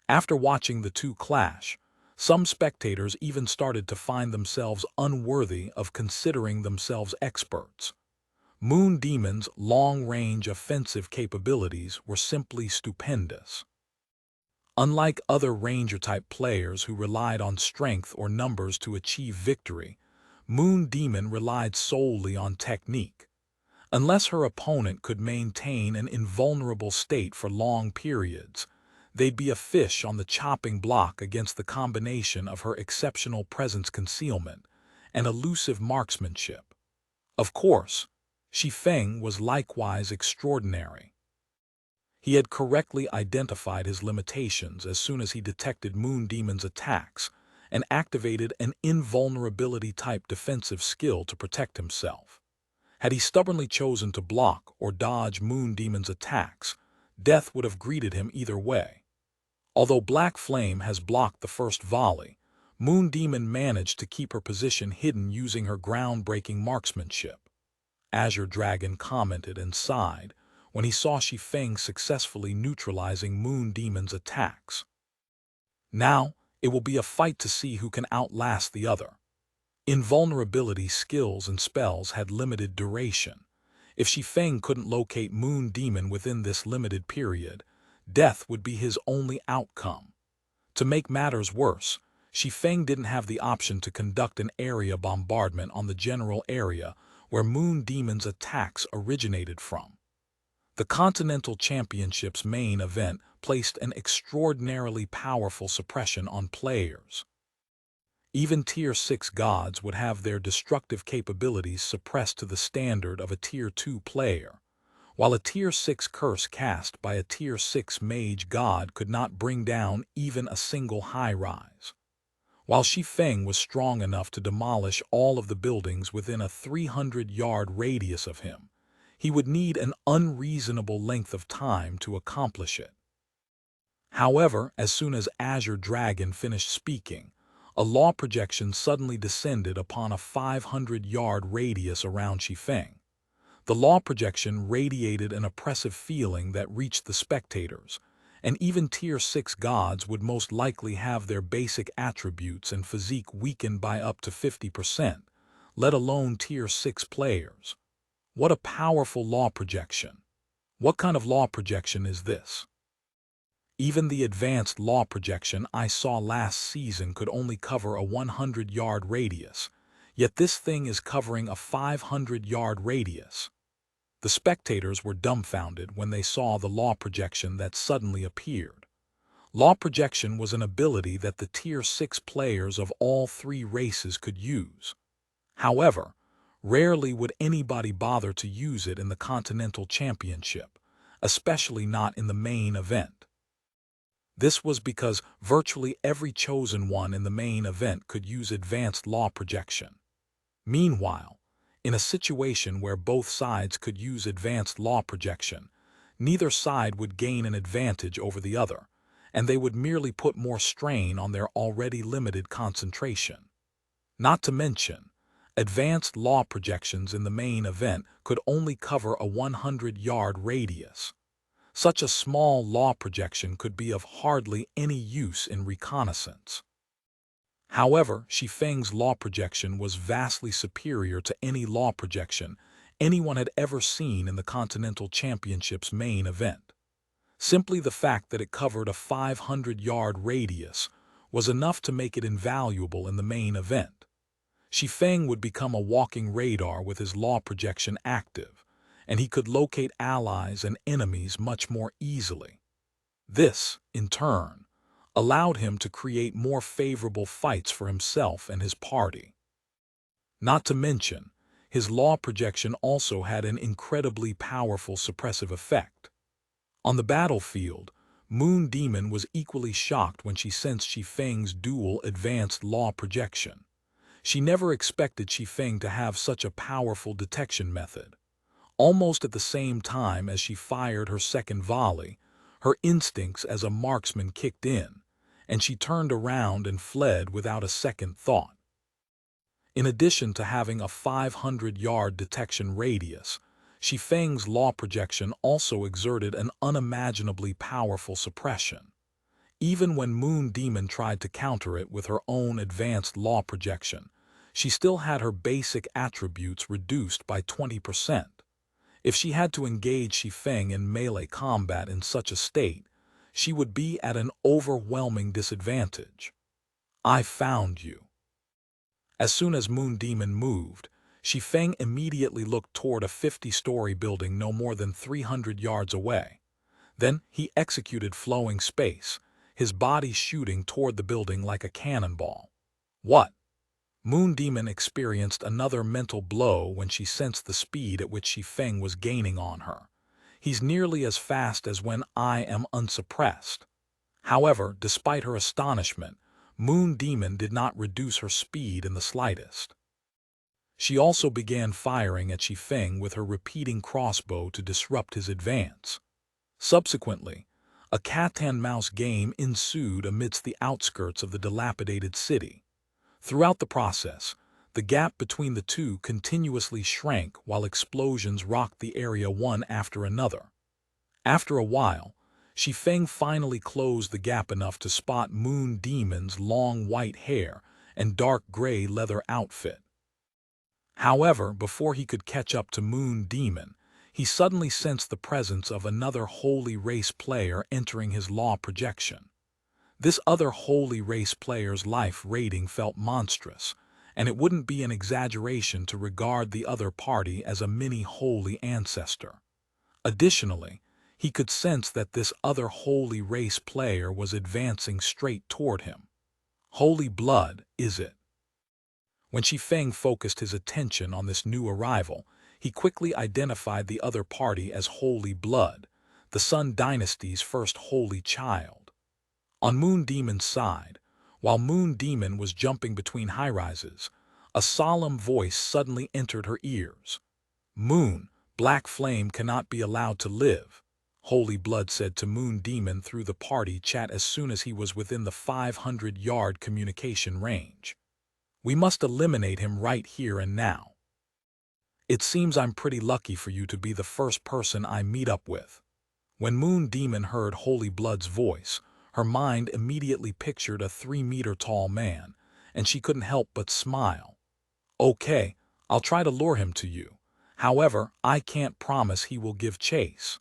After watching the two clash, some spectators even started to find themselves unworthy of considering themselves experts. Moon Demon's long-range offensive capabilities were simply stupendous. Unlike other Ranger-type players who relied on strength or numbers to achieve victory, Moon Demon relied solely on technique. Unless her opponent could maintain an invulnerable state for long periods, they'd be a fish on the chopping block against the combination of her exceptional presence concealment and elusive marksmanship. Of course, Shi Feng was likewise extraordinary. He had correctly identified his limitations as soon as he detected Moon Demon's attacks and activated an invulnerability-type defensive skill to protect himself. Had he stubbornly chosen to block or dodge Moon Demon's attacks, death would have greeted him either way. Although Black Flame has blocked the first volley, Moon Demon managed to keep her position hidden using her groundbreaking marksmanship. Azure Dragon commented and sighed when he saw Shi Feng successfully neutralizing Moon Demon's attacks. Now, it will be a fight to see who can outlast the other. Invulnerability skills and spells had limited duration. If Shi Feng couldn't locate Moon Demon within this limited period, death would be his only outcome. To make matters worse, Shi Feng didn't have the option to conduct an area bombardment on the general area where Moon Demon's attacks originated from. The Continental Championship's main event placed an extraordinarily powerful suppression on players. Even Tier 6 gods would have their destructive capabilities suppressed to the standard of a Tier 2 player, while a Tier 6 curse cast by a Tier 6 mage god could not bring down even a single high-rise. While Shi Feng was strong enough to demolish all of the buildings within a 300-yard radius of him, he would need an unreasonable length of time to accomplish it. However, as soon as Azure Dragon finished speaking, a law projection suddenly descended upon a 500-yard radius around Shi Feng. The law projection radiated an oppressive feeling that reached the spectators, and even Tier 6 gods would most likely have their basic attributes and physique weakened by up to 50%, let alone Tier 6 players. What a powerful law projection! What kind of law projection is this? Even the advanced law projection I saw last season could only cover a 100-yard radius, yet this thing is covering a 500-yard radius. The spectators were dumbfounded when they saw the law projection that suddenly appeared. Law projection was an ability that the Tier 6 players of all three races could use. However, rarely would anybody bother to use it in the Continental Championship, especially not in the main event. This was because virtually every chosen one in the main event could use advanced law projection. Meanwhile, in a situation where both sides could use advanced law projection, neither side would gain an advantage over the other, and they would merely put more strain on their already limited concentration. Not to mention, advanced law projections in the main event could only cover a 100-yard radius. Such a small law projection could be of hardly any use in reconnaissance. However, Shi Feng's law projection was vastly superior to any law projection anyone had ever seen in the Continental Championship's main event. Simply the fact that it covered a 500-yard radius was enough to make it invaluable in the main event. Shi Feng would become a walking radar with his law projection active, and he could locate allies and enemies much more easily. This, in turn, allowed him to create more favorable fights for himself and his party. Not to mention, his law projection also had an incredibly powerful suppressive effect. On the battlefield, Moon Demon was equally shocked when she sensed Shi Feng's dual advanced law projection. She never expected Shi Feng to have such a powerful detection method. Almost at the same time as she fired her second volley, her instincts as a marksman kicked in, and she turned around and fled without a second thought. In addition to having a 500-yard detection radius, Shi Feng's law projection also exerted an unimaginably powerful suppression. Even when Moon Demon tried to counter it with her own advanced law projection, she still had her basic attributes reduced by 20%. If she had to engage Shi Feng in melee combat in such a state, she would be at an overwhelming disadvantage. I found you. As soon as Moon Demon moved, Shi Feng immediately looked toward a 50-story building no more than 300 yards away. Then he executed flowing space, his body shooting toward the building like a cannonball. What? Moon Demon experienced another mental blow when she sensed the speed at which Shi Feng was gaining on her. He's nearly as fast as when I am unsuppressed. However, despite her astonishment, Moon Demon did not reduce her speed in the slightest. She also began firing at Shi Feng with her repeating crossbow to disrupt his advance. Subsequently, a cat-and-mouse game ensued amidst the outskirts of the dilapidated city. Throughout the process, the gap between the two continuously shrank while explosions rocked the area one after another. After a while, Shi Feng finally closed the gap enough to spot Moon Demon's long white hair and dark gray leather outfit. However, before he could catch up to Moon Demon, he suddenly sensed the presence of another holy race player entering his law projection. This other holy race player's life rating felt monstrous, and it wouldn't be an exaggeration to regard the other party as a mini-holy ancestor. Additionally, he could sense that this other holy race player was advancing straight toward him. Holy blood, is it? When Shi Feng focused his attention on this new arrival, he quickly identified the other party as Holy Blood, the Sun Dynasty's first holy child. On Moon Demon's side, while Moon Demon was jumping between high-rises, a solemn voice suddenly entered her ears. "Moon, Black Flame cannot be allowed to live," Holy Blood said to Moon Demon through the party chat as soon as he was within the 500-yard communication range. "We must eliminate him right here and now. It seems I'm pretty lucky for you to be the first person I meet up with." When Moon Demon heard Holy Blood's voice, her mind immediately pictured a 3-meter-tall man, and she couldn't help but smile. "Okay, I'll try to lure him to you. However, I can't promise he will give chase."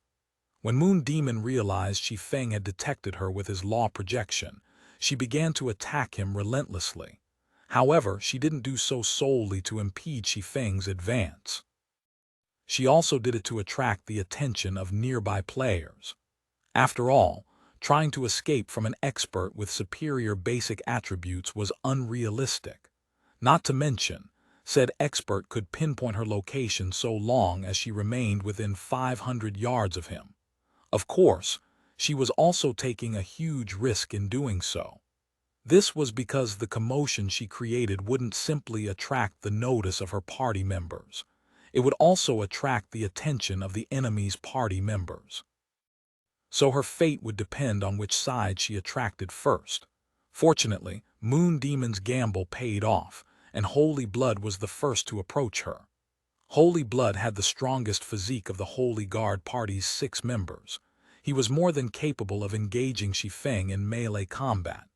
When Moon Demon realized Shi Feng had detected her with his law projection, she began to attack him relentlessly. However, she didn't do so solely to impede Shi Feng's advance. She also did it to attract the attention of nearby players. After all, trying to escape from an expert with superior basic attributes was unrealistic. Not to mention, said expert could pinpoint her location so long as she remained within 500 yards of him. Of course, she was also taking a huge risk in doing so. This was because the commotion she created wouldn't simply attract the notice of her party members. It would also attract the attention of the enemy's party members. So her fate would depend on which side she attracted first. Fortunately, Moon Demon's gamble paid off, and Holy Blood was the first to approach her. Holy Blood had the strongest physique of the Holy Guard party's 6 members. He was more than capable of engaging Shi Feng in melee combat.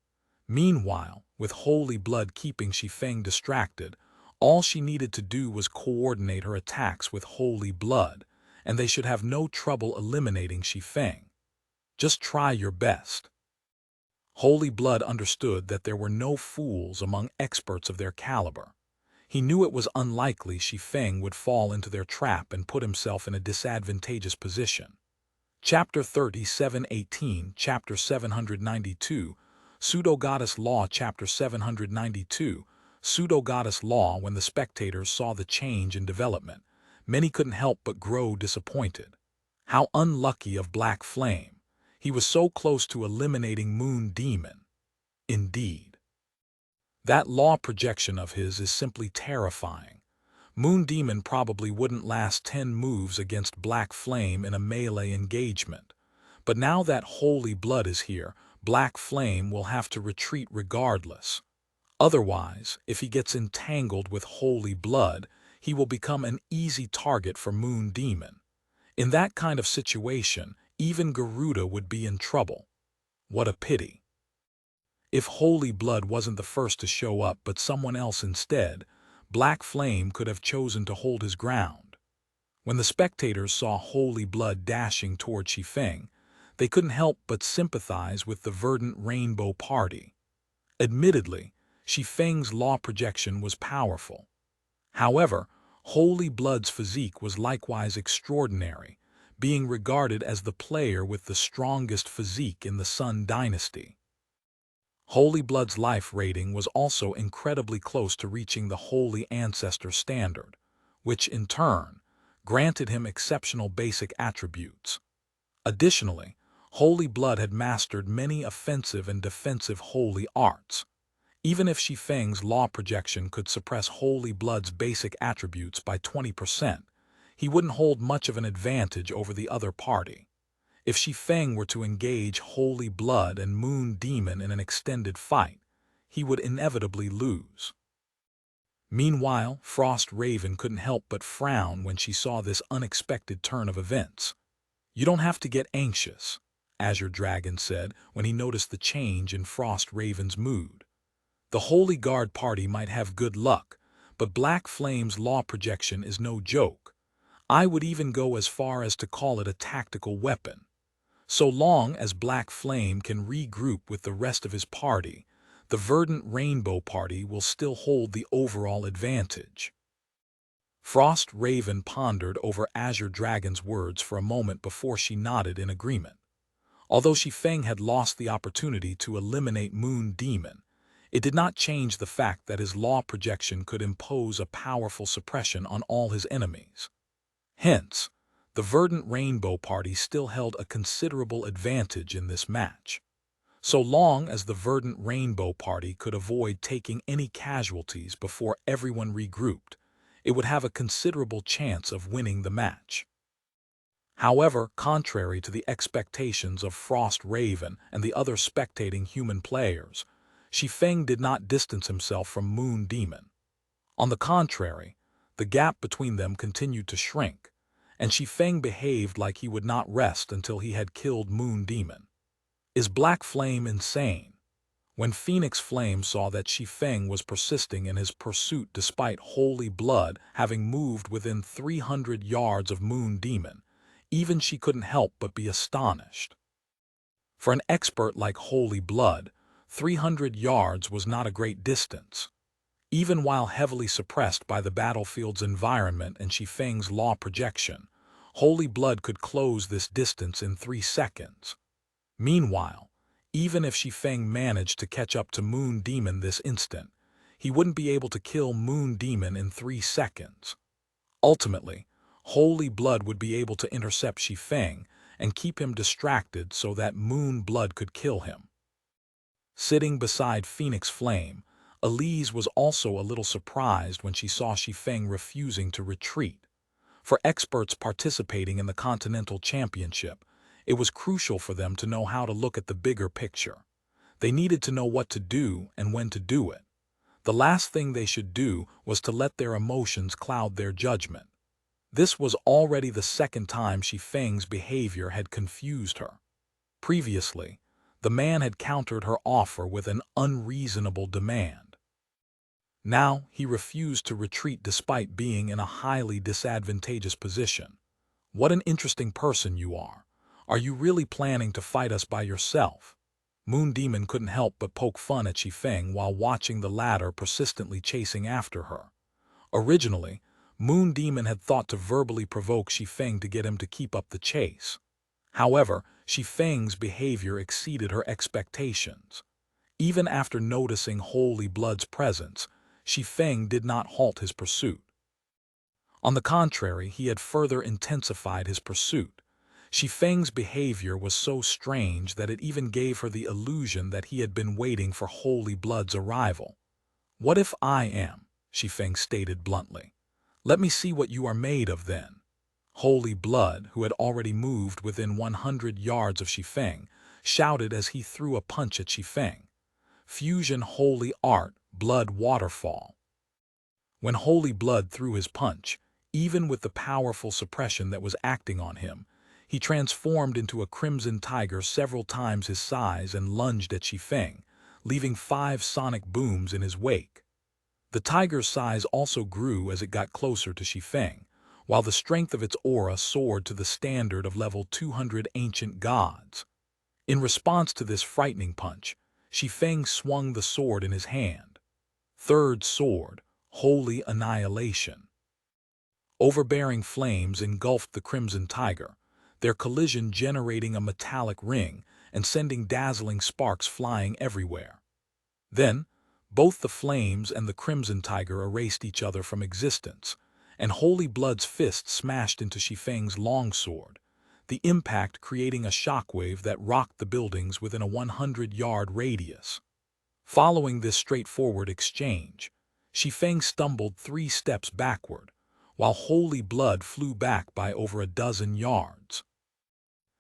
Meanwhile, with Holy Blood keeping Shi Feng distracted, all she needed to do was coordinate her attacks with Holy Blood, and they should have no trouble eliminating Shi Feng. Just try your best. Holy Blood understood that there were no fools among experts of their caliber. He knew it was unlikely Shi Feng would fall into their trap and put himself in a disadvantageous position. Chapter 3718, Chapter 792, Pseudo-Goddess Law. Chapter 792, Pseudo-Goddess Law. When the spectators saw the change in development, many couldn't help but grow disappointed. How unlucky of Black Flame. He was so close to eliminating Moon Demon. Indeed. That law projection of his is simply terrifying. Moon Demon probably wouldn't last 10 moves against Black Flame in a melee engagement. But now that Holy Blood is here, Black Flame will have to retreat regardless. Otherwise, if he gets entangled with Holy Blood, he will become an easy target for Moon Demon. In that kind of situation, even Garuda would be in trouble. What a pity. If Holy Blood wasn't the first to show up but someone else instead, Black Flame could have chosen to hold his ground. When the spectators saw Holy Blood dashing toward Shi Feng, they couldn't help but sympathize with the verdant Rainbow Party. Admittedly, Shi Feng's law projection was powerful. However, Holy Blood's physique was likewise extraordinary, being regarded as the player with the strongest physique in the Sun Dynasty. Holy Blood's life rating was also incredibly close to reaching the Holy Ancestor standard, which in turn granted him exceptional basic attributes. Additionally, Holy Blood had mastered many offensive and defensive holy arts. Even if Shi Feng's law projection could suppress Holy Blood's basic attributes by 20%, he wouldn't hold much of an advantage over the other party. If Shi Feng were to engage Holy Blood and Moon Demon in an extended fight, he would inevitably lose. Meanwhile, Frost Raven couldn't help but frown when she saw this unexpected turn of events. "You don't have to get anxious," Azure Dragon said when he noticed the change in Frost Raven's mood. The Holy Guard party might have good luck, but Black Flame's law projection is no joke. I would even go as far as to call it a tactical weapon. So long as Black Flame can regroup with the rest of his party, the Verdant Rainbow Party will still hold the overall advantage. Frost Raven pondered over Azure Dragon's words for a moment before she nodded in agreement. Although Shi Feng had lost the opportunity to eliminate Moon Demon, it did not change the fact that his law projection could impose a powerful suppression on all his enemies. Hence, the Verdant Rainbow Party still held a considerable advantage in this match. So long as the Verdant Rainbow Party could avoid taking any casualties before everyone regrouped, it would have a considerable chance of winning the match. However, contrary to the expectations of Frost Raven and the other spectating human players, Shi Feng did not distance himself from Moon Demon. On the contrary, the gap between them continued to shrink, and Shi Feng behaved like he would not rest until he had killed Moon Demon. Is Black Flame insane? When Phoenix Flame saw that Shi Feng was persisting in his pursuit despite Holy Blood having moved within 300 yards of Moon Demon, even she couldn't help but be astonished. For an expert like Holy Blood, 300 yards was not a great distance. Even while heavily suppressed by the battlefield's environment and Shi Feng's law projection, Holy Blood could close this distance in 3 seconds. Meanwhile, even if Shi Feng managed to catch up to Moon Demon this instant, he wouldn't be able to kill Moon Demon in 3 seconds. Ultimately, Holy Blood would be able to intercept Shi Feng and keep him distracted so that Moon Blood could kill him. Sitting beside Phoenix Flame, Elise was also a little surprised when she saw Shi Feng refusing to retreat. For experts participating in the Continental Championship, it was crucial for them to know how to look at the bigger picture. They needed to know what to do and when to do it. The last thing they should do was to let their emotions cloud their judgment. This was already the second time Shi Feng's behavior had confused her. Previously, the man had countered her offer with an unreasonable demand. Now he refused to retreat despite being in a highly disadvantageous position. What an interesting person you are. Are you really planning to fight us by yourself? Moon Demon couldn't help but poke fun at Shi Feng while watching the latter persistently chasing after her. Originally, Moon Demon had thought to verbally provoke Shi Feng to get him to keep up the chase. However, Shi Feng's behavior exceeded her expectations. Even after noticing Holy Blood's presence, Shi Feng did not halt his pursuit. On the contrary, he had further intensified his pursuit. Shi Feng's behavior was so strange that it even gave her the illusion that he had been waiting for Holy Blood's arrival. "What if I am?" Shi Feng stated bluntly. "Let me see what you are made of then." Holy Blood, who had already moved within 100 yards of Shi Feng, shouted as he threw a punch at Shi Feng. Fusion Holy Art, Blood Waterfall. When Holy Blood threw his punch, even with the powerful suppression that was acting on him, he transformed into a crimson tiger several times his size and lunged at Shi Feng, leaving 5 sonic booms in his wake. The tiger's size also grew as it got closer to Shi Feng, while the strength of its aura soared to the standard of level 200 ancient gods. In response to this frightening punch, Shi Feng swung the sword in his hand. Third sword, Holy Annihilation. Overbearing flames engulfed the crimson tiger, their collision generating a metallic ring and sending dazzling sparks flying everywhere. Then, both the flames and the crimson tiger erased each other from existence, and Holy Blood's fist smashed into Shi Feng's longsword, the impact creating a shockwave that rocked the buildings within a 100-yard radius. Following this straightforward exchange, Shi Feng stumbled 3 steps backward, while Holy Blood flew back by over a dozen yards.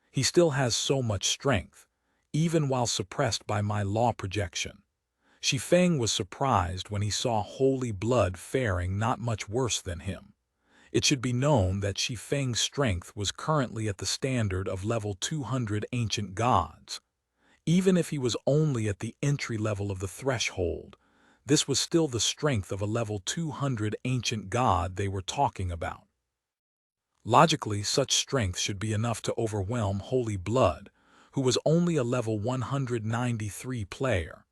He still has so much strength, even while suppressed by my law projection. Shi Feng was surprised when he saw Holy Blood faring not much worse than him. It should be known that Shi Feng's strength was currently at the standard of level 200 ancient gods. Even if he was only at the entry level of the threshold, this was still the strength of a level 200 ancient god they were talking about. Logically, such strength should be enough to overwhelm Holy Blood, who was only a level 193 player.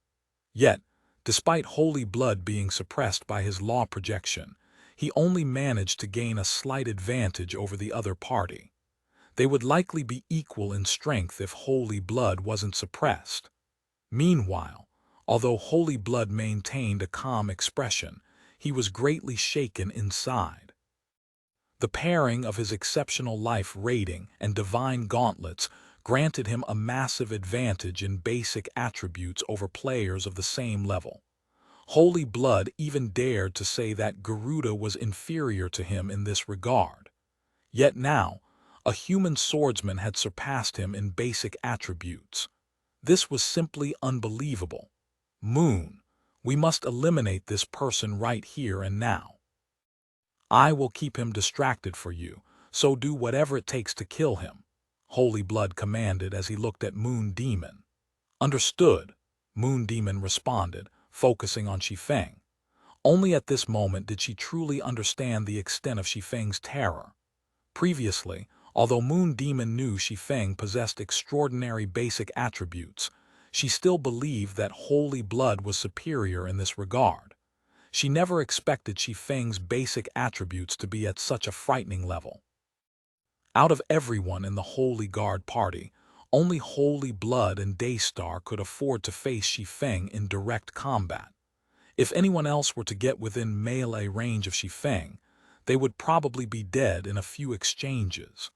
Yet, despite Holy Blood being suppressed by his law projection, he only managed to gain a slight advantage over the other party. They would likely be equal in strength if Holy Blood wasn't suppressed. Meanwhile, although Holy Blood maintained a calm expression, he was greatly shaken inside. The pairing of his exceptional life rating and divine gauntlets granted him a massive advantage in basic attributes over players of the same level. Holy Blood even dared to say that Garuda was inferior to him in this regard. Yet now, a human swordsman had surpassed him in basic attributes. This was simply unbelievable. Moon, we must eliminate this person right here and now. I will keep him distracted for you, so do whatever it takes to kill him, Holy Blood commanded as he looked at Moon Demon. Understood, Moon Demon responded, focusing on Shi Feng. Only at this moment did she truly understand the extent of Shi Feng's terror. Previously, although Moon Demon knew Shi Feng possessed extraordinary basic attributes, she still believed that Holy Blood was superior in this regard. She never expected Shi Feng's basic attributes to be at such a frightening level. Out of everyone in the Holy Guard party, only Holy Blood and Daystar could afford to face Shi Feng in direct combat. If anyone else were to get within melee range of Shi Feng, they would probably be dead in a few exchanges.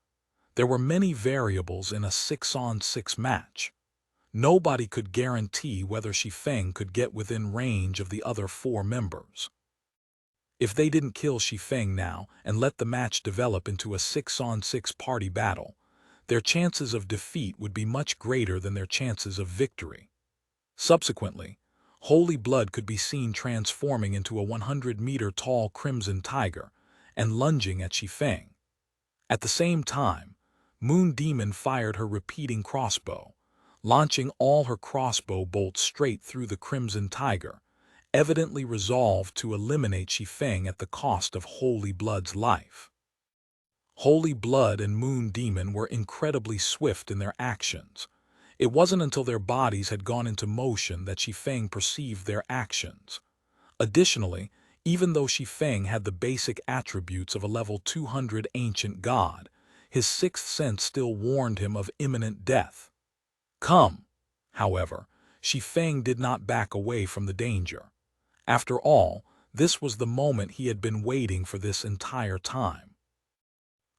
There were many variables in a 6-on-6 match. Nobody could guarantee whether Shi Feng could get within range of the other 4 members. If they didn't kill Shi Feng now and let the match develop into a 6-on-6 party battle, their chances of defeat would be much greater than their chances of victory. Subsequently, Holy Blood could be seen transforming into a 100-meter-tall crimson tiger and lunging at Shi Feng. At the same time, Moon Demon fired her repeating crossbow, launching all her crossbow bolts straight through the crimson tiger, evidently resolved to eliminate Shi Feng at the cost of Holy Blood's life. Holy Blood and Moon Demon were incredibly swift in their actions. It wasn't until their bodies had gone into motion that Shi Feng perceived their actions. Additionally, even though Shi Feng had the basic attributes of a level 200 ancient god, his sixth sense still warned him of imminent death. Come, however, Shi Feng did not back away from the danger. After all, this was the moment he had been waiting for this entire time.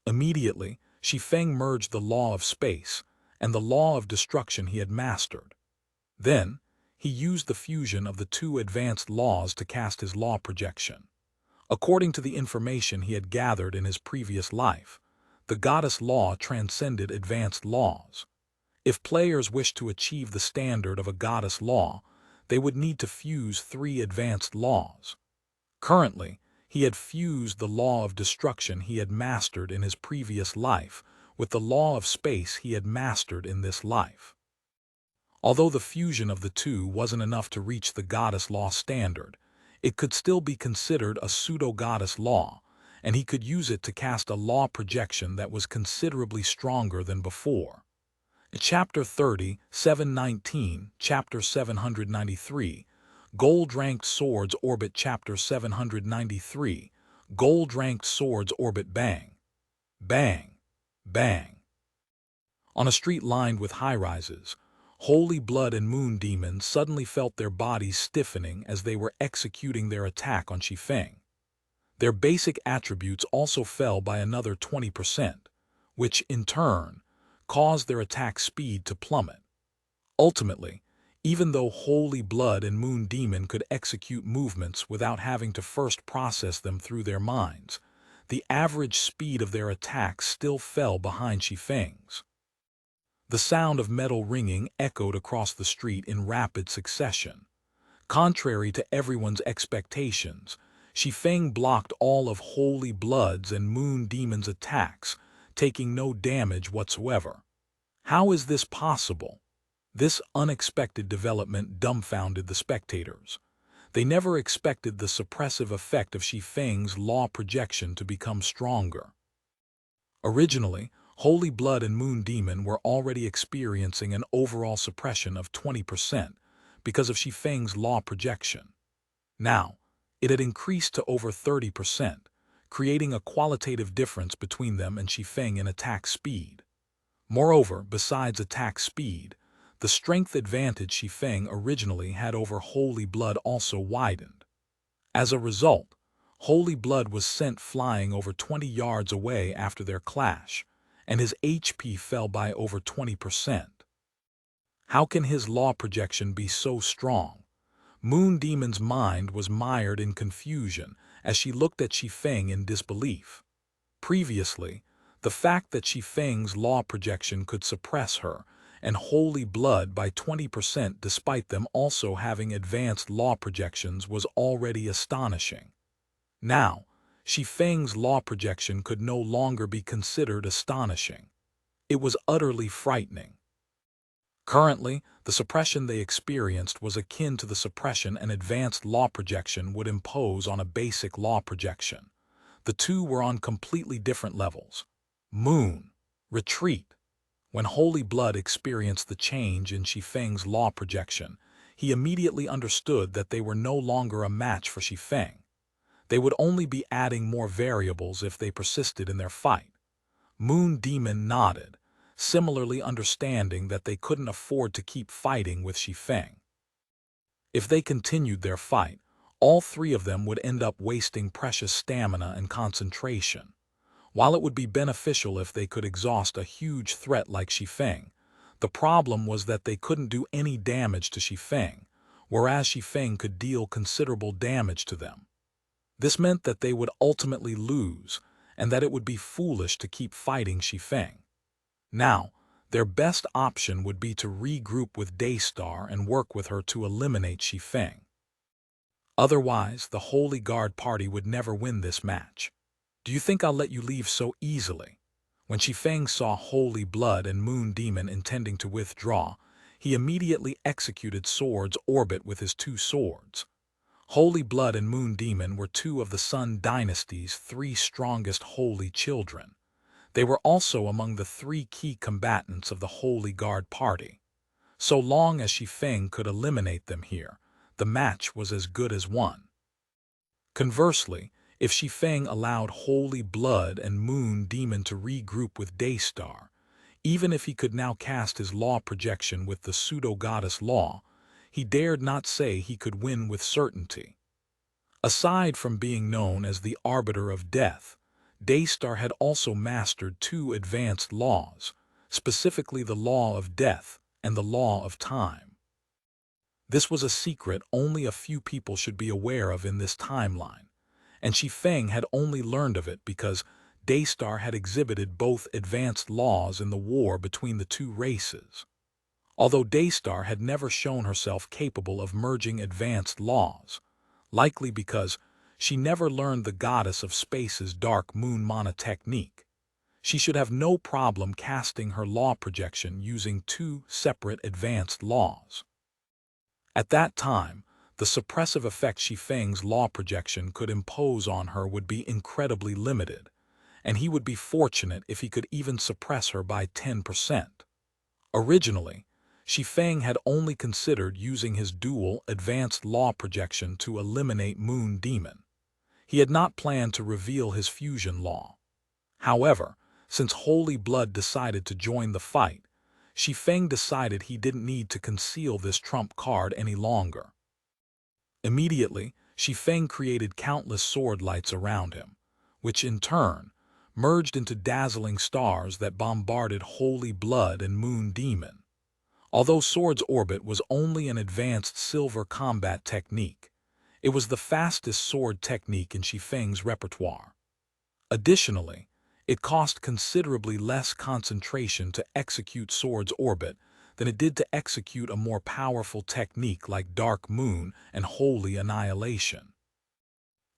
Immediately, Shi Feng merged the law of space and the law of destruction he had mastered. Then, he used the fusion of the 2 advanced laws to cast his law projection. According to the information he had gathered in his previous life, the goddess law transcended advanced laws. If players wished to achieve the standard of a goddess law, they would need to fuse 3 advanced laws. Currently, he had fused the law of destruction he had mastered in his previous life with the law of space he had mastered in this life. Although the fusion of the 2 wasn't enough to reach the goddess law standard, it could still be considered a pseudo-goddess law, and he could use it to cast a law projection that was considerably stronger than before. Chapter 30, 719, Chapter 793, Gold-Ranked Swords Orbit. Chapter 793, Gold-Ranked Swords Orbit. Bang, bang, bang. On a street lined with high-rises, Holy Blood and Moon Demon suddenly felt their bodies stiffening as they were executing their attack on Shi Feng. Their basic attributes also fell by another 20%, which, in turn, caused their attack speed to plummet. Ultimately, even though Holy Blood and Moon Demon could execute movements without having to first process them through their minds, the average speed of their attacks still fell behind Shi Feng's. The sound of metal ringing echoed across the street in rapid succession. Contrary to everyone's expectations, Shi Feng blocked all of Holy Blood's and Moon Demon's attacks, taking no damage whatsoever. How is this possible? This unexpected development dumbfounded the spectators. They never expected the suppressive effect of Shi Feng's law projection to become stronger. Originally, Holy Blood and Moon Demon were already experiencing an overall suppression of 20% because of Shi Feng's law projection. Now, it had increased to over 30%, creating a qualitative difference between them and Shi Feng in attack speed. Moreover, besides attack speed, the strength advantage Shi Feng originally had over Holy Blood also widened. As a result, Holy Blood was sent flying over 20 yards away after their clash, and his HP fell by over 20%. How can his law projection be so strong? Moon Demon's mind was mired in confusion as she looked at Shi Feng in disbelief. Previously, the fact that Shi Feng's law projection could suppress her and Holy Blood by 20% despite them also having advanced law projections was already astonishing. Now, Shi Feng's law projection could no longer be considered astonishing. It was utterly frightening. Currently, the suppression they experienced was akin to the suppression an advanced law projection would impose on a basic law projection. The two were on completely different levels. Moon. Retreat. When Holy Blood experienced the change in Shi Feng's law projection, he immediately understood that they were no longer a match for Shi Feng. They would only be adding more variables if they persisted in their fight. Moon Demon nodded, similarly understanding that they couldn't afford to keep fighting with Shi Feng. If they continued their fight, all three of them would end up wasting precious stamina and concentration. While it would be beneficial if they could exhaust a huge threat like Shi Feng, the problem was that they couldn't do any damage to Shi Feng, whereas Shi Feng could deal considerable damage to them. This meant that they would ultimately lose, and that it would be foolish to keep fighting Shi Feng. Now, their best option would be to regroup with Daystar and work with her to eliminate Shi Feng. Otherwise, the Holy Guard party would never win this match. Do you think I'll let you leave so easily? When Shi Feng saw Holy Blood and Moon Demon intending to withdraw, he immediately executed Sword's Orbit with his two swords. Holy Blood and Moon Demon were two of the Sun Dynasty's 3 strongest holy children. They were also among the 3 key combatants of the Holy Guard party. So long as Shi Feng could eliminate them here, the match was as good as won. Conversely, if Shi Feng allowed Holy Blood and Moon Demon to regroup with Daystar, even if he could now cast his law projection with the pseudo-goddess law, he dared not say he could win with certainty. Aside from being known as the Arbiter of Death, Daystar had also mastered 2 advanced laws, specifically the Law of Death and the Law of Time. This was a secret only a few people should be aware of in this timeline, and Shi Feng had only learned of it because Daystar had exhibited both advanced laws in the war between the 2 races. Although Daystar had never shown herself capable of merging advanced laws, likely because she never learned the Goddess of Space's Dark Moon Mana technique, she should have no problem casting her law projection using 2 separate advanced laws. At that time, the suppressive effect Shi Feng's law projection could impose on her would be incredibly limited, and he would be fortunate if he could even suppress her by 10%. Originally, Shi Feng had only considered using his dual advanced law projection to eliminate Moon Demon. He had not planned to reveal his fusion law. However, since Holy Blood decided to join the fight, Shi Feng decided he didn't need to conceal this trump card any longer. Immediately, Shi Feng created countless sword lights around him, which in turn merged into dazzling stars that bombarded Holy Blood and Moon Demon. Although Sword's Orbit was only an advanced silver combat technique, it was the fastest sword technique in Shi Feng's repertoire. Additionally, it cost considerably less concentration to execute Sword's Orbit than it did to execute a more powerful technique like Dark Moon and Holy Annihilation.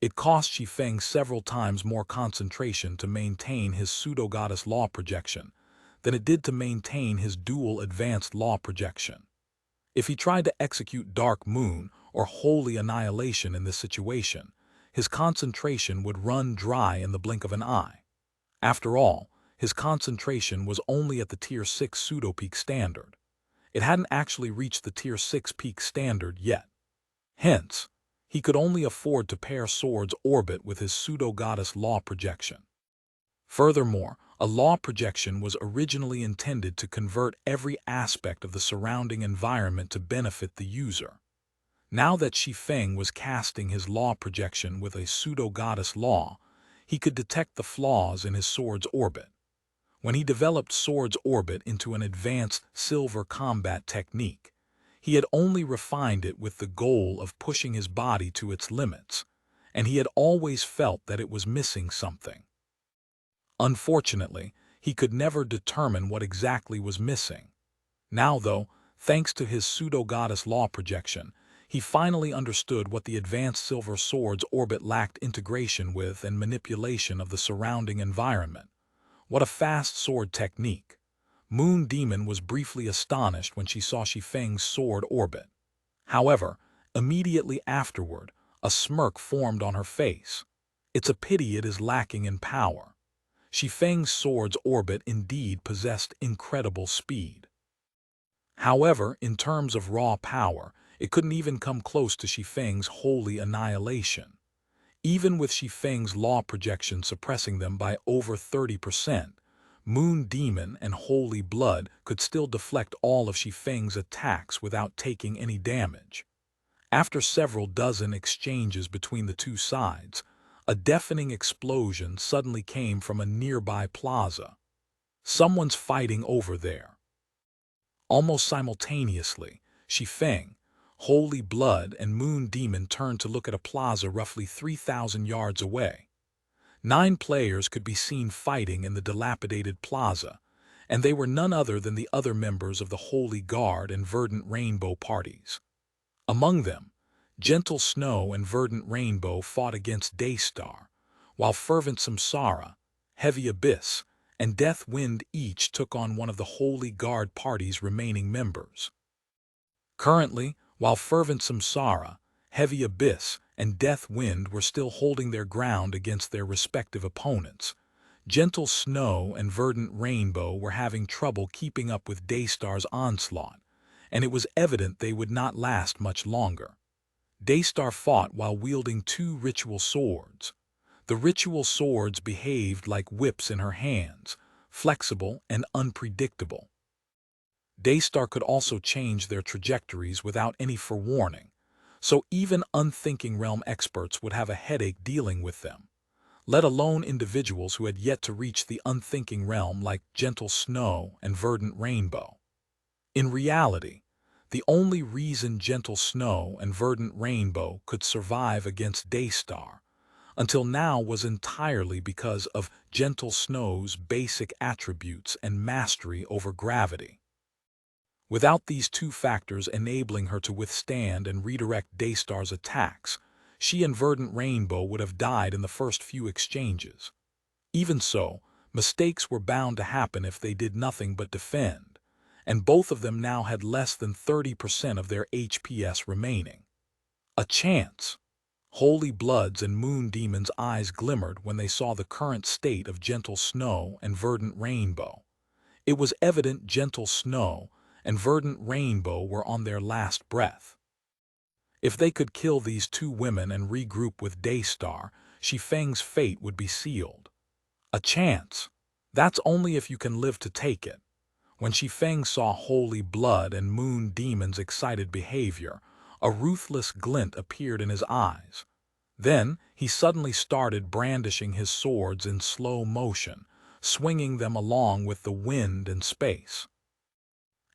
It cost Shi Feng several times more concentration to maintain his pseudo-goddess law projection than it did to maintain his dual advanced law projection. If he tried to execute Dark Moon or holy annihilation in this situation, his concentration would run dry in the blink of an eye. After all, his concentration was only at the Tier 6 pseudo-peak standard. It hadn't actually reached the Tier 6 peak standard yet. Hence, he could only afford to pair Sword's orbit with his pseudo-goddess law projection. Furthermore, a law projection was originally intended to convert every aspect of the surrounding environment to benefit the user. Now that Shi Feng was casting his law projection with a pseudo-goddess law, he could detect the flaws in his Sword's orbit. When he developed Sword's orbit into an advanced silver combat technique, he had only refined it with the goal of pushing his body to its limits, and he had always felt that it was missing something. Unfortunately, he could never determine what exactly was missing. Now, though, thanks to his pseudo-goddess law projection, he finally understood what the advanced silver sword's orbit lacked: integration with and manipulation of the surrounding environment. What a fast sword technique! Moon Demon was briefly astonished when she saw Shi Feng's sword orbit. However, immediately afterward, a smirk formed on her face. It's a pity it is lacking in power. Shi Feng's sword's orbit indeed possessed incredible speed. However, in terms of raw power, it couldn't even come close to Shi Feng's holy annihilation. Even with Shi Feng's law projection suppressing them by over 30%, Moon Demon and Holy Blood could still deflect all of Shi Feng's attacks without taking any damage. After several dozen exchanges between the two sides, a deafening explosion suddenly came from a nearby plaza. Someone's fighting over there. Almost simultaneously, Shi Feng, Holy Blood, and Moon Demon turned to look at a plaza roughly 3,000 yards away. 9 players could be seen fighting in the dilapidated plaza, and they were none other than the other members of the Holy Guard and Verdant Rainbow parties. Among them, Gentle Snow and Verdant Rainbow fought against Daystar, while Fervent Samsara, Heavy Abyss, and Death Wind each took on one of the Holy Guard party's remaining members. Currently, while Fervent Samsara, Heavy Abyss, and Death Wind were still holding their ground against their respective opponents, Gentle Snow and Verdant Rainbow were having trouble keeping up with Daystar's onslaught, and it was evident they would not last much longer. Daystar fought while wielding 2 ritual swords. The ritual swords behaved like whips in her hands, flexible and unpredictable. Daystar could also change their trajectories without any forewarning, so even unthinking realm experts would have a headache dealing with them, let alone individuals who had yet to reach the unthinking realm like Gentle Snow and Verdant Rainbow. In reality, the only reason Gentle Snow and Verdant Rainbow could survive against Daystar until now was entirely because of Gentle Snow's basic attributes and mastery over gravity. Without these 2 factors enabling her to withstand and redirect Daystar's attacks, she and Verdant Rainbow would have died in the first few exchanges. Even so, mistakes were bound to happen if they did nothing but defend, and both of them now had less than 30% of their HPS remaining. A chance! Holy Blood's and Moon Demon's eyes glimmered when they saw the current state of Gentle Snow and Verdant Rainbow. It was evident Gentle Snow and Verdant Rainbow were on their last breath. If they could kill these 2 women and regroup with Daystar, Shi Feng's fate would be sealed. A chance! That's only if you can live to take it. When Shi Feng saw Holy Blood and Moon Demon's excited behavior, a ruthless glint appeared in his eyes. Then he suddenly started brandishing his swords in slow motion, swinging them along with the wind and space.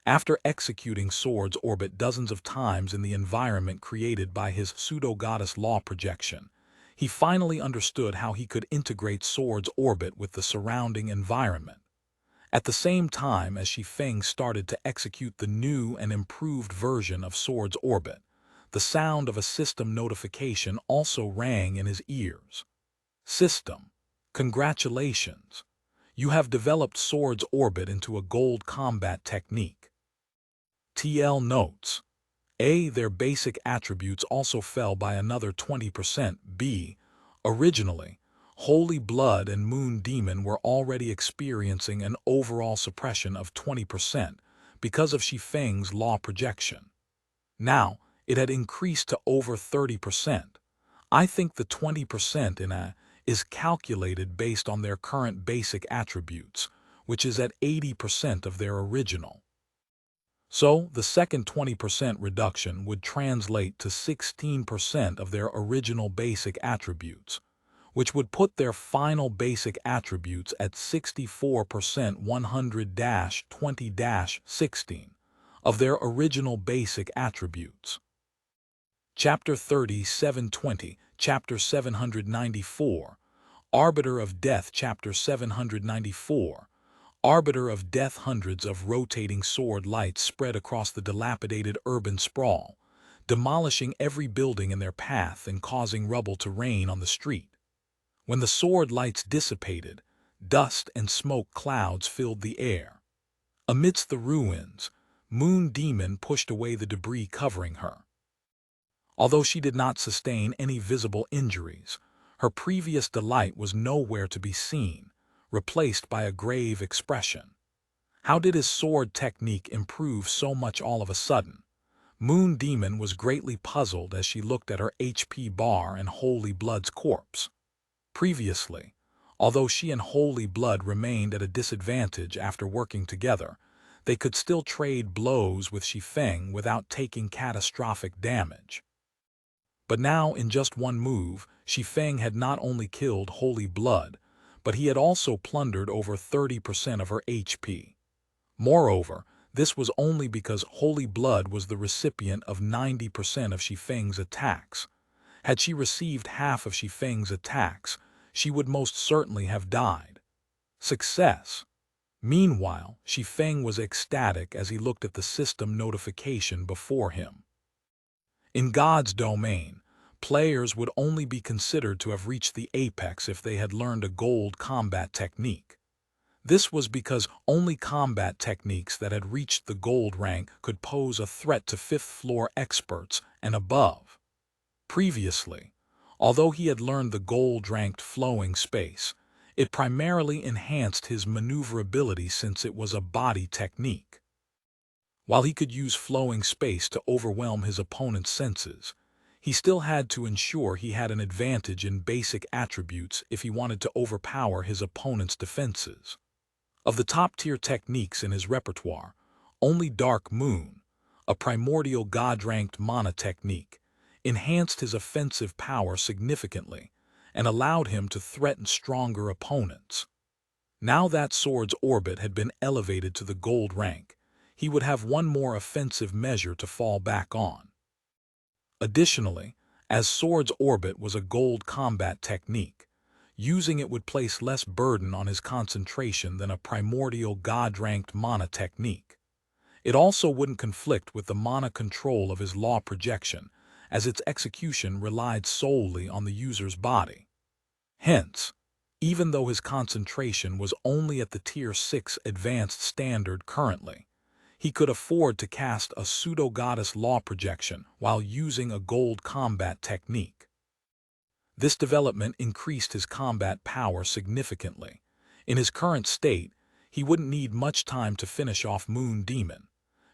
After executing Sword's orbit dozens of times in the environment created by his pseudo-goddess law projection, he finally understood how he could integrate Sword's orbit with the surrounding environment. At the same time as Shi Feng started to execute the new and improved version of Sword's orbit, the sound of a system notification also rang in his ears. System, congratulations! You have developed Sword's orbit into a gold combat technique. TL notes: A. Their basic attributes also fell by another 20%. B. Originally, Holy Blood and Moon Demon were already experiencing an overall suppression of 20% because of Shi Feng's law projection. Now, it had increased to over 30%. I think the 20% in A is calculated based on their current basic attributes, which is at 80% of their original. So, the second 20% reduction would translate to 16% of their original basic attributes, which would put their final basic attributes at 64% 100-20-16 of their original basic attributes. Chapter 3720, Chapter 794, Arbiter of Death. Chapter 794, Arbiter of Death. Hundreds of rotating sword lights spread across the dilapidated urban sprawl, demolishing every building in their path and causing rubble to rain on the street. When the sword lights dissipated, dust and smoke clouds filled the air. Amidst the ruins, Moon Demon pushed away the debris covering her. Although she did not sustain any visible injuries, her previous delight was nowhere to be seen, replaced by a grave expression. How did his sword technique improve so much all of a sudden? Moon Demon was greatly puzzled as she looked at her HP bar and Holy Blood's corpse. Previously, although she and Holy Blood remained at a disadvantage after working together, they could still trade blows with Shi Feng without taking catastrophic damage. But now, in just one move, Shi Feng had not only killed Holy Blood, but he had also plundered over 30% of her HP. Moreover, this was only because Holy Blood was the recipient of 90% of Shi Feng's attacks. Had she received half of Shi Feng's attacks, she would most certainly have died. Success. Meanwhile, Shi Feng was ecstatic as he looked at the system notification before him. In God's domain, players would only be considered to have reached the apex if they had learned a gold combat technique. This was because only combat techniques that had reached the gold rank could pose a threat to fifth-floor experts and above. Previously, although he had learned the gold-ranked flowing space, it primarily enhanced his maneuverability since it was a body technique. While he could use flowing space to overwhelm his opponent's senses, he still had to ensure he had an advantage in basic attributes if he wanted to overpower his opponent's defenses. Of the top-tier techniques in his repertoire, only Dark Moon, a primordial god-ranked mana technique, enhanced his offensive power significantly and allowed him to threaten stronger opponents. Now that Sword's orbit had been elevated to the gold rank, he would have one more offensive measure to fall back on. Additionally, as Sword's orbit was a gold combat technique, using it would place less burden on his concentration than a primordial god-ranked mana technique. It also wouldn't conflict with the mana control of his law projection, as its execution relied solely on the user's body. Hence, even though his concentration was only at the Tier 6 advanced standard currently, he could afford to cast a pseudo-goddess law projection while using a gold combat technique. This development increased his combat power significantly. In his current state, he wouldn't need much time to finish off Moon Demon.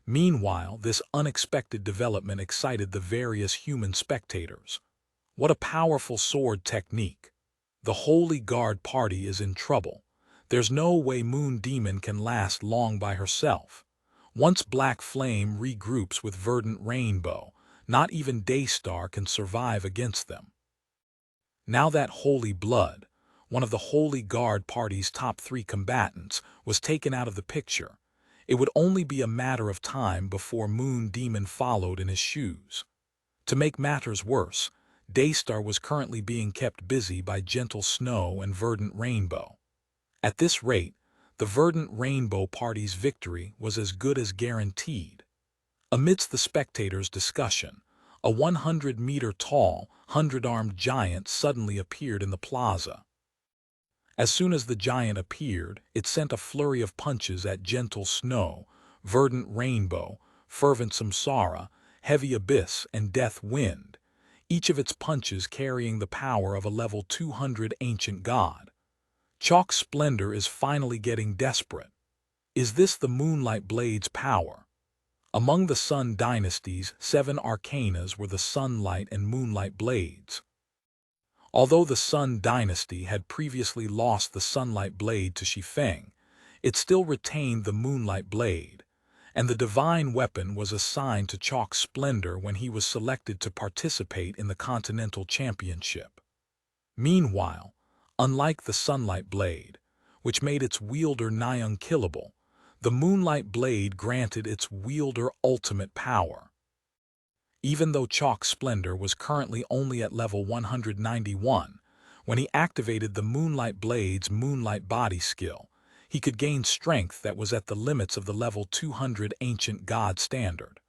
Meanwhile, this unexpected development excited the various human spectators. What a powerful sword technique! The Holy Guard party is in trouble. There's no way Moon Demon can last long by herself. Once Black Flame regroups with Verdant Rainbow, not even Daystar can survive against them. Now that Holy Blood, one of the Holy Guard party's top 3 combatants, was taken out of the picture, it would only be a matter of time before Moon Demon followed in his shoes. To make matters worse, Daystar was currently being kept busy by Gentle Snow and Verdant Rainbow. At this rate, the Verdant Rainbow party's victory was as good as guaranteed. Amidst the spectators' discussion, a 100-meter-tall, 100-armed giant suddenly appeared in the plaza. As soon as the giant appeared, it sent a flurry of punches at Gentle Snow, Verdant Rainbow, Fervent Samsara, Heavy Abyss, and Death Wind, each of its punches carrying the power of a level 200 ancient god. Chalk Splendor is finally getting desperate. Is this the Moonlight Blade's power? Among the Sun Dynasty's 7 arcanas were the Sunlight and Moonlight Blades. Although the Sun Dynasty had previously lost the Sunlight Blade to Shi Feng, it still retained the Moonlight Blade, and the divine weapon was assigned to Chalk Splendor when he was selected to participate in the Continental Championship. Meanwhile, unlike the Sunlight Blade, which made its wielder nigh unkillable, the Moonlight Blade granted its wielder ultimate power. Even though Chalk Splendor was currently only at level 191, when he activated the Moonlight Blade's Moonlight Body skill, he could gain strength that was at the limits of the level 200 ancient god standard.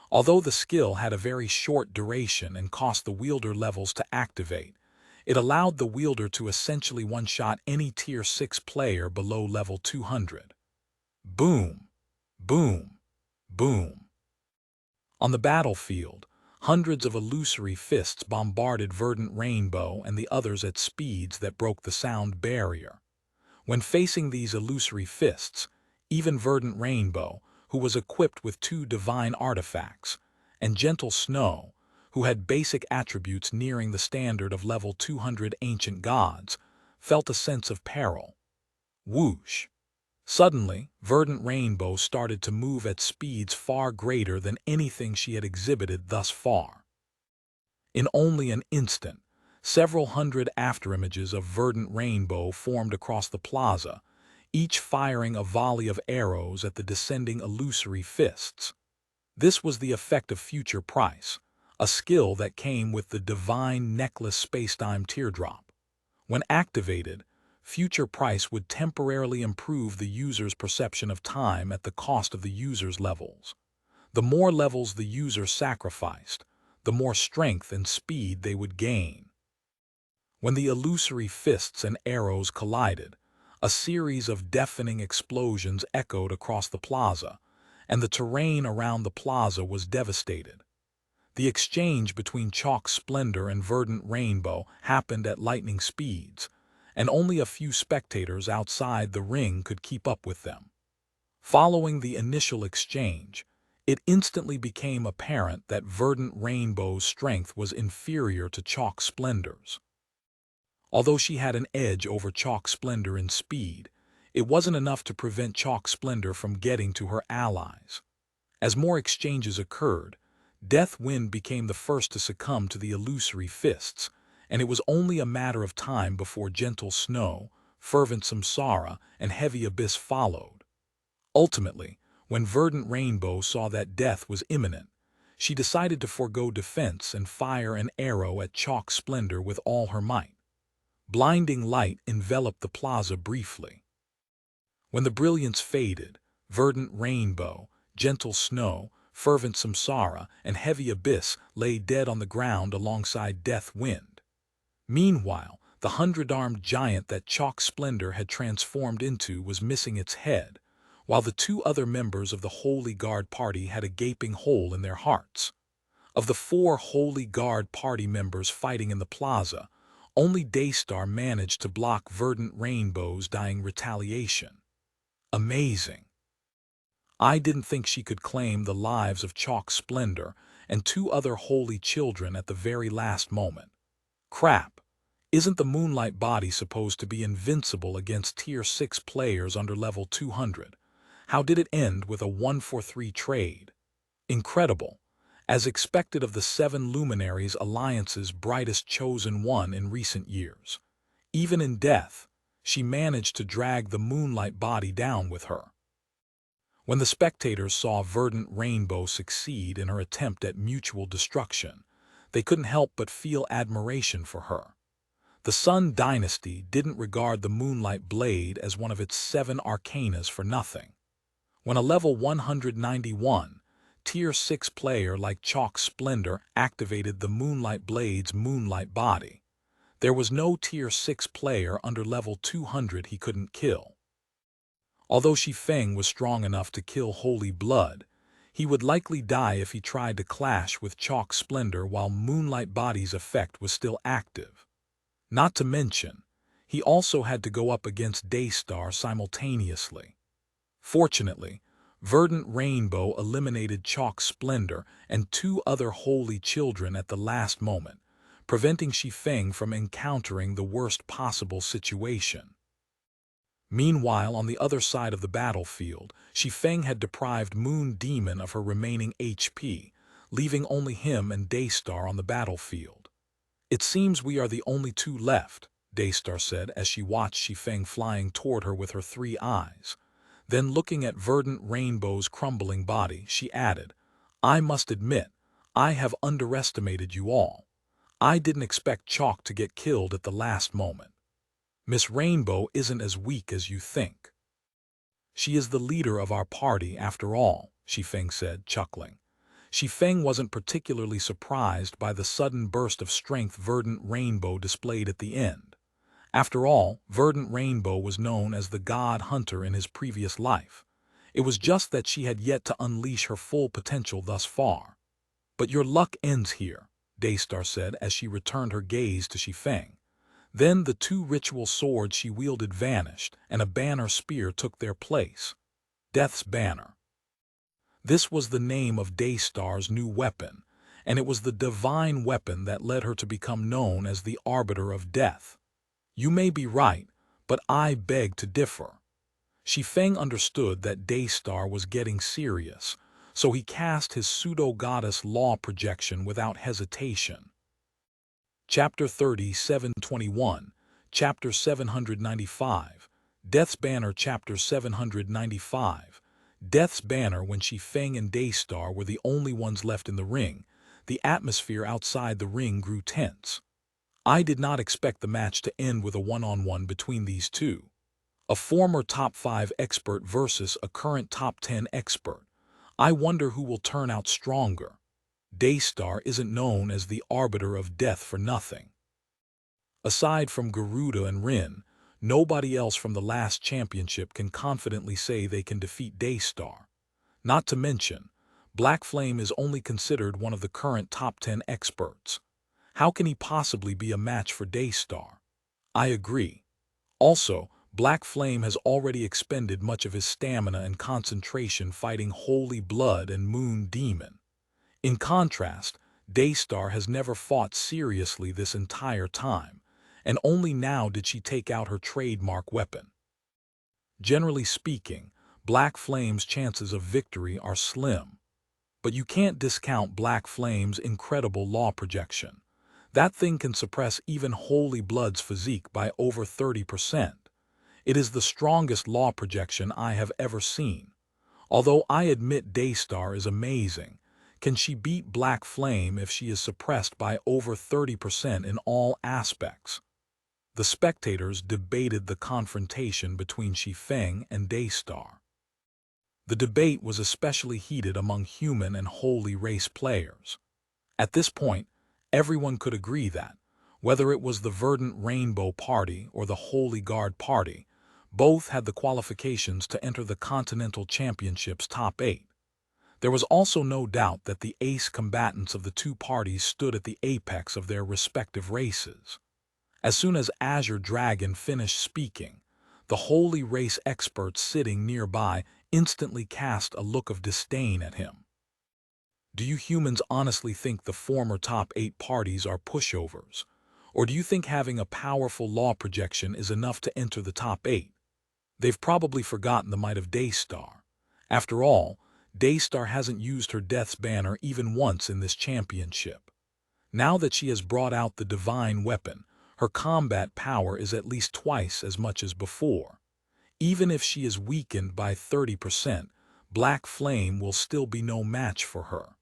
Although the skill had a very short duration and cost the wielder levels to activate, it allowed the wielder to essentially one-shot any Tier 6 player below level 200. Boom, boom, boom. On the battlefield, hundreds of illusory fists bombarded Verdant Rainbow and the others at speeds that broke the sound barrier. When facing these illusory fists, even Verdant Rainbow, who was equipped with 2 divine artifacts, and Gentle Snow, who had basic attributes nearing the standard of level 200 ancient gods, felt a sense of peril. Whoosh! Suddenly, Verdant Rainbow started to move at speeds far greater than anything she had exhibited thus far. In only an instant, several hundred afterimages of Verdant Rainbow formed across the plaza, each firing a volley of arrows at the descending illusory fists. This was the effect of Future Price, a skill that came with the divine necklace spacetime teardrop. When activated, Future Price would temporarily improve the user's perception of time at the cost of the user's levels. The more levels the user sacrificed, the more strength and speed they would gain. When the illusory fists and arrows collided, a series of deafening explosions echoed across the plaza, and the terrain around the plaza was devastated. The exchange between Chalk Splendor and Verdant Rainbow happened at lightning speeds, and only a few spectators outside the ring could keep up with them. Following the initial exchange, it instantly became apparent that Verdant Rainbow's strength was inferior to Chalk Splendor's. Although she had an edge over Chalk Splendor in speed, it wasn't enough to prevent Chalk Splendor from getting to her allies. As more exchanges occurred, Death Wind became the first to succumb to the illusory fists, and it was only a matter of time before Gentle Snow, Fervent Samsara, and Heavy Abyss followed. Ultimately, when Verdant Rainbow saw that death was imminent, she decided to forego defense and fire an arrow at Chalk Splendor with all her might. Blinding light enveloped the plaza briefly. When the brilliance faded, Verdant Rainbow, Gentle Snow, Fervent Samsara, and Heavy Abyss lay dead on the ground alongside Death Wind. Meanwhile, the 100-armed giant that Chalk Splendor had transformed into was missing its head, while the 2 other members of the Holy Guard party had a gaping hole in their hearts. Of the 4 Holy Guard party members fighting in the plaza, only Daystar managed to block Verdant Rainbow's dying retaliation. Amazing. I didn't think she could claim the lives of Chalk Splendor and 2 other holy children at the very last moment. Crap. Isn't the Moonlight Body supposed to be invincible against Tier 6 players under level 200? How did it end with a 1-for-3 trade? Incredible. As expected of the 7 Luminaries Alliance's brightest chosen one in recent years. Even in death, she managed to drag the Moonlight Body down with her. When the spectators saw Verdant Rainbow succeed in her attempt at mutual destruction, they couldn't help but feel admiration for her. The Sun Dynasty didn't regard the Moonlight Blade as one of its 7 arcanas for nothing. When a level 191, Tier 6 player like Chalk Splendor activated the Moonlight Blade's Moonlight Body, there was no Tier 6 player under level 200 he couldn't kill. Although Shi Feng was strong enough to kill Holy Blood, He would likely die if he tried to clash with Chalk's splendor while Moonlight Body's effect was still active. Not to mention, he also had to go up against Daystar simultaneously. Fortunately, Verdant Rainbow eliminated Chalk's splendor and two other holy children at the last moment, preventing Shi Feng from encountering the worst possible situation. Meanwhile, on the other side of the battlefield, Shi Feng had deprived Moon Demon of her remaining HP, leaving only him and Daystar on the battlefield. "It seems we are the only two left," Daystar said as she watched Shi Feng flying toward her with her three eyes. Then, looking at Verdant Rainbow's crumbling body, she added, "I must admit, I have underestimated you all. I didn't expect Chalk to get killed at the last moment. Miss Rainbow isn't as weak as you think." "She is the leader of our party, after all," Shi Feng said, chuckling. Shi Feng wasn't particularly surprised by the sudden burst of strength Verdant Rainbow displayed at the end. After all, Verdant Rainbow was known as the God Hunter in his previous life. It was just that she had yet to unleash her full potential thus far. "But your luck ends here," Daystar said as she returned her gaze to Shi Feng. Then the two ritual swords she wielded vanished, and a banner spear took their place. Death's Banner. This was the name of Daystar's new weapon, and it was the divine weapon that led her to become known as the Arbiter of Death. "You may be right, but I beg to differ." Shi Feng understood that Daystar was getting serious, so he cast his pseudo-goddess law projection without hesitation. Chapter 3721, Chapter 795, Death's Banner. Chapter 795, Death's Banner. When Shi Feng and Daystar were the only ones left in the ring, the atmosphere outside the ring grew tense. "I did not expect the match to end with a one-on-one between these two. A former top 5 expert versus a current top 10 expert. I wonder who will turn out stronger. Daystar isn't known as the Arbiter of Death for nothing. Aside from Garuda and Rin, nobody else from the last championship can confidently say they can defeat Daystar. Not to mention, Black Flame is only considered one of the current top 10 experts. How can he possibly be a match for Daystar?" "I agree. Also, Black Flame has already expended much of his stamina and concentration fighting Holy Blood and Moon Demon. In contrast, Daystar has never fought seriously this entire time, and only now did she take out her trademark weapon. Generally speaking, Black Flame's chances of victory are slim. But you can't discount Black Flame's incredible law projection. That thing can suppress even Holy Blood's physique by over 30%. It is the strongest law projection I have ever seen. Although I admit Daystar is amazing, can she beat Black Flame if she is suppressed by over 30% in all aspects?" The spectators debated the confrontation between Shi Feng and Daystar. The debate was especially heated among human and holy race players. At this point, everyone could agree that, whether it was the Verdant Rainbow Party or the Holy Guard Party, both had the qualifications to enter the Continental Championship's top 8. There was also no doubt that the ace combatants of the two parties stood at the apex of their respective races. As soon as Azure Dragon finished speaking, the holy race experts sitting nearby instantly cast a look of disdain at him. "Do you humans honestly think the former top 8 parties are pushovers? Or do you think having a powerful law projection is enough to enter the top 8? They've probably forgotten the might of Daystar. After all, Daystar hasn't used her Death's Banner even once in this championship. Now that she has brought out the divine weapon, her combat power is at least twice as much as before. Even if she is weakened by 30%, Black Flame will still be no match for her."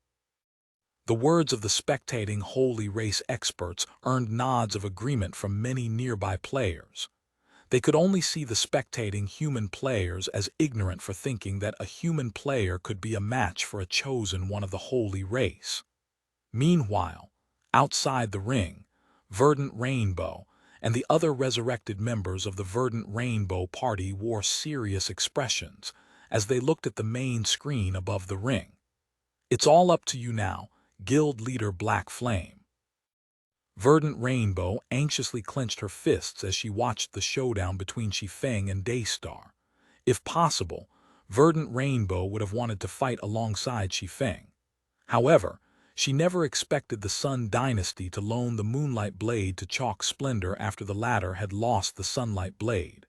The words of the spectating holy race experts earned nods of agreement from many nearby players. They could only see the spectating human players as ignorant for thinking that a human player could be a match for a chosen one of the holy race. Meanwhile, outside the ring, Verdant Rainbow and the other resurrected members of the Verdant Rainbow Party wore serious expressions as they looked at the main screen above the ring. It's all up to you now, Guild Leader Black Flame. Verdant Rainbow anxiously clenched her fists as she watched the showdown between Shi Feng and Daystar. If possible, Verdant Rainbow would have wanted to fight alongside Shi Feng. However, she never expected the Sun Dynasty to loan the Moonlight Blade to Chalk Splendor after the latter had lost the Sunlight Blade.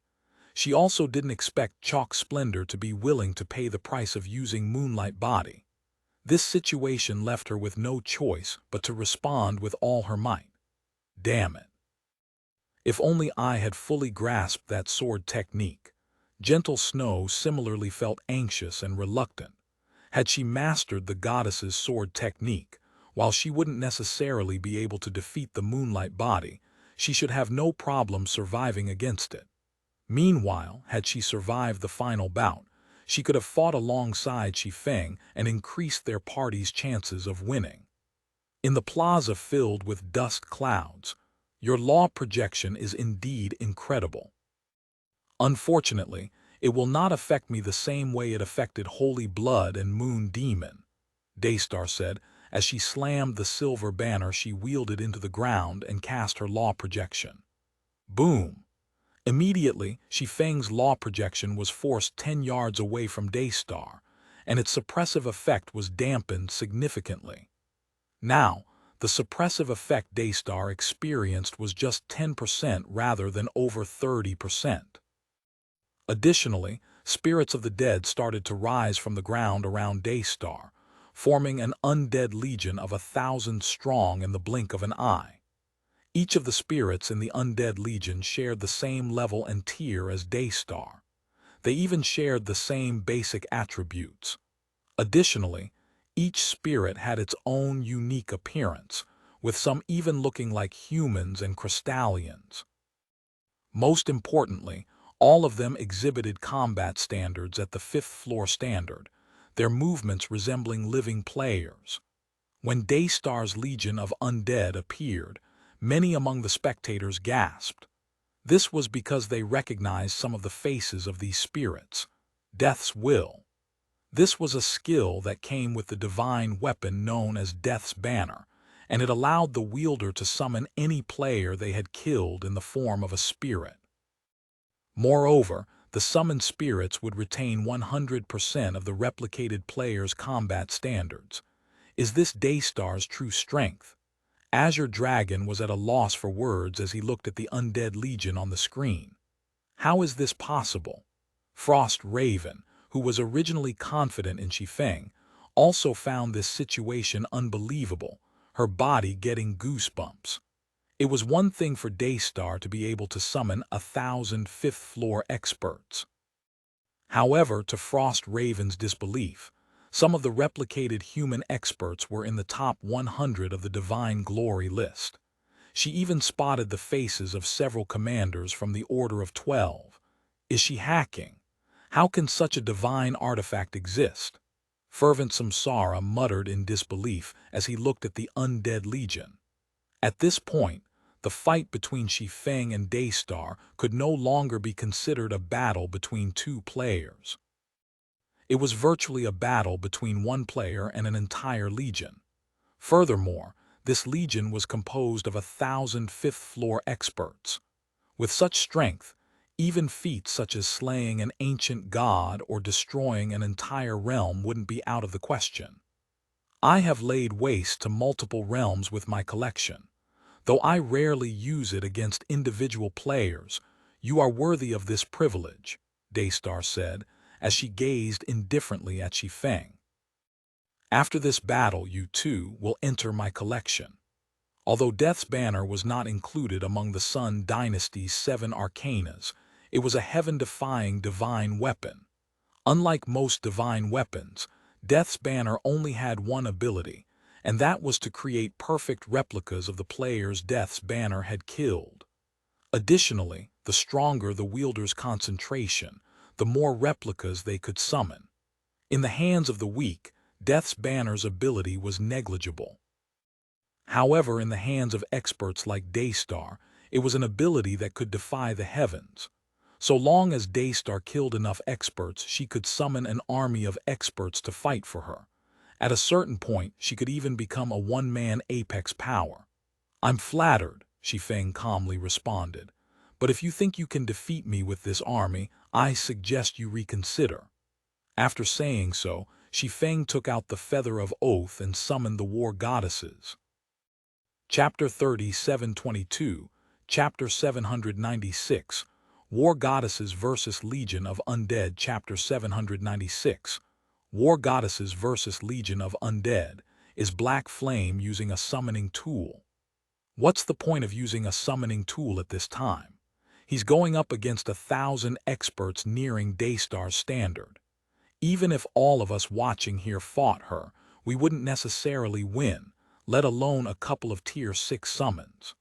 She also didn't expect Chalk Splendor to be willing to pay the price of using Moonlight Body. This situation left her with no choice but to respond with all her might. Damn it. If only I had fully grasped that sword technique. Gentle Snow similarly felt anxious and reluctant. Had she mastered the goddess's sword technique, while she wouldn't necessarily be able to defeat the Moonlight Body, she should have no problem surviving against it. Meanwhile, had she survived the final bout, she could have fought alongside Shi Feng and increased their party's chances of winning. In the plaza filled with dust clouds, your law projection is indeed incredible. Unfortunately, it will not affect me the same way it affected Holy Blood and Moon Demon, Daystar said as she slammed the silver banner she wielded into the ground and cast her law projection. Boom! Immediately, Shi Feng's law projection was forced 10 yards away from Daystar, and its suppressive effect was dampened significantly. Now, the suppressive effect Daystar experienced was just 10% rather than over 30%. Additionally, spirits of the dead started to rise from the ground around Daystar, forming an undead legion of 1,000 strong in the blink of an eye. Each of the spirits in the undead legion shared the same level and tier as Daystar. They even shared the same basic attributes. Additionally, each spirit had its own unique appearance, with some even looking like humans and crystallians. Most importantly, all of them exhibited combat standards at the 5th floor standard, their movements resembling living players. When Daystar's legion of undead appeared, many among the spectators gasped. This was because they recognized some of the faces of these spirits. Death's Will. This was a skill that came with the divine weapon known as Death's Banner, and it allowed the wielder to summon any player they had killed in the form of a spirit. Moreover, the summoned spirits would retain 100% of the replicated player's combat standards. Is this Daystar's true strength? Azure Dragon was at a loss for words as he looked at the undead legion on the screen. How is this possible? Frost Raven, who was originally confident in Shi Feng, also found this situation unbelievable, her body getting goosebumps. It was one thing for Daystar to be able to summon 1,000 5th-floor experts. However, to Frost Raven's disbelief, some of the replicated human experts were in the top 100 of the Divine Glory list. She even spotted the faces of several commanders from the Order of 12. Is she hacking? How can such a divine artifact exist? Fervent Samsara muttered in disbelief as he looked at the undead legion. At this point, the fight between Shi Feng and Daystar could no longer be considered a battle between two players. It was virtually a battle between one player and an entire legion. Furthermore, this legion was composed of 1,000 5th-floor experts. With such strength, even feats such as slaying an ancient god or destroying an entire realm wouldn't be out of the question. I have laid waste to multiple realms with my collection. Though I rarely use it against individual players, you are worthy of this privilege, Daystar said, as she gazed indifferently at Shi Feng. After this battle, you too will enter my collection. Although Death's Banner was not included among the Sun Dynasty's 7 arcanas, it was a heaven-defying divine weapon. Unlike most divine weapons, Death's Banner only had one ability, and that was to create perfect replicas of the players Death's Banner had killed. Additionally, the stronger the wielder's concentration, the more replicas they could summon. In the hands of the weak, Death's Banner's ability was negligible. However, in the hands of experts like Daystar, it was an ability that could defy the heavens. So long as Daystar killed enough experts, she could summon an army of experts to fight for her. At a certain point, she could even become a one-man apex power. "I'm flattered," Shi Feng calmly responded. "But if you think you can defeat me with this army, I suggest you reconsider." After saying so, Shi Feng took out the Feather of Oath and summoned the war goddesses. Chapter 3722, Chapter 796, War Goddesses vs. Legion of Undead. Chapter 796, War Goddesses vs. Legion of Undead. Is Black Flame using a summoning tool? What's the point of using a summoning tool at this time? He's going up against 1,000 experts nearing Daystar's standard. Even if all of us watching here fought her, we wouldn't necessarily win, let alone a couple of Tier 6 summons.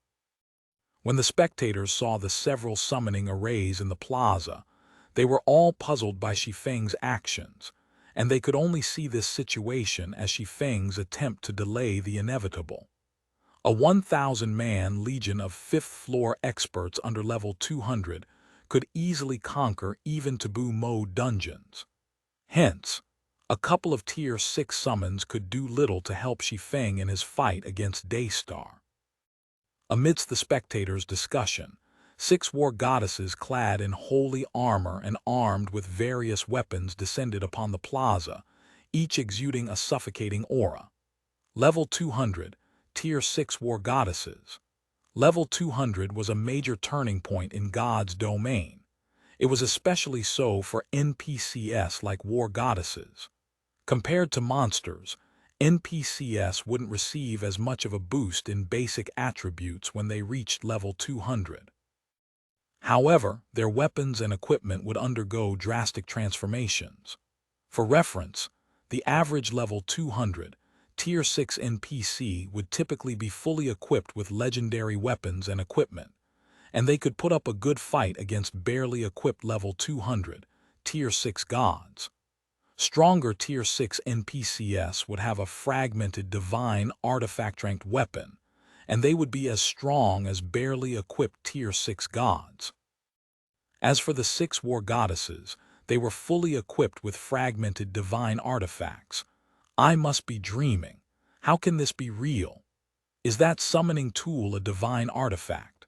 When the spectators saw the several summoning arrays in the plaza, they were all puzzled by Shi Feng's actions, and they could only see this situation as Shi Feng's attempt to delay the inevitable. A 1,000-man legion of 5th-floor experts under level 200 could easily conquer even taboo mode dungeons. Hence, a couple of Tier 6 summons could do little to help Shi Feng in his fight against Daystar. Amidst the spectators' discussion, 6 war goddesses clad in holy armor and armed with various weapons descended upon the plaza, each exuding a suffocating aura. Level 200, Tier 6 war goddesses. Level 200 was a major turning point in God's domain. It was especially so for NPCs like war goddesses. Compared to monsters, NPCs wouldn't receive as much of a boost in basic attributes when they reached level 200. However, their weapons and equipment would undergo drastic transformations. For reference, the average level 200, Tier 6 NPC would typically be fully equipped with legendary weapons and equipment, and they could put up a good fight against barely equipped level 200, Tier 6 gods. Stronger Tier 6 NPCs would have a fragmented divine artifact-ranked weapon, and they would be as strong as barely equipped Tier 6 gods. As for the 6 war goddesses, they were fully equipped with fragmented divine artifacts. I must be dreaming. How can this be real? Is that summoning tool a divine artifact?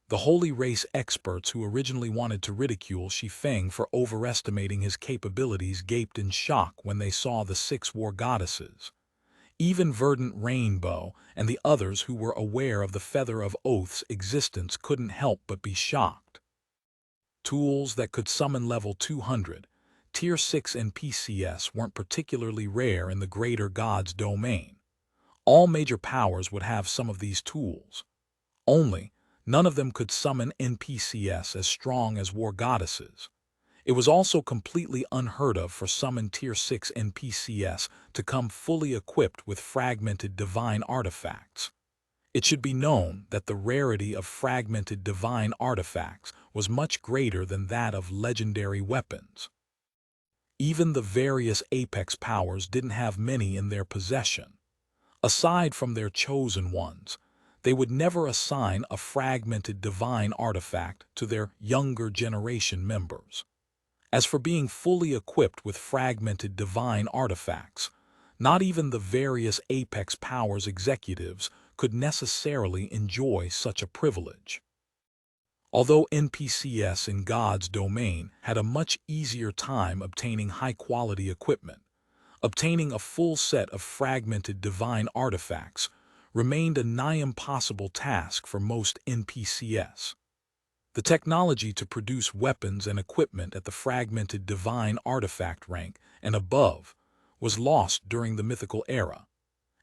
The Holy Race experts who originally wanted to ridicule Shi Feng for overestimating his capabilities gaped in shock when they saw the 6 war goddesses. Even Verdant Rainbow and the others who were aware of the Feather of Oath's existence couldn't help but be shocked. Tools that could summon level 200, Tier 6 NPCs weren't particularly rare in the greater God's domain. All major powers would have some of these tools. Only, none of them could summon NPCs as strong as war goddesses. It was also completely unheard of for summoned Tier 6 NPCs to come fully equipped with fragmented divine artifacts. It should be known that the rarity of fragmented divine artifacts was much greater than that of legendary weapons. Even the various apex powers didn't have many in their possession. Aside from their chosen ones, they would never assign a fragmented divine artifact to their younger generation members. As for being fully equipped with fragmented divine artifacts, not even the various apex powers executives could necessarily enjoy such a privilege. Although NPCs in God's domain had a much easier time obtaining high-quality equipment, obtaining a full set of fragmented divine artifacts remained a nigh-impossible task for most NPCs. The technology to produce weapons and equipment at the fragmented divine artifact rank and above was lost during the mythical era,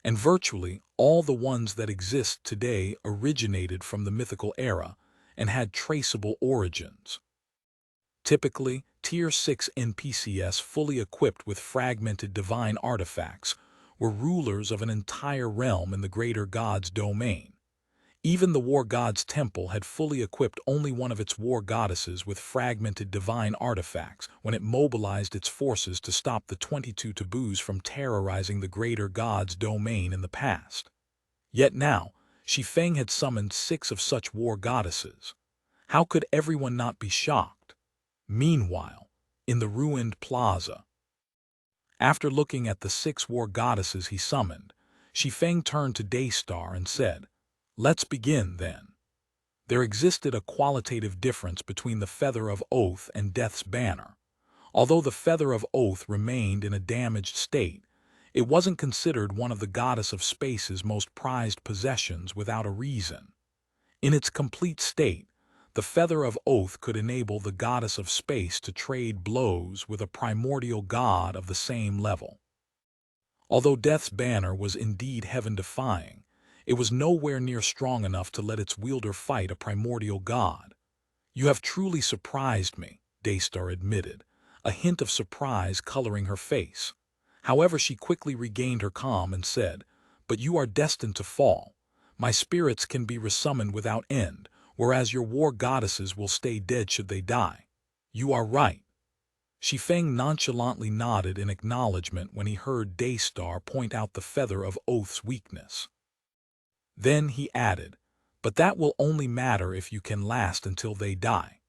and virtually all the ones that exist today originated from the mythical era and had traceable origins. Typically, Tier 6 NPCs fully equipped with fragmented divine artifacts were rulers of an entire realm in the greater God's domain. Even the War God's Temple had fully equipped only one of its war goddesses with fragmented divine artifacts when it mobilized its forces to stop the 22 taboos from terrorizing the greater God's domain in the past. Yet now, Shi Feng had summoned 6 of such war goddesses. How could everyone not be shocked? Meanwhile, in the ruined plaza, After looking at the 6 war goddesses he summoned, Shi Feng turned to Daystar and said, "Let's begin, then." There existed a qualitative difference between the Feather of Oath and Death's Banner. Although the Feather of Oath remained in a damaged state, it wasn't considered one of the Goddess of Space's most prized possessions without a reason. In its complete state, the Feather of Oath could enable the Goddess of Space to trade blows with a primordial god of the same level. Although Death's Banner was indeed heaven-defying, it was nowhere near strong enough to let its wielder fight a primordial god. "You have truly surprised me," Daystar admitted, a hint of surprise coloring her face. However, she quickly regained her calm and said, "But you are destined to fall. My spirits can be resummoned without end, whereas your war goddesses will stay dead should they die." "You are right." Shi Feng nonchalantly nodded in acknowledgement when he heard Daystar point out the Feather of Oath's weakness. Then he added, "But that will only matter if you can last until they die."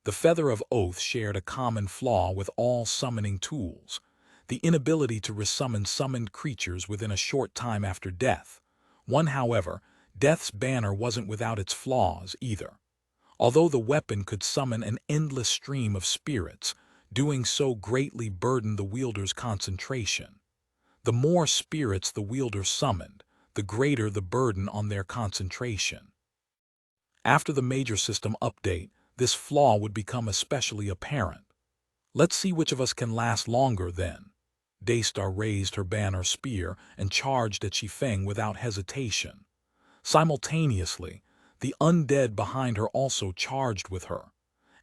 The Feather of Oath shared a common flaw with all summoning tools: the inability to resummon summoned creatures within a short time after death. However, Death's Banner wasn't without its flaws either. Although the weapon could summon an endless stream of spirits, doing so greatly burdened the wielder's concentration. The more spirits the wielder summoned, the greater the burden on their concentration. After the major system update, this flaw would become especially apparent. "Let's see which of us can last longer, then." Daystar raised her banner spear and charged at Shi Feng without hesitation. Simultaneously, the undead behind her also charged with her.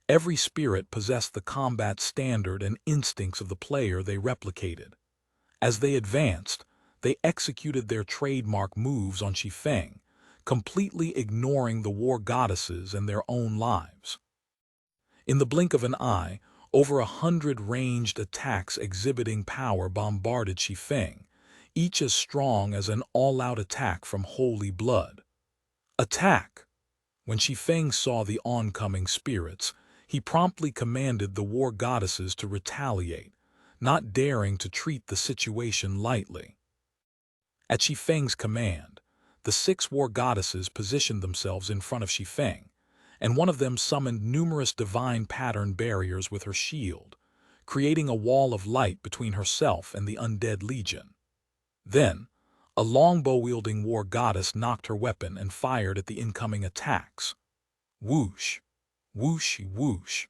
Every spirit possessed the combat standard and instincts of the player they replicated. As they advanced, they executed their trademark moves on Shi Feng, completely ignoring the war goddesses and their own lives. In the blink of an eye, over 100 ranged attacks exhibiting power bombarded Shi Feng, each as strong as an all-out attack from holy blood. "Attack!" When Shi Feng saw the oncoming spirits, he promptly commanded the war goddesses to retaliate, not daring to treat the situation lightly. At Shi Feng's command, the 6 war goddesses positioned themselves in front of Shi Feng, and one of them summoned numerous divine pattern barriers with her shield, creating a wall of light between herself and the undead legion. Then, a longbow-wielding war goddess knocked her weapon and fired at the incoming attacks. Whoosh, whoosh, whoosh.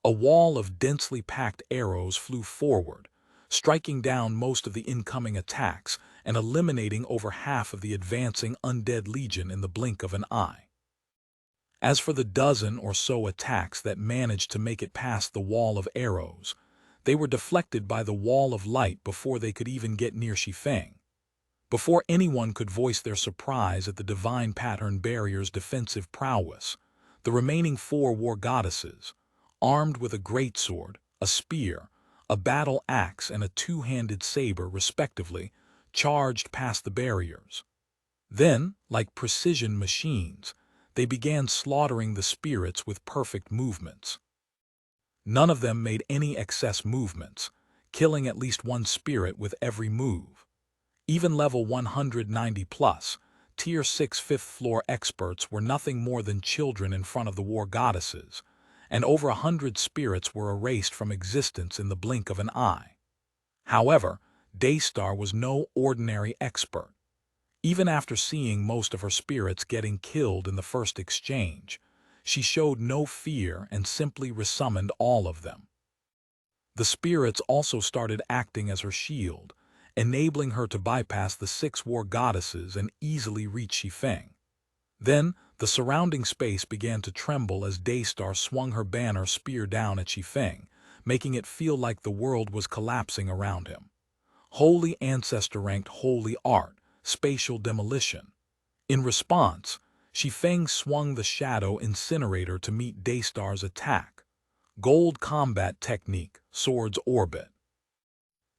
A wall of densely packed arrows flew forward, striking down most of the incoming attacks and eliminating over half of the advancing undead legion in the blink of an eye. As for the dozen or so attacks that managed to make it past the wall of arrows, they were deflected by the wall of light before they could even get near Shi Feng. Before anyone could voice their surprise at the divine pattern barrier's defensive prowess, the remaining 4 war goddesses, armed with a greatsword, a spear, a battle axe, and a 2-handed saber respectively, charged past the barriers. Then, like precision machines, they began slaughtering the spirits with perfect movements. None of them made any excess movements, killing at least 1 spirit with every move. Even level 190+, Tier 6 5th floor experts were nothing more than children in front of the war goddesses, and over 100 spirits were erased from existence in the blink of an eye. However, Daystar was no ordinary expert. Even after seeing most of her spirits getting killed in the first exchange, she showed no fear and simply resummoned all of them. The spirits also started acting as her shield, enabling her to bypass the 6 war goddesses and easily reach Shi Feng. Then, the surrounding space began to tremble as Daystar swung her banner spear down at Shi Feng, making it feel like the world was collapsing around him. Holy Ancestor ranked Holy Art, Spatial Demolition. In response, Shi Feng swung the Shadow Incinerator to meet Daystar's attack. Gold Combat Technique, Sword's Orbit.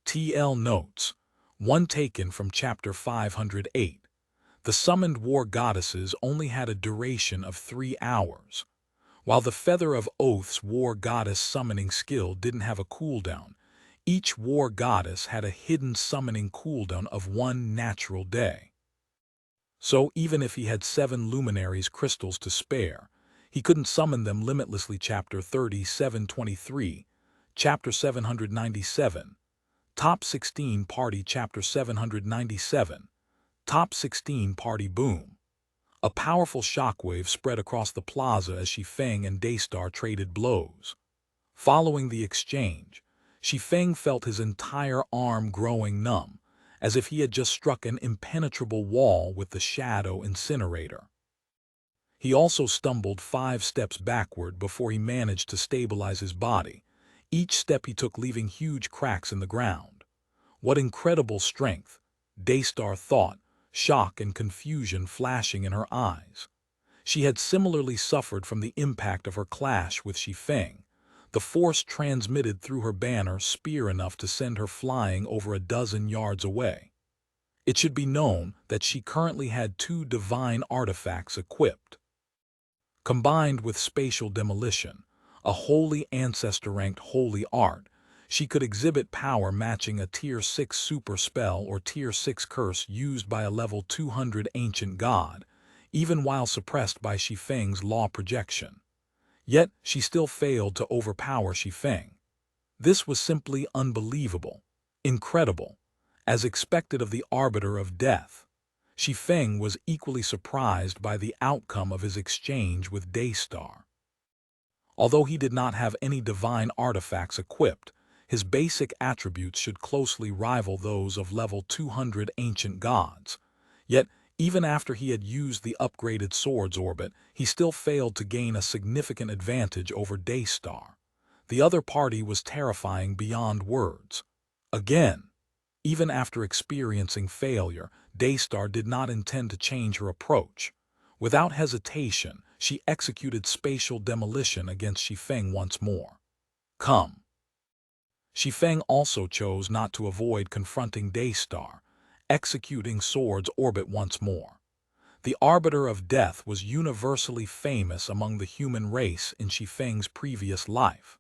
TL Notes. 1 taken from Chapter 508. The summoned war goddesses only had a duration of 3 hours. While the Feather of Oath's war goddess summoning skill didn't have a cooldown, Each war goddess had a hidden summoning cooldown of 1 natural day. So even if he had 7 luminaries crystals to spare, he couldn't summon them limitlessly. Chapter 3723, Chapter 797, Top 16 Party. Chapter 797, Top 16 Party. Boom. A powerful shockwave spread across the plaza as Shi Feng and Daystar traded blows. Following the exchange, Shi Feng felt his entire arm growing numb, as if he had just struck an impenetrable wall with the shadow incinerator. He also stumbled 5 steps backward before he managed to stabilize his body, each step he took leaving huge cracks in the ground. What incredible strength, Daystar thought, shock and confusion flashing in her eyes. She had similarly suffered from the impact of her clash with Shi Feng, the force transmitted through her banner spear enough to send her flying over a dozen yards away. It should be known that she currently had 2 divine artifacts equipped. Combined with spatial demolition, a holy ancestor-ranked holy art, she could exhibit power matching a Tier 6 super spell or Tier 6 curse used by a level 200 ancient god, even while suppressed by Shi Feng's law projection. Yet she still failed to overpower Shi Feng. This was simply unbelievable, incredible. As expected of the Arbiter of Death, Shi Feng was equally surprised by the outcome of his exchange with Daystar. Although he did not have any divine artifacts equipped, his basic attributes should closely rival those of level 200 ancient gods. Yet, even after he had used the upgraded sword's orbit, he still failed to gain a significant advantage over Daystar. The other party was terrifying beyond words. Again, even after experiencing failure, Daystar did not intend to change her approach. Without hesitation, she executed spatial demolition against Shi Feng once more. Come. Shi Feng also chose not to avoid confronting Daystar, executing sword's orbit once more. The Arbiter of Death was universally famous among the human race in Shi Feng's previous life.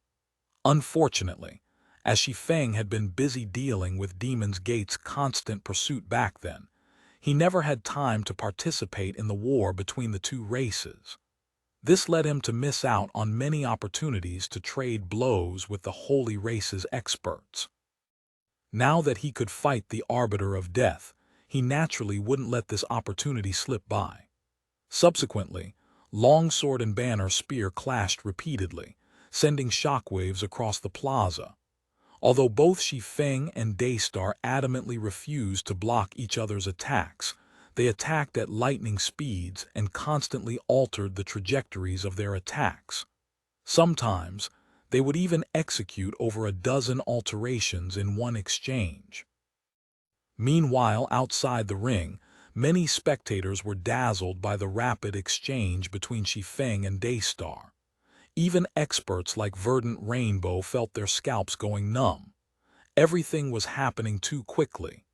Unfortunately, as Shi Feng had been busy dealing with Demon's Gate's constant pursuit back then, he never had time to participate in the war between the 2 races. This led him to miss out on many opportunities to trade blows with the Holy Race's experts. Now that he could fight the Arbiter of Death, he naturally wouldn't let this opportunity slip by. Subsequently, longsword and banner spear clashed repeatedly, sending shockwaves across the plaza. Although both Shi Feng and Daystar adamantly refused to block each other's attacks, they attacked at lightning speeds and constantly altered the trajectories of their attacks. Sometimes, they would even execute over a dozen alterations in one exchange. Meanwhile, outside the ring, many spectators were dazzled by the rapid exchange between Shi Feng and Daystar. Even experts like Verdant Rainbow felt their scalps going numb. Everything was happening too quickly.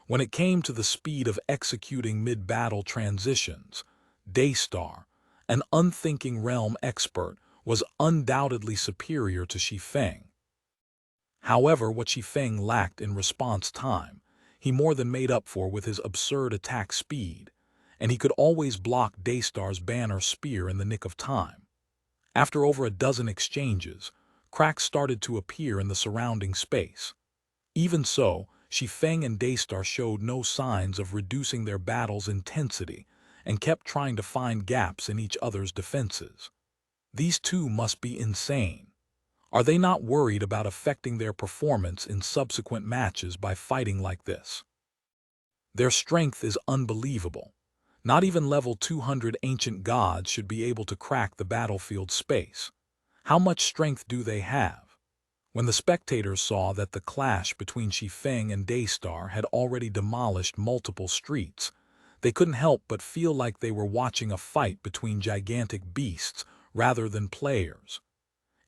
When it came to the speed of executing mid-battle transitions, Daystar, an unthinking realm expert, was undoubtedly superior to Shi Feng. However, what Shi Feng lacked in response time, he more than made up for with his absurd attack speed, and he could always block Daystar's banner spear in the nick of time. After over a dozen exchanges, cracks started to appear in the surrounding space. Even so, Shi Feng and Daystar showed no signs of reducing their battle's intensity and kept trying to find gaps in each other's defenses. These 2 must be insane. Are they not worried about affecting their performance in subsequent matches by fighting like this? Their strength is unbelievable. Not even level 200 ancient gods should be able to crack the battlefield space. How much strength do they have? When the spectators saw that the clash between Shi Feng and Daystar had already demolished multiple streets, they couldn't help but feel like they were watching a fight between gigantic beasts rather than players.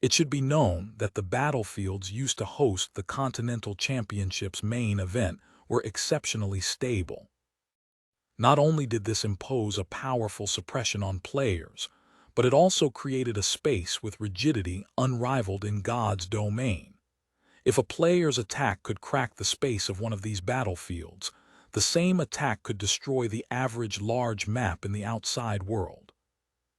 It should be known that the battlefields used to host the Continental Championship's main event were exceptionally stable. Not only did this impose a powerful suppression on players, but it also created a space with rigidity unrivaled in God's domain. If a player's attack could crack the space of one of these battlefields, the same attack could destroy the average large map in the outside world.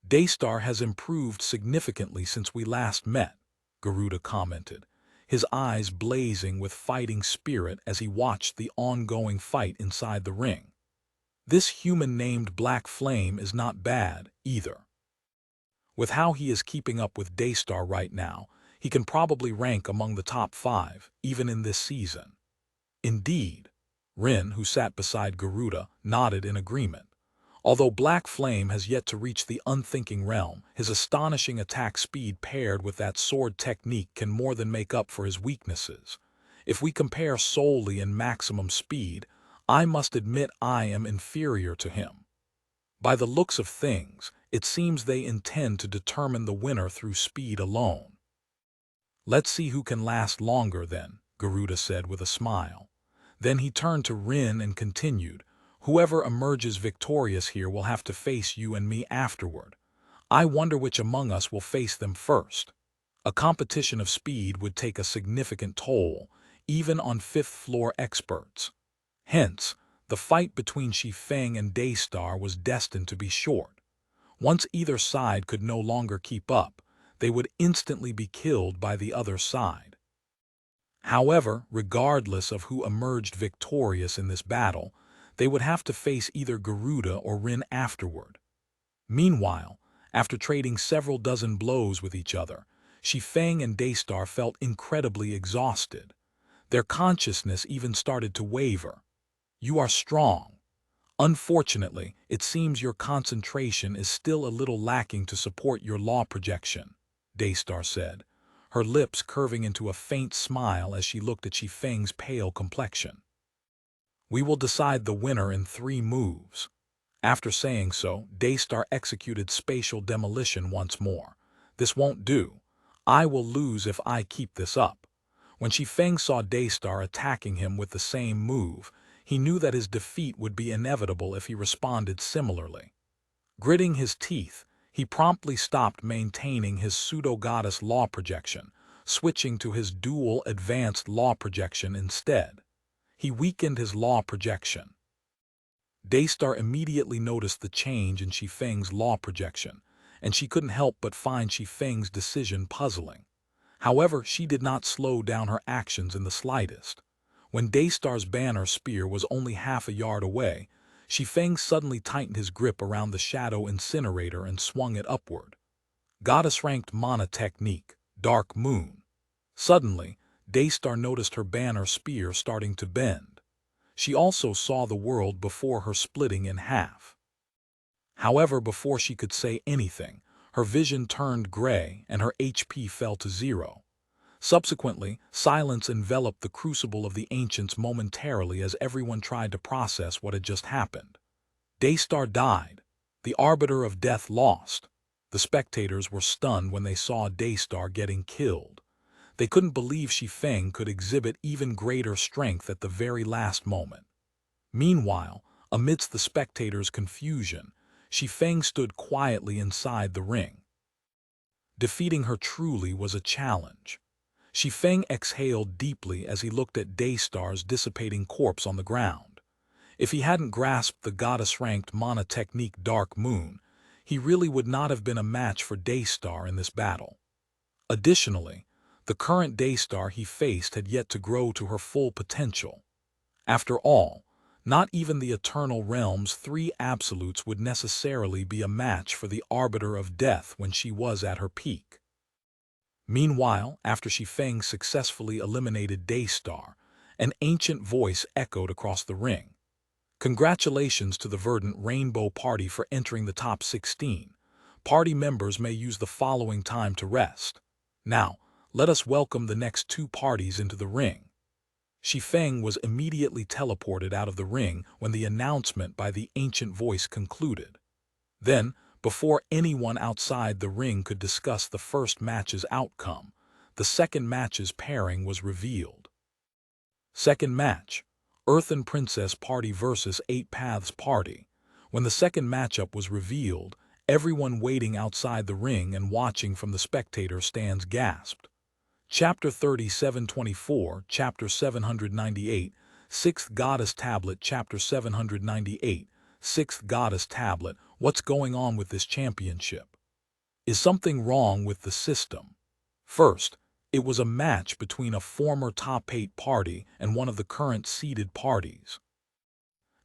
Daystar has improved significantly since we last met, Garuda commented, his eyes blazing with fighting spirit as he watched the ongoing fight inside the ring. This human named Black Flame is not bad, either. With how he is keeping up with Daystar right now, he can probably rank among the top 5, even in this season. Indeed, Rin, who sat beside Garuda, nodded in agreement. Although Black Flame has yet to reach the unthinking realm, his astonishing attack speed paired with that sword technique can more than make up for his weaknesses. If we compare solely in maximum speed, I must admit I am inferior to him. By the looks of things, it seems they intend to determine the winner through speed alone. Let's see who can last longer then, Garuda said with a smile. Then he turned to Rin and continued, whoever emerges victorious here will have to face you and me afterward. I wonder which among us will face them first. A competition of speed would take a significant toll, even on fifth-floor experts. Hence, the fight between Shi Feng and Daystar was destined to be short. Once either side could no longer keep up, they would instantly be killed by the other side. However, regardless of who emerged victorious in this battle, they would have to face either Garuda or Rin afterward. Meanwhile, after trading several dozen blows with each other, Shi Feng and Daystar felt incredibly exhausted. Their consciousness even started to waver. You are strong. Unfortunately, it seems your concentration is still a little lacking to support your law projection, Daystar said, her lips curving into a faint smile as she looked at Shi Feng's pale complexion. We will decide the winner in 3 moves. After saying so, Daystar executed spatial demolition once more. This won't do. I will lose if I keep this up. When Shi Feng saw Daystar attacking him with the same move, he knew that his defeat would be inevitable if he responded similarly. Gritting his teeth, he promptly stopped maintaining his pseudo-goddess law projection, switching to his dual advanced law projection instead. He weakened his law projection. Daystar immediately noticed the change in Shi Feng's law projection, and she couldn't help but find Shi Feng's decision puzzling. However, she did not slow down her actions in the slightest. When Daystar's banner spear was only half a yard away, Shi Feng suddenly tightened his grip around the shadow incinerator and swung it upward. Goddess-ranked mana technique, Dark Moon. Suddenly, Daystar noticed her banner spear starting to bend. She also saw the world before her splitting in half. However, before she could say anything, her vision turned gray and her HP fell to 0. Subsequently, silence enveloped the crucible of the ancients momentarily as everyone tried to process what had just happened. Daystar died. The Arbiter of Death lost. The spectators were stunned when they saw Daystar getting killed. They couldn't believe Shi Feng could exhibit even greater strength at the very last moment. Meanwhile, amidst the spectators' confusion, Shi Feng stood quietly inside the ring. Defeating her truly was a challenge. Shi Feng exhaled deeply as he looked at Daystar's dissipating corpse on the ground. If he hadn't grasped the goddess-ranked mana technique Dark Moon, he really would not have been a match for Daystar in this battle. Additionally, the current Daystar he faced had yet to grow to her full potential. After all, not even the Eternal Realm's 3 absolutes would necessarily be a match for the Arbiter of Death when she was at her peak. Meanwhile, after Shi Feng successfully eliminated Daystar, an ancient voice echoed across the ring. Congratulations to the Verdant Rainbow Party for entering the top 16. Party members may use the following time to rest. Now, let us welcome the next 2 parties into the ring. Shi Feng was immediately teleported out of the ring when the announcement by the ancient voice concluded. Then, before anyone outside the ring could discuss the first match's outcome, the second match's pairing was revealed. Second match, Earthen Princess Party vs. 8 Paths Party. When the second matchup was revealed, everyone waiting outside the ring and watching from the spectator stands gasped. Chapter 3724, Chapter 798, 6th Goddess Tablet, Chapter 798, 6th Goddess Tablet. What's going on with this championship? Is something wrong with the system? First, it was a match between a former top 8 party and one of the current seeded parties.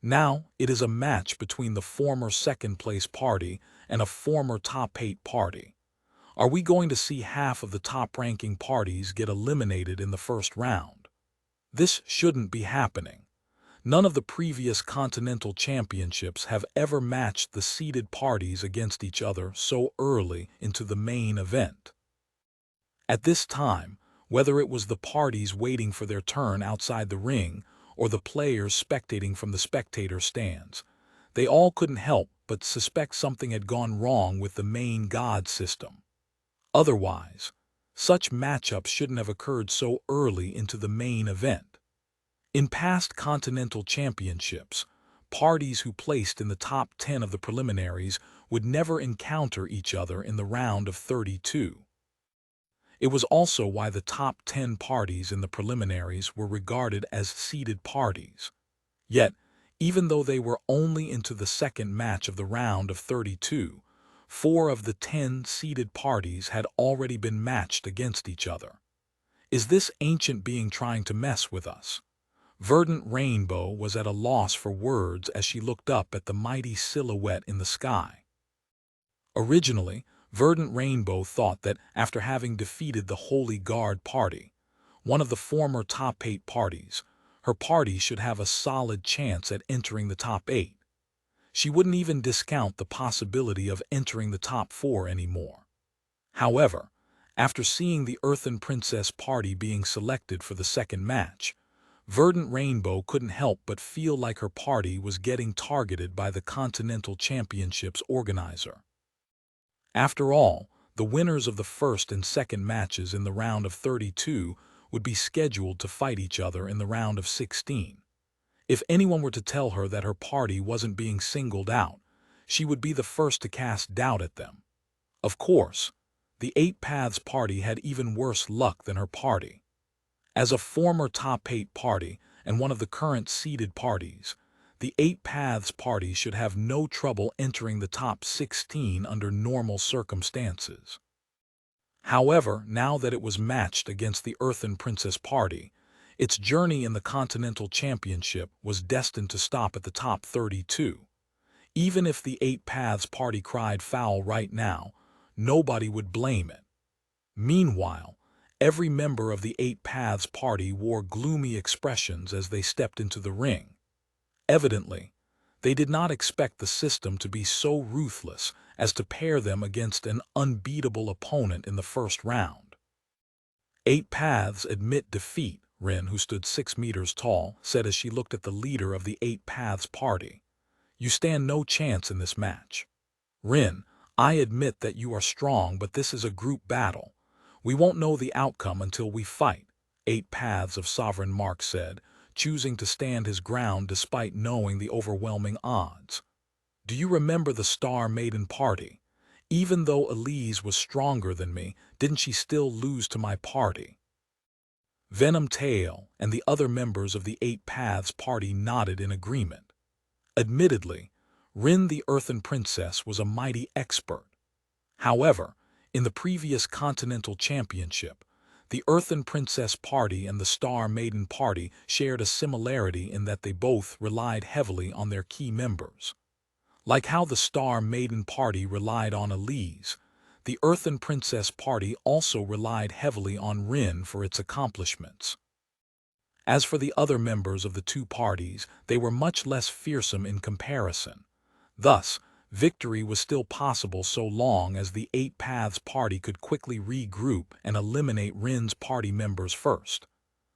Now, it is a match between the former second-place party and a former top 8 party. Are we going to see half of the top-ranking parties get eliminated in the first round? This shouldn't be happening. None of the previous continental championships have ever matched the seeded parties against each other so early into the main event. At this time, whether it was the parties waiting for their turn outside the ring or the players spectating from the spectator stands, they all couldn't help but suspect something had gone wrong with the main god system. Otherwise, such matchups shouldn't have occurred so early into the main event. In past continental championships, parties who placed in the top 10 of the preliminaries would never encounter each other in the round of 32. It was also why the top 10 parties in the preliminaries were regarded as seeded parties. Yet, even though they were only into the second match of the round of 32, 4 of the 10 seeded parties had already been matched against each other. Is this ancient being trying to mess with us? Verdant Rainbow was at a loss for words as she looked up at the mighty silhouette in the sky. Originally, Verdant Rainbow thought that after having defeated the Holy Guard party, one of the former top 8 parties, her party should have a solid chance at entering the top 8. She wouldn't even discount the possibility of entering the top 4 anymore. However, after seeing the Earthen Princess party being selected for the second match, Verdant Rainbow couldn't help but feel like her party was getting targeted by the Continental Championship's organizer. After all, the winners of the first and second matches in the round of 32 would be scheduled to fight each other in the round of 16. If anyone were to tell her that her party wasn't being singled out, she would be the first to cast doubt at them. Of course, the 8 Paths party had even worse luck than her party. As a former top 8 party and one of the current seeded parties, the 8 Paths party should have no trouble entering the top 16 under normal circumstances. However, now that it was matched against the Earthen Princess party, its journey in the Continental Championship was destined to stop at the top 32. Even if the 8 Paths party cried foul right now, nobody would blame it. Meanwhile, every member of the 8 Paths party wore gloomy expressions as they stepped into the ring. Evidently, they did not expect the system to be so ruthless as to pair them against an unbeatable opponent in the first round. 8 Paths admit defeat, Rin, who stood 6 meters tall, said as she looked at the leader of the 8 Paths party. You stand no chance in this match. Rin, I admit that you are strong, but this is a group battle. We won't know the outcome until we fight, 8 Paths of Sovereign Mark said, choosing to stand his ground despite knowing the overwhelming odds. Do you remember the Star Maiden party? Even though Elise was stronger than me, didn't she still lose to my party? Venom Tail and the other members of the 8 Paths party nodded in agreement. Admittedly, Rin the Earthen Princess was a mighty expert. However, in the previous Continental Championship, the Earthen Princess party and the Star Maiden party shared a similarity in that they both relied heavily on their key members. Like how the Star Maiden party relied on Elise, the Earthen Princess party also relied heavily on Rin for its accomplishments. As for the other members of the two parties, they were much less fearsome in comparison. Thus, victory was still possible so long as the 8 Paths party could quickly regroup and eliminate Rin's party members first.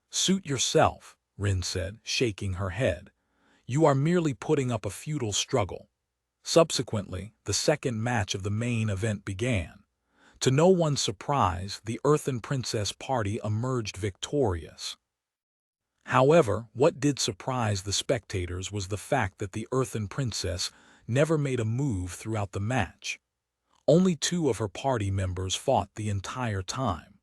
Suit yourself, Rin said, shaking her head. You are merely putting up a futile struggle. Subsequently, the second match of the main event began. To no one's surprise, the Earthen Princess party emerged victorious. However, what did surprise the spectators was the fact that the Earthen Princess never made a move throughout the match. Only 2 of her party members fought the entire time.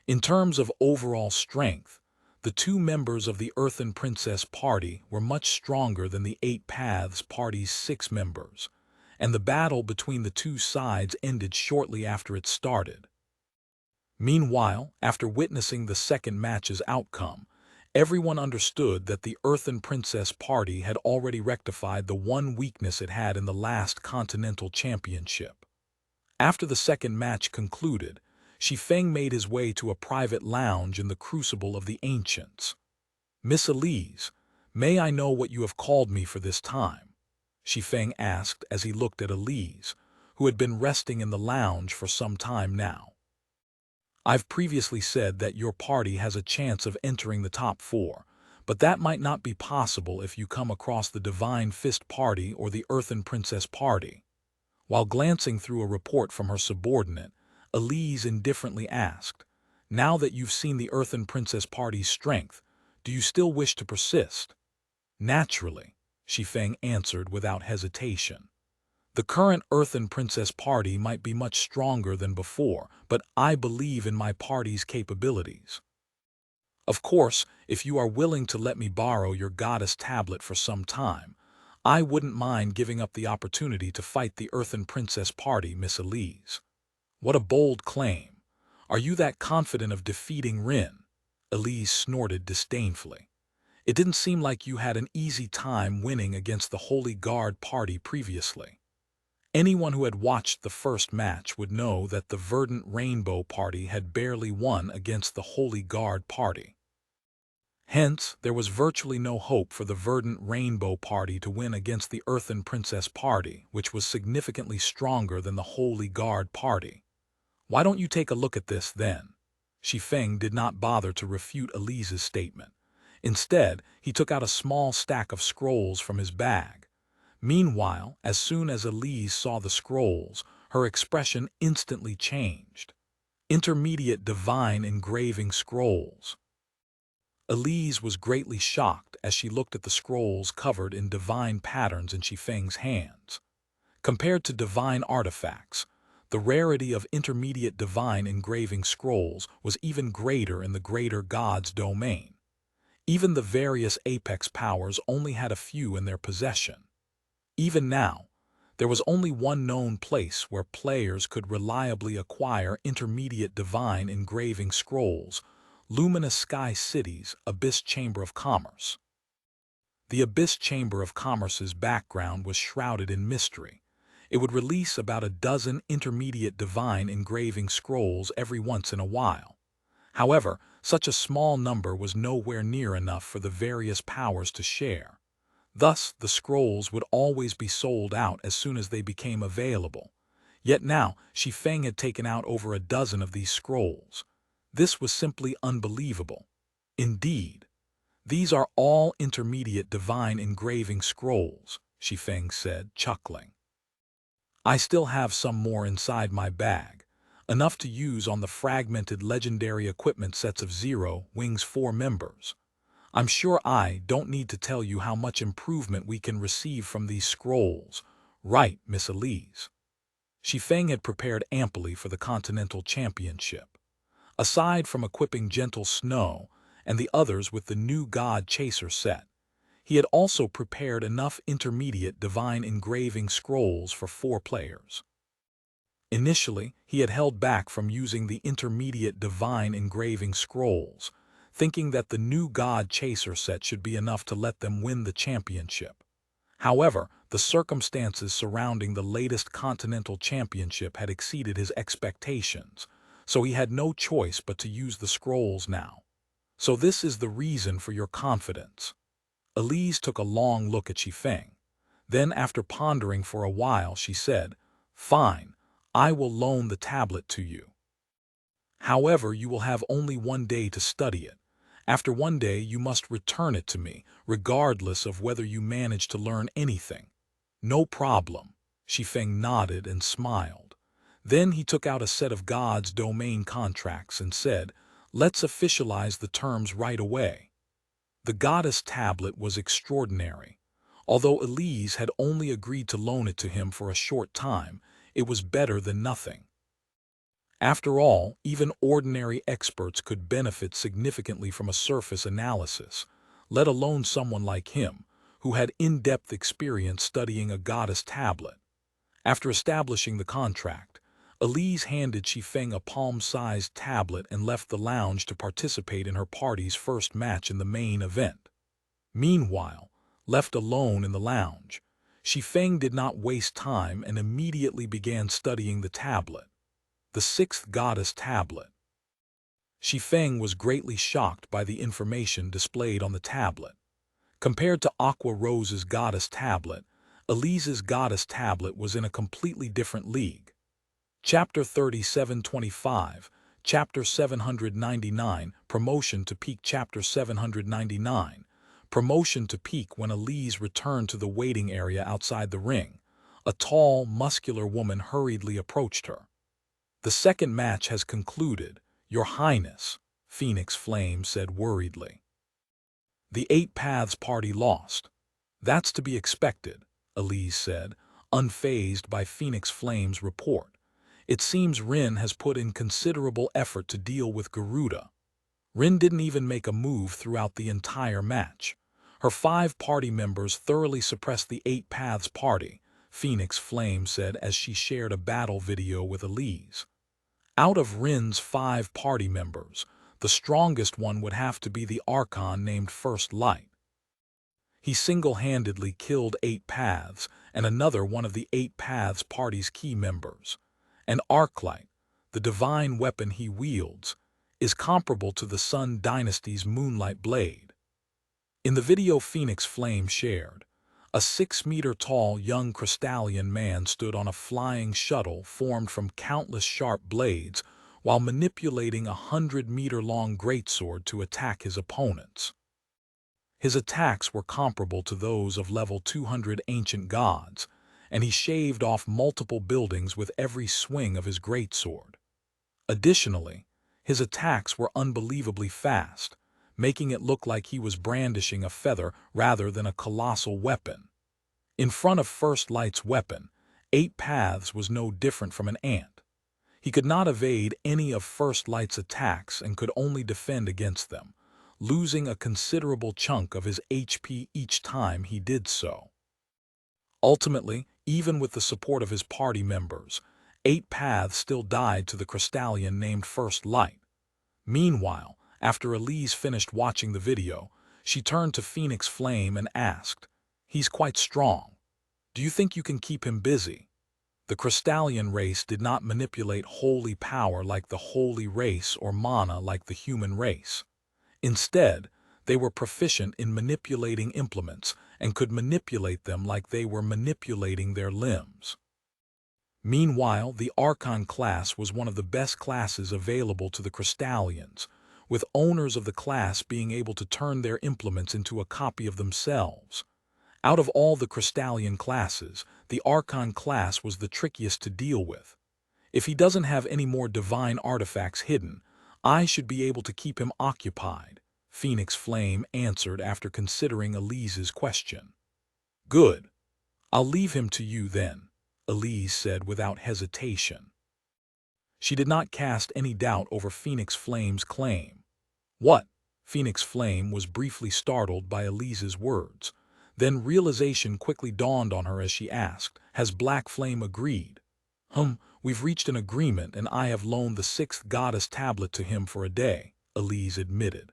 In terms of overall strength, the two members of the Earthen Princess party were much stronger than the Eight Paths party's 6 members, and the battle between the two sides ended shortly after it started. Meanwhile, after witnessing the second match's outcome, everyone understood that the Earthen Princess party had already rectified the one weakness it had in the last Continental Championship. After the second match concluded, Shi Feng made his way to a private lounge in the Crucible of the Ancients. "Miss Elise, may I know what you have called me for this time?" Shi Feng asked as he looked at Elise, who had been resting in the lounge for some time now. "I've previously said that your party has a chance of entering the top 4, but that might not be possible if you come across the Divine Fist party or the Earthen Princess party." While glancing through a report from her subordinate, Elise indifferently asked, "Now that you've seen the Earthen Princess party's strength, do you still wish to persist?" "Naturally," Shi Feng answered without hesitation. "The current Earthen Princess party might be much stronger than before, but I believe in my party's capabilities. Of course, if you are willing to let me borrow your goddess tablet for some time, I wouldn't mind giving up the opportunity to fight the Earthen Princess party, Miss Elise." "What a bold claim. Are you that confident of defeating Rin?" Elise snorted disdainfully. "It didn't seem like you had an easy time winning against the Holy Guard party previously." Anyone who had watched the first match would know that the Verdant Rainbow party had barely won against the Holy Guard party. Hence, there was virtually no hope for the Verdant Rainbow party to win against the Earthen Princess party, which was significantly stronger than the Holy Guard party. "Why don't you take a look at this, then?" Shi Feng did not bother to refute Elise's statement. Instead, he took out a small stack of scrolls from his bag. Meanwhile, as soon as Elise saw the scrolls, her expression instantly changed. Intermediate Divine Engraving Scrolls. Elise was greatly shocked as she looked at the scrolls covered in divine patterns in Shi Feng's hands. Compared to divine artifacts, the rarity of intermediate divine engraving scrolls was even greater in the greater God's domain. Even the various apex powers only had a few in their possession. Even now, there was only one known place where players could reliably acquire intermediate divine engraving scrolls: Luminous Sky City's Abyss Chamber of Commerce. The Abyss Chamber of Commerce's background was shrouded in mystery. It would release about a dozen intermediate divine engraving scrolls every once in a while. However, such a small number was nowhere near enough for the various powers to share. Thus, the scrolls would always be sold out as soon as they became available. Yet now, Shi Feng had taken out over a dozen of these scrolls. This was simply unbelievable. "Indeed, these are all intermediate divine engraving scrolls," Shi Feng said, chuckling. "I still have some more inside my bag, enough to use on the fragmented legendary equipment sets of Zero Wing's 4 members. I'm sure I don't need to tell you how much improvement we can receive from these scrolls, right, Miss Elise?" Shi Feng had prepared amply for the Continental Championship. Aside from equipping Gentle Snow and the others with the new God Chaser set, he had also prepared enough intermediate divine engraving scrolls for 4 players. Initially, he had held back from using the intermediate divine engraving scrolls, thinking that the new God Chaser set should be enough to let them win the championship. However, the circumstances surrounding the latest Continental Championship had exceeded his expectations, so he had no choice but to use the scrolls now. "So this is the reason for your confidence." Elise took a long look at Shi Feng. Then, after pondering for a while, she said, "Fine, I will loan the tablet to you. However, you will have only 1 day to study it. After 1 day, you must return it to me, regardless of whether you manage to learn anything." "No problem." Shi Feng nodded and smiled. Then he took out a set of God's domain contracts and said, "Let's officialize the terms right away." The goddess tablet was extraordinary. Although Elise had only agreed to loan it to him for a short time, it was better than nothing. After all, even ordinary experts could benefit significantly from a surface analysis, let alone someone like him, who had in-depth experience studying a goddess tablet. After establishing the contract, Elise handed Shi Feng a palm-sized tablet and left the lounge to participate in her party's first match in the main event. Meanwhile, left alone in the lounge, Shi Feng did not waste time and immediately began studying the tablet, the sixth goddess tablet. Shi Feng was greatly shocked by the information displayed on the tablet. Compared to Aqua Rose's goddess tablet, Elise's goddess tablet was in a completely different league. Chapter 3725, Chapter 799, Promotion to Peak. Chapter 799, Promotion to Peak. When Elise returned to the waiting area outside the ring, a tall, muscular woman hurriedly approached her. "The second match has concluded, Your Highness," Phoenix Flame said worriedly. "The Eight Paths party lost." "That's to be expected," Elise said, unfazed by Phoenix Flame's report. "It seems Rin has put in considerable effort to deal with Garuda." Rin didn't even make a move throughout the entire match. Her 5 party members thoroughly suppressed the Eight Paths party, Phoenix Flame said as she shared a battle video with Elise. Out of Rin's 5 party members, the strongest one would have to be the Archon named First Light. He single-handedly killed Eight Paths and another one of the Eight Paths party's key members. And Arclight, the divine weapon he wields, is comparable to the Sun Dynasty's Moonlight Blade. In the video Phoenix Flame shared, a 6-meter-tall young Crystallian man stood on a flying shuttle formed from countless sharp blades while manipulating a 100-meter-long greatsword to attack his opponents. His attacks were comparable to those of level 200 ancient gods, and he shaved off multiple buildings with every swing of his greatsword. Additionally, his attacks were unbelievably fast, making it look like he was brandishing a feather rather than a colossal weapon. In front of First Light's weapon, Eight Paths was no different from an ant. He could not evade any of First Light's attacks and could only defend against them, losing a considerable chunk of his HP each time he did so. Ultimately, even with the support of his party members, Eight Paths still died to the Crystallian named First Light. Meanwhile, after Elise finished watching the video, she turned to Phoenix Flame and asked, "He's quite strong. Do you think you can keep him busy?" The Crystallian race did not manipulate holy power like the holy race or mana like the human race. Instead, they were proficient in manipulating implements and could manipulate them like they were manipulating their limbs. Meanwhile, the Archon class was one of the best classes available to the Crystallians, with owners of the class being able to turn their implements into a copy of themselves. Out of all the Crystallian classes, the Archon class was the trickiest to deal with. "If he doesn't have any more divine artifacts hidden, I should be able to keep him occupied," Phoenix Flame answered after considering Elise's question. "Good. I'll leave him to you then," Elise said without hesitation. She did not cast any doubt over Phoenix Flame's claim. "What?" Phoenix Flame was briefly startled by Elise's words. Then realization quickly dawned on her as she asked, "Has Black Flame agreed?" We've reached an agreement and I have loaned the 6th goddess tablet to him for a day," Elise admitted.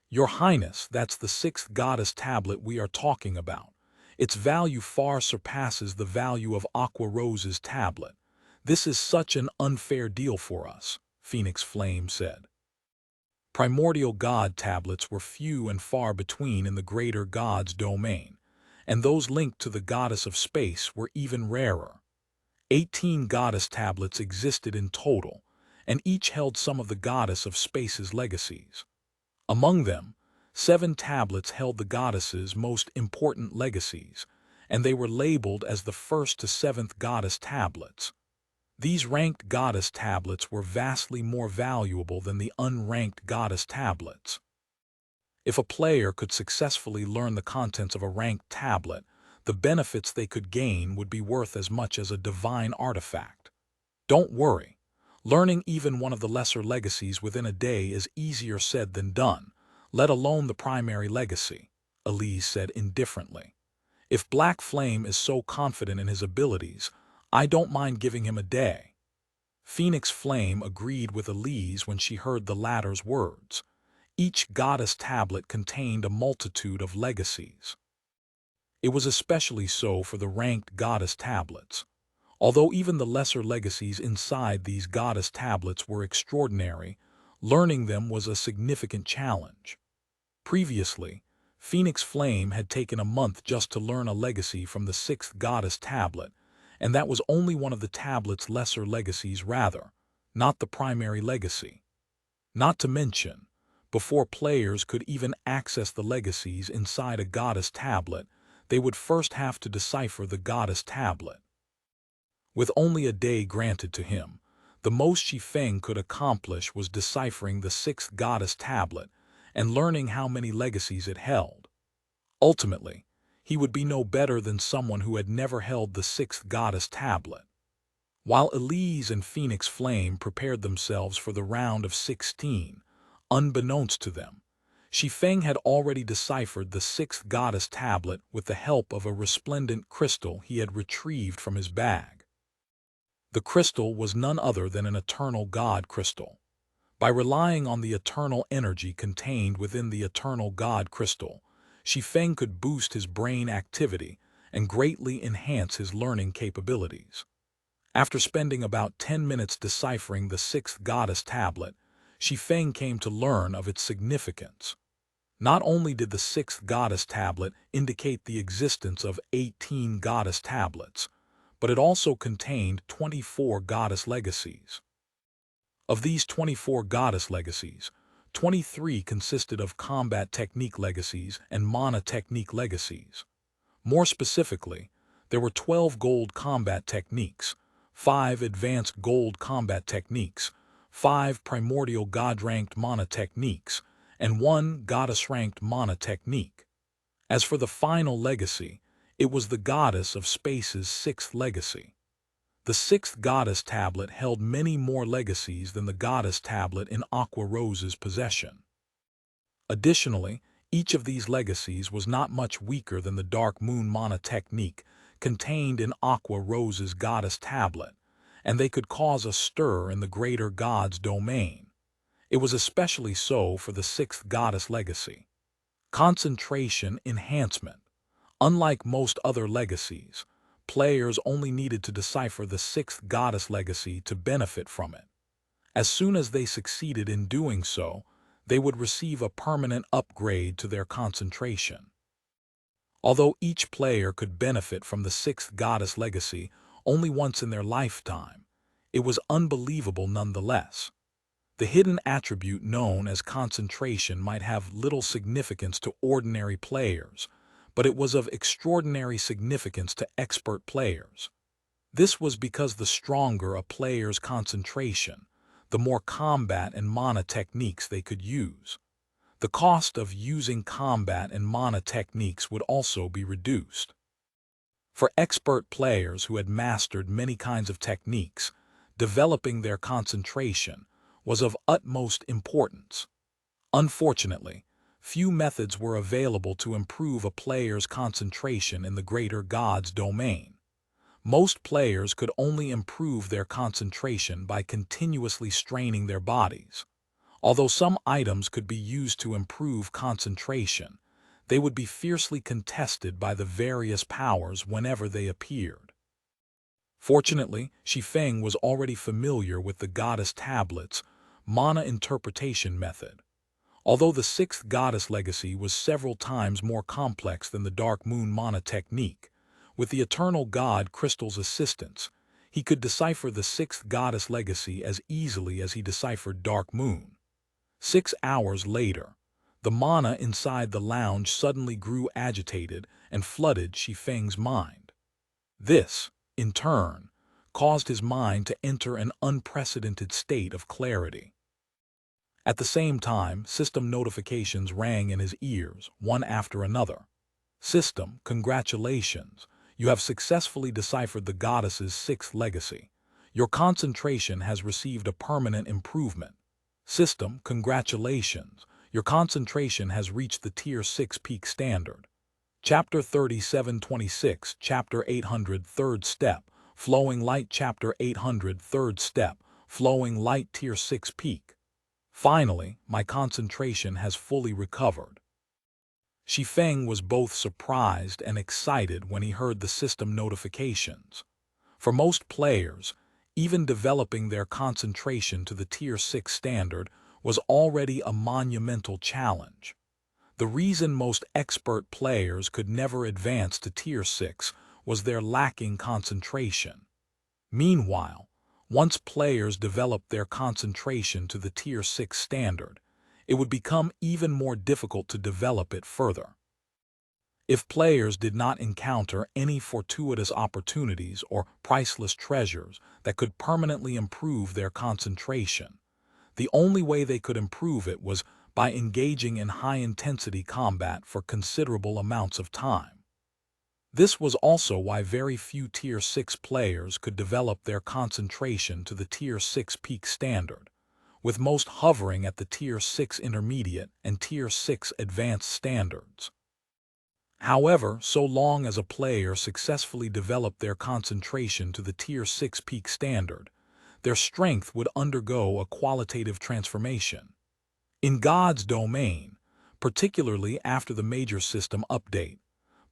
"Your Highness, that's the 6th goddess tablet we are talking about. Its value far surpasses the value of Aqua Rose's tablet. This is such an unfair deal for us," Phoenix Flame said. Primordial God tablets were few and far between in the greater God's domain, and those linked to the goddess of space were even rarer. 18 goddess tablets existed in total, and each held some of the goddess of space's legacies. Among them, 7 tablets held the goddess's most important legacies, and they were labeled as the 1st to 7th goddess tablets. These ranked goddess tablets were vastly more valuable than the unranked goddess tablets. If a player could successfully learn the contents of a ranked tablet, the benefits they could gain would be worth as much as a divine artifact. "Don't worry. Learning even one of the lesser legacies within a day is easier said than done, let alone the primary legacy, Elise said indifferently. If Black Flame is so confident in his abilities, I don't mind giving him a day. Phoenix Flame agreed with Elise when she heard the latter's words. Each goddess tablet contained a multitude of legacies. It was especially so for the ranked goddess tablets. Although even the lesser legacies inside these goddess tablets were extraordinary, learning them was a significant challenge. Previously, Phoenix Flame had taken a month just to learn a legacy from the 6th goddess tablet, and that was only one of the tablet's lesser legacies rather, not the primary legacy. Not to mention, before players could even access the legacies inside a goddess tablet, they would first have to decipher the goddess tablet. With only a day granted to him, the most Shi Feng could accomplish was deciphering the 6th goddess tablet and learning how many legacies it held. Ultimately, he would be no better than someone who had never held the 6th goddess tablet. While Elise and Phoenix Flame prepared themselves for the round of 16, unbeknownst to them, Shi Feng had already deciphered the 6th goddess tablet with the help of a resplendent crystal he had retrieved from his bag. The crystal was none other than an eternal God crystal. By relying on the eternal energy contained within the eternal God crystal, Shi Feng could boost his brain activity and greatly enhance his learning capabilities. After spending about 10 minutes deciphering the 6th goddess tablet, Shi Feng came to learn of its significance. Not only did the 6th goddess tablet indicate the existence of 18 goddess tablets, but it also contained 24 goddess legacies. Of these 24 goddess legacies, 23 consisted of combat technique legacies and mana technique legacies. More specifically, there were 12 gold combat techniques, 5 advanced gold combat techniques, 5 primordial god-ranked mana techniques, and 1 goddess-ranked mana technique. As for the final legacy, it was the goddess of space's 6th legacy. The 6th goddess tablet held many more legacies than the goddess tablet in Aqua Rose's possession. Additionally, each of these legacies was not much weaker than the Dark Moon mana technique contained in Aqua Rose's goddess tablet, and they could cause a stir in the greater god's domain. It was especially so for the 6th goddess legacy. Concentration enhancement. Unlike most other legacies, players only needed to decipher the 6th goddess legacy to benefit from it. As soon as they succeeded in doing so, they would receive a permanent upgrade to their concentration. Although each player could benefit from the 6th goddess legacy only once in their lifetime, it was unbelievable nonetheless. The hidden attribute known as concentration might have little significance to ordinary players, but it was of extraordinary significance to expert players. This was because the stronger a player's concentration, the more combat and mana techniques they could use. The cost of using combat and mana techniques would also be reduced. For expert players who had mastered many kinds of techniques, developing their concentration was of utmost importance. Unfortunately, few methods were available to improve a player's concentration in the greater god's domain. Most players could only improve their concentration by continuously straining their bodies. Although some items could be used to improve concentration, they would be fiercely contested by the various powers whenever they appeared. Fortunately, Shi Feng was already familiar with the goddess tablet's mana interpretation method. Although the 6th goddess legacy was several times more complex than the Dark Moon mana technique, with the Eternal God Crystal's assistance, he could decipher the 6th goddess legacy as easily as he deciphered Dark Moon. 6 hours later, the mana inside the lounge suddenly grew agitated and flooded Shi Feng's mind. This, in turn, caused his mind to enter an unprecedented state of clarity. At the same time, system notifications rang in his ears, one after another. System, congratulations! You have successfully deciphered the goddess's 6th legacy. Your concentration has received a permanent improvement. System, congratulations. Your concentration has reached the Tier 6 peak standard. Chapter 3726, Chapter 800, Third Step, Flowing Light. Chapter 800, Third Step, Flowing Light, Tier 6 peak. Finally, my concentration has fully recovered. Shi Feng was both surprised and excited when he heard the system notifications. For most players, even developing their concentration to the Tier 6 standard was already a monumental challenge. The reason most expert players could never advance to Tier 6 was their lacking concentration. Meanwhile, once players developed their concentration to the Tier 6 standard, it would become even more difficult to develop it further. If players did not encounter any fortuitous opportunities or priceless treasures that could permanently improve their concentration, the only way they could improve it was by engaging in high-intensity combat for considerable amounts of time. This was also why very few Tier 6 players could develop their concentration to the Tier 6 peak standard, with most hovering at the Tier 6 intermediate and Tier 6 advanced standards. However, so long as a player successfully developed their concentration to the Tier 6 peak standard, their strength would undergo a qualitative transformation. In God's domain, particularly after the major system update,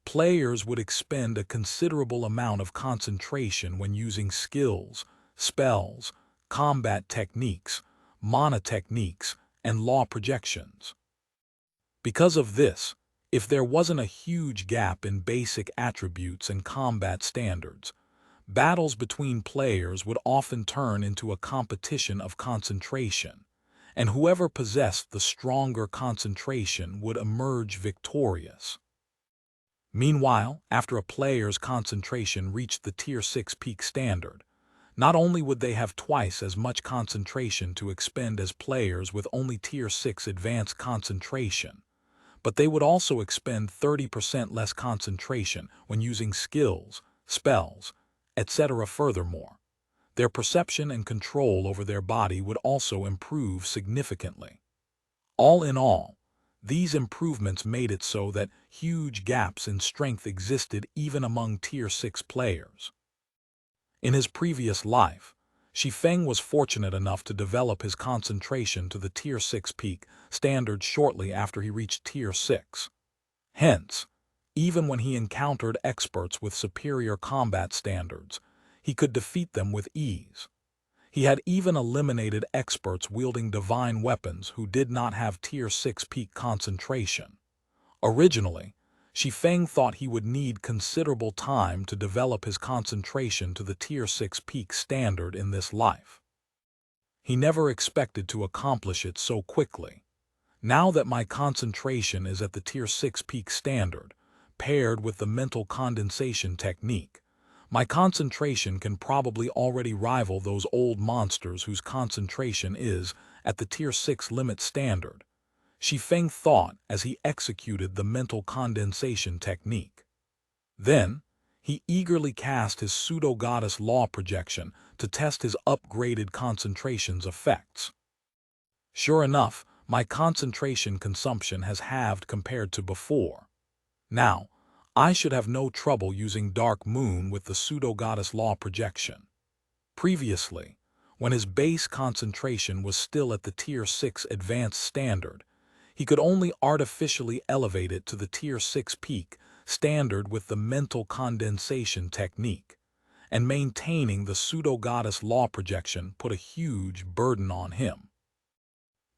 players would expend a considerable amount of concentration when using skills, spells, combat techniques, mana techniques, and law projections. Because of this, if there wasn't a huge gap in basic attributes and combat standards, battles between players would often turn into a competition of concentration, and whoever possessed the stronger concentration would emerge victorious. Meanwhile, after a player's concentration reached the Tier 6 peak standard, not only would they have twice as much concentration to expend as players with only Tier 6 advanced concentration, but they would also expend 30% less concentration when using skills, spells, etc. Furthermore, their perception and control over their body would also improve significantly. All in all, these improvements made it so that huge gaps in strength existed even among Tier 6 players. In his previous life, Shi Feng was fortunate enough to develop his concentration to the Tier 6 peak standard shortly after he reached Tier 6. Hence, even when he encountered experts with superior combat standards, he could defeat them with ease. He had even eliminated experts wielding divine weapons who did not have Tier 6 peak concentration. Originally, Shi Feng thought he would need considerable time to develop his concentration to the Tier 6 peak standard in this life. He never expected to accomplish it so quickly. Now that my concentration is at the Tier 6 peak standard, paired with the mental condensation technique, my concentration can probably already rival those old monsters whose concentration is at the Tier 6 limit standard, Shi Feng thought as he executed the mental condensation technique. Then, he eagerly cast his pseudo-goddess law projection to test his upgraded concentration's effects. Sure enough, my concentration consumption has halved compared to before. Now, I should have no trouble using Dark Moon with the pseudo-goddess law projection. Previously, when his base concentration was still at the Tier 6 advanced standard, he could only artificially elevate it to the Tier 6 peak standard with the mental condensation technique, and maintaining the pseudo-goddess law projection put a huge burden on him.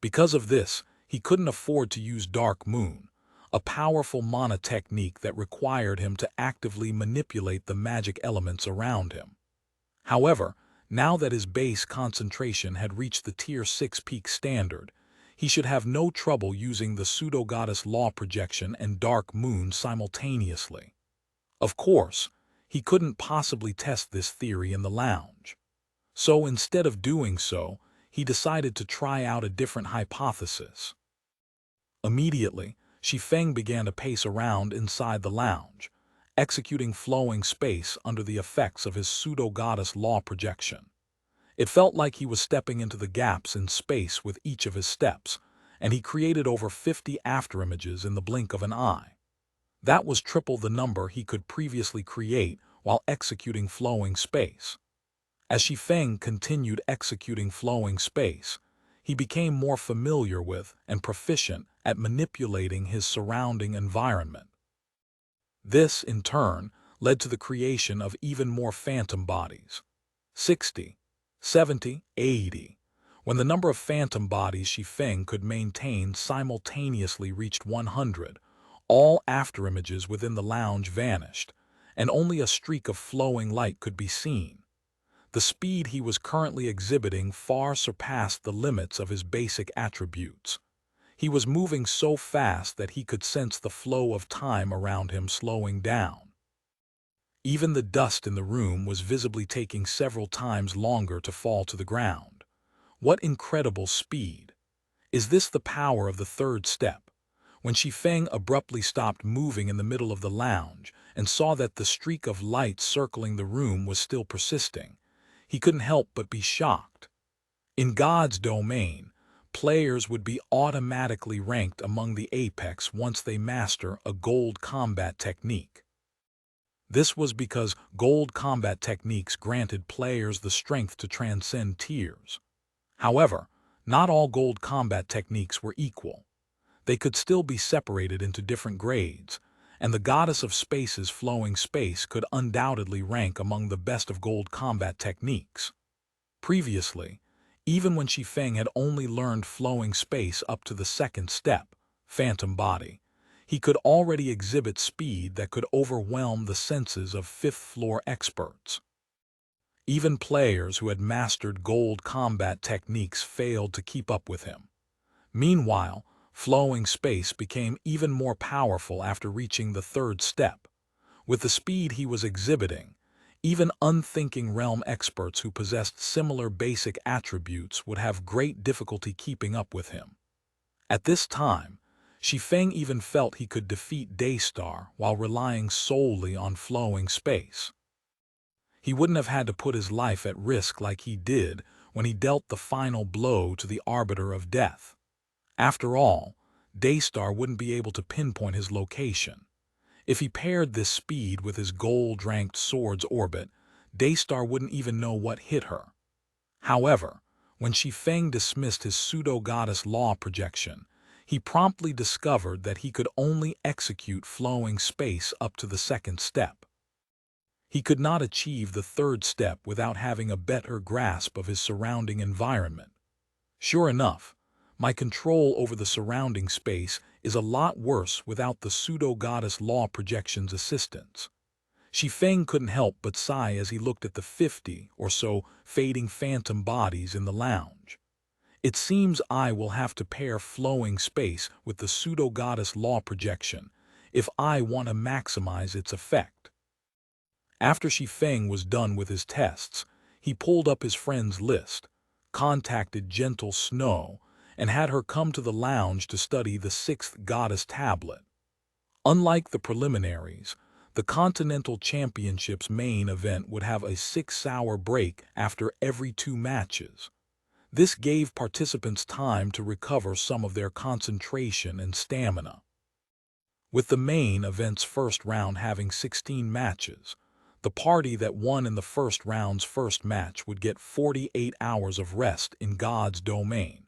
Because of this, he couldn't afford to use Dark Moon, a powerful mana technique that required him to actively manipulate the magic elements around him. However, now that his base concentration had reached the Tier 6 peak standard, he should have no trouble using the pseudo-goddess law projection and Dark Moon simultaneously. Of course, he couldn't possibly test this theory in the lounge. So instead of doing so, he decided to try out a different hypothesis. Immediately, Shi Feng began to pace around inside the lounge, executing flowing space under the effects of his pseudo-goddess law projection. It felt like he was stepping into the gaps in space with each of his steps, and he created over 50 afterimages in the blink of an eye. That was triple the number he could previously create while executing flowing space. As Shi Feng continued executing flowing space, he became more familiar with and proficient at manipulating his surrounding environment. This, in turn, led to the creation of even more phantom bodies. 60, 70, 80. When the number of phantom bodies Shi Feng could maintain simultaneously reached 100, all afterimages within the lounge vanished, and only a streak of flowing light could be seen. The speed he was currently exhibiting far surpassed the limits of his basic attributes. He was moving so fast that he could sense the flow of time around him slowing down. Even the dust in the room was visibly taking several times longer to fall to the ground. What incredible speed! Is this the power of the third step? When Shi Feng abruptly stopped moving in the middle of the lounge and saw that the streak of light circling the room was still persisting, he couldn't help but be shocked. In God's domain, players would be automatically ranked among the apex once they master a gold combat technique. This was because gold combat techniques granted players the strength to transcend tiers. However, not all gold combat techniques were equal. They could still be separated into different grades, and the Goddess of Space's flowing space could undoubtedly rank among the best of gold combat techniques. Previously, even when Shi Feng had only learned flowing space up to the second step, phantom body, he could already exhibit speed that could overwhelm the senses of fifth-floor experts. Even players who had mastered gold combat techniques failed to keep up with him. Meanwhile, flowing space became even more powerful after reaching the third step. With the speed he was exhibiting, even unthinking realm experts who possessed similar basic attributes would have great difficulty keeping up with him. At this time, Shi Feng even felt he could defeat Daystar while relying solely on flowing space. He wouldn't have had to put his life at risk like he did when he dealt the final blow to the Arbiter of Death. After all, Daystar wouldn't be able to pinpoint his location. If he paired this speed with his gold-ranked sword's orbit, Daystar wouldn't even know what hit her. However, when Shi Feng dismissed his pseudo-goddess law projection, he promptly discovered that he could only execute flowing space up to the second step. He could not achieve the third step without having a better grasp of his surrounding environment. Sure enough, my control over the surrounding space is a lot worse without the pseudo-goddess law projection's assistance. Shi Feng couldn't help but sigh as he looked at the 50 or so fading phantom bodies in the lounge. It seems I will have to pair flowing space with the pseudo-goddess law projection if I want to maximize its effect. After Shi Feng was done with his tests, he pulled up his friend's list, contacted Gentle Snow, and had her come to the lounge to study the 6th Goddess Tablet. Unlike the preliminaries, the Continental Championship's main event would have a 6-hour break after every 2 matches. This gave participants time to recover some of their concentration and stamina. With the main event's first round having 16 matches, the party that won in the first round's first match would get 48 hours of rest in God's domain,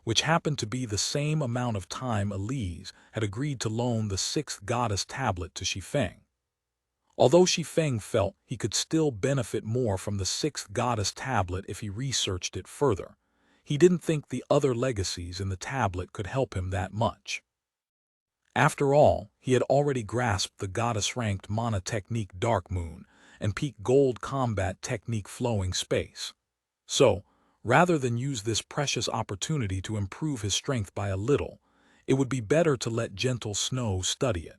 which happened to be the same amount of time Elise had agreed to loan the 6th Goddess Tablet to Shi Feng. Although Shi Feng felt he could still benefit more from the 6th Goddess Tablet if he researched it further, he didn't think the other legacies in the tablet could help him that much. After all, he had already grasped the goddess-ranked mana technique Dark Moon and peak gold combat technique Flowing Space. So, rather than use this precious opportunity to improve his strength by a little, it would be better to let Gentle Snow study it.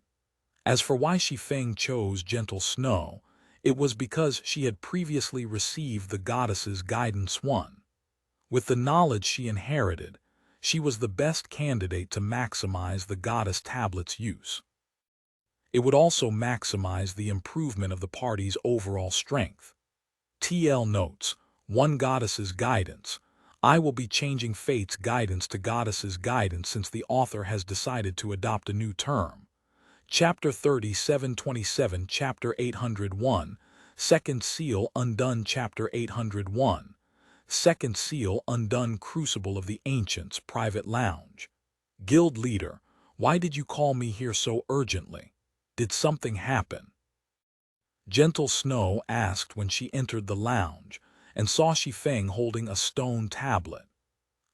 As for why Shi Feng chose Gentle Snow, it was because she had previously received the goddess's Guidance 1. With the knowledge she inherited, she was the best candidate to maximize the goddess tablet's use. It would also maximize the improvement of the party's overall strength. TL notes, One goddess's guidance. I will be changing fate's guidance to goddess's guidance since the author has decided to adopt a new term. Chapter 3727, Chapter 801, Second Seal Undone, Chapter 801, Second Seal Undone, Crucible of the Ancients, Private Lounge. Guild Leader, why did you call me here so urgently? Did something happen? Gentle Snow asked when she entered the lounge and saw Shi Feng holding a stone tablet.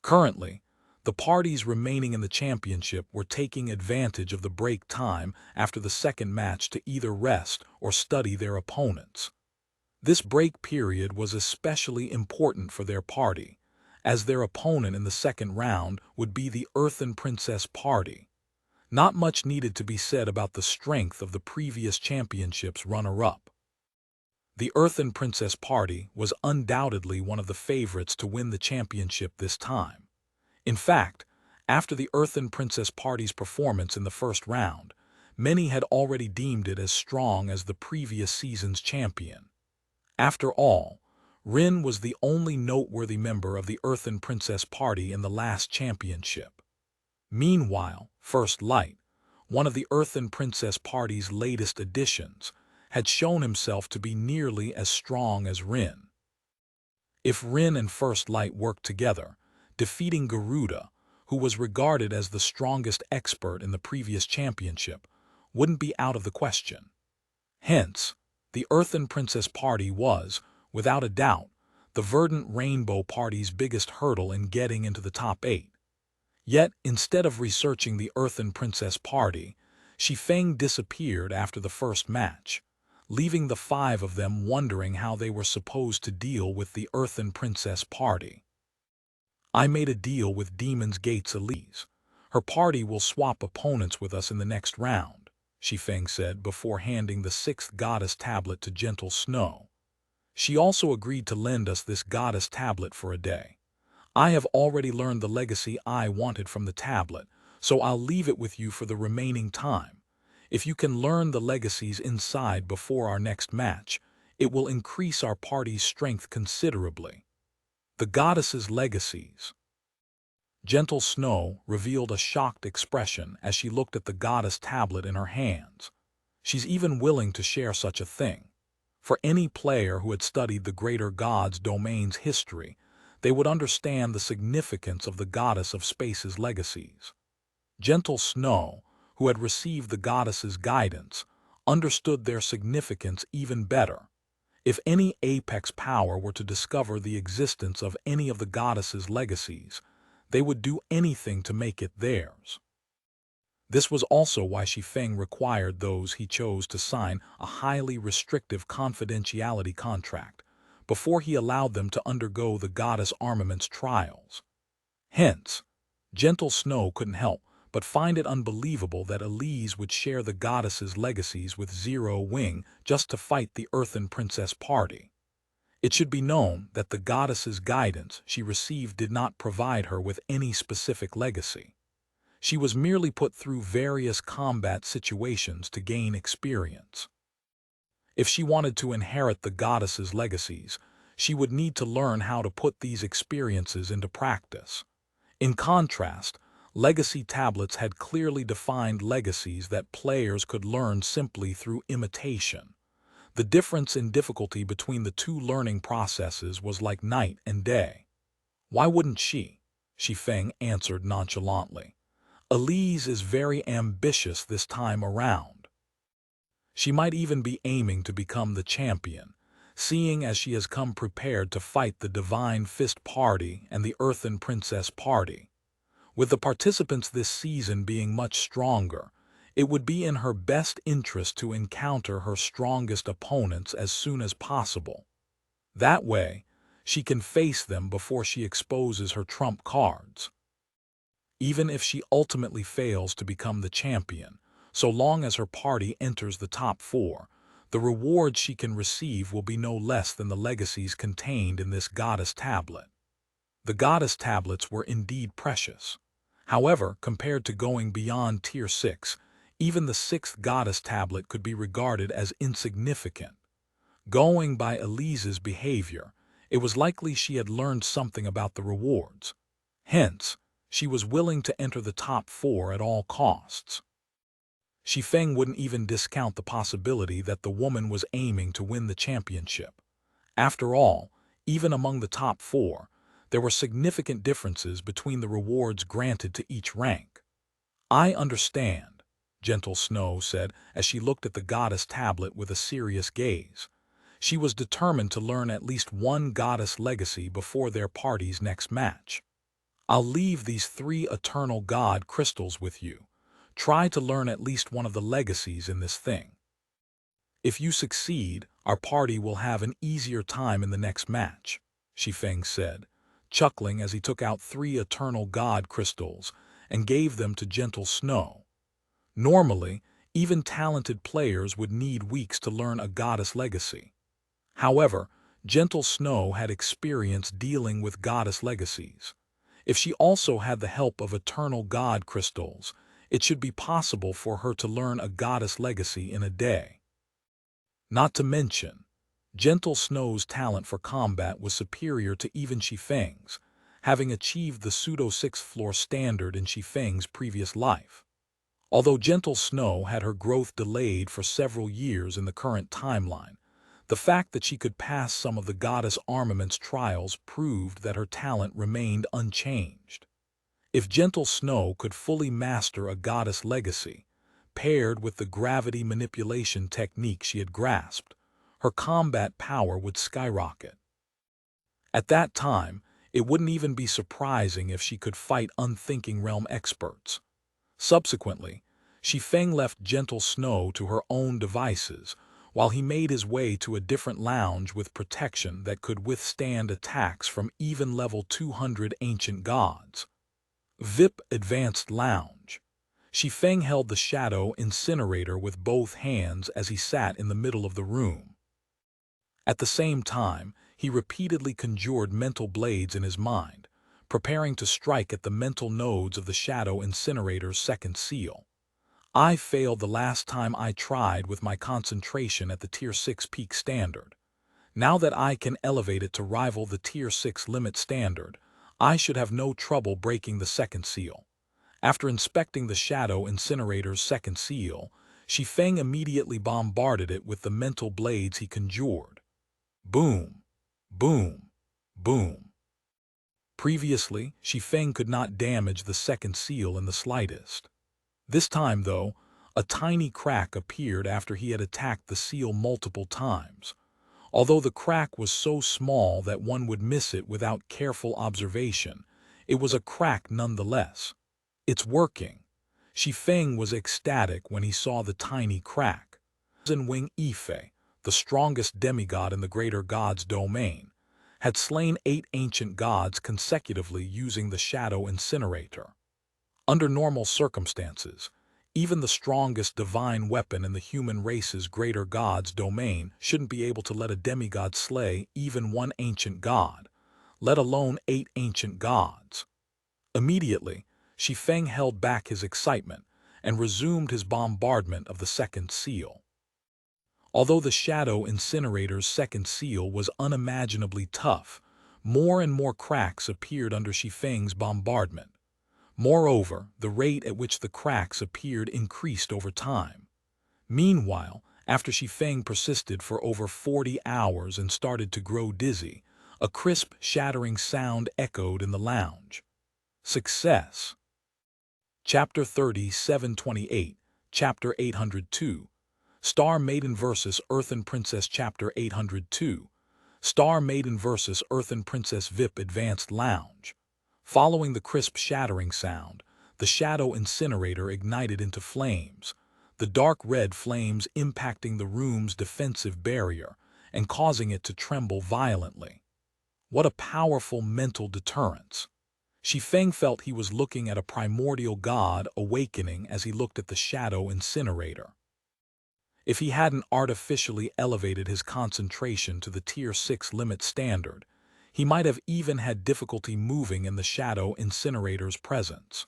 Currently, the parties remaining in the championship were taking advantage of the break time after the second match to either rest or study their opponents. This break period was especially important for their party, as their opponent in the second round would be the Earthen Princess party. Not much needed to be said about the strength of the previous championship's runner-up. The Earthen Princess party was undoubtedly one of the favorites to win the championship this time. In fact, after the Earthen Princess party's performance in the first round, many had already deemed it as strong as the previous season's champion. After all, Rin was the only noteworthy member of the Earthen Princess party in the last championship. Meanwhile, First Light, one of the Earthen Princess party's latest additions, had shown himself to be nearly as strong as Rin. If Rin and First Light worked together, defeating Garuda, who was regarded as the strongest expert in the previous championship, wouldn't be out of the question. Hence, the Earthen Princess party was, without a doubt, the Verdant Rainbow party's biggest hurdle in getting into the top 8. Yet, instead of researching the Earthen Princess party, Shi Feng disappeared after the first match, leaving the 5 of them wondering how they were supposed to deal with the Earthen Princess party. I made a deal with Demon's Gate's Elise. Her party will swap opponents with us in the next round, Shi Feng said before handing the 6th goddess tablet to Gentle Snow. She also agreed to lend us this goddess tablet for a day. I have already learned the legacy I wanted from the tablet, so I'll leave it with you for the remaining time. If you can learn the legacies inside before our next match, it will increase our party's strength considerably. The goddess's legacies. Gentle Snow revealed a shocked expression as she looked at the goddess tablet in her hands. She's even willing to share such a thing. For any player who had studied the greater god's domain's history, they would understand the significance of the goddess of space's legacies. Gentle Snow, who had received the goddess's guidance, understood their significance even better. If any apex power were to discover the existence of any of the goddess's legacies, they would do anything to make it theirs. This was also why Shi Feng required those he chose to sign a highly restrictive confidentiality contract before he allowed them to undergo the goddess armament's trials. Hence, Gentle Snow couldn't help but find it unbelievable that Elise would share the goddess's legacies with Zero Wing just to fight the Earthen Princess party. It should be known that the goddess's guidance she received did not provide her with any specific legacy. She was merely put through various combat situations to gain experience. If she wanted to inherit the goddess's legacies, she would need to learn how to put these experiences into practice. In contrast, legacy tablets had clearly defined legacies that players could learn simply through imitation. The difference in difficulty between the two learning processes was like night and day. Why wouldn't she? Shi Feng answered nonchalantly. Elise is very ambitious this time around. She might even be aiming to become the champion, seeing as she has come prepared to fight the Divine Fist party and the Earthen Princess party. With the participants this season being much stronger, it would be in her best interest to encounter her strongest opponents as soon as possible. That way, she can face them before she exposes her trump cards. Even if she ultimately fails to become the champion, so long as her party enters the top 4, the rewards she can receive will be no less than the legacies contained in this goddess tablet. The goddess tablets were indeed precious. However, compared to going beyond Tier 6, even the 6th goddess tablet could be regarded as insignificant. Going by Elise's behavior, it was likely she had learned something about the rewards. Hence, she was willing to enter the top 4 at all costs. Shi Feng wouldn't even discount the possibility that the woman was aiming to win the championship. After all, even among the top 4, there were significant differences between the rewards granted to each rank. "I understand," Gentle Snow said as she looked at the goddess tablet with a serious gaze. She was determined to learn at least one goddess legacy before their party's next match. "I'll leave these 3 eternal god crystals with you. Try to learn at least one of the legacies in this thing. If you succeed, our party will have an easier time in the next match," Shi Feng said, chuckling as he took out 3 eternal god crystals and gave them to Gentle Snow. Normally, even talented players would need weeks to learn a goddess legacy. However, Gentle Snow had experience dealing with goddess legacies. If she also had the help of eternal god crystals, it should be possible for her to learn a goddess legacy in a day. Not to mention, Gentle Snow's talent for combat was superior to even Shi Feng's, having achieved the pseudo-6th floor standard in Shi Feng's previous life. Although Gentle Snow had her growth delayed for several years in the current timeline, the fact that she could pass some of the goddess armaments trials proved that her talent remained unchanged. If Gentle Snow could fully master a goddess legacy, paired with the gravity manipulation technique she had grasped, her combat power would skyrocket. At that time, it wouldn't even be surprising if she could fight unthinking realm experts. Subsequently, Shi Feng left Gentle Snow to her own devices, while he made his way to a different lounge with protection that could withstand attacks from even level 200 ancient gods. VIP Advanced Lounge. Shi Feng held the shadow incinerator with both hands as he sat in the middle of the room. At the same time, he repeatedly conjured mental blades in his mind, preparing to strike at the mental nodes of the shadow incinerator's second seal. "I failed the last time I tried with my concentration at the Tier 6 peak standard. Now that I can elevate it to rival the Tier 6 limit standard, I should have no trouble breaking the second seal." After inspecting the shadow incinerator's second seal, Shi Feng immediately bombarded it with the mental blades he conjured. Boom, boom, boom. Previously, Shi Feng could not damage the second seal in the slightest. This time, though, a tiny crack appeared after he had attacked the seal multiple times. Although the crack was so small that one would miss it without careful observation, it was a crack nonetheless. "It's working." Shi Feng was ecstatic when he saw the tiny crack. Wing Ife, the strongest demigod in the greater god's domain, had slain 8 ancient gods consecutively using the shadow incinerator. Under normal circumstances, even the strongest divine weapon in the human race's greater god's domain shouldn't be able to let a demigod slay even 1 ancient god, let alone 8 ancient gods. Immediately, Shi Feng held back his excitement and resumed his bombardment of the second seal. Although the shadow incinerator's second seal was unimaginably tough, more and more cracks appeared under Shi Feng's bombardment. Moreover, the rate at which the cracks appeared increased over time. Meanwhile, after Shi Feng persisted for over 40 hours and started to grow dizzy, a crisp, shattering sound echoed in the lounge. Success. Chapter 3728, Chapter 802. Star Maiden vs. Earthen Princess. Chapter 802. Star Maiden vs. Earthen Princess. VIP Advanced Lounge. Following the crisp shattering sound, the shadow incinerator ignited into flames, the dark red flames impacting the room's defensive barrier and causing it to tremble violently. What a powerful mental deterrence! Shi Feng felt he was looking at a primordial god awakening as he looked at the shadow incinerator. If he hadn't artificially elevated his concentration to the Tier 6 limit standard, he might have even had difficulty moving in the shadow incinerator's presence.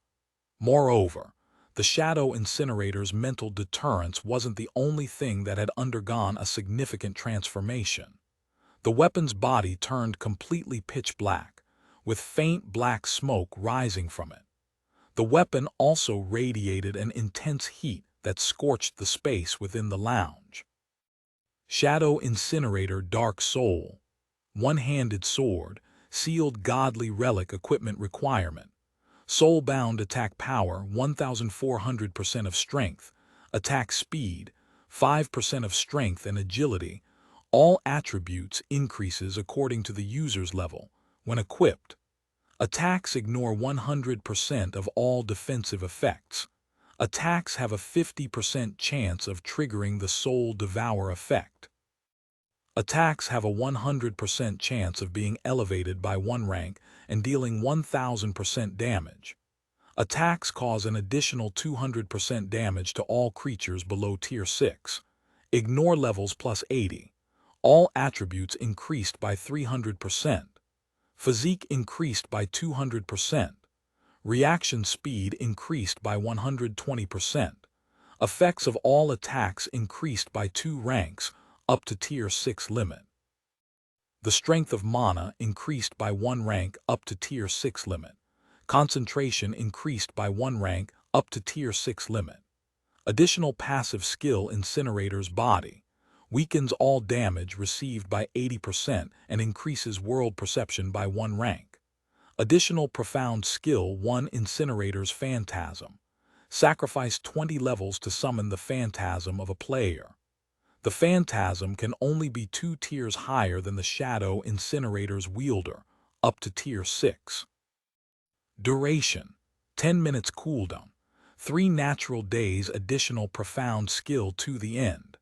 Moreover, the shadow incinerator's mental deterrence wasn't the only thing that had undergone a significant transformation. The weapon's body turned completely pitch black, with faint black smoke rising from it. The weapon also radiated an intense heat that scorched the space within the lounge. Shadow Incinerator Dark Soul. One-handed sword, sealed godly relic equipment requirement. Soul-bound attack power 1400% of strength, attack speed 5% of strength and agility. All attributes increases according to the user's level when equipped. Attacks ignore 100% of all defensive effects. Attacks have a 50% chance of triggering the Soul Devour effect. Attacks have a 100% chance of being elevated by 1 rank and dealing 1000% damage. Attacks cause an additional 200% damage to all creatures below Tier 6. Ignore levels plus 80. All attributes increased by 300%. Physique increased by 200%. Reaction speed increased by 120%. Effects of all attacks increased by 2 ranks, up to Tier 6 limit. The strength of mana increased by 1 rank up to Tier 6 limit. Concentration increased by 1 rank up to Tier 6 limit. Additional passive skill Incinerator's Body. Weakens all damage received by 80% and increases world perception by 1 rank. Additional profound skill 1 Incinerator's Phantasm. Sacrifice 20 levels to summon the phantasm of a player. The phantasm can only be 2 tiers higher than the Shadow Incinerator's wielder, up to Tier 6. Duration: 10 minutes cooldown. 3 natural days additional profound skill to the end.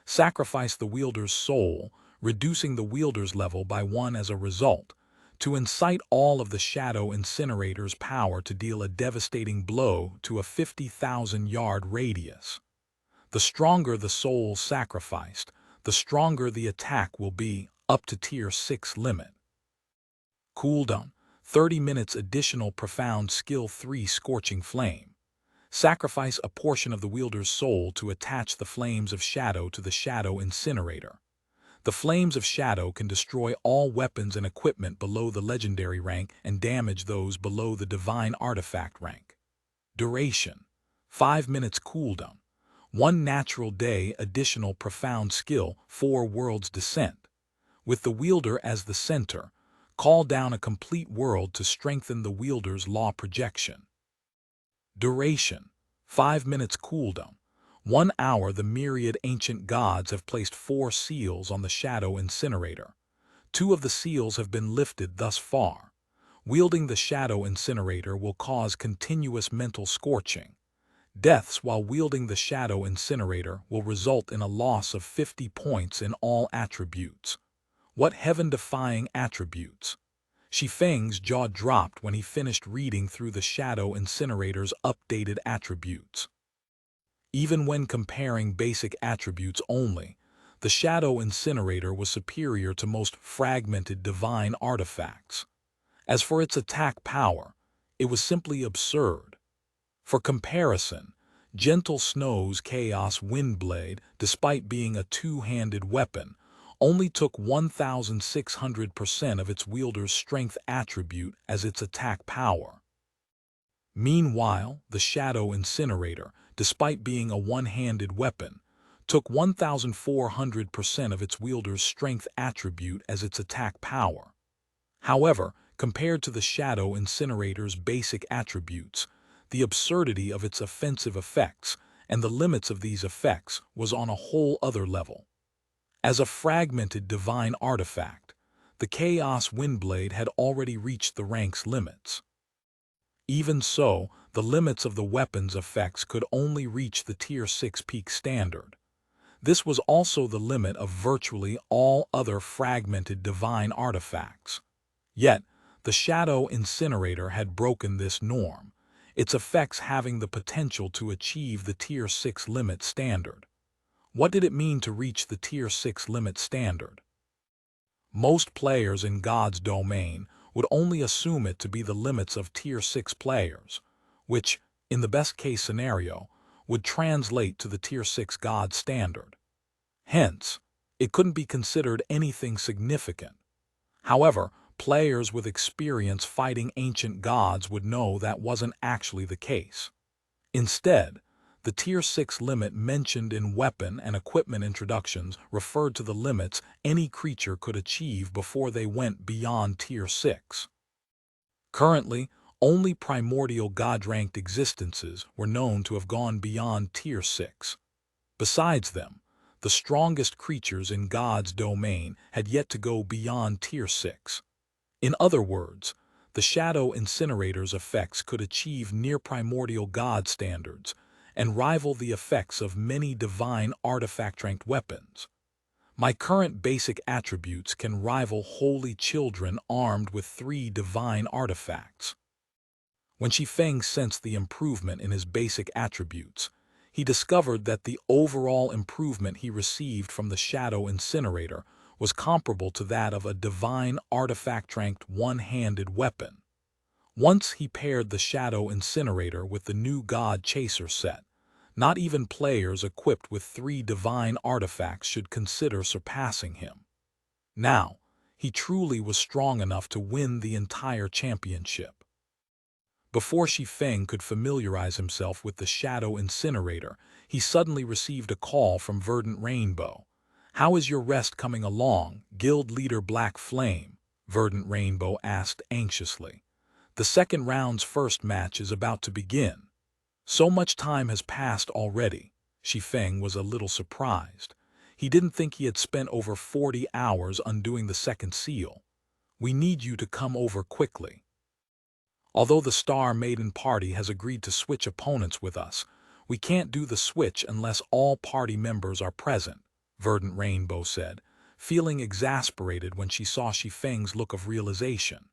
Sacrifice the wielder's soul, reducing the wielder's level by 1 as a result, to incite all of the Shadow Incinerator's power to deal a devastating blow to a 50,000-yard radius. The stronger the soul sacrificed, the stronger the attack will be, up to Tier 6 limit. Cooldown: 30 minutes additional profound skill 3 Scorching Flame. Sacrifice a portion of the wielder's soul to attach the flames of shadow to the Shadow Incinerator. The flames of shadow can destroy all weapons and equipment below the legendary rank and damage those below the divine artifact rank. Duration: 5 minutes cooldown. 1 natural day additional profound skill 4 World's Descent. With the wielder as the center, call down a complete world to strengthen the wielder's law projection. Duration: 5 minutes cooldown. 1 hour the myriad ancient gods have placed 4 seals on the Shadow Incinerator. 2 of the seals have been lifted thus far. Wielding the Shadow Incinerator will cause continuous mental scorching. Deaths while wielding the Shadow Incinerator will result in a loss of 50 points in all attributes. What heaven-defying attributes! Shi Feng's jaw dropped when he finished reading through the Shadow Incinerator's updated attributes. Even when comparing basic attributes only, the Shadow Incinerator was superior to most fragmented divine artifacts. As for its attack power, it was simply absurd. For comparison, Gentle Snow's Chaos Windblade, despite being a 2-handed weapon, only took 1,600% of its wielder's strength attribute as its attack power. Meanwhile, the Shadow Incinerator, despite being a 1-handed weapon, took 1,400% of its wielder's strength attribute as its attack power. However, compared to the Shadow Incinerator's basic attributes, the absurdity of its offensive effects and the limits of these effects was on a whole other level. As a fragmented divine artifact, the Chaos Windblade had already reached the rank's limits. Even so, the limits of the weapon's effects could only reach the Tier 6 peak standard. This was also the limit of virtually all other fragmented divine artifacts. Yet, the Shadow Incinerator had broken this norm, its effects having the potential to achieve the Tier 6 limit standard. What did it mean to reach the Tier 6 limit standard? Most players in God's domain would only assume it to be the limits of Tier 6 players, which, in the best-case scenario, would translate to the Tier 6 God standard. Hence, It couldn't be considered anything significant. However, players with experience fighting ancient gods would know that wasn't actually the case. Instead, the Tier 6 limit mentioned in weapon and equipment introductions referred to the limits any creature could achieve before they went beyond Tier 6. Currently, only primordial god-ranked existences were known to have gone beyond Tier 6. Besides them, the strongest creatures in God's domain had yet to go beyond Tier 6. In other words, the Shadow Incinerator's effects could achieve near-primordial god standards and rival the effects of many divine artifact-ranked weapons. My current basic attributes can rival holy children armed with 3 divine artifacts. When Shi Feng sensed the improvement in his basic attributes, he discovered that the overall improvement he received from the Shadow Incinerator was comparable to that of a divine artifact-ranked one-handed weapon. Once he paired the Shadow Incinerator with the new God Chaser set, not even players equipped with 3 divine artifacts should consider surpassing him. Now, he truly was strong enough to win the entire championship. Before Shi Feng could familiarize himself with the Shadow Incinerator, he suddenly received a call from Verdant Rainbow. "How is your rest coming along, Guild Leader Black Flame?" Verdant Rainbow asked anxiously. "The second round's first match is about to begin." "So much time has passed already." Shi Feng was a little surprised. He didn't think he had spent over 40 hours undoing the second seal. "We need you to come over quickly. Although the Star Maiden party has agreed to switch opponents with us, we can't do the switch unless all party members are present," Verdant Rainbow said, feeling exasperated when she saw Shi Feng's look of realization.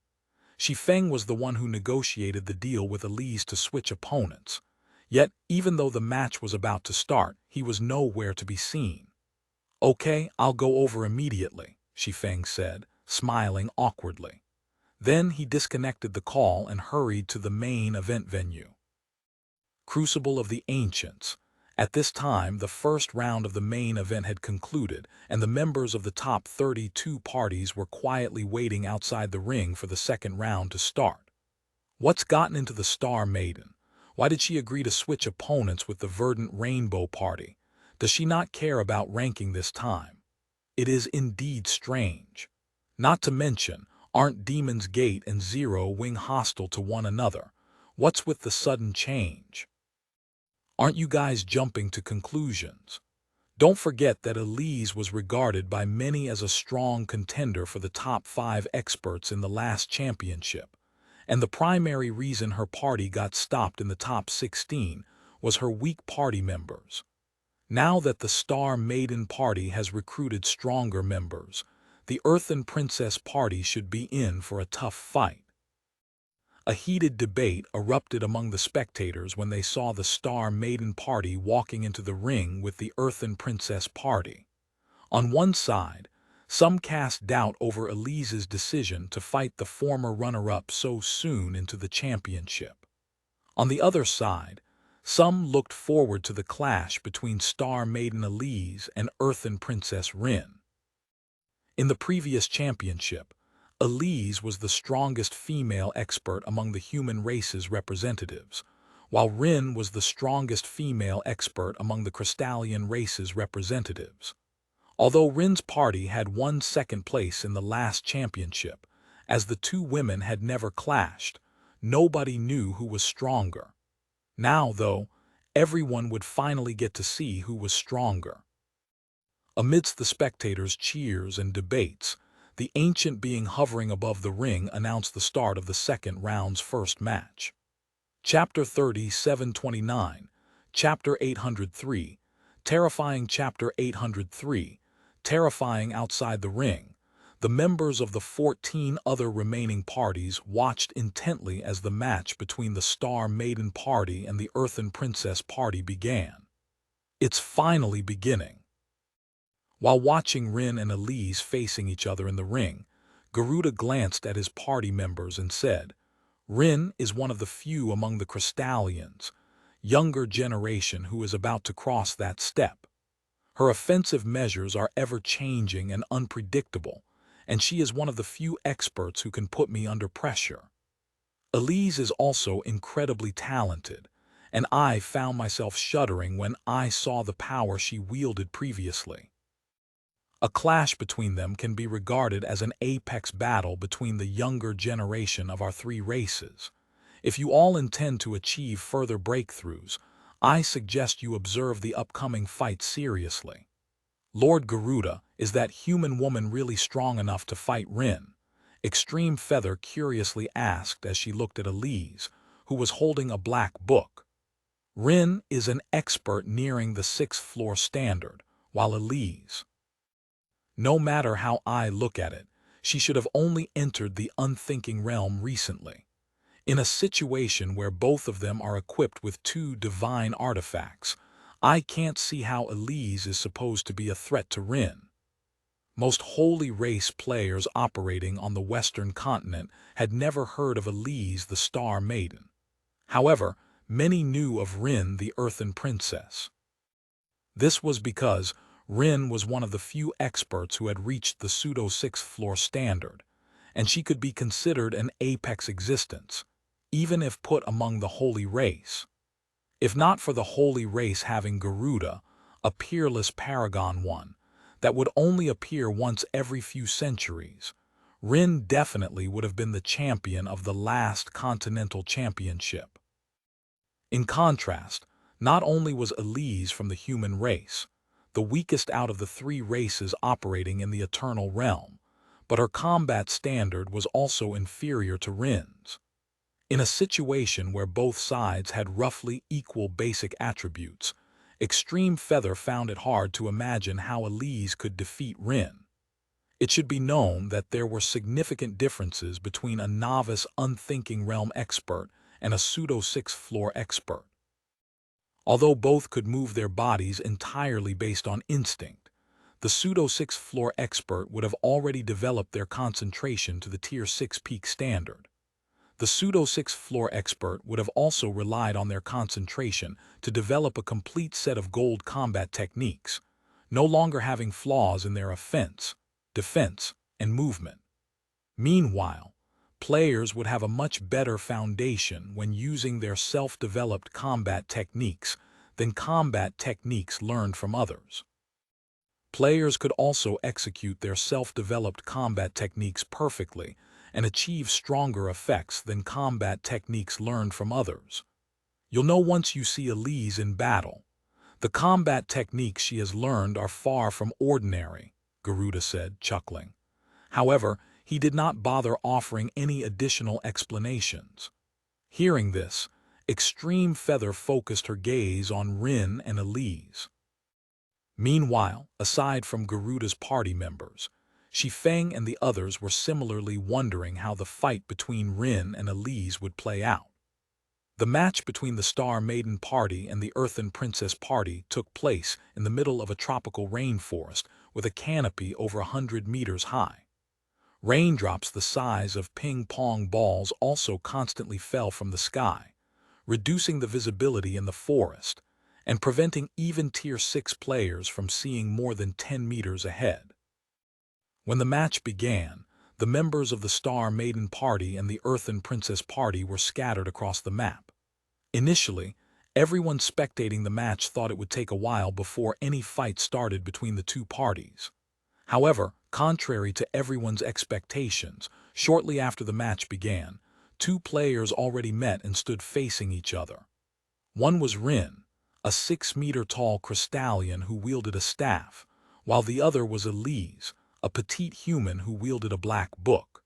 Shi Feng was the one who negotiated the deal with Elise to switch opponents. Yet, even though the match was about to start, he was nowhere to be seen. "Okay, I'll go over immediately," Shi Feng said, smiling awkwardly. Then he disconnected the call and hurried to the main event venue. Crucible of the Ancients. At this time, the first round of the main event had concluded, and the members of the top 32 parties were quietly waiting outside the ring for the second round to start. What's gotten into the Star Maiden? Why did she agree to switch opponents with the Verdant Rainbow party? Does she not care about ranking this time? It is indeed strange. Not to mention, aren't Demon's Gate and Zero Wing hostile to one another? What's with the sudden change? Aren't you guys jumping to conclusions? Don't forget that Elise was regarded by many as a strong contender for the top 5 experts in the last championship, and the primary reason her party got stopped in the top 16 was her weak party members. Now that the Star Maiden party has recruited stronger members, the Earthen Princess party should be in for a tough fight. A heated debate erupted among the spectators when they saw the Star Maiden party walking into the ring with the Earthen Princess party. On one side, some cast doubt over Elise's decision to fight the former runner-up so soon into the championship. On the other side, some looked forward to the clash between Star Maiden Elise and Earthen Princess Rin. In the previous championship, Elise was the strongest female expert among the human race's representatives, while Rin was the strongest female expert among the Crystallian race's representatives. Although Rin's party had won second place in the last championship, as the two women had never clashed, nobody knew who was stronger. Now, though, everyone would finally get to see who was stronger. Amidst the spectators' cheers and debates, the ancient being hovering above the ring announced the start of the second round's first match. Chapter 3729, Chapter 803, Terrifying Chapter 803, Terrifying outside the ring. The members of the 14 other remaining parties watched intently as the match between the Star Maiden party and the Earthen Princess party began. It's finally beginning. While watching Rin and Elise facing each other in the ring, Garuda glanced at his party members and said, "Rin is one of the few among the Crystallians, younger generation who is about to cross that step. Her offensive measures are ever-changing and unpredictable, and she is one of the few experts who can put me under pressure. Elise is also incredibly talented, and I found myself shuddering when I saw the power she wielded previously. A clash between them can be regarded as an apex battle between the younger generation of our three races. If you all intend to achieve further breakthroughs, I suggest you observe the upcoming fight seriously. Lord Garuda, is that human woman really strong enough to fight Rin? Extreme Feather curiously asked as she looked at Elise, who was holding a black book. Rin is an expert nearing the 6th floor standard, while Elise, no matter how I look at it, she should have only entered the unthinking realm recently. In a situation where both of them are equipped with 2 divine artifacts, I can't see how Elise is supposed to be a threat to Rin. Most holy race players operating on the Western continent had never heard of Elise the Star Maiden. However, many knew of Rin the Earthen Princess. This was because Rin was one of the few experts who had reached the pseudo-6th floor standard, and she could be considered an apex existence, even if put among the holy race. If not for the holy race having Garuda, a peerless paragon one, that would only appear once every few centuries, Rin definitely would have been the champion of the last Continental Championship. In contrast, not only was Elise from the human race, the weakest out of the 3 races operating in the eternal realm, but her combat standard was also inferior to Rin's. In a situation where both sides had roughly equal basic attributes, Extreme Feather found it hard to imagine how Elise could defeat Rin. It should be known that there were significant differences between a novice unthinking realm expert and a pseudo-6th floor expert. Although both could move their bodies entirely based on instinct, the pseudo-6th floor expert would have already developed their concentration to the Tier 6 peak standard. The pseudo-6th floor expert would have also relied on their concentration to develop a complete set of gold combat techniques, no longer having flaws in their offense, defense, and movement. Meanwhile, players would have a much better foundation when using their self-developed combat techniques than combat techniques learned from others. Players could also execute their self-developed combat techniques perfectly and achieve stronger effects than combat techniques learned from others. You'll know once you see Elise in battle. The combat techniques she has learned are far from ordinary, Garuda said, chuckling. However, he did not bother offering any additional explanations. Hearing this, Extreme Feather focused her gaze on Rin and Elise. Meanwhile, aside from Garuda's party members, Shi Feng and the others were similarly wondering how the fight between Rin and Elise would play out. The match between the Star Maiden Party and the Earthen Princess Party took place in the middle of a tropical rainforest with a canopy over 100 meters high. Raindrops the size of ping-pong balls also constantly fell from the sky, reducing the visibility in the forest and preventing even Tier 6 players from seeing more than 10 meters ahead. When the match began, the members of the Star Maiden Party and the Earthen Princess Party were scattered across the map. Initially, everyone spectating the match thought it would take a while before any fight started between the two parties. However, contrary to everyone's expectations, shortly after the match began, 2 players already met and stood facing each other. One was Rin, a 6-meter-tall crystallian who wielded a staff, while the other was Elise, a petite human who wielded a black book.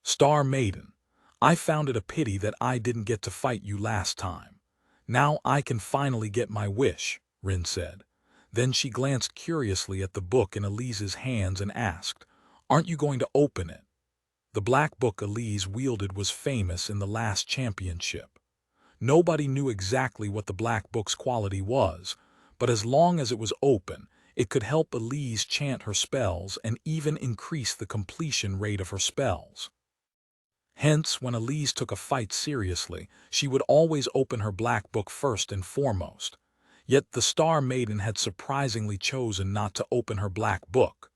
Star Maiden, I found it a pity that I didn't get to fight you last time. Now I can finally get my wish, Rin said. Then she glanced curiously at the book in Elise's hands and asked, "Aren't you going to open it?" The black book Elise wielded was famous in the last championship. Nobody knew exactly what the black book's quality was, but as long as it was open, it could help Elise chant her spells and even increase the completion rate of her spells. Hence, when Elise took a fight seriously, she would always open her black book first and foremost. Yet the Star Maiden had surprisingly chosen not to open her black book.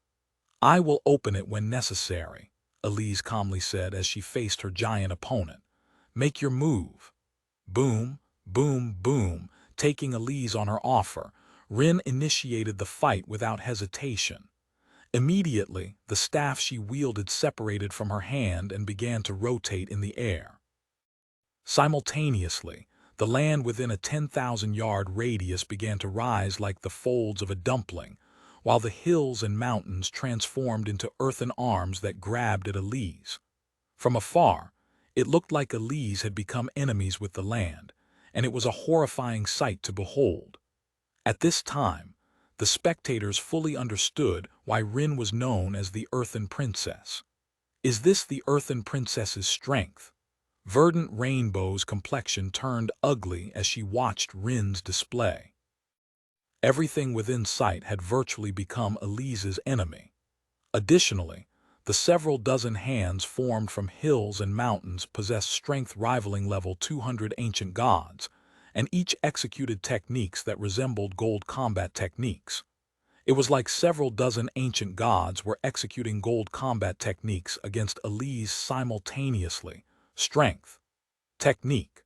"I will open it when necessary," Elise calmly said as she faced her giant opponent. "Make your move." Boom, boom, boom. Taking Elise on her offer, Rin initiated the fight without hesitation. Immediately, the staff she wielded separated from her hand and began to rotate in the air. Simultaneously, the land within a 10,000-yard radius began to rise like the folds of a dumpling, while the hills and mountains transformed into earthen arms that grabbed at Elise. From afar, it looked like Elise had become enemies with the land, and it was a horrifying sight to behold. At this time, the spectators fully understood why Rin was known as the Earthen Princess. Is this the Earthen Princess's strength? Verdant Rainbow's complexion turned ugly as she watched Rin's display. Everything within sight had virtually become Elise's enemy. Additionally, the several dozen hands formed from hills and mountains possessed strength rivaling level 200 ancient gods, and each executed techniques that resembled gold combat techniques. It was like several dozen ancient gods were executing gold combat techniques against Elise simultaneously. Strength. Technique.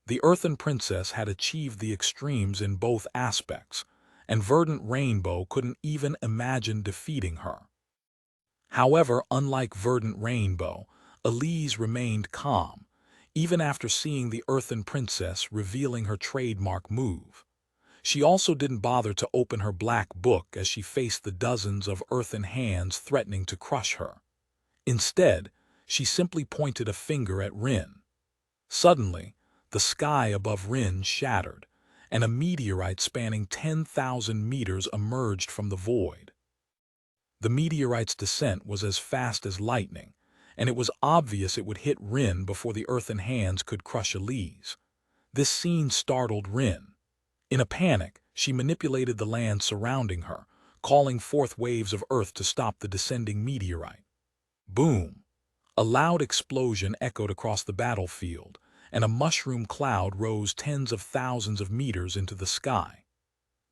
The Earthen Princess had achieved the extremes in both aspects, and Verdant Rainbow couldn't even imagine defeating her. However, unlike Verdant Rainbow, Elise remained calm, even after seeing the Earthen Princess revealing her trademark move. She also didn't bother to open her black book as she faced the dozens of earthen hands threatening to crush her. Instead, she simply pointed a finger at Rin. Suddenly, the sky above Rin shattered, and a meteorite spanning 10,000 meters emerged from the void. The meteorite's descent was as fast as lightning, and it was obvious it would hit Rin before the earthen hands could crush Elise. This scene startled Rin. In a panic, she manipulated the land surrounding her, calling forth waves of earth to stop the descending meteorite. Boom! A loud explosion echoed across the battlefield, and a mushroom cloud rose tens of thousands of meters into the sky.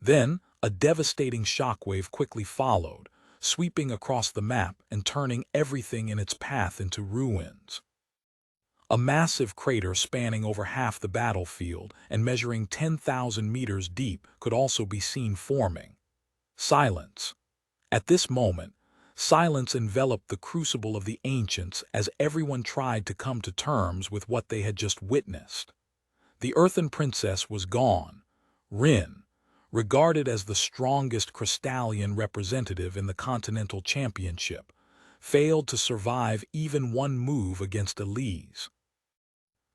Then, a devastating shockwave quickly followed, sweeping across the map and turning everything in its path into ruins. A massive crater spanning over half the battlefield and measuring 10,000 meters deep could also be seen forming. Silence. At this moment, silence enveloped the crucible of the ancients as everyone tried to come to terms with what they had just witnessed. The Earthen Princess was gone. Rin, regarded as the strongest Crystallian representative in the Continental Championship, failed to survive even one move against Elise.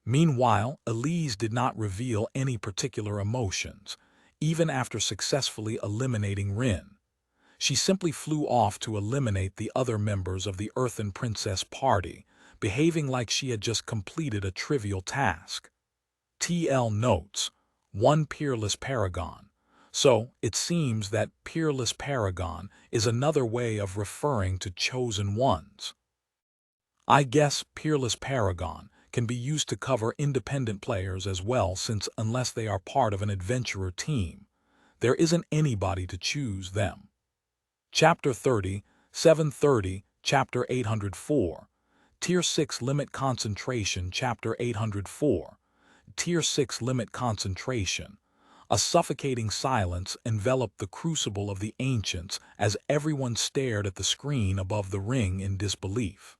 Meanwhile, Elise did not reveal any particular emotions, even after successfully eliminating Rin. She simply flew off to eliminate the other members of the Earthen Princess party, behaving like she had just completed a trivial task. TL notes, one peerless paragon. So, it seems that peerless paragon is another way of referring to chosen ones. I guess peerless paragon can be used to cover independent players as well, since unless they are part of an adventurer team, there isn't anybody to choose them. Chapter 30, 730, Chapter 804, Tier 6 Limit Concentration, Chapter 804, Tier 6 Limit Concentration. A suffocating silence enveloped the crucible of the ancients as everyone stared at the screen above the ring in disbelief.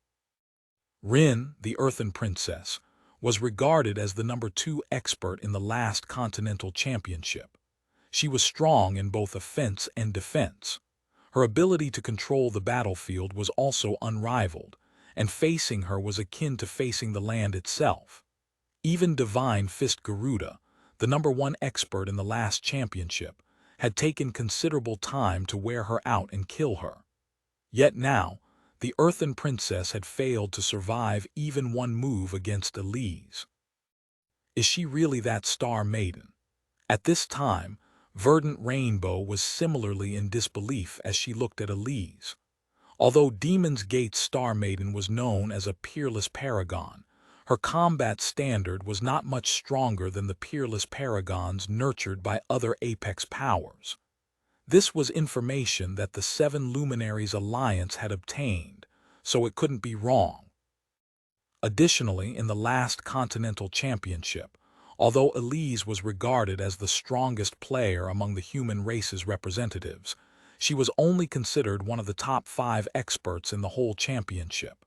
Rin, the Earthen Princess, was regarded as the number 2 expert in the last Continental Championship. She was strong in both offense and defense. Her ability to control the battlefield was also unrivaled, and facing her was akin to facing the land itself. Even Divine Fist Garuda, the number 1 expert in the last championship, had taken considerable time to wear her out and kill her. Yet now, the Earthen Princess had failed to survive even one move against Elise. Is she really that Star Maiden? At this time, Verdant Rainbow was similarly in disbelief as she looked at Elise. Although Demon's Gate's Star Maiden was known as a peerless paragon, Her combat standard was not much stronger than the peerless paragons nurtured by other apex powers. This was information that the Seven Luminaries Alliance had obtained, so it couldn't be wrong. Additionally, in the last Continental Championship, although Elise was regarded as the strongest player among the human race's representatives, she was only considered one of the top 5 experts in the whole championship.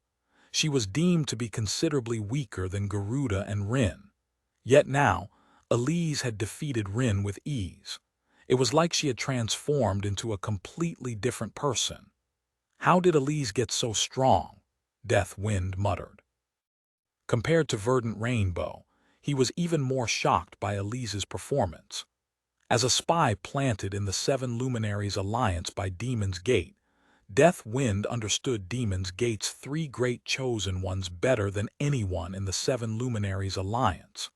She was deemed to be considerably weaker than Garuda and Rin. Yet now, Elise had defeated Rin with ease. It was like she had transformed into a completely different person. "How did Elise get so strong?" Deathwind muttered. Compared to Verdant Rainbow, he was even more shocked by Elise's performance. As a spy planted in the Seven Luminaries Alliance by Demon's Gate, Deathwind understood Demon's Gate's 3 great chosen ones better than anyone in the Seven Luminaries Alliance.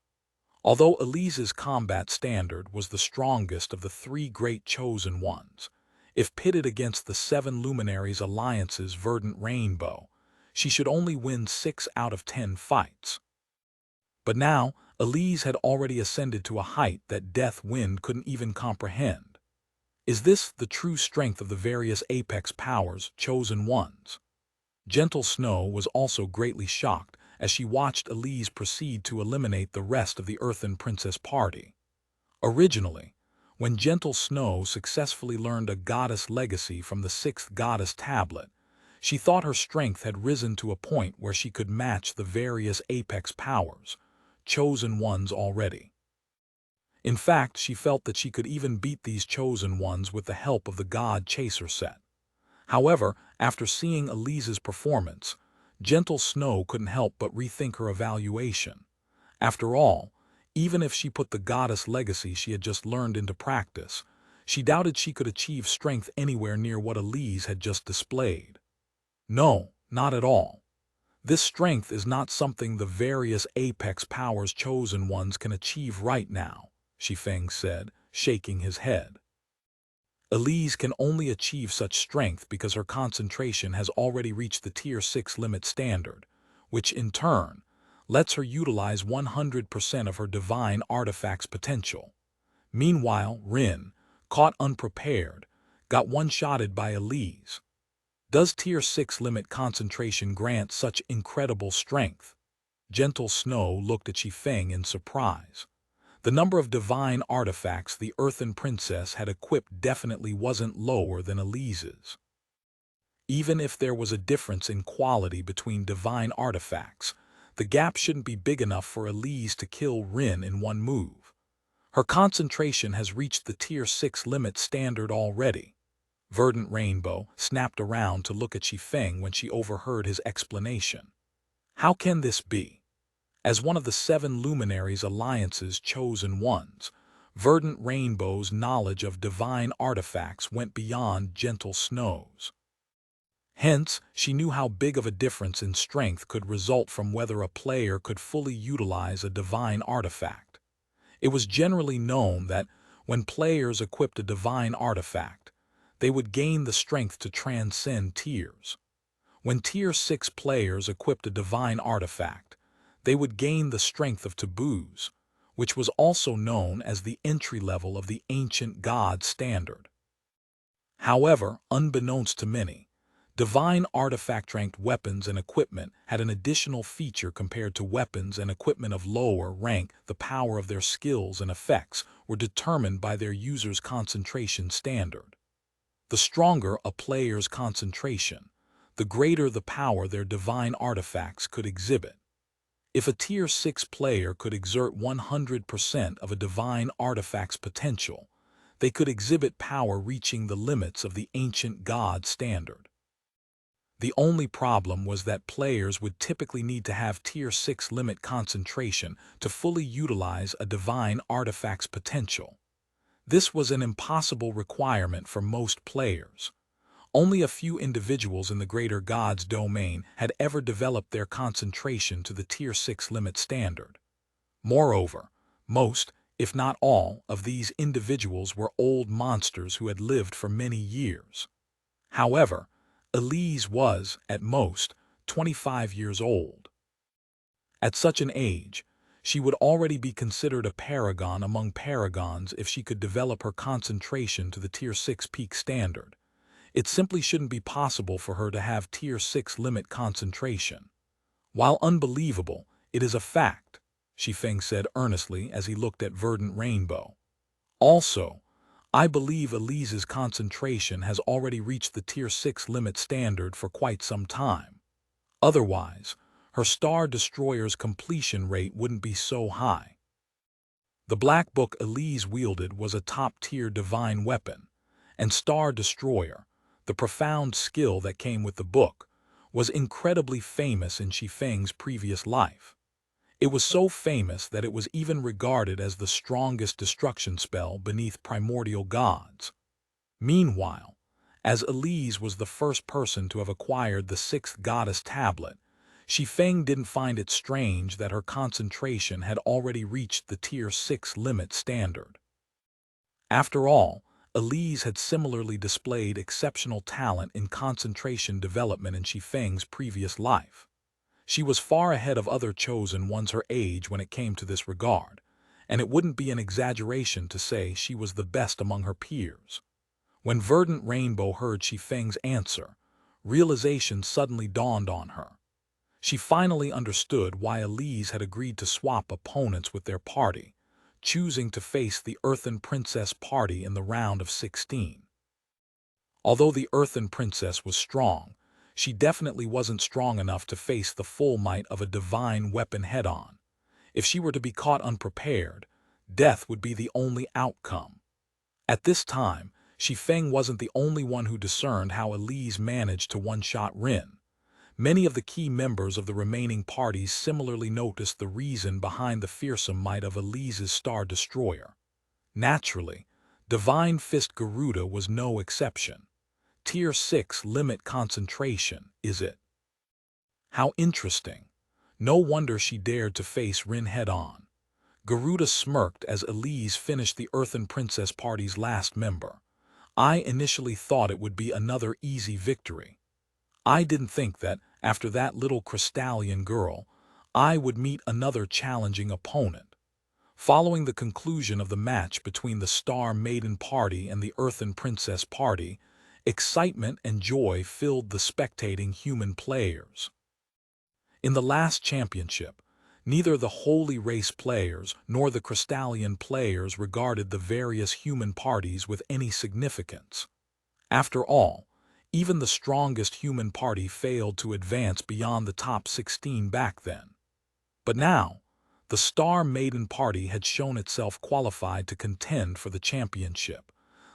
Although Elise's combat standard was the strongest of the 3 great chosen ones, if pitted against the Seven Luminaries Alliance's Verdant Rainbow, she should only win 6 out of 10 fights. But now, Elise had already ascended to a height that Deathwind couldn't even comprehend. Is this the true strength of the various apex powers, chosen ones? Gentle Snow was also greatly shocked as she watched Elise proceed to eliminate the rest of the Earthen Princess party. Originally, when Gentle Snow successfully learned a goddess legacy from the 6th goddess tablet, she thought her strength had risen to a point where she could match the various apex powers, chosen ones already. In fact, she felt that she could even beat these chosen ones with the help of the God Chaser set. However, after seeing Elise's performance, Gentle Snow couldn't help but rethink her evaluation. After all, even if she put the goddess legacy she had just learned into practice, she doubted she could achieve strength anywhere near what Elise had just displayed. No, not at all. This strength is not something the various apex powers chosen ones can achieve right now, Shi Feng said, shaking his head. Elise can only achieve such strength because her concentration has already reached the Tier 6 limit standard, which in turn lets her utilize 100% of her divine artifact's potential. Meanwhile, Rin, caught unprepared, got one-shotted by Elise. Does Tier 6 limit concentration grant such incredible strength? Gentle Snow looked at Shi Feng in surprise. The number of divine artifacts the Earthen Princess had equipped definitely wasn't lower than Elise's. Even if there was a difference in quality between divine artifacts, the gap shouldn't be big enough for Elise to kill Rin in one move. Her concentration has reached the Tier 6 limit standard already. Verdant Rainbow snapped around to look at Shi Feng when she overheard his explanation. How can this be? As one of the Seven Luminaries Alliance's chosen ones, Verdant Rainbow's knowledge of divine artifacts went beyond Gentle Snow's. Hence, she knew how big of a difference in strength could result from whether a player could fully utilize a divine artifact. It was generally known that when players equipped a divine artifact, they would gain the strength to transcend tiers. When Tier 6 players equipped a divine artifact, they would gain the strength of taboos, which was also known as the entry level of the ancient god standard. However, unbeknownst to many, divine artifact-ranked weapons and equipment had an additional feature compared to weapons and equipment of lower rank. The power of their skills and effects were determined by their user's concentration standard. The stronger a player's concentration, the greater the power their divine artifacts could exhibit. If a Tier 6 player could exert 100% of a divine artifact's potential, they could exhibit power reaching the limits of the ancient god standard. The only problem was that players would typically need to have Tier 6 limit concentration to fully utilize a divine artifact's potential. This was an impossible requirement for most players. Only a few individuals in the Greater God's domain had ever developed their concentration to the Tier 6 limit standard. Moreover, most, if not all, of these individuals were old monsters who had lived for many years. However, Elise was, at most, 25 years old. At such an age, she would already be considered a paragon among paragons if she could develop her concentration to the Tier 6 peak standard. It simply shouldn't be possible for her to have Tier 6 limit concentration. While unbelievable, it is a fact, Shi Feng said earnestly as he looked at Verdant Rainbow. Also, I believe Elise's concentration has already reached the Tier 6 limit standard for quite some time. Otherwise, her Star Destroyer's completion rate wouldn't be so high. The black book Elise wielded was a top-tier divine weapon, and Star Destroyer, the profound skill that came with the book, was incredibly famous in Shi Feng's previous life. It was so famous that it was even regarded as the strongest destruction spell beneath primordial gods. Meanwhile, as Elise was the first person to have acquired the 6th goddess tablet, Shi Feng didn't find it strange that her concentration had already reached the Tier 6 limit standard. After all, Elise had similarly displayed exceptional talent in concentration development in Shi Feng's previous life. She was far ahead of other chosen ones her age when it came to this regard, and it wouldn't be an exaggeration to say she was the best among her peers. When Verdant Rainbow heard Shi Feng's answer, realization suddenly dawned on her. She finally understood why Elise had agreed to swap opponents with their party, choosing to face the Earthen Princess party in the round of 16. Although the Earthen Princess was strong, she definitely wasn't strong enough to face the full might of a divine weapon head-on. If she were to be caught unprepared, death would be the only outcome. At this time, Shi Feng wasn't the only one who discerned how Elise managed to one-shot Rin. Many of the key members of the remaining parties similarly noticed the reason behind the fearsome might of Elise's Star Destroyer. Naturally, Divine Fist Garuda was no exception. Tier 6 limit concentration, is it? How interesting. No wonder she dared to face Rin head-on. Garuda smirked as Elise finished the Earthen Princess party's last member. I initially thought it would be another easy victory. I didn't think that, after that little Crystallian girl, I would meet another challenging opponent. Following the conclusion of the match between the Star Maiden party and the Earthen Princess party, excitement and joy filled the spectating human players. In the last championship, neither the Holy Race players nor the Crystallian players regarded the various human parties with any significance. After all, even the strongest human party failed to advance beyond the top 16 back then. But now, the Star Maiden party had shown itself qualified to contend for the championship,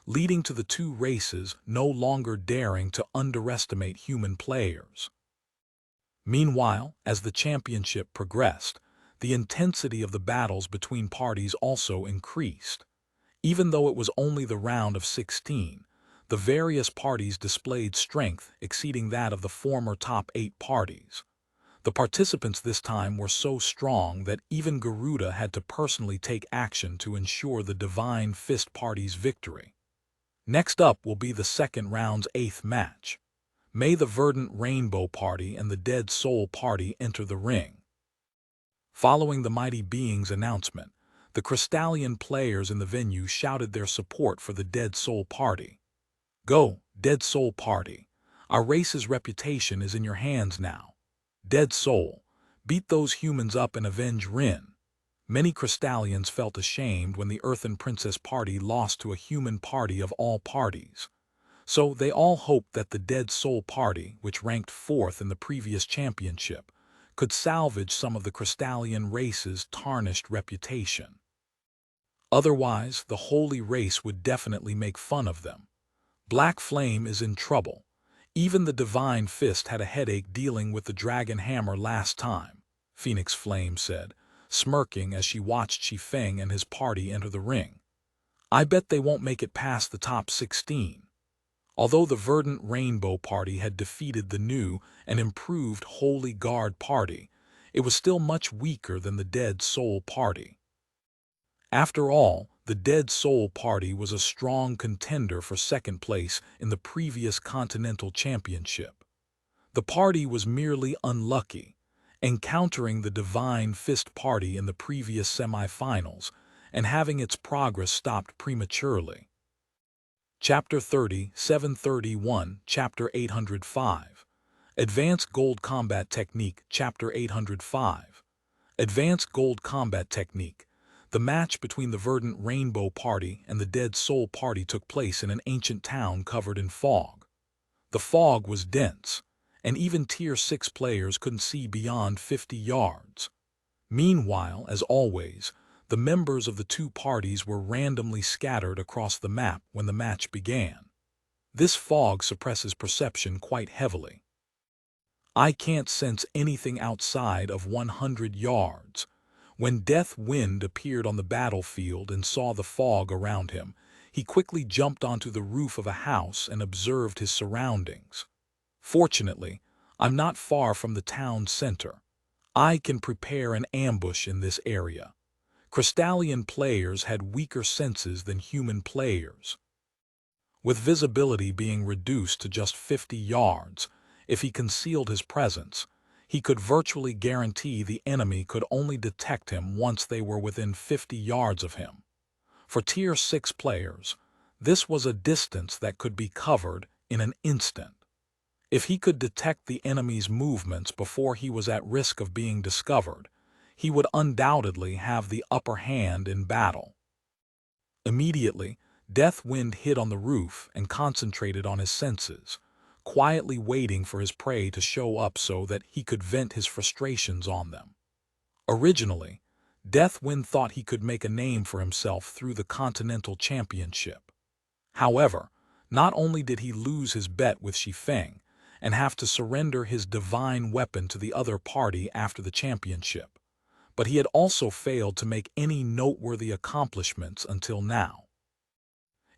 leading to the two races no longer daring to underestimate human players. Meanwhile, as the championship progressed, the intensity of the battles between parties also increased. Even though it was only the round of 16, the various parties displayed strength exceeding that of the former top 8 parties. The participants this time were so strong that even Garuda had to personally take action to ensure the Divine Fist party's victory. Next up will be the second round's 8th match. May the Verdant Rainbow party and the Dead Soul party enter the ring. Following the Mighty Being's announcement, the Crystallian players in the venue shouted their support for the Dead Soul party. Go, Dead Soul party. Our race's reputation is in your hands now. Dead Soul, beat those humans up and avenge Rin. Many Crystallians felt ashamed when the Earthen Princess party lost to a human party of all parties. So they all hoped that the Dead Soul party, which ranked 4th in the previous championship, could salvage some of the Crystallian race's tarnished reputation. Otherwise, the Holy Race would definitely make fun of them. Black Flame is in trouble. Even the Divine Fist had a headache dealing with the Dragon Hammer last time, Phoenix Flame said, smirking as she watched Shi Feng and his party enter the ring. I bet they won't make it past the top 16. Although the Verdant Rainbow party had defeated the new and improved Holy Guard party, it was still much weaker than the Dead Soul party. After all, the Dead Soul party was a strong contender for second place in the previous Continental Championship. The party was merely unlucky, encountering the Divine Fist Party in the previous semi-finals and having its progress stopped prematurely. Chapter 30, 731, Chapter 805. Advanced Gold Combat Technique, Chapter 805. Advanced Gold Combat Technique. The match between the Verdant Rainbow Party and the Dead Soul Party took place in an ancient town covered in fog. The fog was dense, and even Tier 6 players couldn't see beyond 50 yards. Meanwhile, as always, the members of the two parties were randomly scattered across the map when the match began. This fog suppresses perception quite heavily. I can't sense anything outside of 100 yards. When Death Wind appeared on the battlefield and saw the fog around him, he quickly jumped onto the roof of a house and observed his surroundings. Fortunately, I'm not far from the town center. I can prepare an ambush in this area. Crystallian players had weaker senses than human players. With visibility being reduced to just 50 yards, if he concealed his presence, he could virtually guarantee the enemy could only detect him once they were within 50 yards of him. For Tier 6 players, this was a distance that could be covered in an instant. If he could detect the enemy's movements before he was at risk of being discovered, he would undoubtedly have the upper hand in battle. Immediately, Death Wind hid on the roof and concentrated on his senses, quietly waiting for his prey to show up so that he could vent his frustrations on them. Originally, Death Wind thought he could make a name for himself through the Continental Championship. However, not only did he lose his bet with Shi Feng and have to surrender his divine weapon to the other party after the championship, but he had also failed to make any noteworthy accomplishments until now.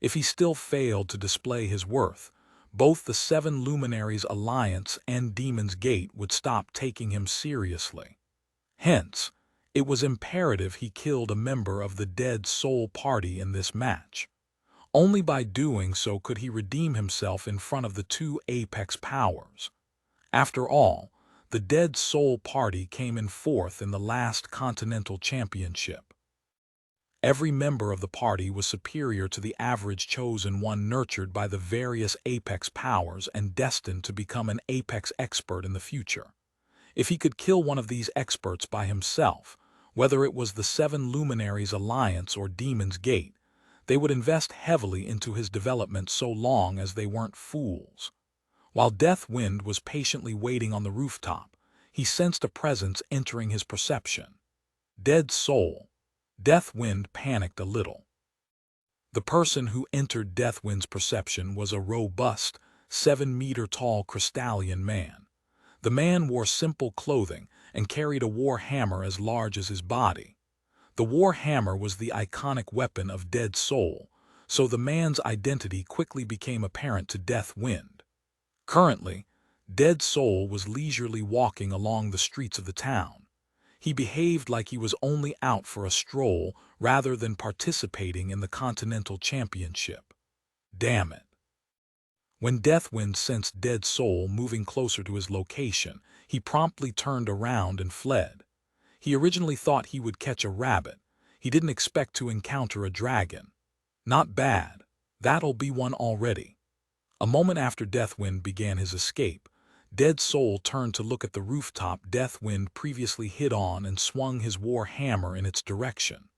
If he still failed to display his worth, both the Seven Luminaries Alliance and Demon's Gate would stop taking him seriously. Hence, it was imperative he killed a member of the Dead Soul Party in this match. Only by doing so could he redeem himself in front of the two apex powers. After all, the Dead Soul Party came in fourth in the last Continental Championship. Every member of the party was superior to the average chosen one nurtured by the various apex powers and destined to become an apex expert in the future. If he could kill one of these experts by himself, whether it was the Seven Luminaries Alliance or Demon's Gate, they would invest heavily into his development so long as they weren't fools. While Death Wind was patiently waiting on the rooftop, he sensed a presence entering his perception. Dead Soul. Death Wind panicked a little. The person who entered Death Wind's perception was a robust, 7-meter-tall Crystallian man. The man wore simple clothing and carried a war hammer as large as his body. The war hammer was the iconic weapon of Dead Soul, so the man's identity quickly became apparent to Death Wind. Currently, Dead Soul was leisurely walking along the streets of the town. He behaved like he was only out for a stroll rather than participating in the Continental Championship. Damn it. When Death Wind sensed Dead Soul moving closer to his location, he promptly turned around and fled. He originally thought he would catch a rabbit. He didn't expect to encounter a dragon. Not bad. That'll be one already. A moment after Death Wind began his escape, Dead Soul turned to look at the rooftop Death Wind previously hid on and swung his war hammer in its direction.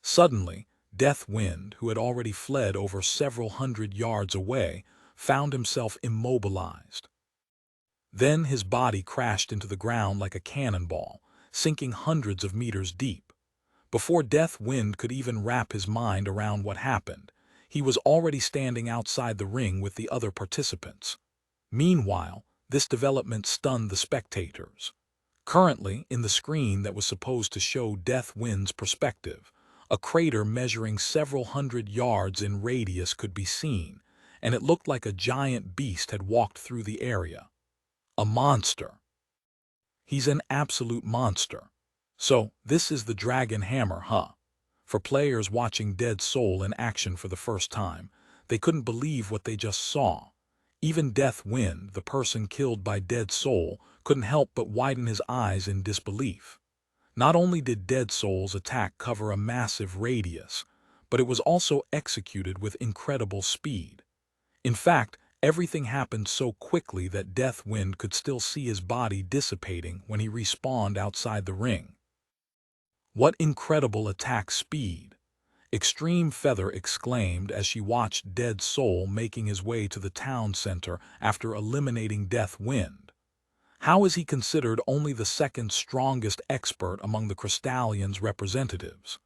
Suddenly, Death Wind, who had already fled over several hundred yards away, found himself immobilized. Then his body crashed into the ground like a cannonball, sinking hundreds of meters deep. Before Death Wind could even wrap his mind around what happened, he was already standing outside the ring with the other participants. Meanwhile, this development stunned the spectators. Currently, in the screen that was supposed to show Death Wind's perspective, a crater measuring several hundred yards in radius could be seen, and it looked like a giant beast had walked through the area. A monster. He's an absolute monster. So, this is the Dragon Hammer, huh? For players watching Dead Soul in action for the first time, they couldn't believe what they just saw. Even Death Wind, the person killed by Dead Soul, couldn't help but widen his eyes in disbelief. Not only did Dead Soul's attack cover a massive radius, but it was also executed with incredible speed. In fact, everything happened so quickly that Deathwind could still see his body dissipating when he respawned outside the ring. What incredible attack speed! Extreme Feather exclaimed as she watched Dead Soul making his way to the town center after eliminating Deathwind. How is he considered only the second strongest expert among the Crystallion's representatives?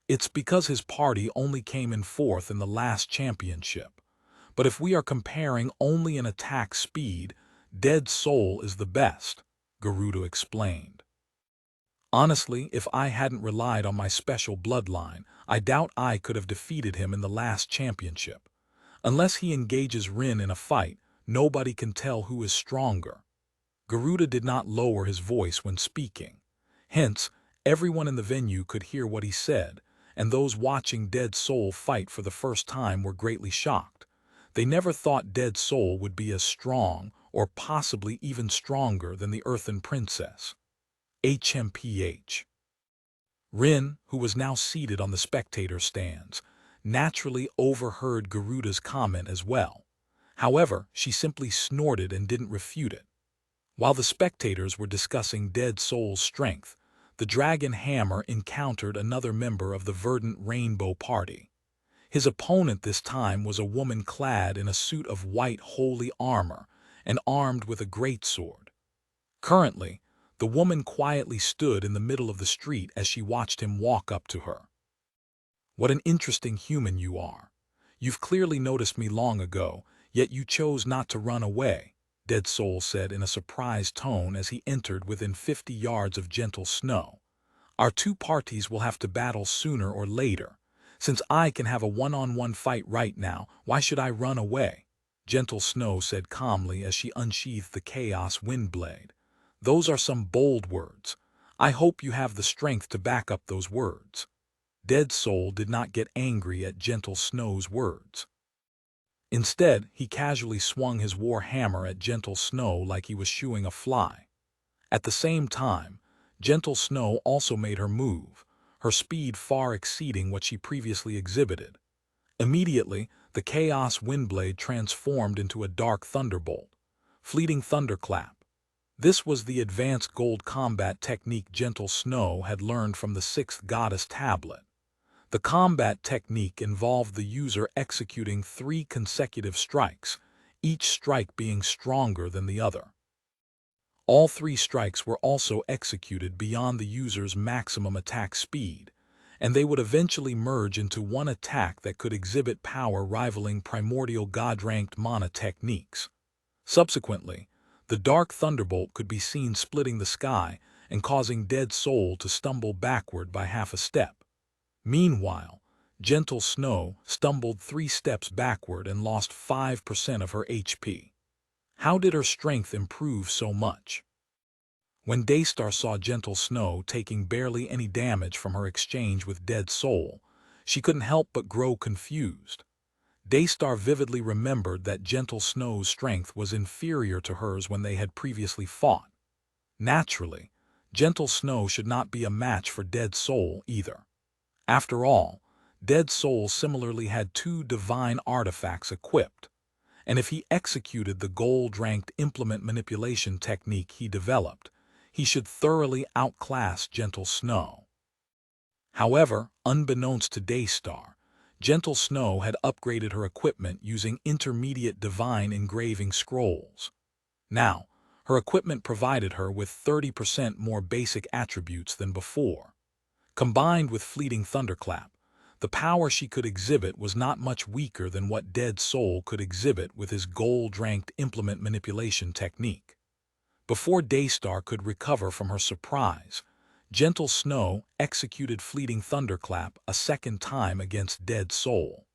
It's because his party only came in fourth in the last championship. But if we are comparing only in attack speed, Dead Soul is the best, Gerudo explained. Honestly, if I hadn't relied on my special bloodline, I doubt I could have defeated him in the last championship. Unless he engages Rin in a fight, nobody can tell who is stronger. Garuda did not lower his voice when speaking. Hence, everyone in the venue could hear what he said, and those watching Dead Soul fight for the first time were greatly shocked. They never thought Dead Soul would be as strong, or possibly even stronger than the Earthen Princess. HMPH. Rin, who was now seated on the spectator stands, naturally overheard Garuda's comment as well. However, she simply snorted and didn't refute it. While the spectators were discussing Dead Soul's strength, the Dragon Hammer encountered another member of the Verdant Rainbow Party. His opponent this time was a woman clad in a suit of white holy armor and armed with a greatsword. Currently, the woman quietly stood in the middle of the street as she watched him walk up to her. "What an interesting human you are. You've clearly noticed me long ago, yet you chose not to run away," Dead Soul said in a surprised tone as he entered within 50 yards of Gentle Snow. "Our two parties will have to battle sooner or later. Since I can have a one-on-one fight right now, why should I run away?" Gentle Snow said calmly as she unsheathed the Chaos Windblade. "Those are some bold words. I hope you have the strength to back up those words." Dead Soul did not get angry at Gentle Snow's words. Instead, he casually swung his war hammer at Gentle Snow like he was shooing a fly. At the same time, Gentle Snow also made her move, her speed far exceeding what she previously exhibited. Immediately, the Chaos Windblade transformed into a dark thunderbolt. Fleeting Thunderclap. This was the advanced gold combat technique Gentle Snow had learned from the 6th Goddess Tablet. The combat technique involved the user executing 3 consecutive strikes, each strike being stronger than the other. All 3 strikes were also executed beyond the user's maximum attack speed, and they would eventually merge into one attack that could exhibit power rivaling primordial god-ranked mana techniques. Subsequently, the Dark Thunderbolt could be seen splitting the sky and causing Dead Soul to stumble backward by half a step. Meanwhile, Gentle Snow stumbled 3 steps backward and lost 5% of her HP. How did her strength improve so much? When Daystar saw Gentle Snow taking barely any damage from her exchange with Dead Soul, she couldn't help but grow confused. Daystar vividly remembered that Gentle Snow's strength was inferior to hers when they had previously fought. Naturally, Gentle Snow should not be a match for Dead Soul either. After all, Dead Soul similarly had 2 divine artifacts equipped, and if he executed the gold-ranked implement manipulation technique he developed, he should thoroughly outclass Gentle Snow. However, unbeknownst to Daystar, Gentle Snow had upgraded her equipment using intermediate divine engraving scrolls. Now, her equipment provided her with 30% more basic attributes than before. Combined with Fleeting Thunderclap, the power she could exhibit was not much weaker than what Dead Soul could exhibit with his gold-ranked implement manipulation technique. Before Daystar could recover from her surprise, Gentle Snow executed Fleeting Thunderclap a second time against Dead Soul.